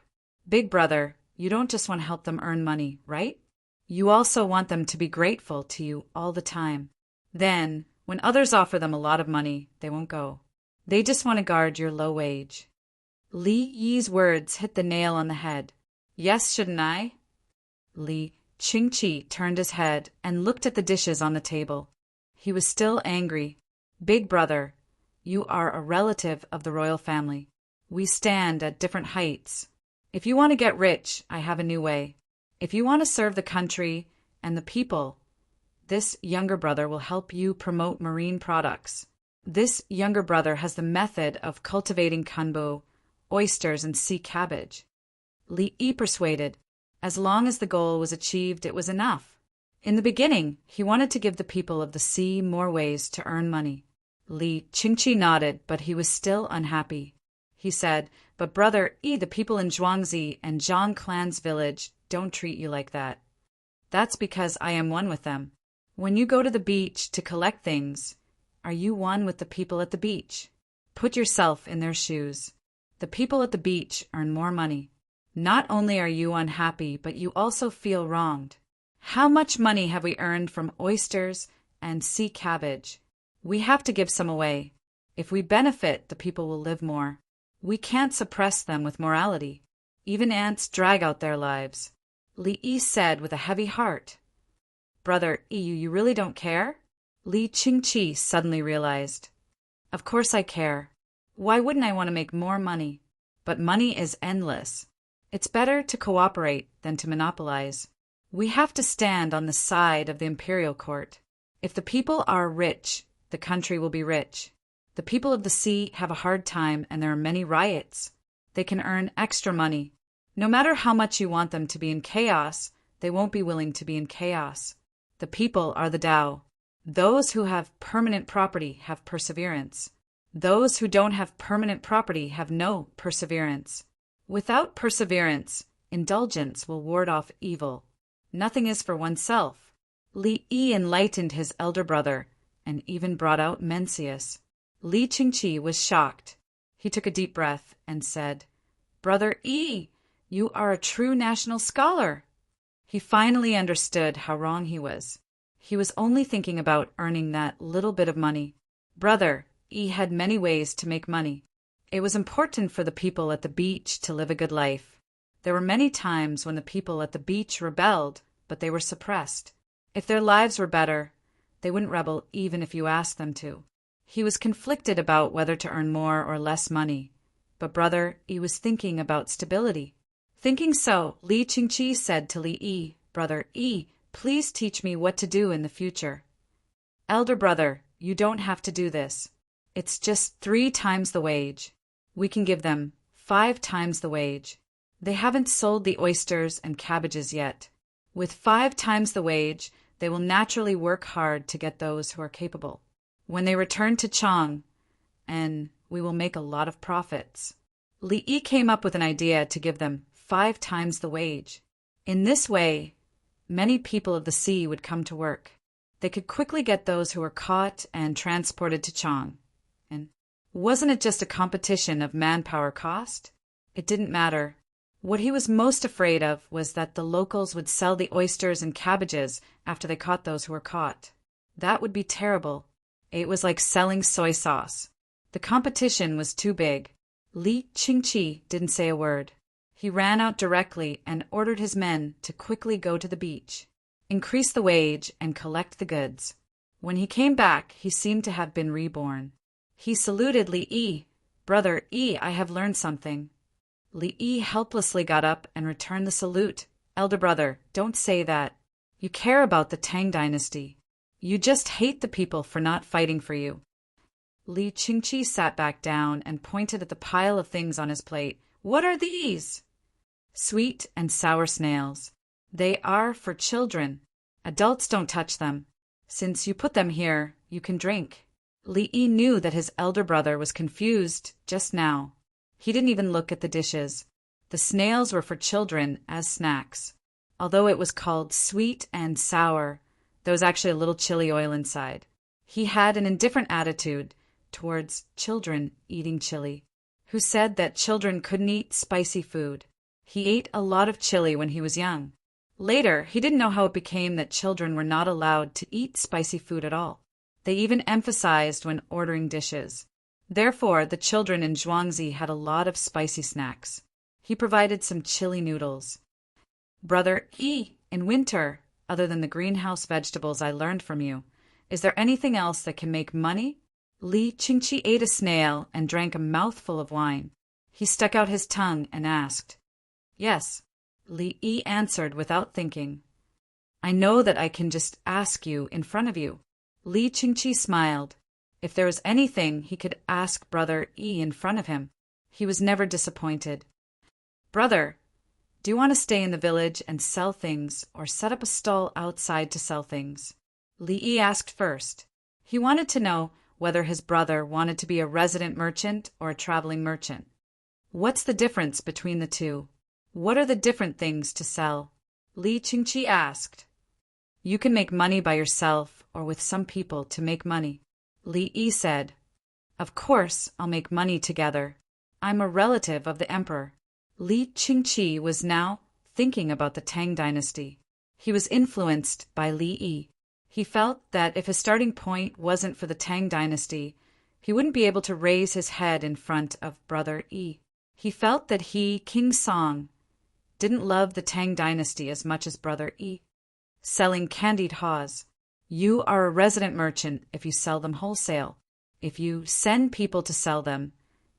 Big brother, you don't just want to help them earn money, right? You also want them to be grateful to you all the time. Then, when others offer them a lot of money, they won't go. They just want to guard your low wage. Li Yi's words hit the nail on the head. Yes, shouldn't I? Li Qingqi turned his head and looked at the dishes on the table. He was still angry. Big brother, you are a relative of the royal family. We stand at different heights. If you want to get rich, I have a new way. If you want to serve the country and the people, this younger brother will help you promote marine products. This younger brother has the method of cultivating kanbo, oysters, and sea cabbage. Li persuaded. As long as the goal was achieved, it was enough. In the beginning, he wanted to give the people of the sea more ways to earn money. Li Qingqi nodded, but he was still unhappy. He said, "But brother the people in Zhuangzi and Zhang clan's village don't treat you like that. That's because I am one with them. When you go to the beach to collect things, are you one with the people at the beach? Put yourself in their shoes. The people at the beach earn more money. Not only are you unhappy, but you also feel wronged. How much money have we earned from oysters and sea cabbage? We have to give some away. If we benefit, the people will live more. We can't suppress them with morality. Even ants drag out their lives." Li said with a heavy heart. "Brother you really don't care?" Li Qingqi suddenly realized. "Of course I care. Why wouldn't I want to make more money? But money is endless. It's better to cooperate than to monopolize. We have to stand on the side of the imperial court. If the people are rich, the country will be rich. The people of the sea have a hard time and there are many riots. They can earn extra money. No matter how much you want them to be in chaos, they won't be willing to be in chaos. The people are the Tao. Those who have permanent property have perseverance. Those who don't have permanent property have no perseverance. Without perseverance, indulgence will ward off evil. Nothing is for oneself." Li enlightened his elder brother and even brought out Mencius. Li Qingqi was shocked. He took a deep breath and said, "Brother you are a true national scholar." He finally understood how wrong he was. He was only thinking about earning that little bit of money. Brother had many ways to make money. It was important for the people at the beach to live a good life. There were many times when the people at the beach rebelled, but they were suppressed. If their lives were better, they wouldn't rebel even if you asked them to. He was conflicted about whether to earn more or less money. But brother was thinking about stability. Thinking so, Li Qingqi said to Li "Brother please teach me what to do in the future." "Elder brother, you don't have to do this. It's just 3 times the wage. We can give them 5 times the wage. They haven't sold the oysters and cabbages yet. With 5 times the wage, they will naturally work hard to get those who are capable. When they return to Chang, and we will make a lot of profits." Li came up with an idea to give them 5 times the wage. In this way, many people of the sea would come to work. They could quickly get those who were caught and transported to Chang. And wasn't it just a competition of manpower cost? It didn't matter. What he was most afraid of was that the locals would sell the oysters and cabbages after they caught those who were caught. That would be terrible. It was like selling soy sauce. The competition was too big. Li Qingqi didn't say a word. He ran out directly and ordered his men to quickly go to the beach, increase the wage, and collect the goods. When he came back, he seemed to have been reborn. He saluted Li "Brother I have learned something." Li helplessly got up and returned the salute. "Elder brother, don't say that. You care about the Tang dynasty. You just hate the people for not fighting for you." Li Qingqi sat back down and pointed at the pile of things on his plate. "What are these?" "Sweet and sour snails. They are for children. Adults don't touch them. Since you put them here, you can drink." Li knew that his elder brother was confused just now. He didn't even look at the dishes. The snails were for children as snacks. Although it was called sweet and sour, there was actually a little chili oil inside. He had an indifferent attitude towards children eating chili, who said that children couldn't eat spicy food. He ate a lot of chili when he was young. Later, he didn't know how it became that children were not allowed to eat spicy food at all. They even emphasized when ordering dishes. Therefore, the children in Zhuangzi had a lot of spicy snacks. He provided some chili noodles. "Brother in winter, other than the greenhouse vegetables I learned from you, Is there anything else that can make money? Li Qingqi ate a snail and drank a mouthful of wine. He stuck out his tongue and asked. Yes, Li Yi answered without thinking. I know that I can just ask you in front of you. Li Qingqi smiled. If there was anything he could ask Brother Yi in front of him, he was never disappointed. Brother, do you want to stay in the village and sell things or set up a stall outside to sell things? Li Yi asked first. He wanted to know whether his brother wanted to be a resident merchant or a traveling merchant. What's the difference between the two? What are the different things to sell? Li Qingqi asked. You can make money by yourself or with some people to make money. Li Yi said. Of course, I'll make money together. I'm a relative of the emperor. Li Qingqi was now thinking about the Tang dynasty. He was influenced by Li Yi. He felt that if his starting point wasn't for the Tang dynasty, he wouldn't be able to raise his head in front of Brother Yi. He felt that he, King Song, didn't love the Tang dynasty as much as Brother Yi. Selling candied haws. You are a resident merchant if you sell them wholesale. If you send people to sell them,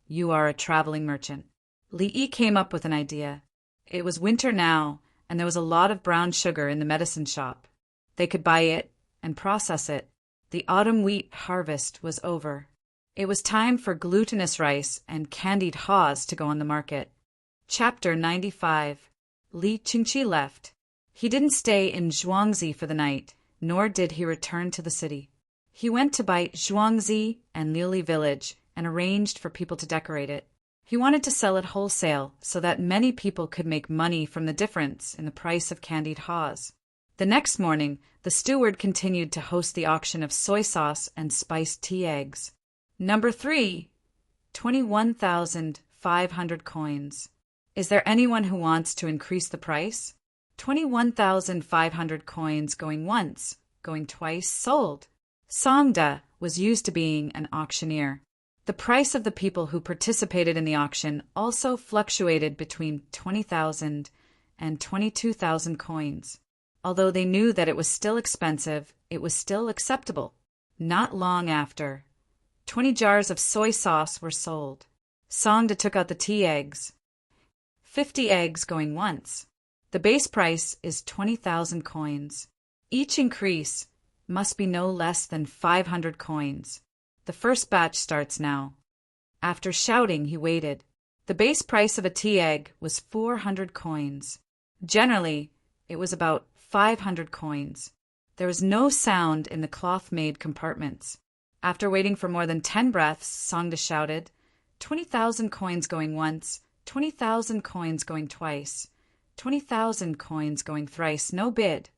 you are a traveling merchant. Li Yi came up with an idea. It was winter now, and there was a lot of brown sugar in the medicine shop. They could buy it and process it. The autumn wheat harvest was over. It was time for glutinous rice and candied haws to go on the market. Chapter 95. Li Qingqi left. He didn't stay in Zhuangzi for the night, nor did he return to the city. He went to buy Zhuangzi and Liuli village and arranged for people to decorate it. He wanted to sell it wholesale so that many people could make money from the difference in the price of candied haws. The next morning, the steward continued to host the auction of soy sauce and spiced tea eggs. Number 3, 21,500 coins. Is there anyone who wants to increase the price? 21,500 coins going once, going twice, sold. Songda was used to being an auctioneer. The price of the people who participated in the auction also fluctuated between 20,000 and 22,000 coins. Although they knew that it was still expensive, it was still acceptable. Not long after, 20 jars of soy sauce were sold. Songda took out the tea eggs. 50 eggs going once. The base price is 20,000 coins. Each increase must be no less than 500 coins. The first batch starts now. After shouting, he waited. The base price of a tea egg was 400 coins. Generally, it was about 500 coins. There was no sound in the cloth-made compartments. After waiting for more than 10 breaths, Songda shouted, 20,000 coins going once, 20,000 coins going twice, 20,000 coins going thrice, no bid.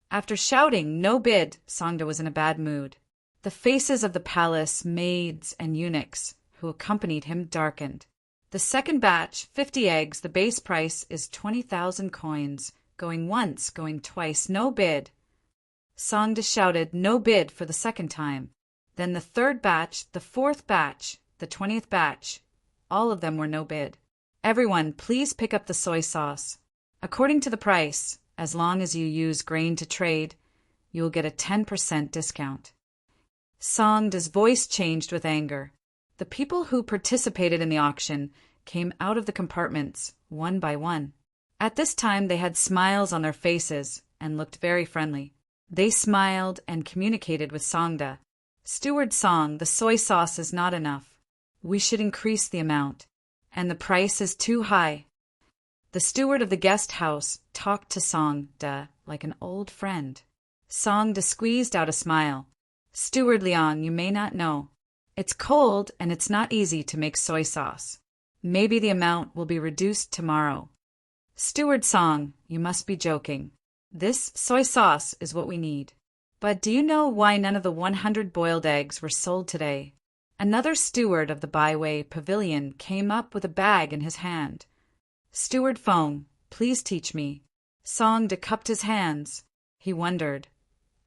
After shouting, no bid, Songda was in a bad mood. The faces of the palace maids and eunuchs who accompanied him darkened. The second batch, 50 eggs, the base price is 20,000 coins, going once, going twice, no bid. Songda shouted, no bid for the second time. Then the third batch, the fourth batch, the 20th batch, all of them were no bid. Everyone, please pick up the soy sauce. According to the price, as long as you use grain to trade, you will get a 10% discount. Songda's voice changed with anger. The people who participated in the auction came out of the compartments, one by one. At this time they had smiles on their faces and looked very friendly. They smiled and communicated with Songda. Steward Song, the soy sauce is not enough. We should increase the amount. And the price is too high. The steward of the guest house talked to Songda like an old friend. Songda squeezed out a smile. Steward Liang, you may not know. It's cold and it's not easy to make soy sauce. Maybe the amount will be reduced tomorrow. Steward Song, you must be joking. This soy sauce is what we need. But do you know why none of the 100 boiled eggs were sold today? Another steward of the byway pavilion came up with a bag in his hand. Steward Feng, please teach me. Songda cupped his hands. He wondered,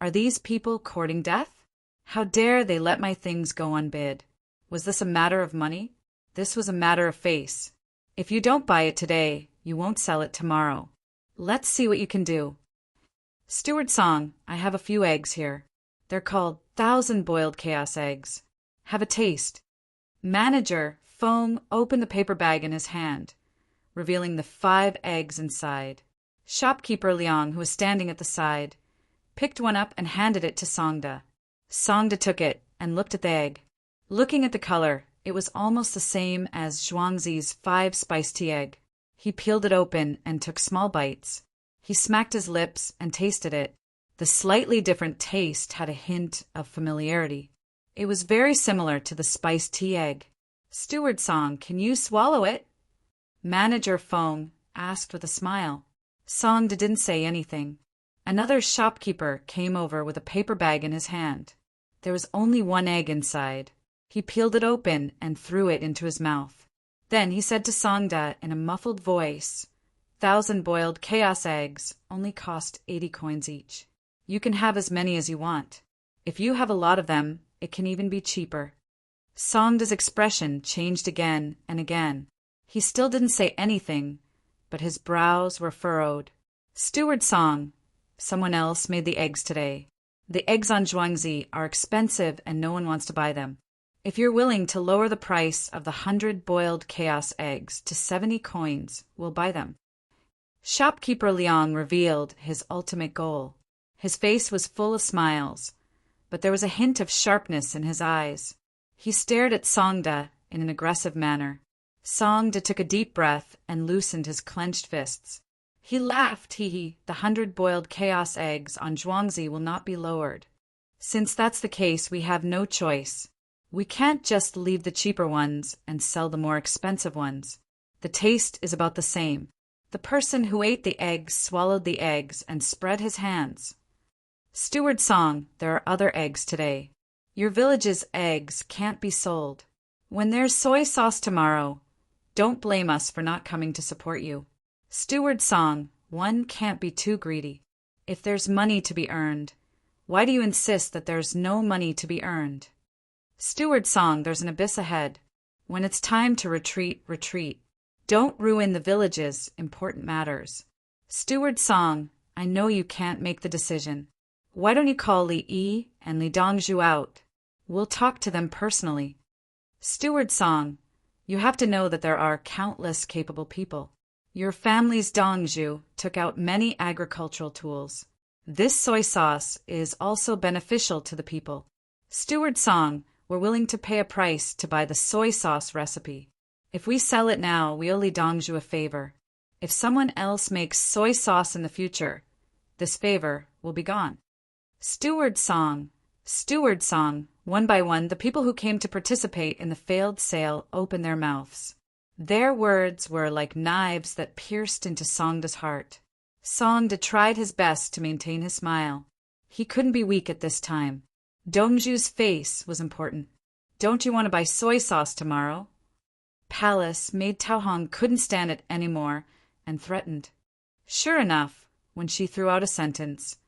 are these people courting death? How dare they let my things go unbid? Was this a matter of money? This was a matter of face. If you don't buy it today, you won't sell it tomorrow. Let's see what you can do. Steward Song, I have a few eggs here. They're called 1,000 boiled chaos eggs. Have a taste. Manager Feng opened the paper bag in his hand, revealing the 5 eggs inside. Shopkeeper Liang, who was standing at the side, picked one up and handed it to Songda. Songda took it and looked at the egg. Looking at the color, it was almost the same as Zhuangzi's 5 spiced tea egg. He peeled it open and took small bites. He smacked his lips and tasted it. The slightly different taste had a hint of familiarity. It was very similar to the spiced tea egg. Steward Song, can you swallow it? Manager Feng asked with a smile. Songda didn't say anything. Another shopkeeper came over with a paper bag in his hand. There was only 1 egg inside. He peeled it open and threw it into his mouth. Then he said to Songda in a muffled voice, 1,000 boiled chaos eggs only cost 80 coins each. You can have as many as you want. If you have a lot of them, it can even be cheaper. Songda's expression changed again and again. He still didn't say anything, but his brows were furrowed. Steward Song, someone else made the eggs today. The eggs on Zhuangzi are expensive and no one wants to buy them. If you're willing to lower the price of the 100 boiled chaos eggs to 70 coins, we'll buy them. Shopkeeper Liang revealed his ultimate goal. His face was full of smiles, but there was a hint of sharpness in his eyes. He stared at Songda in an aggressive manner. Songda took a deep breath and loosened his clenched fists. He laughed, hee. The 100 boiled chaos eggs on Zhuangzi will not be lowered. Since that's the case, we have no choice. We can't just leave the cheaper ones and sell the more expensive ones. The taste is about the same. The person who ate the eggs swallowed the eggs and spread his hands. Steward Song, there are other eggs today. Your village's eggs can't be sold. When there's soy sauce tomorrow, don't blame us for not coming to support you. Steward Song, one can't be too greedy. If there's money to be earned, why do you insist that there's no money to be earned? Steward Song, there's an abyss ahead. When it's time to retreat, retreat. Don't ruin the village's important matters. Steward Song, I know you can't make the decision. Why don't you call Li Yi and Li Dongzhu out? We'll talk to them personally. Steward Song, you have to know that there are countless capable people. Your family's Dongzhu took out many agricultural tools. This soy sauce is also beneficial to the people. Steward Song, we're willing to pay a price to buy the soy sauce recipe. If we sell it now, we owe Li Dongzhu a favor. If someone else makes soy sauce in the future, this favor will be gone. Steward Song, one by one, the people who came to participate in the failed sale opened their mouths. Their words were like knives that pierced into Songda's heart. Songda tried his best to maintain his smile. He couldn't be weak at this time. Dongzhu's face was important. Don't you want to buy soy sauce tomorrow? Palace maid Taohong couldn't stand it anymore and threatened. Sure enough, when she threw out a sentence,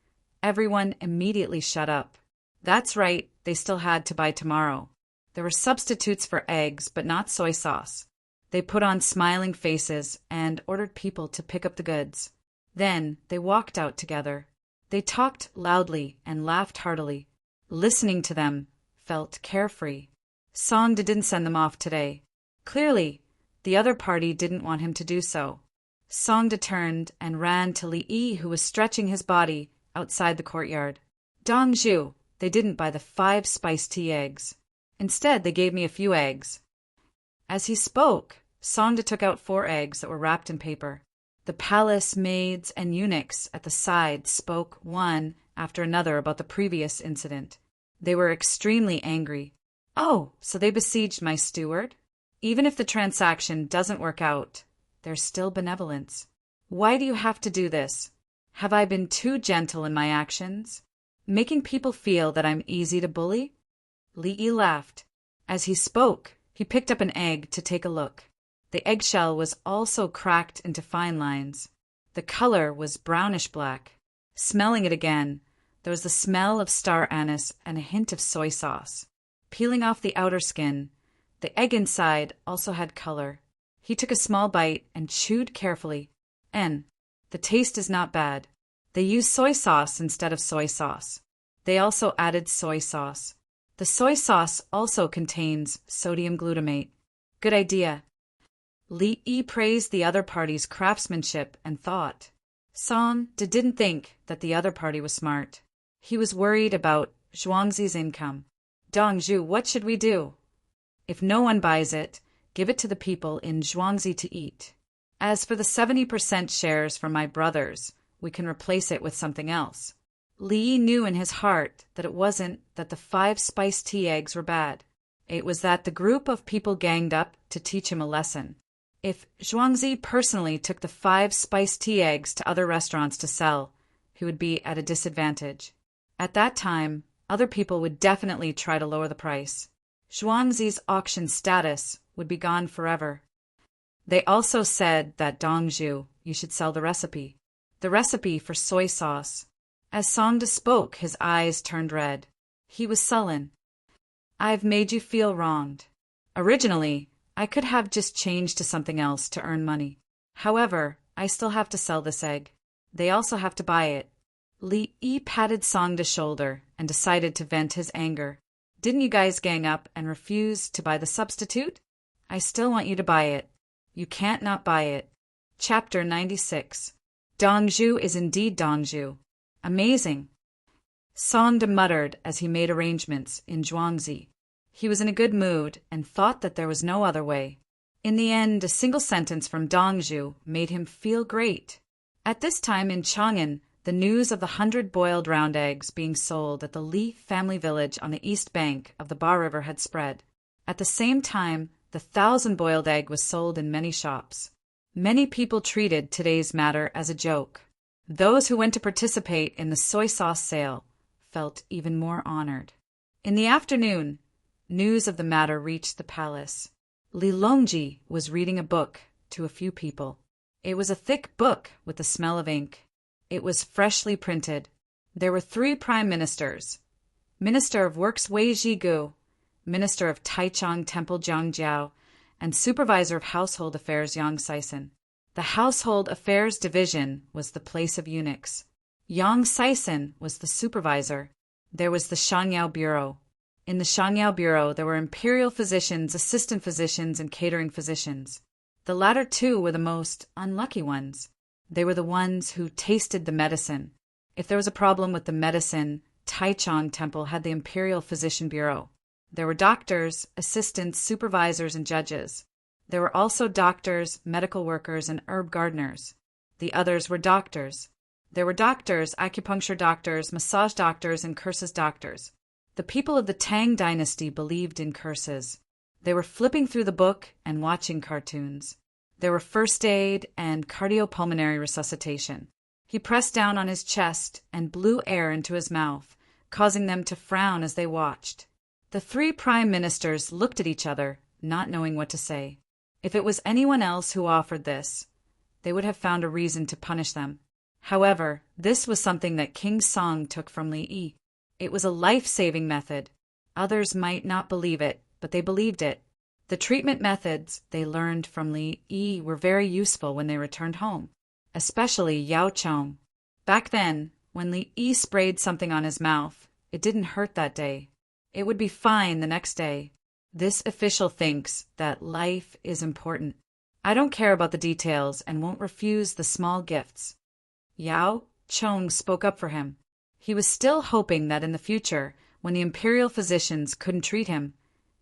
everyone immediately shut up. That's right, they still had to buy tomorrow. There were substitutes for eggs, but not soy sauce. They put on smiling faces and ordered people to pick up the goods. Then they walked out together. They talked loudly and laughed heartily. Listening to them felt carefree. Songda didn't send them off today. Clearly, the other party didn't want him to do so. Songda turned and ran to Li Yi, who was stretching his body outside the courtyard. Dongzhu, they didn't buy the 5 spiced tea eggs. Instead, they gave me a few eggs. As he spoke, Songda took out 4 eggs that were wrapped in paper. The palace maids and eunuchs at the side spoke one after another about the previous incident. They were extremely angry. Oh, so they besieged my steward? Even if the transaction doesn't work out, there's still benevolence. Why do you have to do this? Have I been too gentle in my actions? Making people feel that I'm easy to bully? Li Yi laughed. As he spoke, he picked up an egg to take a look. The eggshell was also cracked into fine lines. The color was brownish-black. Smelling it again, there was the smell of star anise and a hint of soy sauce. Peeling off the outer skin, the egg inside also had color. He took a small bite and chewed carefully. The taste is not bad. They use soy sauce instead of soy sauce. They also added soy sauce. The soy sauce also contains sodium glutamate. Good idea. Li Yi praised the other party's craftsmanship and thought. Song didn't think that the other party was smart. He was worried about Zhuangzi's income. Dongzhu, what should we do? If no one buys it, give it to the people in Zhuangzi to eat. As for the 70% shares from my brothers, we can replace it with something else. Li Yi knew in his heart that it wasn't that the 5 spiced tea eggs were bad. It was that the group of people ganged up to teach him a lesson. If Zhuangzi personally took the 5 spiced tea eggs to other restaurants to sell, he would be at a disadvantage. At that time, other people would definitely try to lower the price. Zhuangzi's auction status would be gone forever. They also said that Dongzhu, you should sell the recipe. The recipe for soy sauce. As Songda spoke, his eyes turned red. He was sullen. I've made you feel wronged. Originally, I could have just changed to something else to earn money. However, I still have to sell this egg. They also have to buy it. Li Yi patted Songda's shoulder and decided to vent his anger. Didn't you guys gang up and refuse to buy the substitute? I still want you to buy it. You can't not buy it. Chapter 96. Dongzhu is indeed Dongzhu. Amazing. Songda muttered as he made arrangements in Zhuangzi. He was in a good mood and thought that there was no other way. In the end, a single sentence from Dongzhu made him feel great. At this time in Chang'an, the news of the 100 boiled round eggs being sold at the Li family village on the east bank of the Ba River had spread. At the same time, the 1,000 boiled egg was sold in many shops. Many people treated today's matter as a joke. Those who went to participate in the soy sauce sale felt even more honored. In the afternoon, news of the matter reached the palace. Li Longji was reading a book to a few people. It was a thick book with the smell of ink. It was freshly printed. There were 3 prime ministers. Minister of Works Wei Zhigu, Minister of Taichung Temple Zhang Jiao, and Supervisor of Household Affairs Yang Sison. The Household Affairs Division was the place of eunuchs. Yang Sison was the supervisor. There was the Shangyao Bureau. In the Shangyao Bureau there were imperial physicians, assistant physicians, and catering physicians. The latter 2 were the most unlucky ones. They were the ones who tasted the medicine. If there was a problem with the medicine, Taichung Temple had the Imperial Physician Bureau. There were doctors, assistants, supervisors, and judges. There were also doctors, medical workers, and herb gardeners. The others were doctors. There were doctors, acupuncture doctors, massage doctors, and curses doctors. The people of the Tang dynasty believed in curses. They were flipping through the book and watching cartoons. There were first aid and cardiopulmonary resuscitation. He pressed down on his chest and blew air into his mouth, causing them to frown as they watched. The 3 prime ministers looked at each other, not knowing what to say. If it was anyone else who offered this, they would have found a reason to punish them. However, this was something that King Song took from Li Yi. It was a life-saving method. Others might not believe it, but they believed it. The treatment methods they learned from Li Yi were very useful when they returned home, especially Yao Chong. Back then, when Li Yi sprayed something on his mouth, it didn't hurt that day. It would be fine the next day. This official thinks that life is important. I don't care about the details and won't refuse the small gifts. Yao Chong spoke up for him. He was still hoping that in the future, when the imperial physicians couldn't treat him,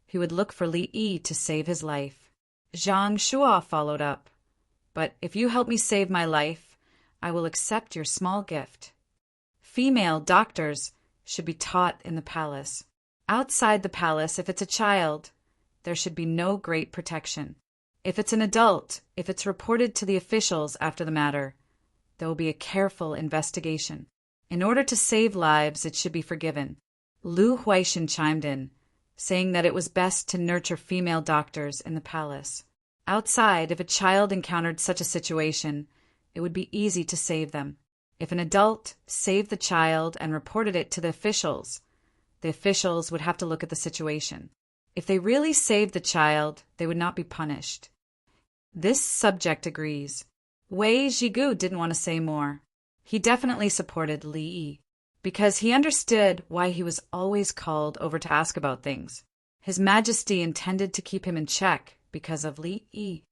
he would look for Li Yi to save his life. Zhang Shuo followed up. But if you help me save my life, I will accept your small gift. Female doctors should be taught in the palace. Outside the palace, if it's a child, there should be no great protection. If it's an adult, if it's reported to the officials after the matter, there will be a careful investigation. In order to save lives, it should be forgiven. Lu Huaishan chimed in, saying that it was best to nurture female doctors in the palace. Outside, if a child encountered such a situation, it would be easy to save them. If an adult saved the child and reported it to the officials would have to look at the situation. If they really saved the child, they would not be punished. This subject agrees. Wei Zhigu didn't want to say more. He definitely supported Li Yi. because he understood why he was always called over to ask about things. His Majesty intended to keep him in check because of Li Yi.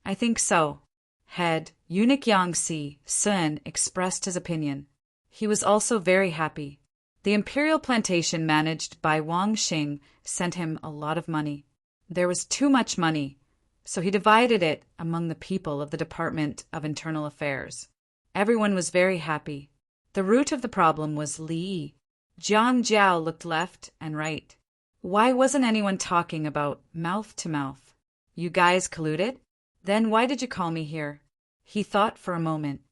I think so. Head Eunuch Yangxi Sun expressed his opinion. He was also very happy. The imperial plantation managed by Wang Xing sent him a lot of money. There was too much money, so he divided it among the people of the Department of Internal Affairs. Everyone was very happy. The root of the problem was Li Yi. Jiang Jiao looked left and right. Why wasn't anyone talking about mouth to mouth? You guys colluded? Then why did you call me here? He thought for a moment.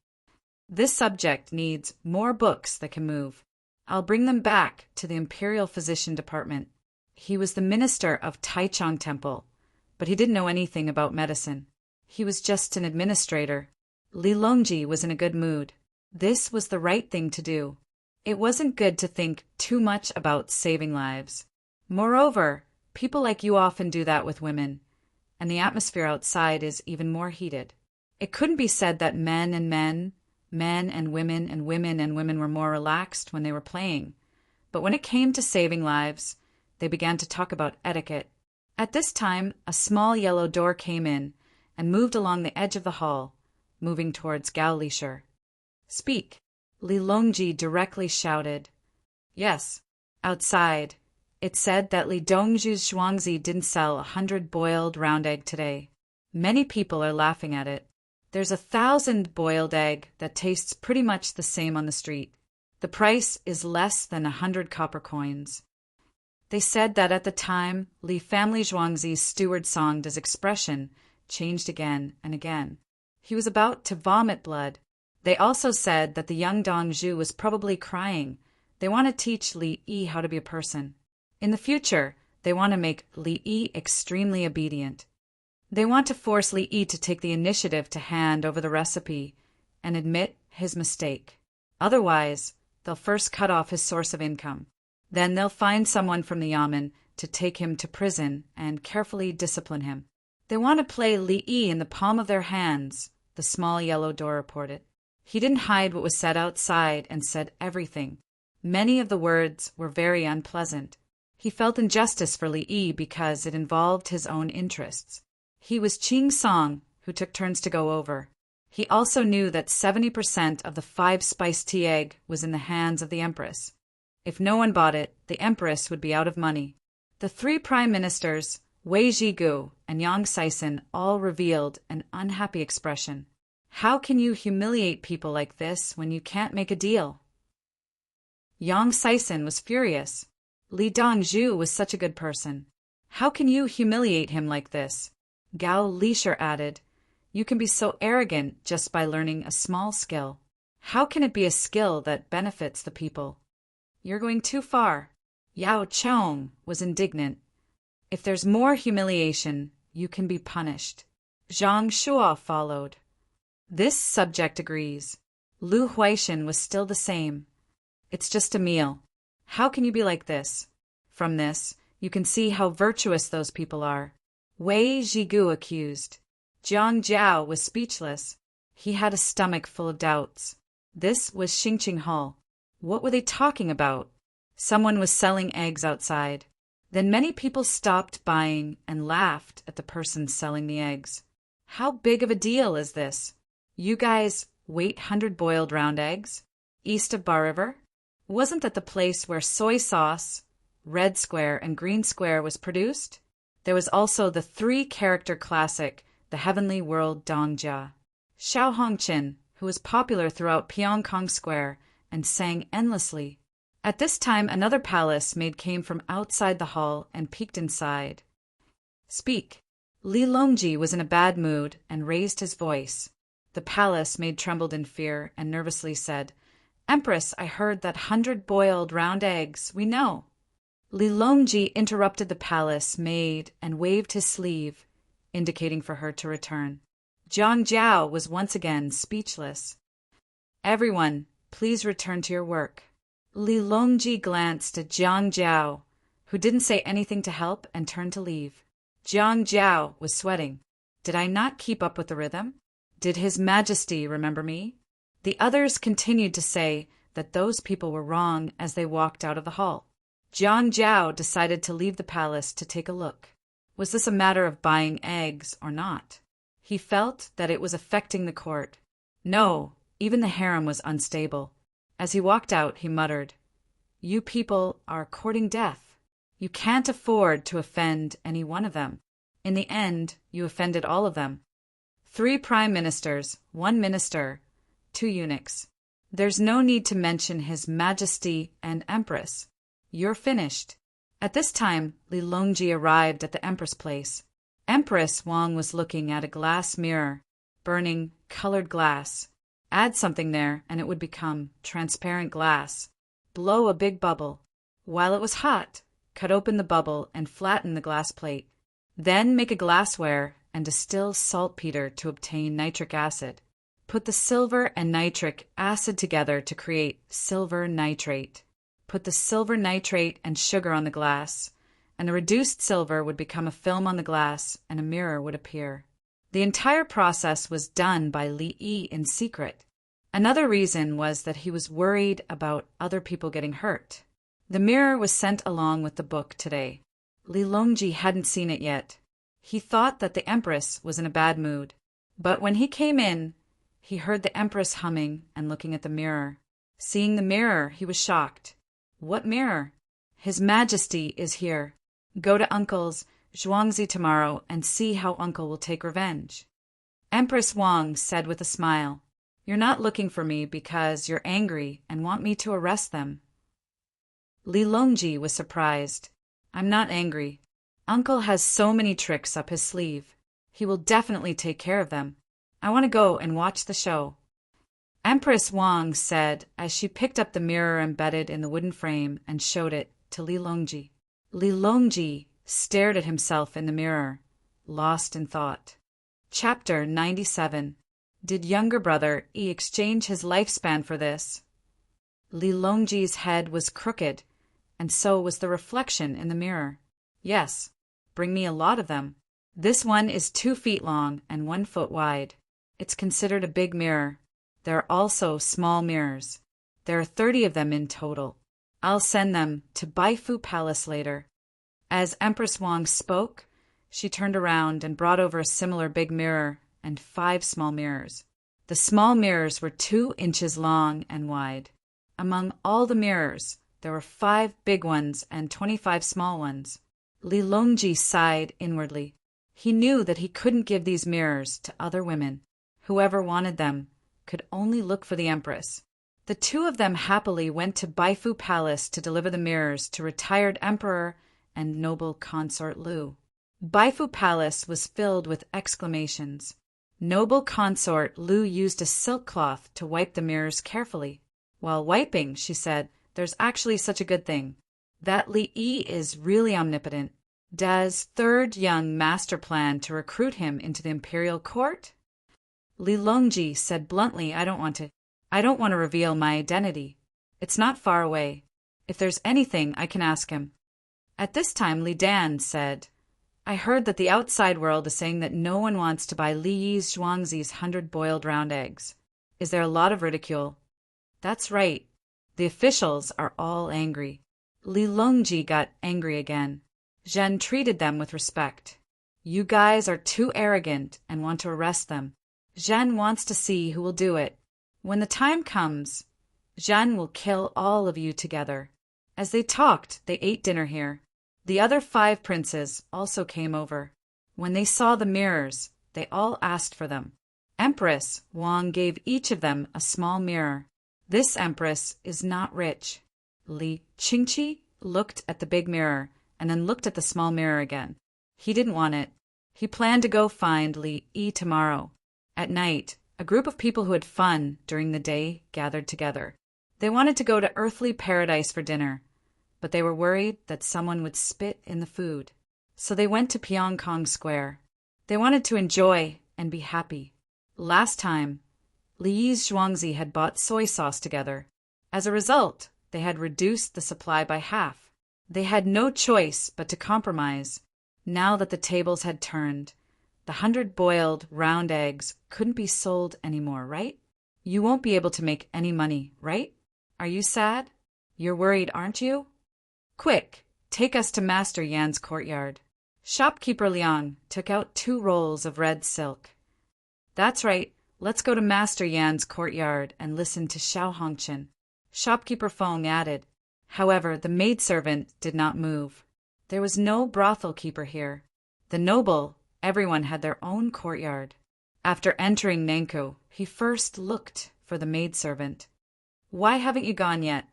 This subject needs more books that can move. I'll bring them back to the Imperial Physician Department. He was the minister of Taichung Temple, but he didn't know anything about medicine. He was just an administrator. Li Longji was in a good mood. This was the right thing to do. It wasn't good to think too much about saving lives. Moreover, people like you often do that with women, and the atmosphere outside is even more heated. It couldn't be said that men and women were more relaxed when they were playing. But when it came to saving lives, they began to talk about etiquette. At this time, a small yellow door came in and moved along the edge of the hall, moving towards Gao Lisher. Speak, Li Longji directly shouted. Yes. Outside, it said that Li Dongzhu's Zhuangzi didn't sell 100 boiled round egg today. Many people are laughing at it. There's 1,000 boiled egg that tastes pretty much the same on the street. The price is less than 100 copper coins. They said that at the time, Li family Zhuangzi's steward Songda's expression changed again and again. He was about to vomit blood. They also said that the young Dongzhu was probably crying. They want to teach Li Yi how to be a person. In the future, they want to make Li Yi extremely obedient. They want to force Li Yi to take the initiative to hand over the recipe and admit his mistake. Otherwise, they'll first cut off his source of income. Then they'll find someone from the Yamen to take him to prison and carefully discipline him. They want to play Li Yi in the palm of their hands, the small yellow door reported. He didn't hide what was said outside and said everything. Many of the words were very unpleasant. He felt injustice for Li Yi because it involved his own interests. He was Qing Song, who took turns to go over. He also knew that 70% of the 5-spice tea egg was in the hands of the Empress. If no one bought it, the Empress would be out of money. The 3 prime ministers, Wei Zhigu and Yang Saisin, all revealed an unhappy expression. How can you humiliate people like this when you can't make a deal? Yang Saisin was furious. Li Dongzhu was such a good person. How can you humiliate him like this? Gao Lisher added, you can be so arrogant just by learning a small skill. How can it be a skill that benefits the people? You're going too far. Yao Chong was indignant. If there's more humiliation, you can be punished. Zhang Shuo followed. This subject agrees. Lu Huaishan was still the same. It's just a meal. How can you be like this? From this, you can see how virtuous those people are. Wei Zhigu accused. Jiang Jiao was speechless. He had a stomach full of doubts. This was Xingqing Hall. What were they talking about? Someone was selling eggs outside. Then many people stopped buying and laughed at the person selling the eggs. How big of a deal is this? You guys wait 100 boiled round eggs? East of Bar River? Wasn't that the place where soy sauce, red square, and green square was produced? There was also the 3-character classic, The Heavenly World Dongjia. Xiao Hongqin, who was popular throughout Pyongkong Square and sang endlessly. At this time, another palace maid came from outside the hall and peeked inside. Speak. Li Longji was in a bad mood and raised his voice. The palace maid trembled in fear and nervously said, Empress, I heard that 100 boiled round eggs, we know. Li Longji interrupted the palace maid and waved his sleeve, indicating for her to return. Jiang Jiao was once again speechless. Everyone, please return to your work. Li Longji glanced at Jiang Jiao, who didn't say anything to help and turned to leave. Jiang Jiao was sweating. Did I not keep up with the rhythm? Did His Majesty remember me? The others continued to say that those people were wrong as they walked out of the hall. Jiang Jiao decided to leave the palace to take a look. Was this a matter of buying eggs or not? He felt that it was affecting the court. No, even the harem was unstable. As he walked out, he muttered, "You people are courting death. You can't afford to offend any one of them. In the end, you offended all of them. 3 prime ministers, 1 minister, 2 eunuchs. There's no need to mention His Majesty and Empress. You're finished." At this time, Li Longji arrived at the Empress place. Empress Wang was looking at a glass mirror, burning colored glass. Add something there and it would become transparent glass. Blow a big bubble. While it was hot, cut open the bubble and flatten the glass plate. Then make a glassware and distill saltpeter to obtain nitric acid. Put the silver and nitric acid together to create silver nitrate. Put the silver nitrate and sugar on the glass, and the reduced silver would become a film on the glass and a mirror would appear. The entire process was done by Li Yi in secret. Another reason was that he was worried about other people getting hurt. The mirror was sent along with the book today. Li Longji hadn't seen it yet. He thought that the Empress was in a bad mood. But when he came in, he heard the Empress humming and looking at the mirror. Seeing the mirror, he was shocked. What mirror? His Majesty is here. Go to Uncle's Zhuangzi tomorrow and see how Uncle will take revenge. Empress Wang said with a smile, "You're not looking for me because you're angry and want me to arrest them." Li Longji was surprised. "I'm not angry. Uncle has so many tricks up his sleeve. He will definitely take care of them. I want to go and watch the show." Empress Wang said as she picked up the mirror embedded in the wooden frame and showed it to Li Longji. Li Longji stared at himself in the mirror, lost in thought. Chapter 97. Did younger brother Yi exchange his lifespan for this? Li Longji's head was crooked, and so was the reflection in the mirror. "Yes, bring me a lot of them. This one is 2 feet long and 1 foot wide. It's considered a big mirror. There are also small mirrors. There are 30 of them in total. I'll send them to Baifu Palace later." As Empress Wang spoke, she turned around and brought over a similar big mirror and 5 small mirrors. The small mirrors were 2 inches long and wide. Among all the mirrors, there were 5 big ones and 25 small ones. Li Longji sighed inwardly. He knew that he couldn't give these mirrors to other women. Whoever wanted them could only look for the Empress. The 2 of them happily went to Baifu Palace to deliver the mirrors to retired Emperor and noble consort Lu. Baifu Palace was filled with exclamations. Noble consort Lu used a silk cloth to wipe the mirrors carefully. While wiping, she said, "There's actually such a good thing. That Li Yi is really omnipotent. Does third young master plan to recruit him into the imperial court?" Li Longji said bluntly, I don't want to reveal my identity. It's not far away. If there's anything, I can ask him." At this time, Li Dan said, "I heard that the outside world is saying that no one wants to buy Li Yi's Zhuangzi's 100 boiled round eggs. Is there a lot of ridicule?" "That's right. The officials are all angry." Li Longji got angry again. Zhen treated them with respect. "You guys are too arrogant and want to arrest them. Zhen wants to see who will do it. When the time comes, Zhen will kill all of you together." As they talked, they ate dinner here. The other 5 princes also came over. When they saw the mirrors, they all asked for them. Empress Wang gave each of them a small mirror. This empress is not rich. Li Qingqi looked at the big mirror and then looked at the small mirror again. He didn't want it. He planned to go find Li Yi tomorrow. At night, a group of people who had fun during the day gathered together. They wanted to go to earthly paradise for dinner, but they were worried that someone would spit in the food. So they went to Pyongkong Square. They wanted to enjoy and be happy. Last time, Li Yi's Zhuangzi had bought soy sauce together. As a result, they had reduced the supply by half. They had no choice but to compromise. Now that the tables had turned, the 100 boiled round eggs couldn't be sold anymore, right? You won't be able to make any money, right? Are you sad? You're worried, aren't you? Quick, take us to Master Yan's courtyard. Shopkeeper Liang took out 2 rolls of red silk. That's right, let's go to Master Yan's courtyard and listen to Xiao Hongqian. Shopkeeper Feng added. However, the maidservant did not move. There was no brothel keeper here. The noble, everyone had their own courtyard. After entering Nankou, he first looked for the maidservant. Why haven't you gone yet?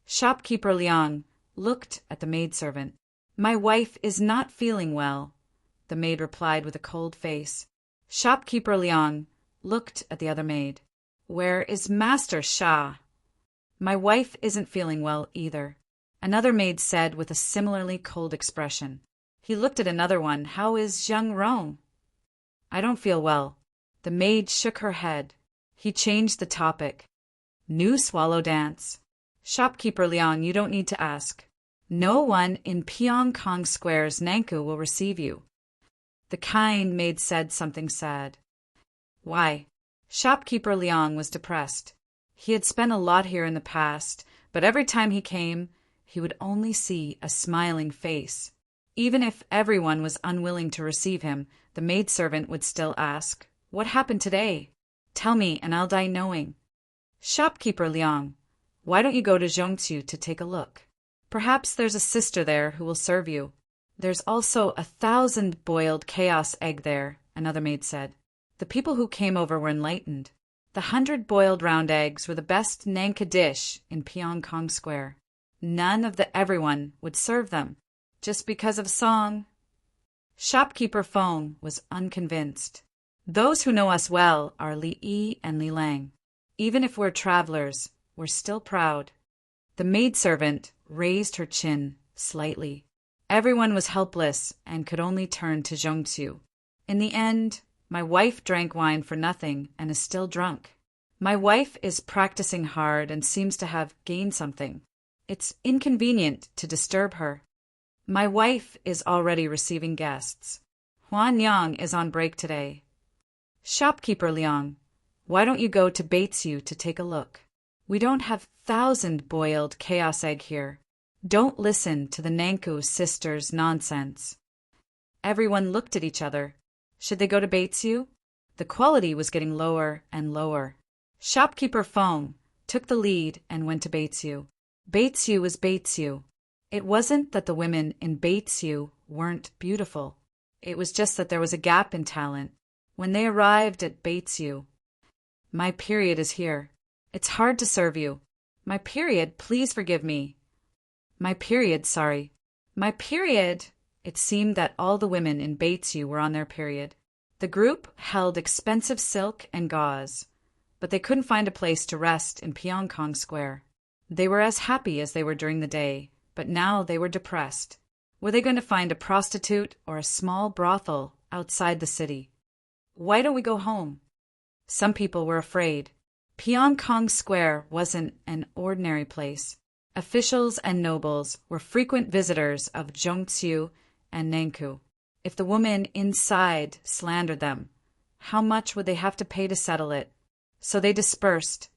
Shopkeeper Liang looked at the maidservant. My wife is not feeling well, the maid replied with a cold face. Shopkeeper Liang looked at the other maid. Where is Master Sha? My wife isn't feeling well either, another maid said with a similarly cold expression. He looked at another one. How is Zheng Rong? I don't feel well. The maid shook her head. He changed the topic. New swallow dance. Shopkeeper Liang, you don't need to ask. No one in Pyongkong Square's Nankou will receive you. The kind maid said something sad. Why? Shopkeeper Liang was depressed. He had spent a lot here in the past, but every time he came, he would only see a smiling face. Even if everyone was unwilling to receive him, the maidservant would still ask, What happened today? Tell me, and I'll die knowing. Shopkeeper Liang, why don't you go to Zhongqiu to take a look? Perhaps there's a sister there who will serve you. There's also 1,000 boiled chaos egg there, another maid said. The people who came over were enlightened. The 100 boiled round eggs were the best Nanka dish in Pyongkong Square. None of the everyone would serve them, just because of song. Shopkeeper Feng was unconvinced. Those who know us well are Li Yi and Li Lang. Even if we're travelers, we're still proud. The maidservant raised her chin slightly. Everyone was helpless and could only turn to Zhongqiu. In the end, my wife drank wine for nothing and is still drunk. My wife is practicing hard and seems to have gained something. It's inconvenient to disturb her. My wife is already receiving guests. Huan Yang is on break today. Shopkeeper Liang, why don't you go to Beitsiu to take a look? We don't have 1,000 boiled chaos egg here. Don't listen to the Nankou sisters' nonsense. Everyone looked at each other. Should they go to Beitsiu? The quality was getting lower and lower. Shopkeeper Feng took the lead and went to Beitsiu. Beitsiu was Beitsiu. It wasn't that the women in Beitsiu weren't beautiful. It was just that there was a gap in talent. When they arrived at Beitsiu, my period is here. It's hard to serve you. My period, please forgive me. My period, sorry. My period. It seemed that all the women in Beitsiu were on their period. The group held expensive silk and gauze, but they couldn't find a place to rest in Pyongkong Square. They were as happy as they were during the day, but now they were depressed. Were they going to find a prostitute or a small brothel outside the city? Why don't we go home? Some people were afraid. Pyongkong Square wasn't an ordinary place. Officials and nobles were frequent visitors of Zhongqiu and Nankou. If the woman inside slandered them, how much would they have to pay to settle it? So they dispersed,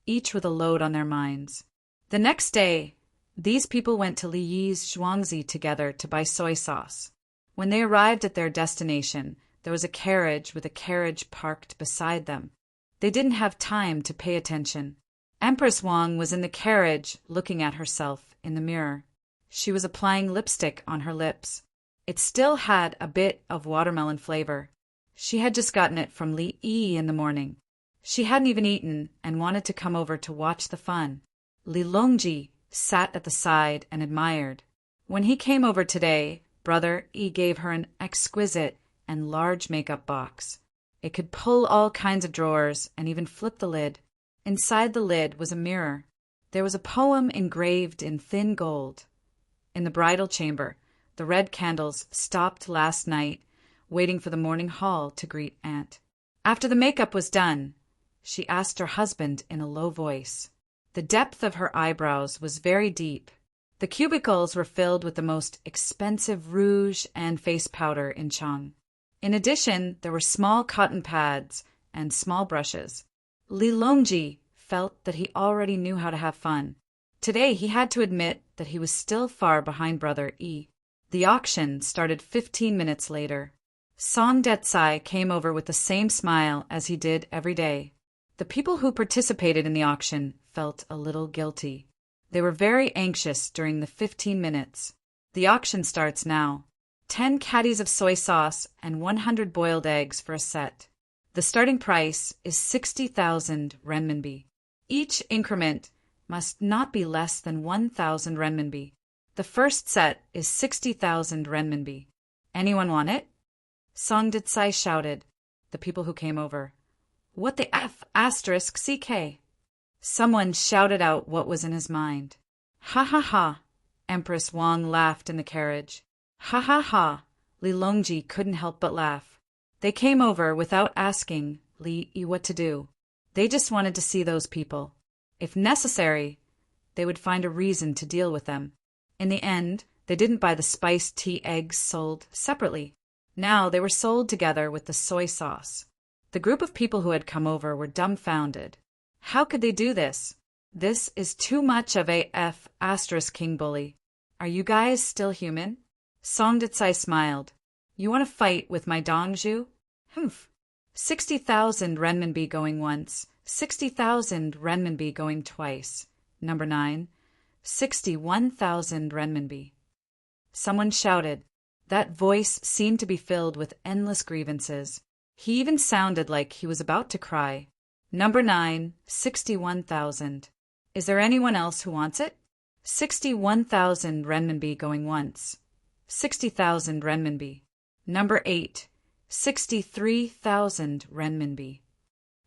each with a load on their minds. The next day, these people went to Li Yi's Zhuangzi together to buy soy sauce. When they arrived at their destination, there was a carriage with a carriage parked beside them. They didn't have time to pay attention. Empress Wang was in the carriage looking at herself in the mirror. She was applying lipstick on her lips. It still had a bit of watermelon flavor. She had just gotten it from Li Yi in the morning. She hadn't even eaten and wanted to come over to watch the fun. Li Longji sat at the side and admired. When he came over today, Brother Yi gave her an exquisite and large makeup box. It could pull all kinds of drawers and even flip the lid. Inside the lid was a mirror. There was a poem engraved in thin gold. In the bridal chamber, the red candles stopped last night, waiting for the morning hall to greet Aunt. After the makeup was done, she asked her husband in a low voice. The depth of her eyebrows was very deep. The cubicles were filled with the most expensive rouge and face powder in Chang. In addition, there were small cotton pads and small brushes. Li Longji felt that he already knew how to have fun. Today he had to admit that he was still far behind Brother E. The auction started 15 minutes later. Song Detsai came over with the same smile as he did every day. The people who participated in the auction felt a little guilty. They were very anxious during the 15 minutes. The auction starts now. 10 caddies of soy sauce and 100 boiled eggs for a set. The starting price is 60,000 renminbi. Each increment must not be less than 1,000 renminbi. The first set is 60,000 renminbi. Anyone want it? Song Detsai shouted. The people who came over. What the F*** CK? Someone shouted out what was in his mind. Ha ha ha. Empress Wang laughed in the carriage. Ha ha ha. Li Longji couldn't help but laugh. They came over without asking Li Yi what to do. They just wanted to see those people. If necessary, they would find a reason to deal with them. In the end, they didn't buy the spiced tea eggs sold separately. Now they were sold together with the soy sauce. The group of people who had come over were dumbfounded. How could they do this? This is too much of a King bully. Are you guys still human? Song Detsai smiled. You want to fight with my Dongzhu? Humph. 60,000 renminbi going once, 60,000 renminbi going twice. Number 9. 61,000 renminbi. Someone shouted. That voice seemed to be filled with endless grievances. He even sounded like he was about to cry. Number 9, 61,000. Is there anyone else who wants it? 61,000 renminbi going once. 60,000 renminbi. Number 8, 63,000 renminbi.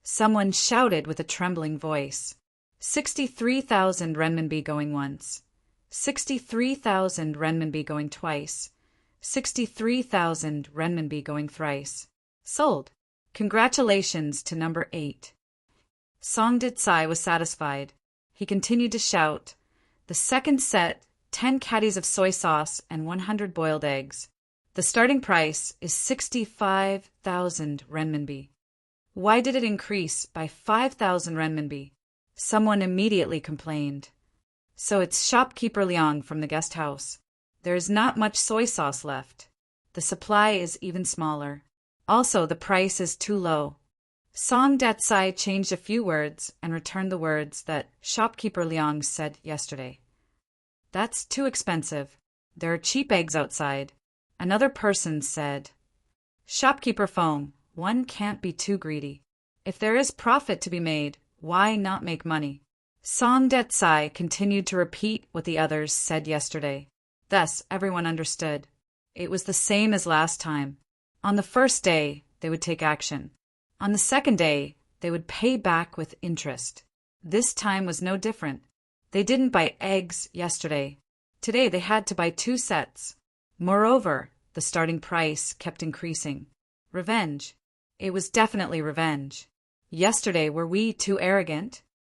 Someone shouted with a trembling voice. 63,000 renminbi going once. 63,000 renminbi going twice. 63,000 renminbi going thrice. Sold. Congratulations to number 8. Song Detsai was satisfied. He continued to shout. The second set, 10 caddies of soy sauce and 100 boiled eggs. The starting price is 65,000 renminbi. Why did it increase by 5,000 renminbi? Someone immediately complained. So it's shopkeeper Liang from the guest house. There is not much soy sauce left. The supply is even smaller. Also, the price is too low. Song Detsai changed a few words and returned the words that shopkeeper Liang said yesterday. That's too expensive. There are cheap eggs outside. Another person said, Shopkeeper Foam, one can't be too greedy. If there is profit to be made, why not make money? Song Detsai continued to repeat what the others said yesterday. Thus, everyone understood. It was the same as last time. On the first day, they would take action. On the second day, they would pay back with interest. This time was no different. They didn't buy eggs yesterday. Today they had to buy 2 sets. Moreover, the starting price kept increasing. Revenge. It was definitely revenge. Yesterday, were we too arrogant?